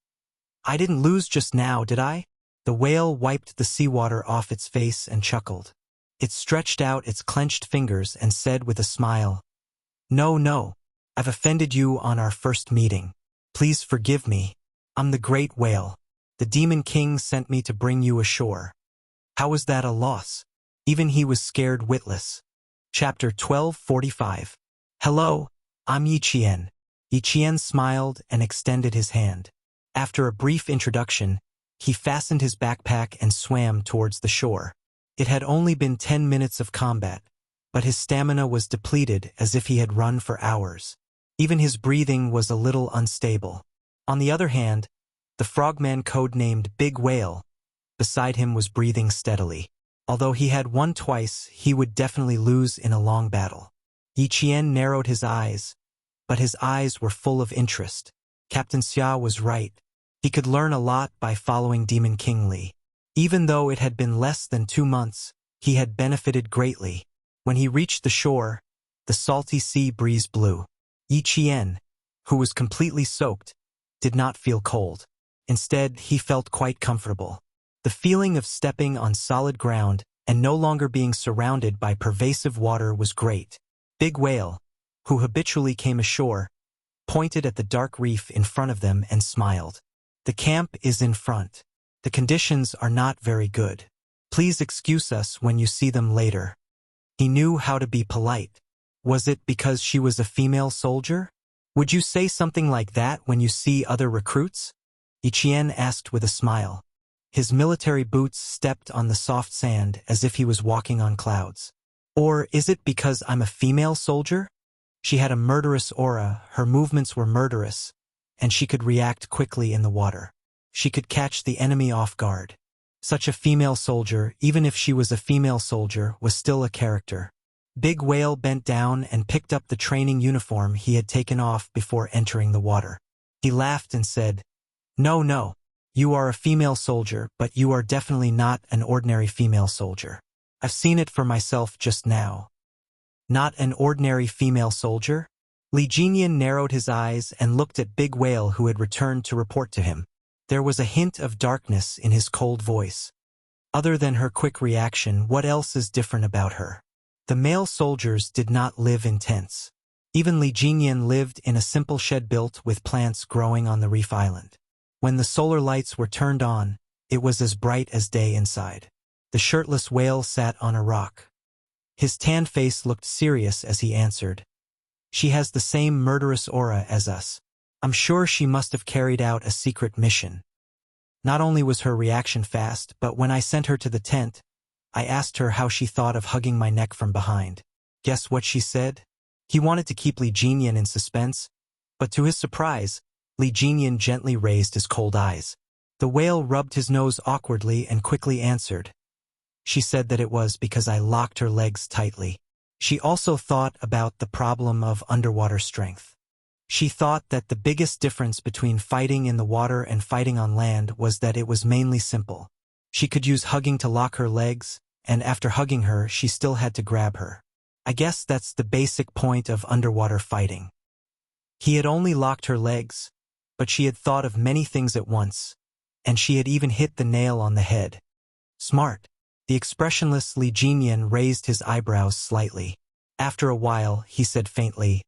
Speaker 1: "I didn't lose just now, did I?" The whale wiped the seawater off its face and chuckled. It stretched out its clenched fingers and said with a smile, "No, no. I've offended you on our first meeting. Please forgive me. I'm the great whale. The Demon King sent me to bring you ashore." How was that a loss? Even he was scared witless. Chapter 12:45. "Hello, I'm Yi Qian." Yi Qian smiled and extended his hand. After a brief introduction, he fastened his backpack and swam towards the shore. It had only been 10 minutes of combat, but his stamina was depleted as if he had run for hours. Even his breathing was a little unstable. On the other hand, the frogman codenamed Big Whale beside him was breathing steadily. Although he had won twice, he would definitely lose in a long battle. Yi Qian narrowed his eyes, but his eyes were full of interest. Captain Xia was right. He could learn a lot by following Demon King Li. Even though it had been less than 2 months, he had benefited greatly. When he reached the shore, the salty sea breeze blew. Yi Qian, who was completely soaked, did not feel cold. Instead, he felt quite comfortable. The feeling of stepping on solid ground and no longer being surrounded by pervasive water was great. Big Whale, who habitually came ashore, pointed at the dark reef in front of them and smiled. "The camp is in front. The conditions are not very good. Please excuse us when you see them later." He knew how to be polite. Was it because she was a female soldier? "Would you say something like that when you see other recruits?" Yi Qian asked with a smile. His military boots stepped on the soft sand as if he was walking on clouds. "Or is it because I'm a female soldier?" She had a murderous aura, her movements were murderous, and she could react quickly in the water. She could catch the enemy off guard. Such a female soldier, even if she was a female soldier, was still a character. Big Whale bent down and picked up the training uniform he had taken off before entering the water. He laughed and said, "No, no. You are a female soldier, but you are definitely not an ordinary female soldier. I've seen it for myself just now." "Not an ordinary female soldier?" Li Jinyan narrowed his eyes and looked at Big Whale, who had returned to report to him. There was a hint of darkness in his cold voice. Other than her quick reaction, what else is different about her? The male soldiers did not live in tents. Even Li Jinyan lived in a simple shed built with plants growing on the reef island. When the solar lights were turned on, it was as bright as day inside. The shirtless whale sat on a rock. His tan face looked serious as he answered, "She has the same murderous aura as us. I'm sure she must have carried out a secret mission." Not only was her reaction fast, but when I sent her to the tent, I asked her how she thought of hugging my neck from behind. Guess what she said? He wanted to keep Li Jinyan in suspense, but to his surprise, Li Jinyan gently raised his cold eyes. The whale rubbed his nose awkwardly and quickly answered. She said that it was because I locked her legs tightly. She also thought about the problem of underwater strength. She thought that the biggest difference between fighting in the water and fighting on land was that it was mainly simple. She could use hugging to lock her legs, and after hugging her, she still had to grab her. I guess that's the basic point of underwater fighting. He had only locked her legs, but she had thought of many things at once, and she had even hit the nail on the head. Smart. The expressionless Li Jinyan raised his eyebrows slightly. After a while, he said faintly,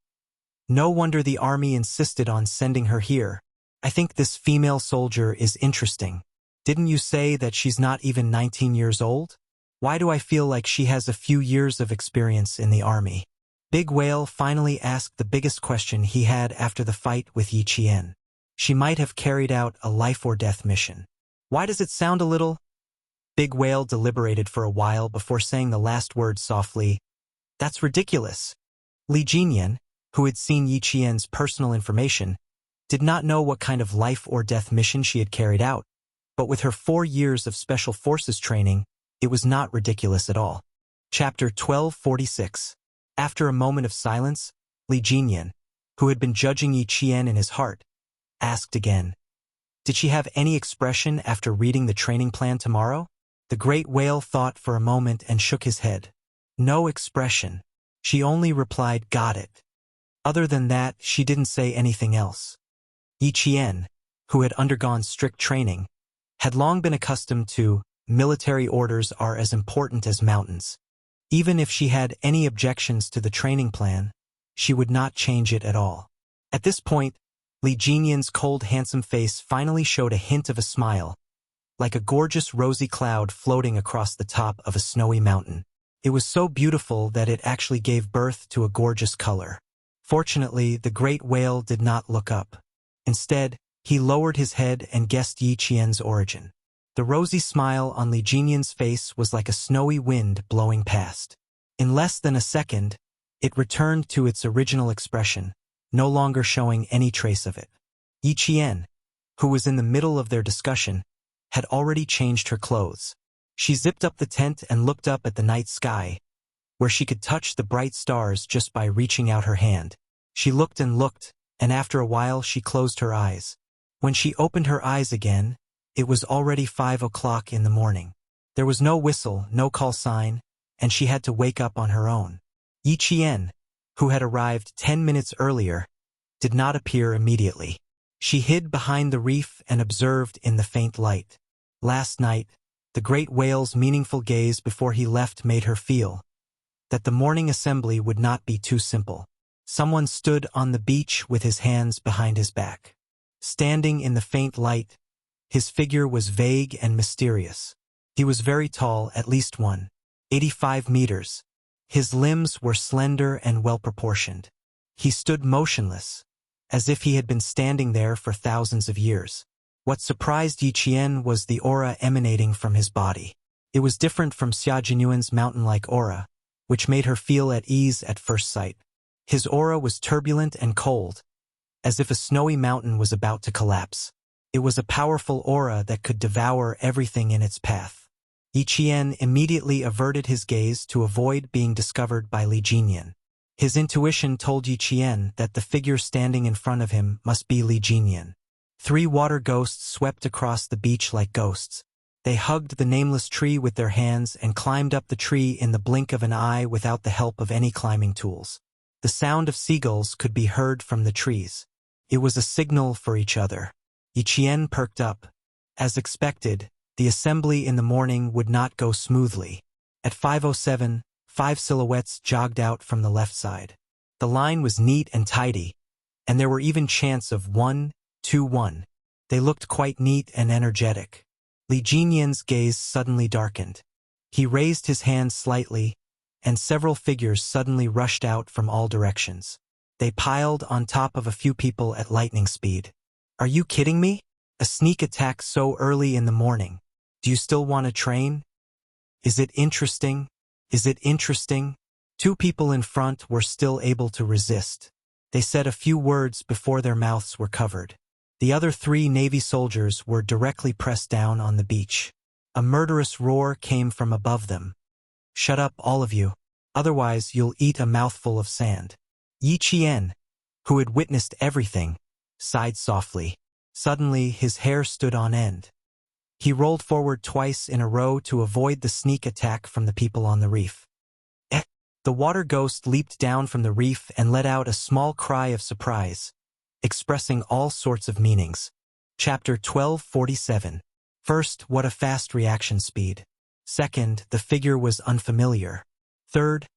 Speaker 1: "No wonder the army insisted on sending her here. I think this female soldier is interesting. Didn't you say that she's not even 19 years old? Why do I feel like she has a few years of experience in the army?" Big Whale finally asked the biggest question he had after the fight with Yi Qian. She might have carried out a life-or-death mission. Why does it sound a little Big Whale deliberated for a while before saying the last word softly. That's ridiculous. Li Jinyan, who had seen Yi Qian's personal information, did not know what kind of life-or-death mission she had carried out, but with her 4 years of Special Forces training, it was not ridiculous at all. Chapter 1246. After a moment of silence, Li Jinyan, who had been judging Yi Qian in his heart, asked again, "Did she have any expression after reading the training plan tomorrow?" The great whale thought for a moment and shook his head. No expression. She only replied, "Got it." Other than that, she didn't say anything else. Yi Qian, who had undergone strict training, had long been accustomed to military orders are as important as mountains. Even if she had any objections to the training plan, she would not change it at all. At this point, Li Jinyan's cold, handsome face finally showed a hint of a smile, like a gorgeous rosy cloud floating across the top of a snowy mountain. It was so beautiful that it actually gave birth to a gorgeous color. Fortunately, the great whale did not look up. Instead, he lowered his head and guessed Yi Qian's origin. The rosy smile on Li Jinyan's face was like a snowy wind blowing past. In less than a second, it returned to its original expression, no longer showing any trace of it. Yi Qian, who was in the middle of their discussion, had already changed her clothes. She zipped up the tent and looked up at the night sky, where she could touch the bright stars just by reaching out her hand. She looked, and after a while she closed her eyes. When she opened her eyes again, it was already 5 o'clock in the morning. There was no whistle, no call sign, and she had to wake up on her own. Yi Qian, who had arrived 10 minutes earlier, did not appear immediately. She hid behind the reef and observed in the faint light. Last night, the great whale's meaningful gaze before he left made her feel that the morning assembly would not be too simple. Someone stood on the beach with his hands behind his back. Standing in the faint light, his figure was vague and mysterious. He was very tall, at least 185 meters. His limbs were slender and well-proportioned. He stood motionless, as if he had been standing there for thousands of years. What surprised Yi Qian was the aura emanating from his body. It was different from Xia Jinyuan's mountain-like aura, which made her feel at ease at first sight. His aura was turbulent and cold, as if a snowy mountain was about to collapse. It was a powerful aura that could devour everything in its path. Yi Qian immediately averted his gaze to avoid being discovered by Li Jinyan. His intuition told Yi Qian that the figure standing in front of him must be Li Jinyan. 3 water ghosts swept across the beach like ghosts. They hugged the nameless tree with their hands and climbed up the tree in the blink of an eye without the help of any climbing tools. The sound of seagulls could be heard from the trees. It was a signal for each other. Yi Qian perked up. As expected, the assembly in the morning would not go smoothly. At 5:07, 5 silhouettes jogged out from the left side. The line was neat and tidy, and there were even chants of 1, 2, 1. They looked quite neat and energetic. Li Jinyan's gaze suddenly darkened. He raised his hand slightly, and several figures suddenly rushed out from all directions. They piled on top of a few people at lightning speed. Are you kidding me? A sneak attack so early in the morning. Do you still want to train? Is it interesting? Is it interesting? 2 people in front were still able to resist. They said a few words before their mouths were covered. The other 3 Navy soldiers were directly pressed down on the beach. A murderous roar came from above them. Shut up, all of you. Otherwise you'll eat a mouthful of sand. Yi Qian, who had witnessed everything, sighed softly. Suddenly his hair stood on end. He rolled forward twice in a row to avoid the sneak attack from the people on the reef. The water ghost leaped down from the reef and let out a small cry of surprise, expressing all sorts of meanings. Chapter 1247. First, what a fast reaction speed. Second, the figure was unfamiliar. Third,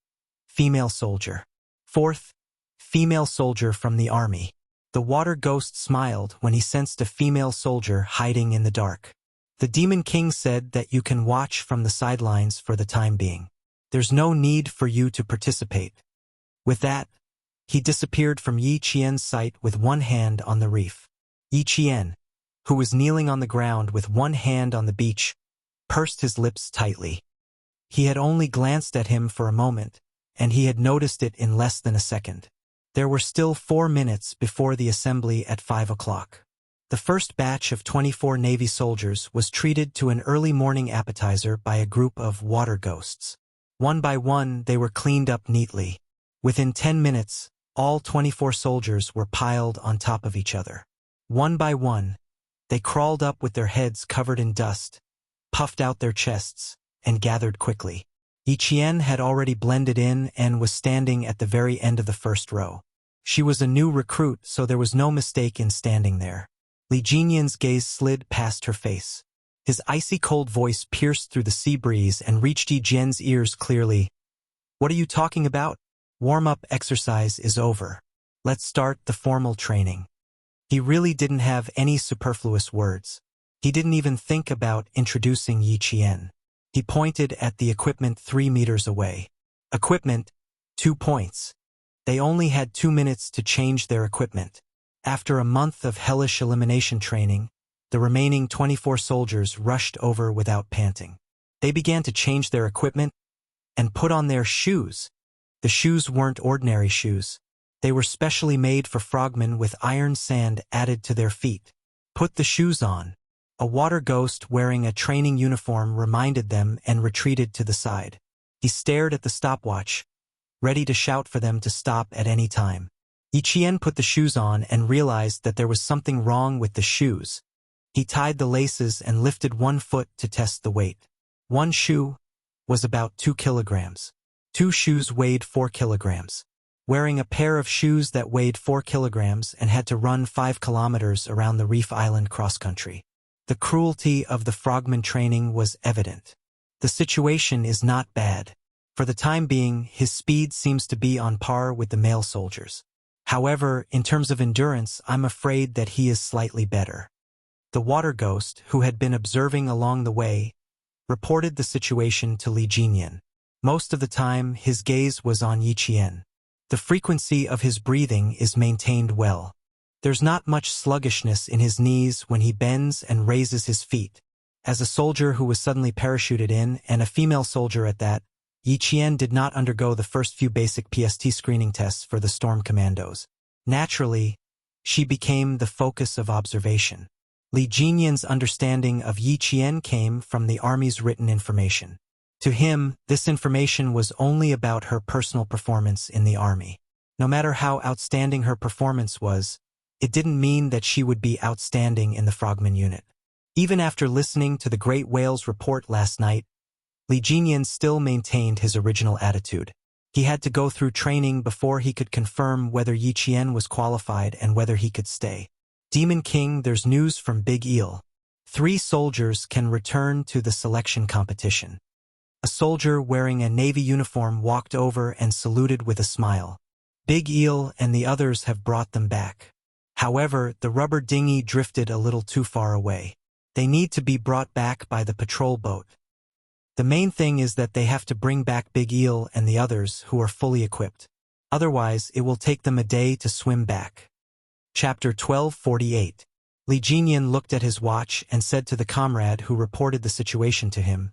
Speaker 1: female soldier. Fourth, female soldier from the army. The water ghost smiled when he sensed a female soldier hiding in the dark. The Demon King said that you can watch from the sidelines for the time being. There's no need for you to participate. With that, he disappeared from Yi Qian's sight with one hand on the reef. Yi Qian, who was kneeling on the ground with one hand on the beach, pursed his lips tightly. He had only glanced at him for a moment, and he had noticed it in less than a second. There were still 4 minutes before the assembly at 5 o'clock. The first batch of 24 Navy soldiers was treated to an early morning appetizer by a group of water ghosts. One by one, they were cleaned up neatly. Within 10 minutes, all 24 soldiers were piled on top of each other. One by one, they crawled up with their heads covered in dust, puffed out their chests, and gathered quickly. Yiqian had already blended in and was standing at the very end of the first row. She was a new recruit, so there was no mistake in standing there. Li Jinyan's gaze slid past her face. His icy cold voice pierced through the sea breeze and reached Yi Jian's ears clearly. "What are you talking about? Warm-up exercise is over. Let's start the formal training." He really didn't have any superfluous words. He didn't even think about introducing Yi Qian. He pointed at the equipment 3 meters away. Equipment, 2 points. They only had 2 minutes to change their equipment. After a month of hellish elimination training, the remaining 24 soldiers rushed over without panting. They began to change their equipment and put on their shoes. The shoes weren't ordinary shoes. They were specially made for frogmen with iron sand added to their feet. "Put the shoes on." A water ghost wearing a training uniform reminded them and retreated to the side. He stared at the stopwatch, ready to shout for them to stop at any time. Yiqian put the shoes on and realized that there was something wrong with the shoes. He tied the laces and lifted one foot to test the weight. One shoe was about 2 kilograms. 2 shoes weighed 4 kilograms. Wearing a pair of shoes that weighed 4 kilograms and had to run 5 kilometers around the Reef Island cross-country. The cruelty of the frogman training was evident. The situation is not bad. For the time being, his speed seems to be on par with the male soldiers. However, in terms of endurance, I'm afraid that he is slightly better. The water ghost, who had been observing along the way, reported the situation to Li Jinyan. Most of the time, his gaze was on Yiqian. The frequency of his breathing is maintained well. There's not much sluggishness in his knees when he bends and raises his feet. As a soldier who was suddenly parachuted in, and a female soldier at that, Yiqian did not undergo the first few basic PST screening tests for the Storm Commandos. Naturally, she became the focus of observation. Li Jinyan's understanding of Yiqian came from the army's written information. To him, this information was only about her personal performance in the army. No matter how outstanding her performance was, it didn't mean that she would be outstanding in the Frogman unit. Even after listening to the Great Whale's report last night, Li Jinyan still maintained his original attitude. He had to go through training before he could confirm whether Yiqian was qualified and whether he could stay. Demon King, there's news from Big Eel. 3 soldiers can return to the selection competition. A soldier wearing a Navy uniform walked over and saluted with a smile. Big Eel and the others have brought them back. However, the rubber dinghy drifted a little too far away. They need to be brought back by the patrol boat. The main thing is that they have to bring back Big Eel and the others who are fully equipped. Otherwise, it will take them a day to swim back. Chapter 1248. Li Jinyan looked at his watch and said to the comrade who reported the situation to him,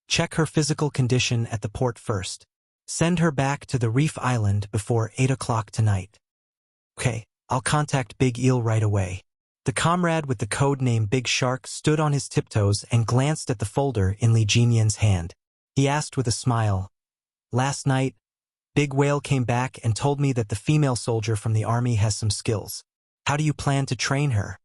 Speaker 1: "Check her physical condition at the port first. Send her back to the Reef Island before 8 o'clock tonight." "Okay, I'll contact Big Eel right away." The comrade with the code name Big Shark stood on his tiptoes and glanced at the folder in Li Jinyan's hand. He asked with a smile, "Last night, Big Whale came back and told me that the female soldier from the army has some skills. How do you plan to train her?"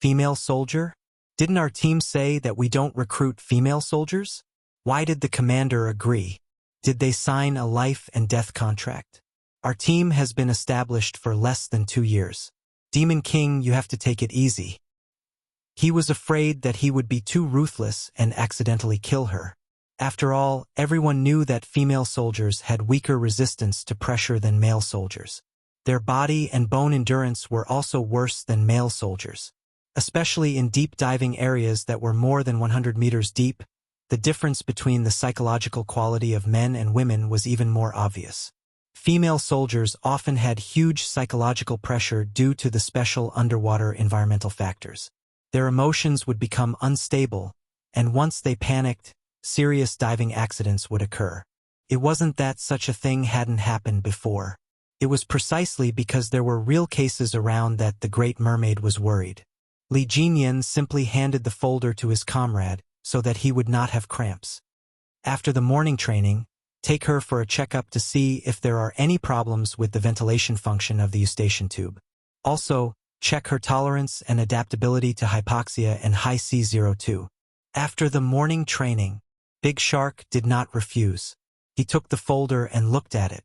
Speaker 1: "Female soldier? Didn't our team say that we don't recruit female soldiers? Why did the commander agree? Did they sign a life and death contract? Our team has been established for less than 2 years. Demon King, you have to take it easy." He was afraid that he would be too ruthless and accidentally kill her. After all, everyone knew that female soldiers had weaker resistance to pressure than male soldiers. Their body and bone endurance were also worse than male soldiers. Especially in deep diving areas that were more than 100 meters deep, the difference between the psychological quality of men and women was even more obvious. Female soldiers often had huge psychological pressure due to the special underwater environmental factors. Their emotions would become unstable, and once they panicked, serious diving accidents would occur. It wasn't that such a thing hadn't happened before. It was precisely because there were real cases around that the Great Mermaid was worried. Li Jinyan simply handed the folder to his comrade so that he would not have cramps. After the morning training, take her for a checkup to see if there are any problems with the ventilation function of the eustachian tube. Also, check her tolerance and adaptability to hypoxia and high C02. After the morning training, Big Shark did not refuse. He took the folder and looked at it.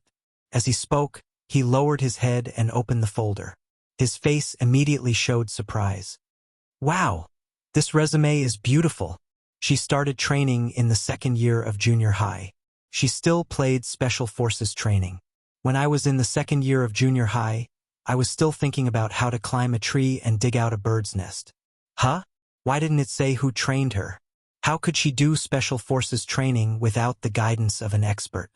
Speaker 1: As he spoke, he lowered his head and opened the folder. His face immediately showed surprise. Wow! This resume is beautiful. She started training in the second year of junior high. She still played Special Forces training. When I was in the second year of junior high, I was still thinking about how to climb a tree and dig out a bird's nest. Huh? Why didn't it say who trained her? How could she do Special Forces training without the guidance of an expert?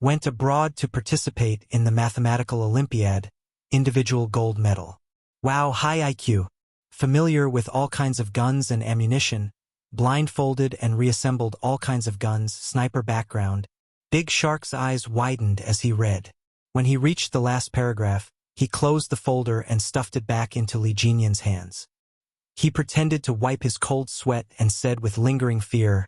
Speaker 1: Went abroad to participate in the Mathematical Olympiad, individual gold medal. Wow, high IQ. Familiar with all kinds of guns and ammunition, blindfolded and reassembled all kinds of guns, sniper background. Big Shark's eyes widened as he read. When he reached the last paragraph, he closed the folder and stuffed it back into Li Jinyan's hands. He pretended to wipe his cold sweat and said with lingering fear,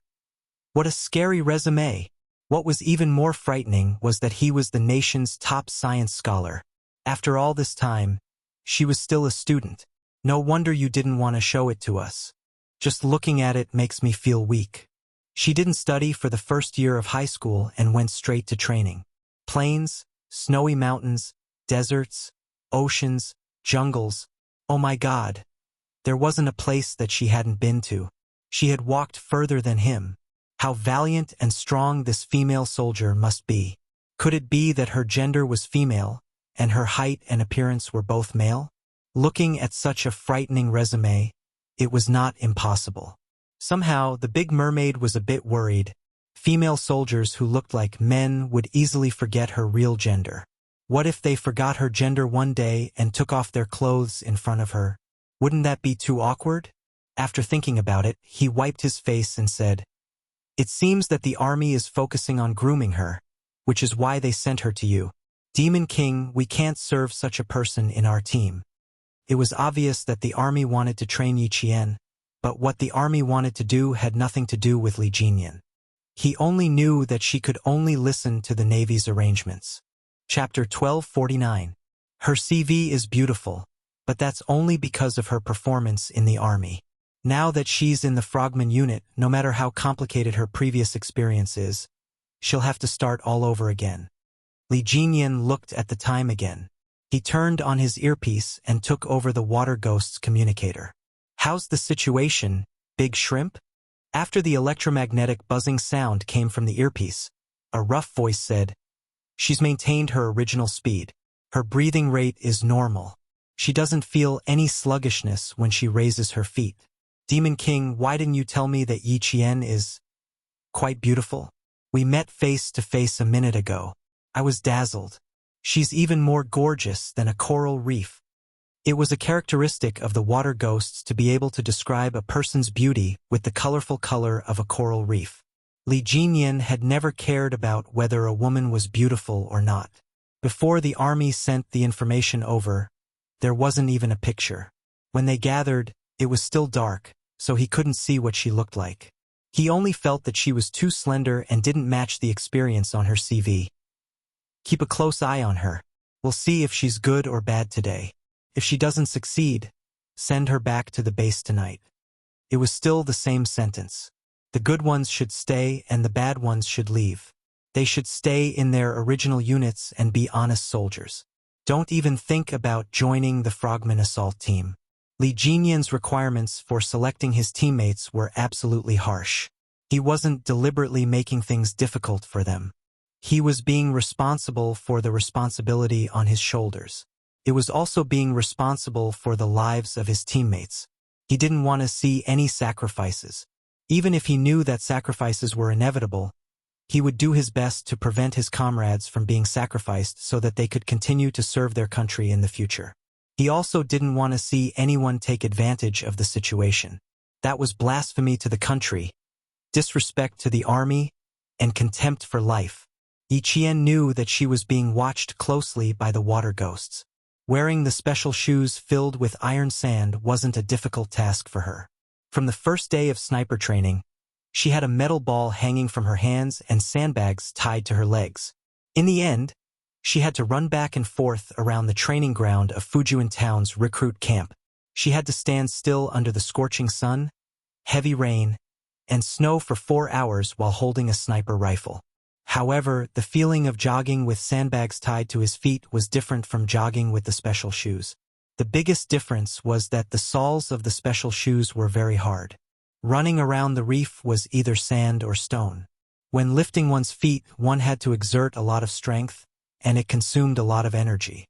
Speaker 1: "What a scary resume." What was even more frightening was that he was the nation's top science scholar. After all this time, she was still a student. No wonder you didn't want to show it to us. Just looking at it makes me feel weak. She didn't study for the first year of high school and went straight to training. Plains, snowy mountains, deserts, oceans, jungles. Oh my God. There wasn't a place that she hadn't been to. She had walked further than him. How valiant and strong this female soldier must be. Could it be that her gender was female, and her height and appearance were both male? Looking at such a frightening resume, it was not impossible. Somehow, the Big Mermaid was a bit worried. Female soldiers who looked like men would easily forget her real gender. What if they forgot her gender one day and took off their clothes in front of her? Wouldn't that be too awkward? After thinking about it, he wiped his face and said, "It seems that the army is focusing on grooming her, which is why they sent her to you. Demon King, we can't serve such a person in our team." It was obvious that the army wanted to train Yi Qian, but what the army wanted to do had nothing to do with Li Jinyan. He only knew that she could only listen to the Navy's arrangements. Chapter 1249. Her CV is beautiful, but that's only because of her performance in the army. Now that she's in the Frogman unit, no matter how complicated her previous experience is, she'll have to start all over again. Li Jinyan looked at the time again. He turned on his earpiece and took over the water ghost's communicator. "How's the situation, Big Shrimp?" After the electromagnetic buzzing sound came from the earpiece, a rough voice said, "She's maintained her original speed. Her breathing rate is normal. She doesn't feel any sluggishness when she raises her feet. Demon King, why didn't you tell me that Yi Qian is quite beautiful? We met face to face a minute ago. I was dazzled. She's even more gorgeous than a coral reef." It was a characteristic of the water ghosts to be able to describe a person's beauty with the colorful color of a coral reef. Li Jinyan had never cared about whether a woman was beautiful or not. Before the army sent the information over, there wasn't even a picture. When they gathered, it was still dark, so he couldn't see what she looked like. He only felt that she was too slender and didn't match the experience on her CV. "Keep a close eye on her. We'll see if she's good or bad today. If she doesn't succeed, send her back to the base tonight." It was still the same sentence. The good ones should stay and the bad ones should leave. They should stay in their original units and be honest soldiers. Don't even think about joining the Frogman assault team. Li Jinyan's requirements for selecting his teammates were absolutely harsh. He wasn't deliberately making things difficult for them. He was being responsible for the responsibility on his shoulders. It was also being responsible for the lives of his teammates. He didn't want to see any sacrifices. Even if he knew that sacrifices were inevitable, he would do his best to prevent his comrades from being sacrificed so that they could continue to serve their country in the future. He also didn't want to see anyone take advantage of the situation. That was blasphemy to the country, disrespect to the army, and contempt for life. Yi Qian knew that she was being watched closely by the water ghosts. Wearing the special shoes filled with iron sand wasn't a difficult task for her. From the first day of sniper training, she had a metal ball hanging from her hands and sandbags tied to her legs. In the end, she had to run back and forth around the training ground of Fujian Town's recruit camp. She had to stand still under the scorching sun, heavy rain, and snow for 4 hours while holding a sniper rifle. However, the feeling of jogging with sandbags tied to his feet was different from jogging with the special shoes. The biggest difference was that the soles of the special shoes were very hard. Running around the reef was either sand or stone. When lifting one's feet, one had to exert a lot of strength, and it consumed a lot of energy.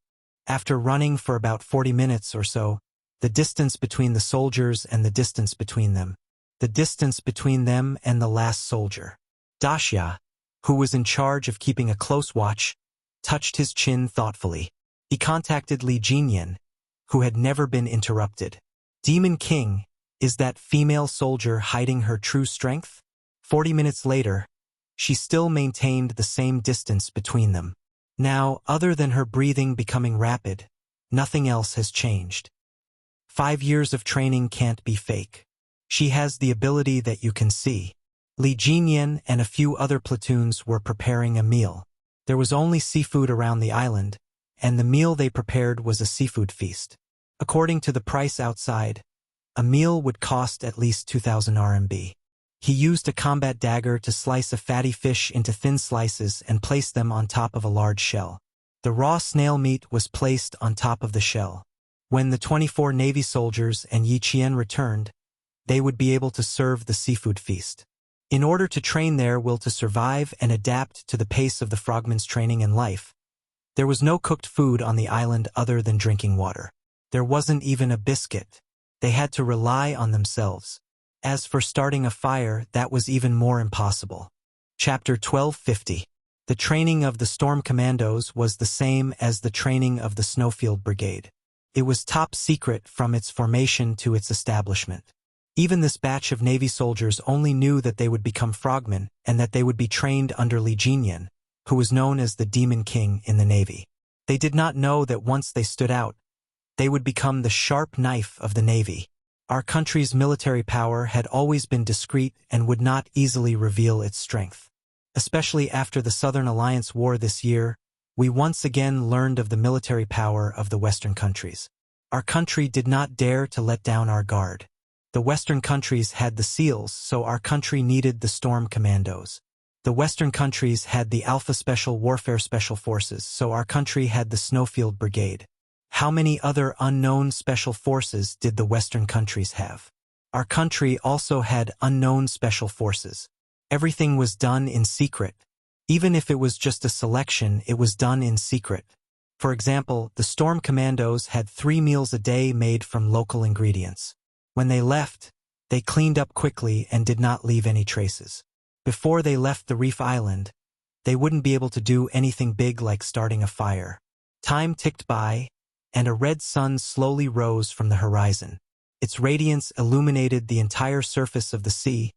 Speaker 1: After running for about 40 minutes or so, the distance between the soldiers and the distance between them, the distance between them and the last soldier. Daxia, who was in charge of keeping a close watch, touched his chin thoughtfully. He contacted Li Jinyan, who had never been interrupted. Demon King, is that female soldier hiding her true strength? 40 minutes later, she still maintained the same distance between them. Now, other than her breathing becoming rapid, nothing else has changed. 5 years of training can't be fake. She has the ability that you can see. Li Jinyan and a few other platoons were preparing a meal. There was only seafood around the island, and the meal they prepared was a seafood feast. According to the price outside, a meal would cost at least 2,000 RMB. He used a combat dagger to slice a fatty fish into thin slices and place them on top of a large shell. The raw snail meat was placed on top of the shell. When the 24 Navy soldiers and Yi Qian returned, they would be able to serve the seafood feast. In order to train their will to survive and adapt to the pace of the frogmen's training and life, there was no cooked food on the island other than drinking water. There wasn't even a biscuit. They had to rely on themselves. As for starting a fire, that was even more impossible. Chapter 1250. The training of the Storm Commandos was the same as the training of the Snowfield Brigade. It was top secret from its formation to its establishment. Even this batch of Navy soldiers only knew that they would become frogmen and that they would be trained under Li Jinyan, who was known as the Demon King in the Navy. They did not know that once they stood out, they would become the sharp knife of the Navy. Our country's military power had always been discreet and would not easily reveal its strength. Especially after the Southern Alliance War this year, we once again learned of the military power of the Western countries. Our country did not dare to let down our guard. The Western countries had the SEALs, so our country needed the Storm Commandos. The Western countries had the Alpha Special Warfare Special Forces, so our country had the Snowfield Brigade. How many other unknown special forces did the Western countries have? Our country also had unknown special forces. Everything was done in secret. Even if it was just a selection, it was done in secret. For example, the Storm Commandos had 3 meals a day made from local ingredients. When they left, they cleaned up quickly and did not leave any traces. Before they left the reef island, they wouldn't be able to do anything big like starting a fire. Time ticked by, and a red sun slowly rose from the horizon. Its radiance illuminated the entire surface of the sea,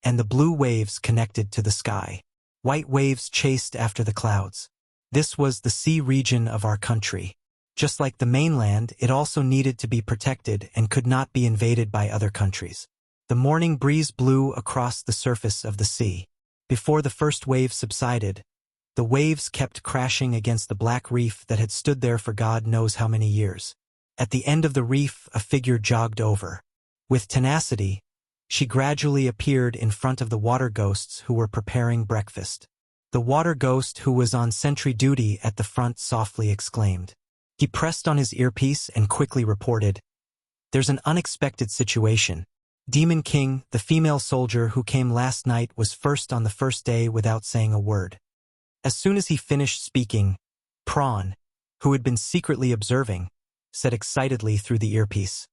Speaker 1: and the blue waves connected to the sky. White waves chased after the clouds. This was the sea region of our country. Just like the mainland, it also needed to be protected and could not be invaded by other countries. The morning breeze blew across the surface of the sea. Before the first wave subsided, the waves kept crashing against the black reef that had stood there for God knows how many years. At the end of the reef, a figure jogged over. With tenacity, she gradually appeared in front of the water ghosts who were preparing breakfast. The water ghost who was on sentry duty at the front softly exclaimed. He pressed on his earpiece and quickly reported, "There's an unexpected situation. Demon King, the female soldier who came last night, was first on the first day without saying a word." As soon as he finished speaking, Prawn, who had been secretly observing, said excitedly through the earpiece,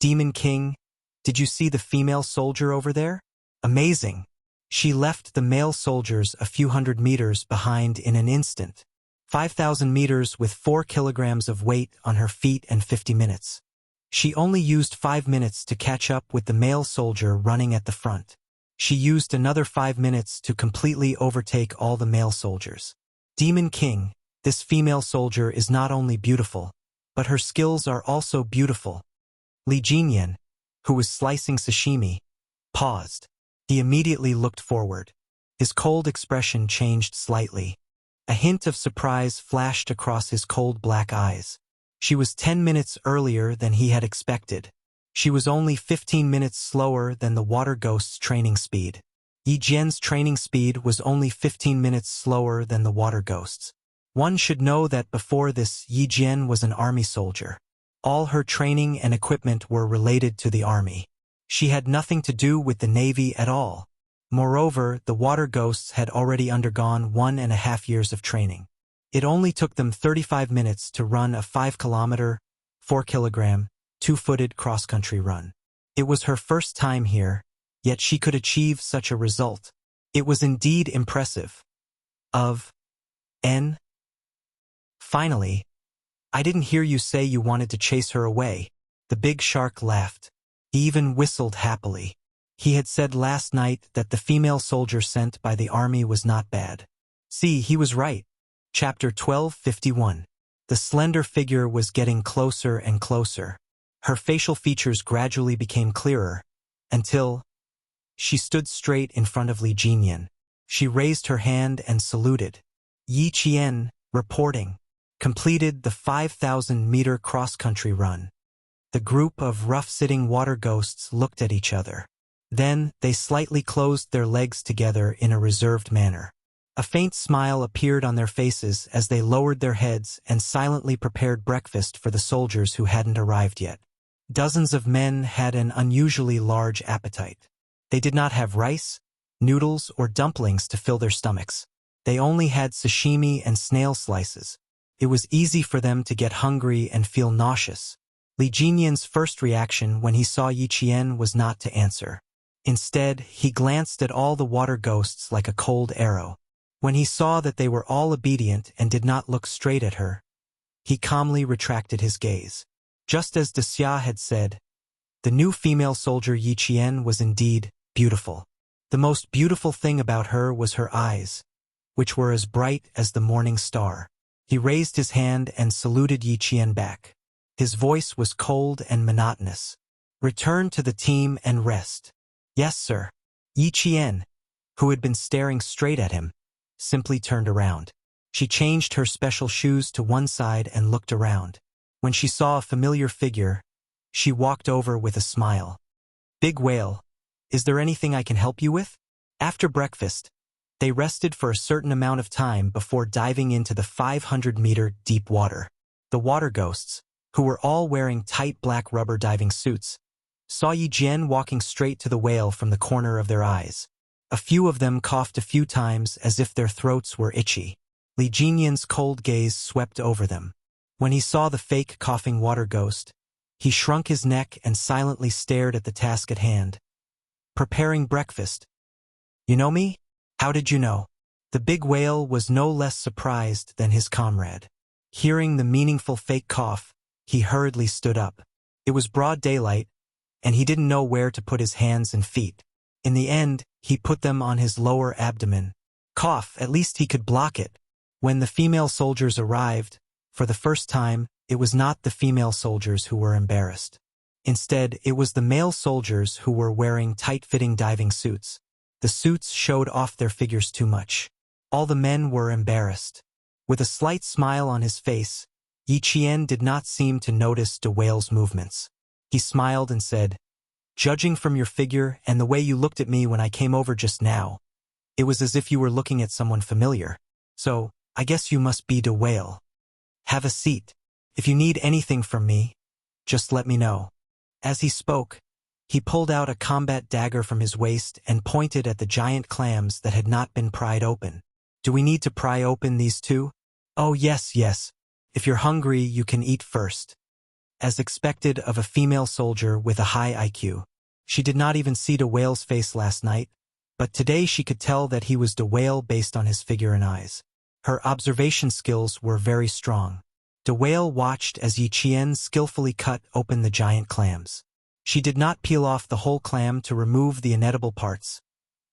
Speaker 1: "Demon King, did you see the female soldier over there? Amazing. She left the male soldiers a few hundred meters behind in an instant. 5,000 meters with 4 kilograms of weight on her feet and 50 minutes. She only used 5 minutes to catch up with the male soldier running at the front. She used another 5 minutes to completely overtake all the male soldiers. Demon King, this female soldier is not only beautiful, but her skills are also beautiful. Li Jinyan, who was slicing sashimi, paused. He immediately looked forward. His cold expression changed slightly. A hint of surprise flashed across his cold black eyes. She was 10 minutes earlier than he had expected. She was only 15 minutes slower than the water ghost's training speed. Yi Jian's training speed was only 15 minutes slower than the water ghost's. One should know that before this, Yi Jian was an army soldier. All her training and equipment were related to the army. She had nothing to do with the navy at all. Moreover, the water ghosts had already undergone 1.5 years of training. It only took them 35 minutes to run a 5-kilometer, 4-kilogram, 2-footed cross-country run. It was her first time here, yet she could achieve such a result. It was indeed impressive. Finally, I didn't hear you say you wanted to chase her away. The big shark laughed. He even whistled happily. He had said last night that the female soldier sent by the army was not bad. See, he was right. Chapter 1251. The slender figure was getting closer and closer. Her facial features gradually became clearer, until she stood straight in front of Li Jinyan. She raised her hand and saluted. Yi Qian, reporting, completed the 5,000-meter cross-country run. The group of rough-sitting water ghosts looked at each other. Then, they slightly closed their legs together in a reserved manner. A faint smile appeared on their faces as they lowered their heads and silently prepared breakfast for the soldiers who hadn't arrived yet. Dozens of men had an unusually large appetite. They did not have rice, noodles, or dumplings to fill their stomachs. They only had sashimi and snail slices. It was easy for them to get hungry and feel nauseous. Li Jinyan's first reaction when he saw Yi Qian was not to answer. Instead, he glanced at all the water ghosts like a cold arrow. When he saw that they were all obedient and did not look straight at her, he calmly retracted his gaze. Just as De Xia had said, the new female soldier Yi Qian was indeed beautiful. The most beautiful thing about her was her eyes, which were as bright as the morning star. He raised his hand and saluted Yi Qian back. His voice was cold and monotonous. Return to the team and rest. Yes, sir. Yi Qian, who had been staring straight at him, simply turned around. She changed her special shoes to one side and looked around. When she saw a familiar figure, she walked over with a smile. Big Whale, is there anything I can help you with? After breakfast, they rested for a certain amount of time before diving into the 500-meter deep water. The water ghosts, who were all wearing tight black rubber diving suits, saw Yi Jian walking straight to the whale from the corner of their eyes. A few of them coughed a few times as if their throats were itchy. Li Jinyan's cold gaze swept over them. When he saw the fake coughing water ghost, he shrunk his neck and silently stared at the task at hand. Preparing breakfast. You know me? How did you know? The big whale was no less surprised than his comrade. Hearing the meaningful fake cough, he hurriedly stood up. It was broad daylight, and he didn't know where to put his hands and feet. In the end, he put them on his lower abdomen. Cough, at least he could block it. When the female soldiers arrived, for the first time, it was not the female soldiers who were embarrassed. Instead, it was the male soldiers who were wearing tight-fitting diving suits. The suits showed off their figures too much. All the men were embarrassed. With a slight smile on his face, Yi Qian did not seem to notice De Whale's movements. He smiled and said, "Judging from your figure and the way you looked at me when I came over just now, it was as if you were looking at someone familiar. So, I guess you must be De Whale. Have a seat. If you need anything from me, just let me know." As he spoke, he pulled out a combat dagger from his waist and pointed at the giant clams that had not been pried open. "Do we need to pry open these too?" "Oh, yes, yes. If you're hungry, you can eat first." As expected of a female soldier with a high IQ, she did not even see De Whale's face last night, but today she could tell that he was De Whale based on his figure and eyes. Her observation skills were very strong. De Whale watched as Yi Qian skillfully cut open the giant clams. She did not peel off the whole clam to remove the inedible parts,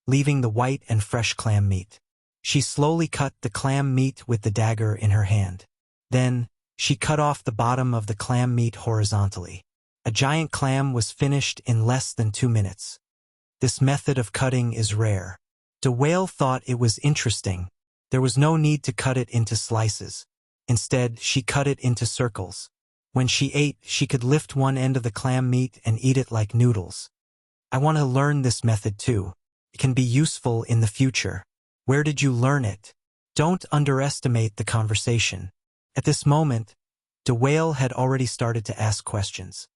Speaker 1: leaving the white and fresh clam meat. She slowly cut the clam meat with the dagger in her hand. Then, she cut off the bottom of the clam meat horizontally. A giant clam was finished in less than 2 minutes. This method of cutting is rare. De Whale thought it was interesting. There was no need to cut it into slices. Instead, she cut it into circles. When she ate, she could lift one end of the clam meat and eat it like noodles. I want to learn this method too. It can be useful in the future. Where did you learn it? Don't underestimate the conversation. At this moment, De Whale had already started to ask questions.